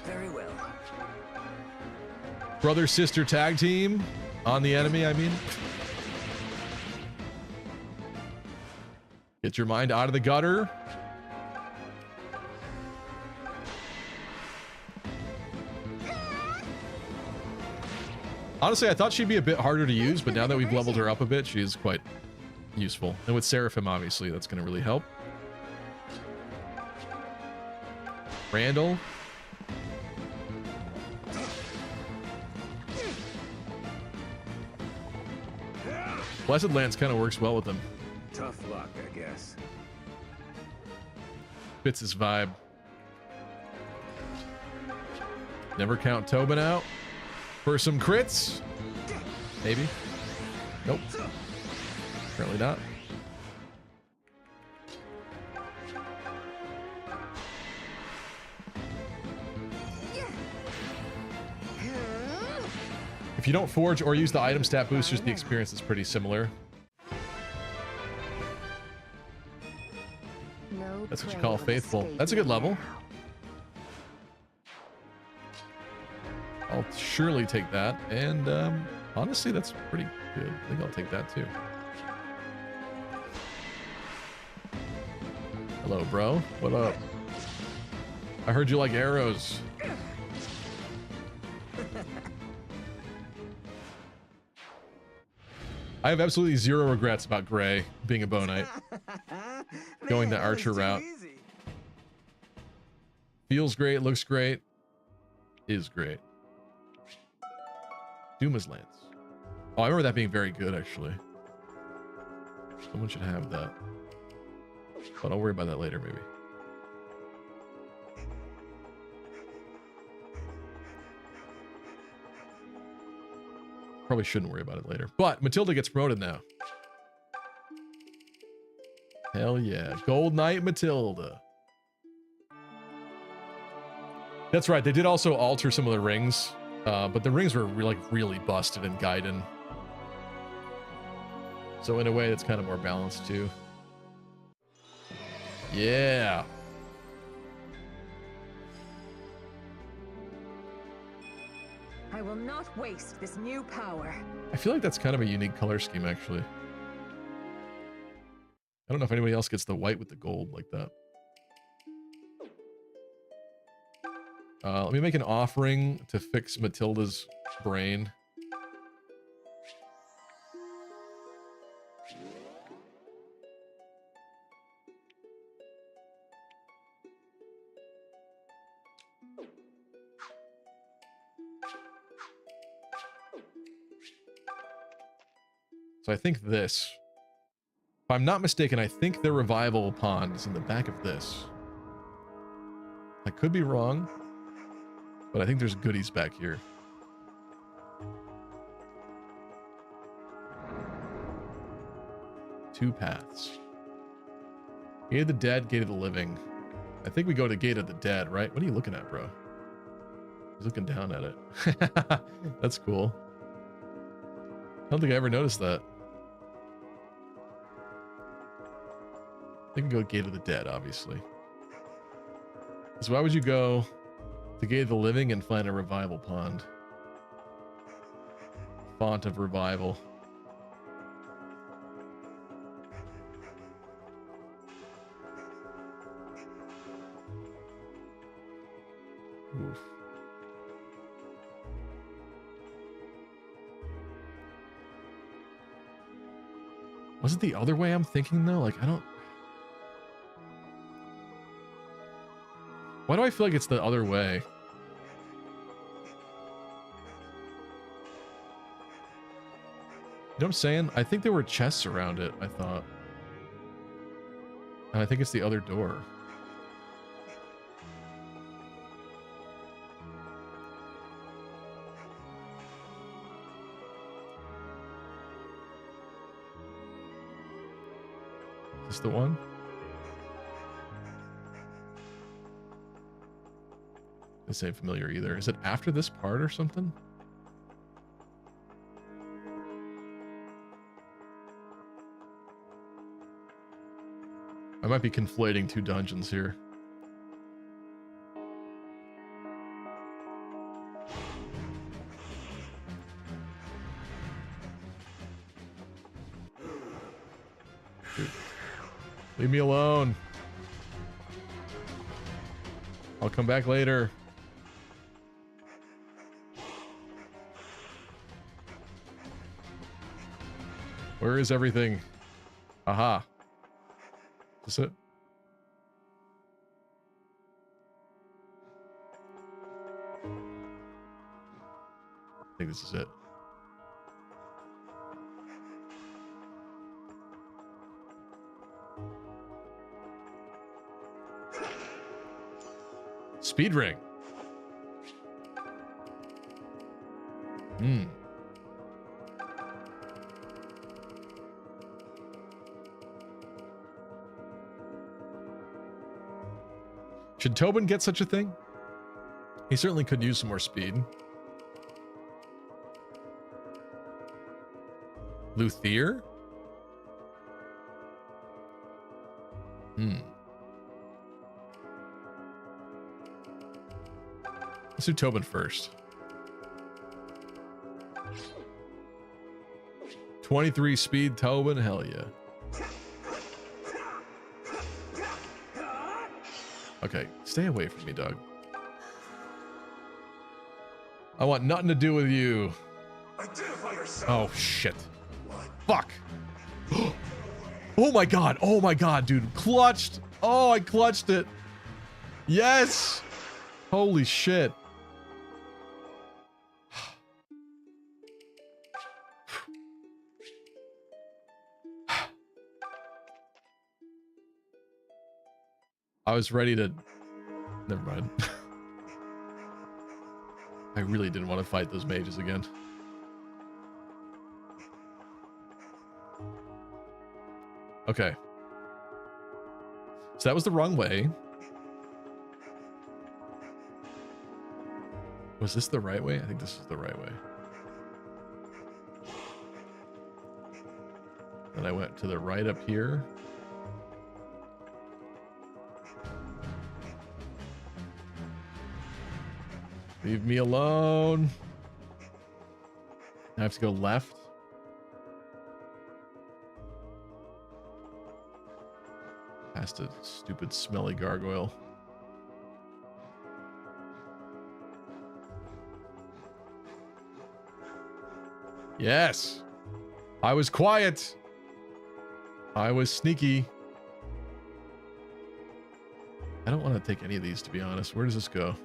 Speaker 4: Very well.
Speaker 1: Brother-sister tag team on the enemy, I mean. Get your mind out of the gutter. Honestly, I thought she'd be a bit harder to use, but now that we've leveled her up a bit, she is quite useful. And with Seraphim, obviously, that's going to really help. Randall. Blessed Lance kind of works well with them.
Speaker 2: Tough luck, I guess.
Speaker 1: Fits his vibe. Never count Tobin out for some crits. Maybe. Nope. Apparently not. If you don't forge or use the item stat boosters, the experience is pretty similar. That's what you call faithful. That's a good level. I'll surely take that. And honestly, that's pretty good. I think I'll take that too. Hello, bro. What up? I heard you like arrows. I have absolutely zero regrets about Gray being a Bow Knight. Going the Archer route. Feels great, looks great, is great. Duma's Lance. Oh, I remember that being very good, actually. Someone should have that. But I'll worry about that later, maybe. Probably shouldn't worry about it later. But Matilda gets promoted now. Hell yeah. Gold Knight Matilda. That's right. They did also alter some of the rings. But the rings were like really busted in Gaiden. So in a way, it's kind of more balanced too. Yeah.
Speaker 15: I will not waste this new power.
Speaker 1: I feel like that's kind of a unique color scheme, actually. I don't know if anybody else gets the white with the gold like that. Let me make an offering to fix Matilda's brain. So I think this. If I'm not mistaken, I think the revival pond is in the back of this. I could be wrong, but I think there's goodies back here. Two paths. Gate of the Dead, Gate of the Living. I think we go to Gate of the Dead, right? What are you looking at, bro? He's looking down at it. That's cool. I don't think I ever noticed that. I think we go to Gate of the Dead, obviously. So why would you go to Gate of the Living and find a revival pond? Font of Revival. Oof. Was it the other way I'm thinking though? Like, I don't... Why do I feel like it's the other way? You know what I'm saying? I think there were chests around it, I thought. And I think it's the other door. Is this the one? This ain't familiar either. Is it after this part or something? I might be conflating two dungeons here. Dude. Leave me alone. I'll come back later. Where is everything? Aha. Is this it? I think this is it. Speed ring. Hmm. Should Tobin get such a thing? He certainly could use some more speed. Luthier? Hmm. Let's do Tobin first. 23 speed Tobin, hell yeah. Okay, stay away from me, dog. I want nothing to do with you.
Speaker 2: Identify yourself.
Speaker 1: Oh, shit. Fuck. Oh my god. Oh my god, dude. Clutched. Oh, I clutched it. Yes. Holy shit. I was ready to... Never mind. I really didn't want to fight those mages again. Okay. So that was the wrong way. Was this the right way? I think this is the right way. Then I went to the right up here. Leave me alone. I have to go left. Past a stupid smelly gargoyle. Yes. I was quiet. I was sneaky. I don't want to take any of these, to be honest. Where does this go?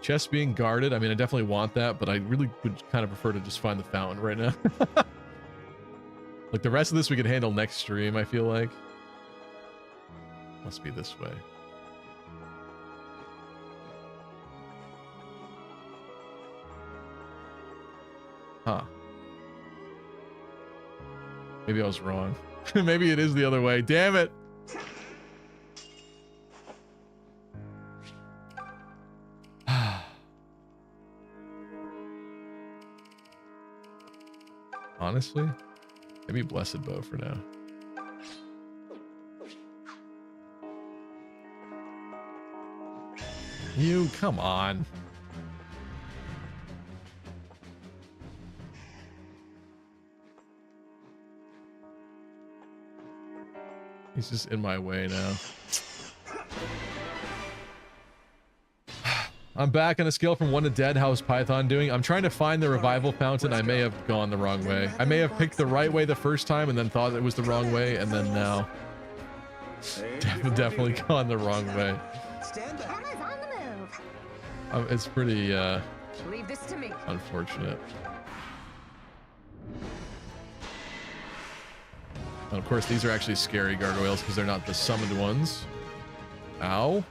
Speaker 1: Chest being guarded. I mean, I definitely want that, but I really would kind of prefer to just find the fountain right now. Like the rest of this we could handle next stream, I feel like. Must be this way. Huh. Maybe I was wrong. Maybe it is the other way. Damn it. Honestly, maybe Blessed Bow for now. You, come on. He's just in my way now. I'm back on a scale from 1 to dead. How's Python doing? I'm trying to find the revival fountain. I may have gone the wrong way. I may have picked the right way the first time and then thought it was the wrong way, and then now definitely gone the wrong way. It's pretty
Speaker 15: Leave this to me.
Speaker 1: unfortunate. And of course, these are actually scary gargoyles because they're not the summoned ones. Ow.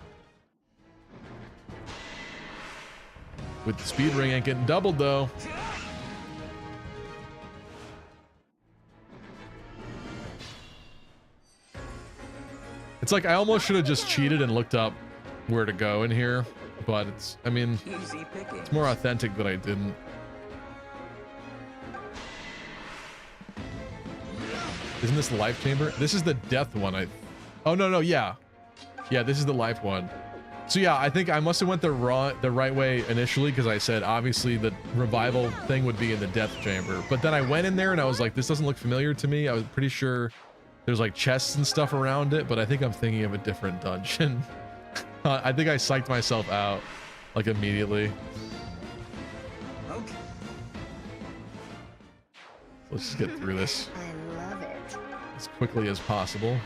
Speaker 1: With the speed ring ain't getting doubled though. It's like I almost should have just cheated and looked up where to go in here, but it's, I mean, it's more authentic that I didn't. Isn't this the life chamber? This is the death one. Oh no, yeah. Yeah, this is the life one. So yeah, I think I must have went the right way initially because I said obviously the revival thing would be in the death chamber. But then I went in there and I was like, this doesn't look familiar to me. I was pretty sure there's like chests and stuff around it, but I think I'm thinking of a different dungeon. I think I psyched myself out like immediately.
Speaker 15: Okay.
Speaker 1: Let's just get through this
Speaker 10: I love it.
Speaker 1: as quickly as possible.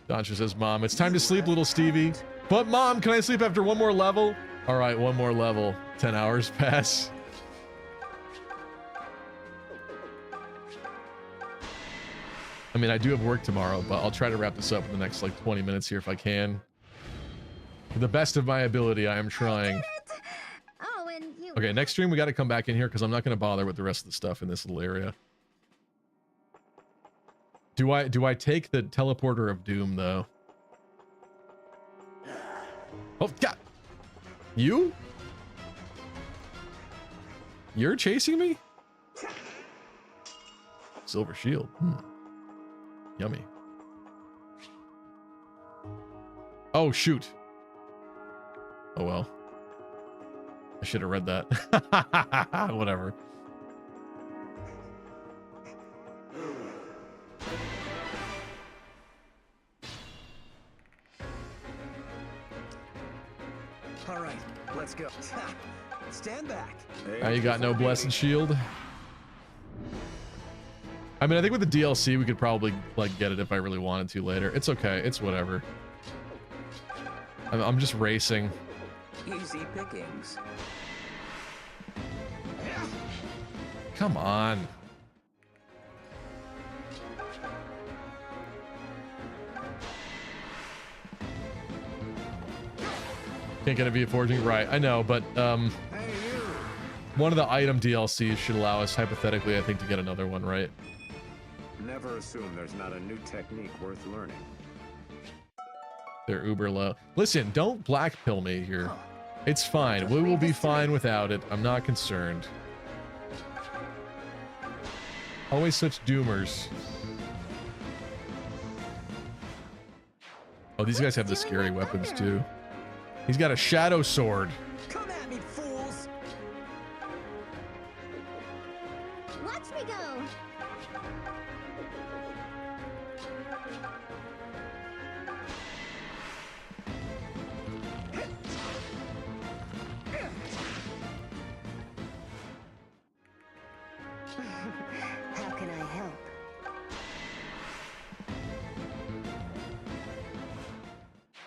Speaker 1: Doncher says, Mom, it's time to sleep, little Stevie. But Mom, can I sleep after one more level? All right, one more level. 10 hours pass. I mean, I do have work tomorrow, but I'll try to wrap this up in the next like 20 minutes here if I can. To the best of my ability, I am trying.
Speaker 10: Oh, and you...
Speaker 1: Okay, next stream we got to come back in here because I'm not going to bother with the rest of the stuff in this little area. Do I take the teleporter of doom though? Oh God! You? You're chasing me? Silver shield. Yummy. Oh, shoot. Oh, well. I should have read that. Whatever.
Speaker 4: All right, let's go. Stand back.
Speaker 1: Now you got no blessed shield. I mean, I think with the DLC, we could probably like get it if I really wanted to later. It's okay. It's whatever. I'm just racing.
Speaker 4: Easy pickings.
Speaker 1: Come on. Can't get a V forging, right? I know, but one of the item DLCs should allow us hypothetically, I think, to get another one, right?
Speaker 5: Never assume there's not a new technique worth learning.
Speaker 1: They're uber low. Listen, don't black pill me here. It's fine. We will be fine without it. I'm not concerned. Always such doomers. Oh, these guys have the scary weapons too. He's got a shadow sword.
Speaker 4: Come at me, fools!
Speaker 10: Watch me go!
Speaker 15: How can I help?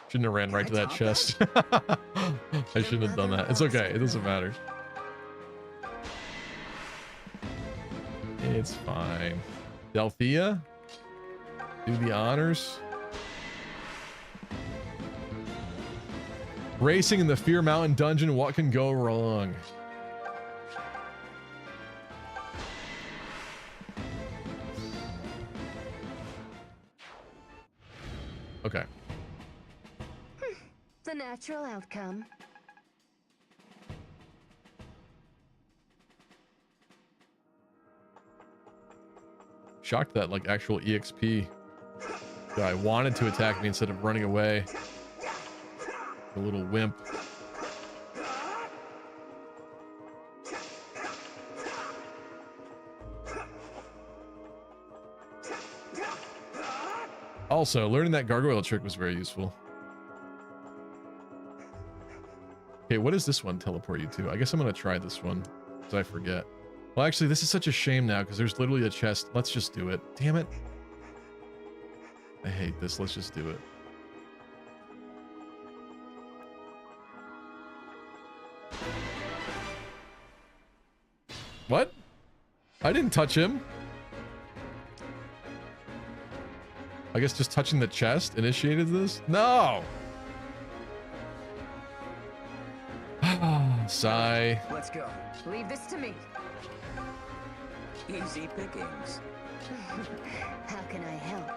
Speaker 1: Shouldn't have ran right to that chest. I shouldn't have done that. It's okay. It doesn't matter. It's fine. Delphia? Do the honors. Racing in the Fear Mountain dungeon. What can go wrong? Okay.
Speaker 15: The natural outcome.
Speaker 1: Shocked that like actual EXP guy wanted to attack me instead of running away. The little wimp. Also, learning that gargoyle trick was very useful. Okay, what does this one teleport you to? I guess I'm gonna try this one, because I forget. Well, actually, this is such a shame now, because there's literally a chest. Let's just do it. Damn it. I hate this. Let's just do it. What? I didn't touch him. I guess just touching the chest initiated this? No! Sigh.
Speaker 4: Let's go.
Speaker 15: Leave this to me.
Speaker 4: Easy pickings.
Speaker 15: How can I help?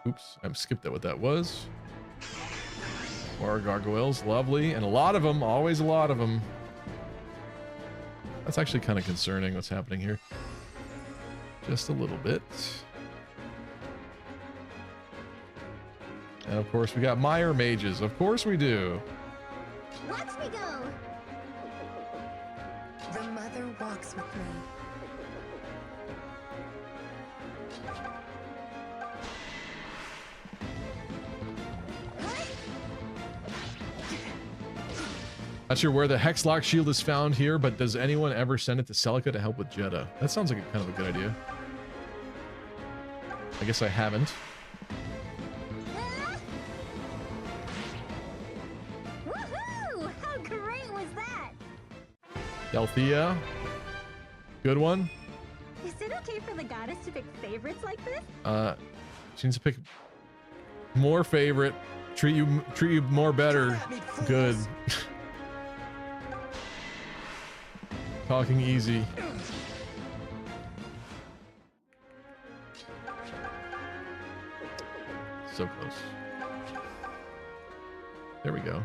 Speaker 1: Oops, I skipped what that was. More gargoyles, lovely, and a lot of them, always a lot of them. That's actually kind of concerning what's happening here. Just a little bit. And of course we got Mire mages, of course we do.
Speaker 10: Watch me go!
Speaker 15: The mother walks with me.
Speaker 1: Not sure where the Hexlock shield is found here, but does anyone ever send it to Celica to help with Jeddah? That sounds like kind of a good idea. I guess I haven't.
Speaker 10: Woohoo! How great was that?
Speaker 1: Delphia. Good one.
Speaker 10: Is it okay for the goddess to pick favorites like this?
Speaker 1: She needs to pick more favorite. Treat you more better. Good. Talking easy. So close. There we go.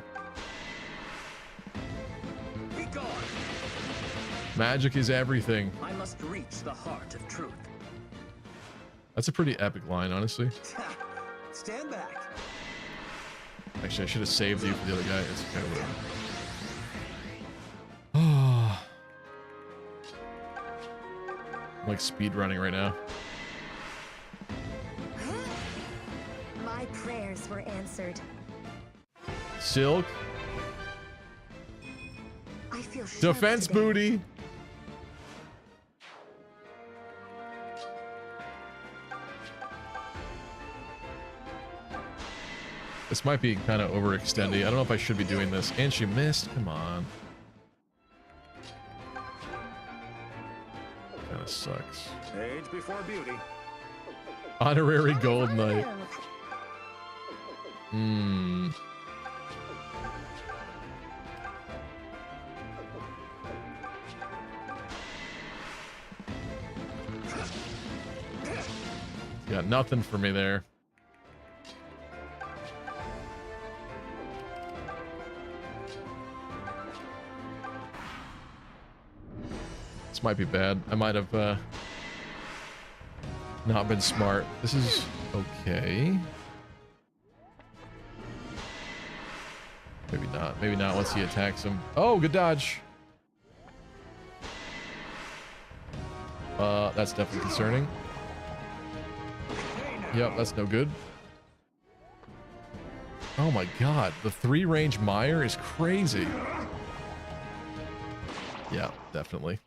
Speaker 1: Magic is everything.
Speaker 4: I must reach the heart of truth.
Speaker 1: That's a pretty epic line, honestly.
Speaker 4: Stand back.
Speaker 1: Actually, I should have saved you for the other guy. It's kind of oh. I'm like speed running right now.
Speaker 10: My prayers were answered.
Speaker 1: Silk.
Speaker 10: I feel
Speaker 1: Defense
Speaker 10: today.
Speaker 1: booty. This might be kind of overextending. I don't know if I should be doing this. And she missed. Come on. Kind of sucks.
Speaker 17: Age before beauty.
Speaker 1: Honorary gold knight. Hmm. Got nothing for me there. This might be bad. I might have not been smart. This is okay. Maybe not. Maybe not once he attacks him. Oh, good dodge. That's definitely concerning. Yep, that's no good. Oh my god, the 3-range Mire is crazy. Yeah, definitely.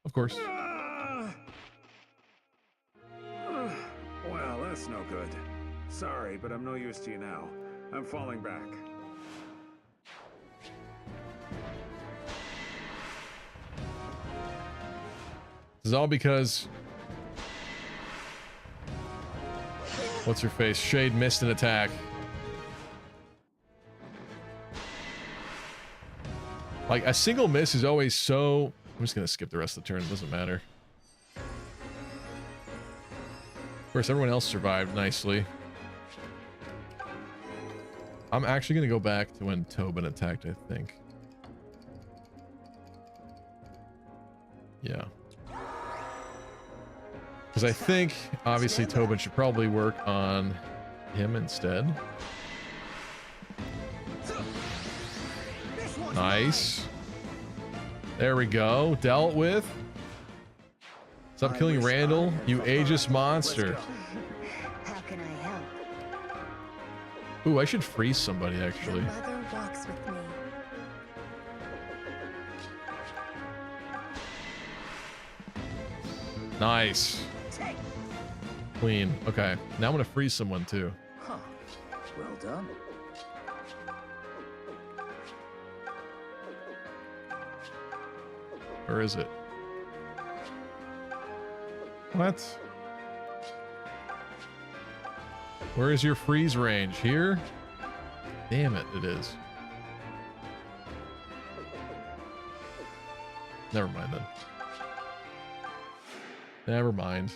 Speaker 1: Of course.
Speaker 5: Well, that's no good. Sorry, but I'm no use to you now. I'm falling back.
Speaker 1: This is all because... What's her face? Shade missed an attack. Like, a single miss is always so... I'm just gonna skip the rest of the turn. It doesn't matter. Of course, everyone else survived nicely. I'm actually gonna go back to when Tobin attacked, I think. Yeah. Because I think, obviously, Tobin should probably work on him instead. Nice. There we go. Dealt with. Stop killing Randall, you ageist monster.
Speaker 10: How can I help?
Speaker 1: Ooh, I should freeze somebody, actually.
Speaker 10: Mother walks with me.
Speaker 1: Nice. Clean. Okay. Now I'm gonna freeze someone too.
Speaker 4: Huh. Well done.
Speaker 1: Where is it? What? Where is your freeze range? Here? Damn it, it is. Never mind then. Never mind.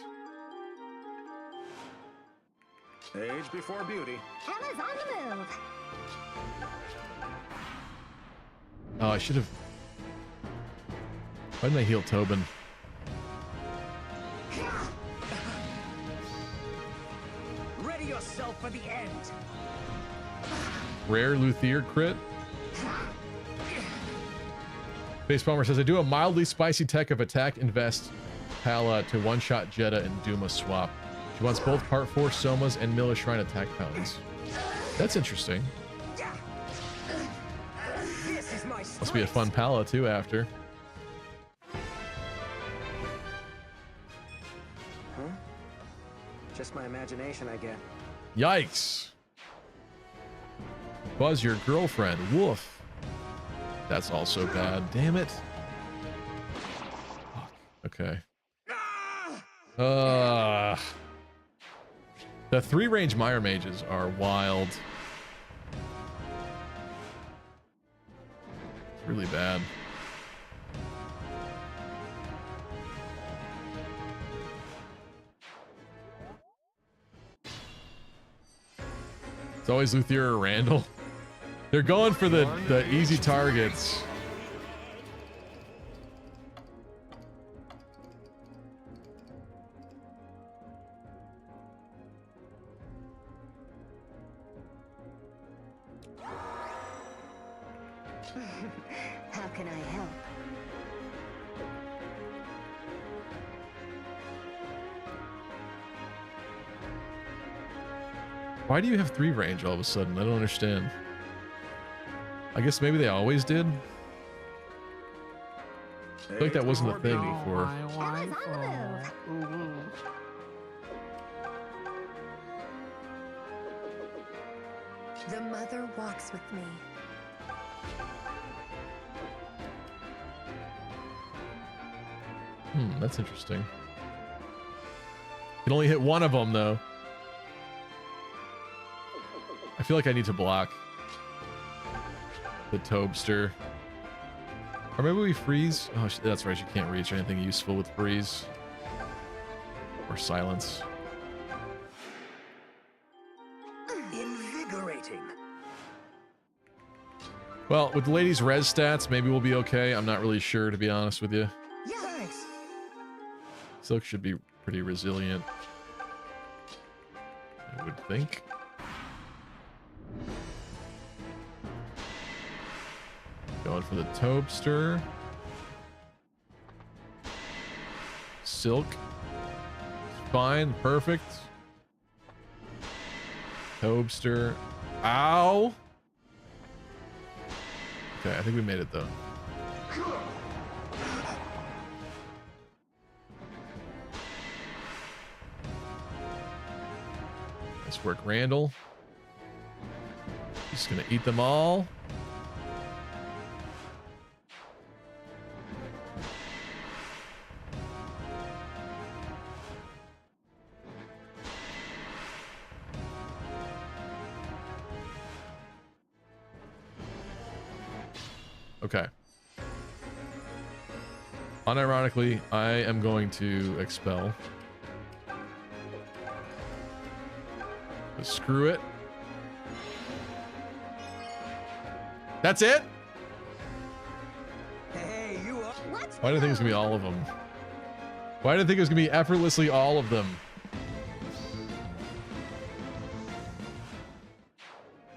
Speaker 17: Age before beauty.
Speaker 10: Emma's on the move.
Speaker 1: Oh, I should have... Why didn't I heal Tobin?
Speaker 4: Ready yourself for the end.
Speaker 1: Rare Luthier crit. Base Bomber says, I do a mildly spicy tech of attack invest Pala to one-shot Jeddah and Duma swap. She wants both Part 4 Somas and Miller Shrine attack fountains. That's interesting. Must be a fun Pala too after.
Speaker 4: Huh? Just my imagination, I get.
Speaker 1: Yikes. Buzz, your girlfriend. Woof. That's also bad. Damn it. Fuck. Okay. The 3-range Mire mages are wild. It's really bad. It's always Luthier or Randall. They're going for the easy targets.
Speaker 15: How can I help?
Speaker 1: Why do you have 3 range all of a sudden? I don't understand. I guess maybe they always did. I feel like that wasn't a thing before.
Speaker 15: The mother walks with me.
Speaker 1: That's interesting. Can only hit one of them though. I feel like I need to block the Tobster. Or maybe we freeze. Oh, that's right. You can't reach anything useful with freeze or silence.
Speaker 4: Invigorating.
Speaker 1: Well, with the lady's res stats, maybe we'll be okay. I'm not really sure, to be honest with you.
Speaker 4: Yeah, thanks.
Speaker 1: Silk should be pretty resilient, I would think. Going for the Tobster. Silk. Fine, perfect. Tobster. Ow! Okay, I think we made it though. Nice work, Randall. Just gonna eat them all. Okay. Unironically, I am going to expel. But screw it. That's it?
Speaker 4: Hey, you are...
Speaker 1: Why did I think it was gonna be all of them? Why did I think it was gonna be effortlessly all of them?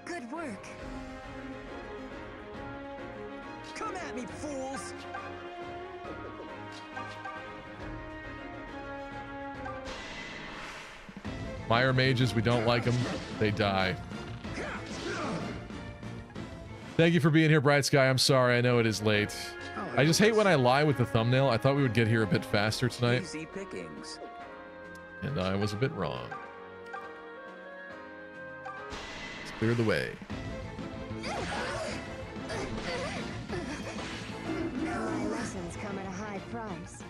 Speaker 15: Good work.
Speaker 4: Come at me, fools!
Speaker 1: Mire mages, we don't like them. They die. Thank you for being here, Bright Sky. I'm sorry, I know it is late. I just hate when I lie with the thumbnail. I thought we would get here a bit faster tonight.
Speaker 4: Easy pickings.
Speaker 1: And I was a bit wrong. Let's clear the way.
Speaker 15: My lessons come at a high price.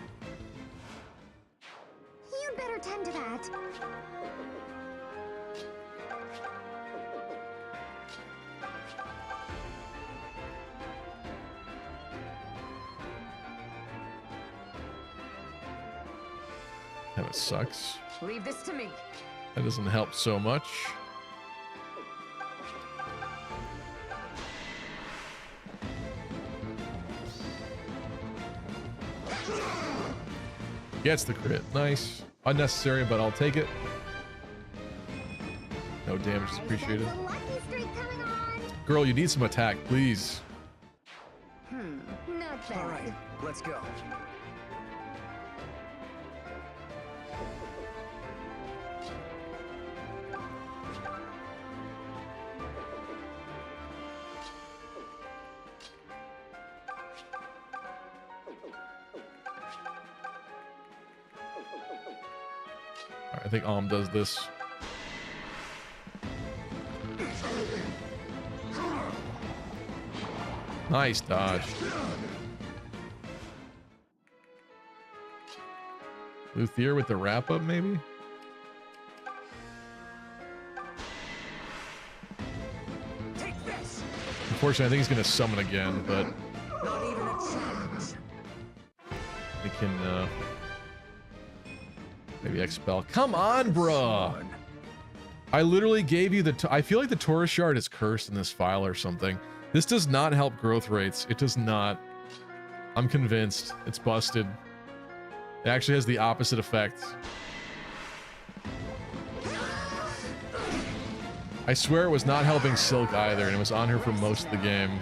Speaker 10: You'd better tend to that.
Speaker 1: That sucks.
Speaker 15: Leave this to me.
Speaker 1: That doesn't help so much. Gets the crit. Nice. Unnecessary, but I'll take it. No damage is appreciated. Girl, you need some attack, please.
Speaker 15: Not bad.
Speaker 4: All right, let's go.
Speaker 1: I think Alm does this. Nice dodge. Luthier with the wrap up, maybe? Unfortunately, I think he's going to summon again, but
Speaker 4: Not even a challenge.
Speaker 1: we can maybe expel. Come on, bruh. I literally gave you the... I feel like the Taurus Shard is cursed in this file or something. This does not help growth rates. It does not. I'm convinced. It's busted. It actually has the opposite effect. I swear it was not helping Silk either, and it was on her for most of the game.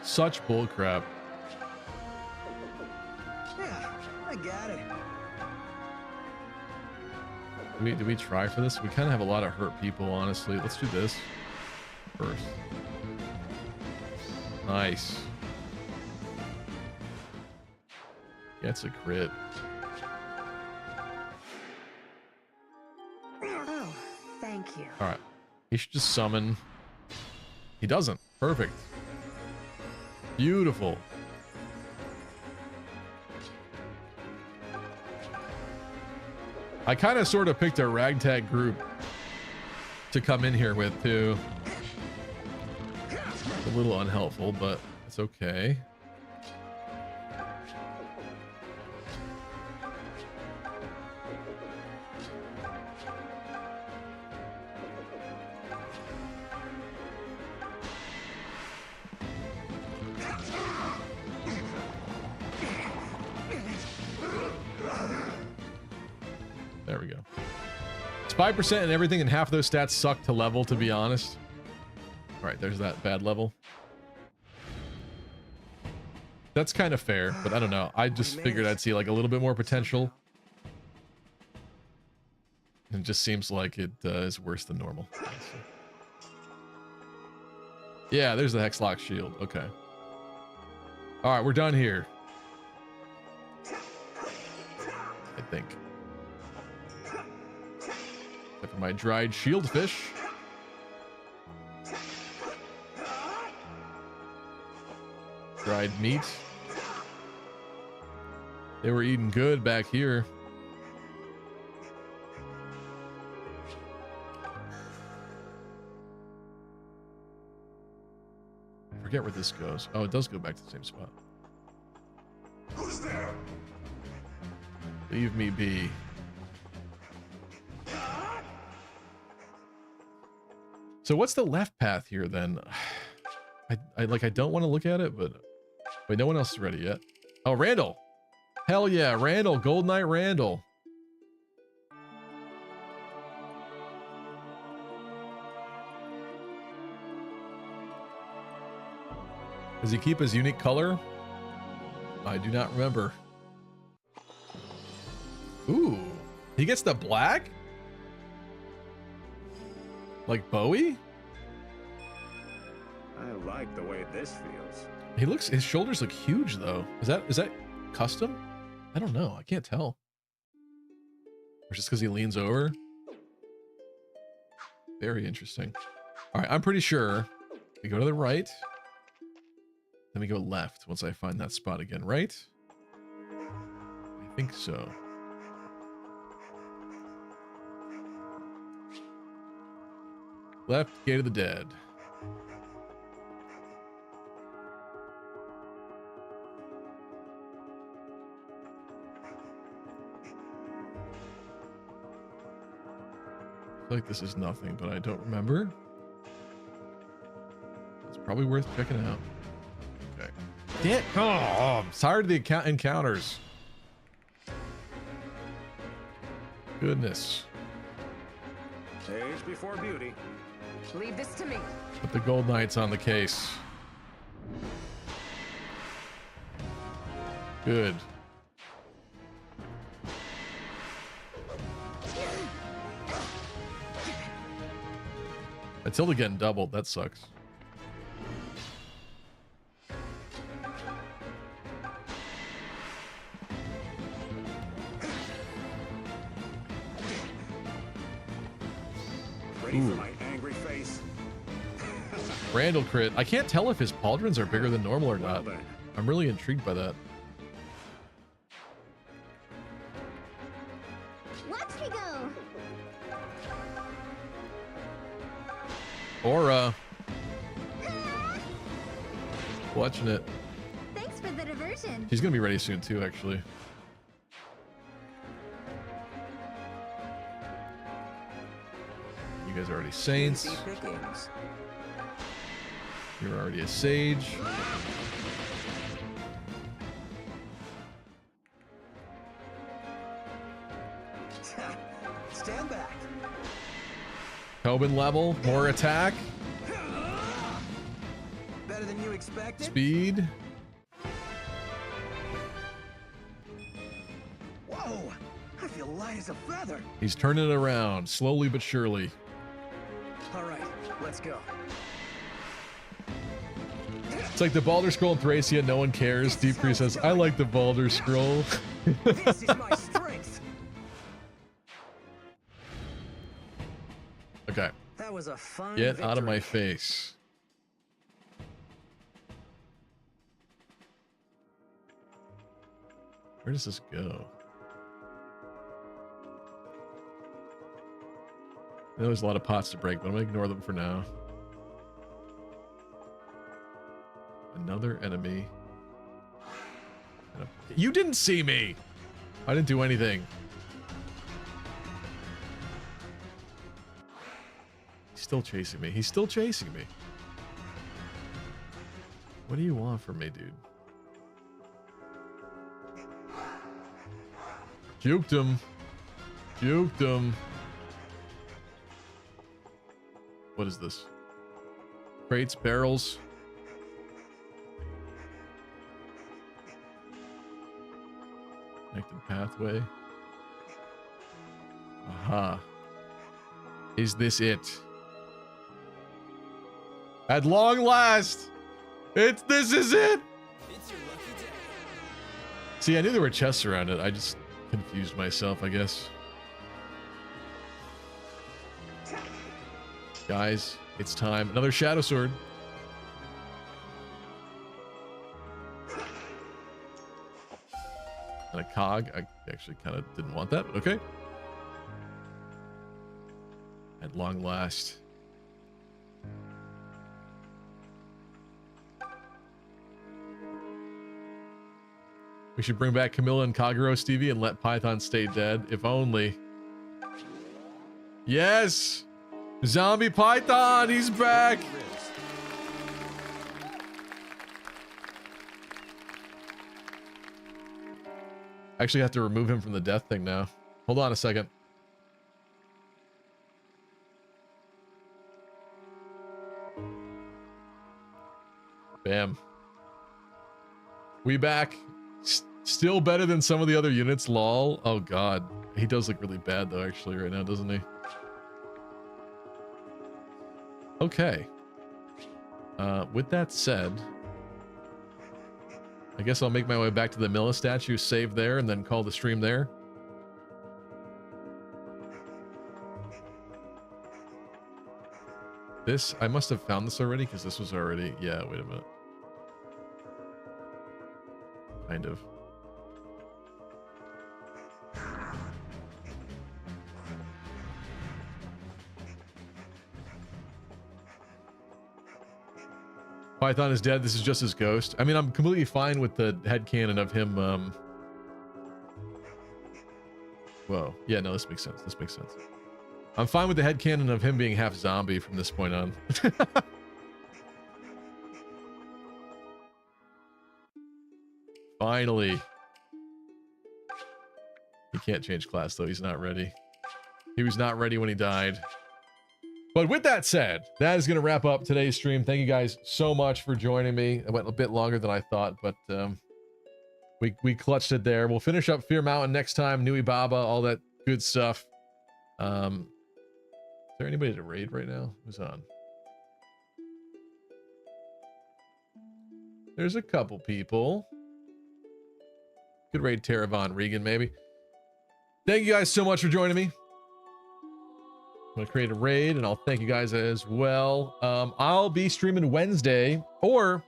Speaker 1: Such bullcrap.
Speaker 4: Yeah, I got it.
Speaker 1: Do we try for this? We kind of have a lot of hurt people, honestly. Let's do this first. Nice. Gets a crit.
Speaker 15: Oh, thank you.
Speaker 1: All right. He should just summon. He doesn't. Perfect. Beautiful. I kind of sort of picked a ragtag group to come in here with too. A little unhelpful, but it's okay. There we go. It's 5% and everything, and half of those stats suck to level, to be honest. All right, there's that bad level. That's kind of fair, but I don't know. I just figured I'd see like a little bit more potential. It just seems like it is worse than normal. Yeah, there's the Hexlock shield. Okay. All right, we're done here. I think. Except for my dried shield fish. Dried meat. They were eating good back here. I forget where this goes. Oh, it does go back to the same spot.
Speaker 2: Who's there?
Speaker 1: Leave me be. So what's the left path here then? I don't want to look at it, but wait, no one else is ready yet. Oh, Randall. Hell yeah, Randall, Gold Knight Randall. Does he keep his unique color? I do not remember. Ooh, he gets the black? Like Bowie?
Speaker 17: I like the way this feels.
Speaker 1: He looks, his shoulders look huge though. Is that custom? I don't know. I can't tell. Or just because he leans over? Very interesting. All right, I'm pretty sure we go to the right. Then we go left once I find that spot again, right? I think so. Left, Gate of the Dead. I feel like this is nothing, but I don't remember. It's probably worth checking out. Okay. Damn. Oh, I'm tired of the encounters. Goodness.
Speaker 17: Age before beauty.
Speaker 15: Leave this to me.
Speaker 1: Put the Gold Knights on the case. Good. Matilda getting doubled. That sucks.
Speaker 17: Ready for my angry face?
Speaker 1: Randall crit. I can't tell if his pauldrons are bigger than normal or not. I'm really intrigued by that.
Speaker 10: Watch me go.
Speaker 1: Aura. Watching it.
Speaker 10: Thanks for the diversion.
Speaker 1: She's gonna be ready soon too, actually. You guys are already saints. You're already a sage.
Speaker 4: Stand back.
Speaker 1: Tobin level, more attack.
Speaker 4: Bet better than you expected?
Speaker 1: Speed.
Speaker 4: Whoa! I feel light as a feather.
Speaker 1: He's turning it around, slowly but surely.
Speaker 4: All right, let's go.
Speaker 1: It's like the Baldur Scroll in Thracia, no one cares. Deep Free says, I like the Baldur Scroll.
Speaker 4: This is my strength.
Speaker 1: Okay.
Speaker 4: That was a fun
Speaker 1: Get
Speaker 4: victory.
Speaker 1: out of my face. Where does this go? I know there's a lot of pots to break, but I'm gonna ignore them for now. Another enemy. You didn't see me! I didn't do anything. He's still chasing me. He's still chasing me. What do you want from me, dude? Juked him. Juked him. What is this? Crates, barrels. Connected pathway. Aha. Is this it? At long last! This is it!
Speaker 18: It's your lucky day.
Speaker 1: See, I knew there were chests around it. I just confused myself, I guess. Guys, it's time. Another Shadow Sword. And a cog. I actually kind of didn't want that, but okay. At long last. We should bring back Camilla and Kagero, Stevie, and let Python stay dead. If only. Yes! Zombie Python, he's back! I actually have to remove him from the death thing now. Hold on a second. Bam. We back. Still better than some of the other units, lol. Oh god. He does look really bad though, actually, right now, doesn't he? Okay. With that said, I guess I'll make my way back to the Milla statue, save there, and then call the stream there. This, I must have found this already, because this was already, yeah, wait a minute. Kind of. Python is dead. This is just his ghost. I mean, I'm completely fine with the headcanon of him. Whoa. Yeah, no, this makes sense. This makes sense. I'm fine with the headcanon of him being half zombie from this point on. Finally. He can't change class, though. He's not ready. He was not ready when he died. But with that said, that is going to wrap up today's stream. Thank you guys so much for joining me. It went a bit longer than I thought, but we clutched it there. We'll finish up Fear Mountain next time. Nui Baba, all that good stuff. Is there anybody to raid right now? Who's on? There's a couple people. Could raid Terravon Regan, maybe. Thank you guys so much for joining me. I'm going to create a raid, and I'll thank you guys as well. I'll be streaming Wednesday, or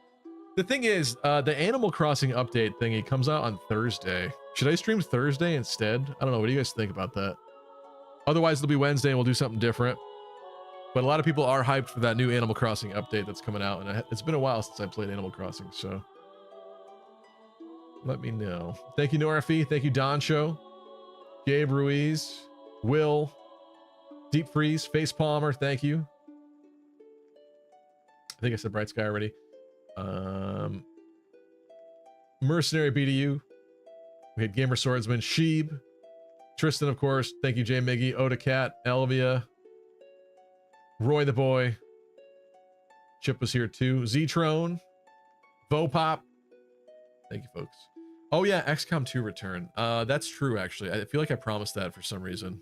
Speaker 1: the thing is, the Animal Crossing update thingy comes out on Thursday. Should I stream Thursday instead? I don't know. What do you guys think about that? Otherwise, it'll be Wednesday, and we'll do something different. But a lot of people are hyped for that new Animal Crossing update that's coming out, and it's been a while since I played Animal Crossing, so let me know. Thank you, Norafi. Thank you, Don Show, Gabe Ruiz, Will, Deep Freeze, Face Palmer, thank you. I think I said Bright Sky already. Mercenary BDU. We had Gamer Swordsman, Sheeb, Tristan, of course. Thank you, Jay Miggy, Oda Cat, Elvia, Roy the Boy, Chip was here too. Zetrone, Vopop. Thank you, folks. Oh yeah, XCOM 2 return. That's true actually. I feel like I promised that for some reason.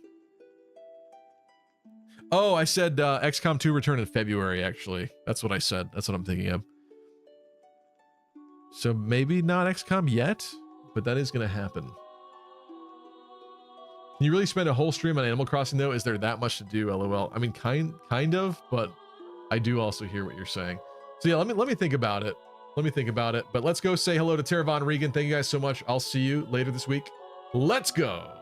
Speaker 1: Oh, I said XCOM 2 return in February actually. That's what I said. That's what I'm thinking of. So maybe not XCOM yet, but that is going to happen. Can you really spend a whole stream on Animal Crossing though? Is there that much to do? LOL. I mean, kind of, but I do also hear what you're saying. So yeah, let me think about it. Let me think about it. But let's go say hello to Teravon Regan. Thank you guys so much. I'll see you later this week. Let's go.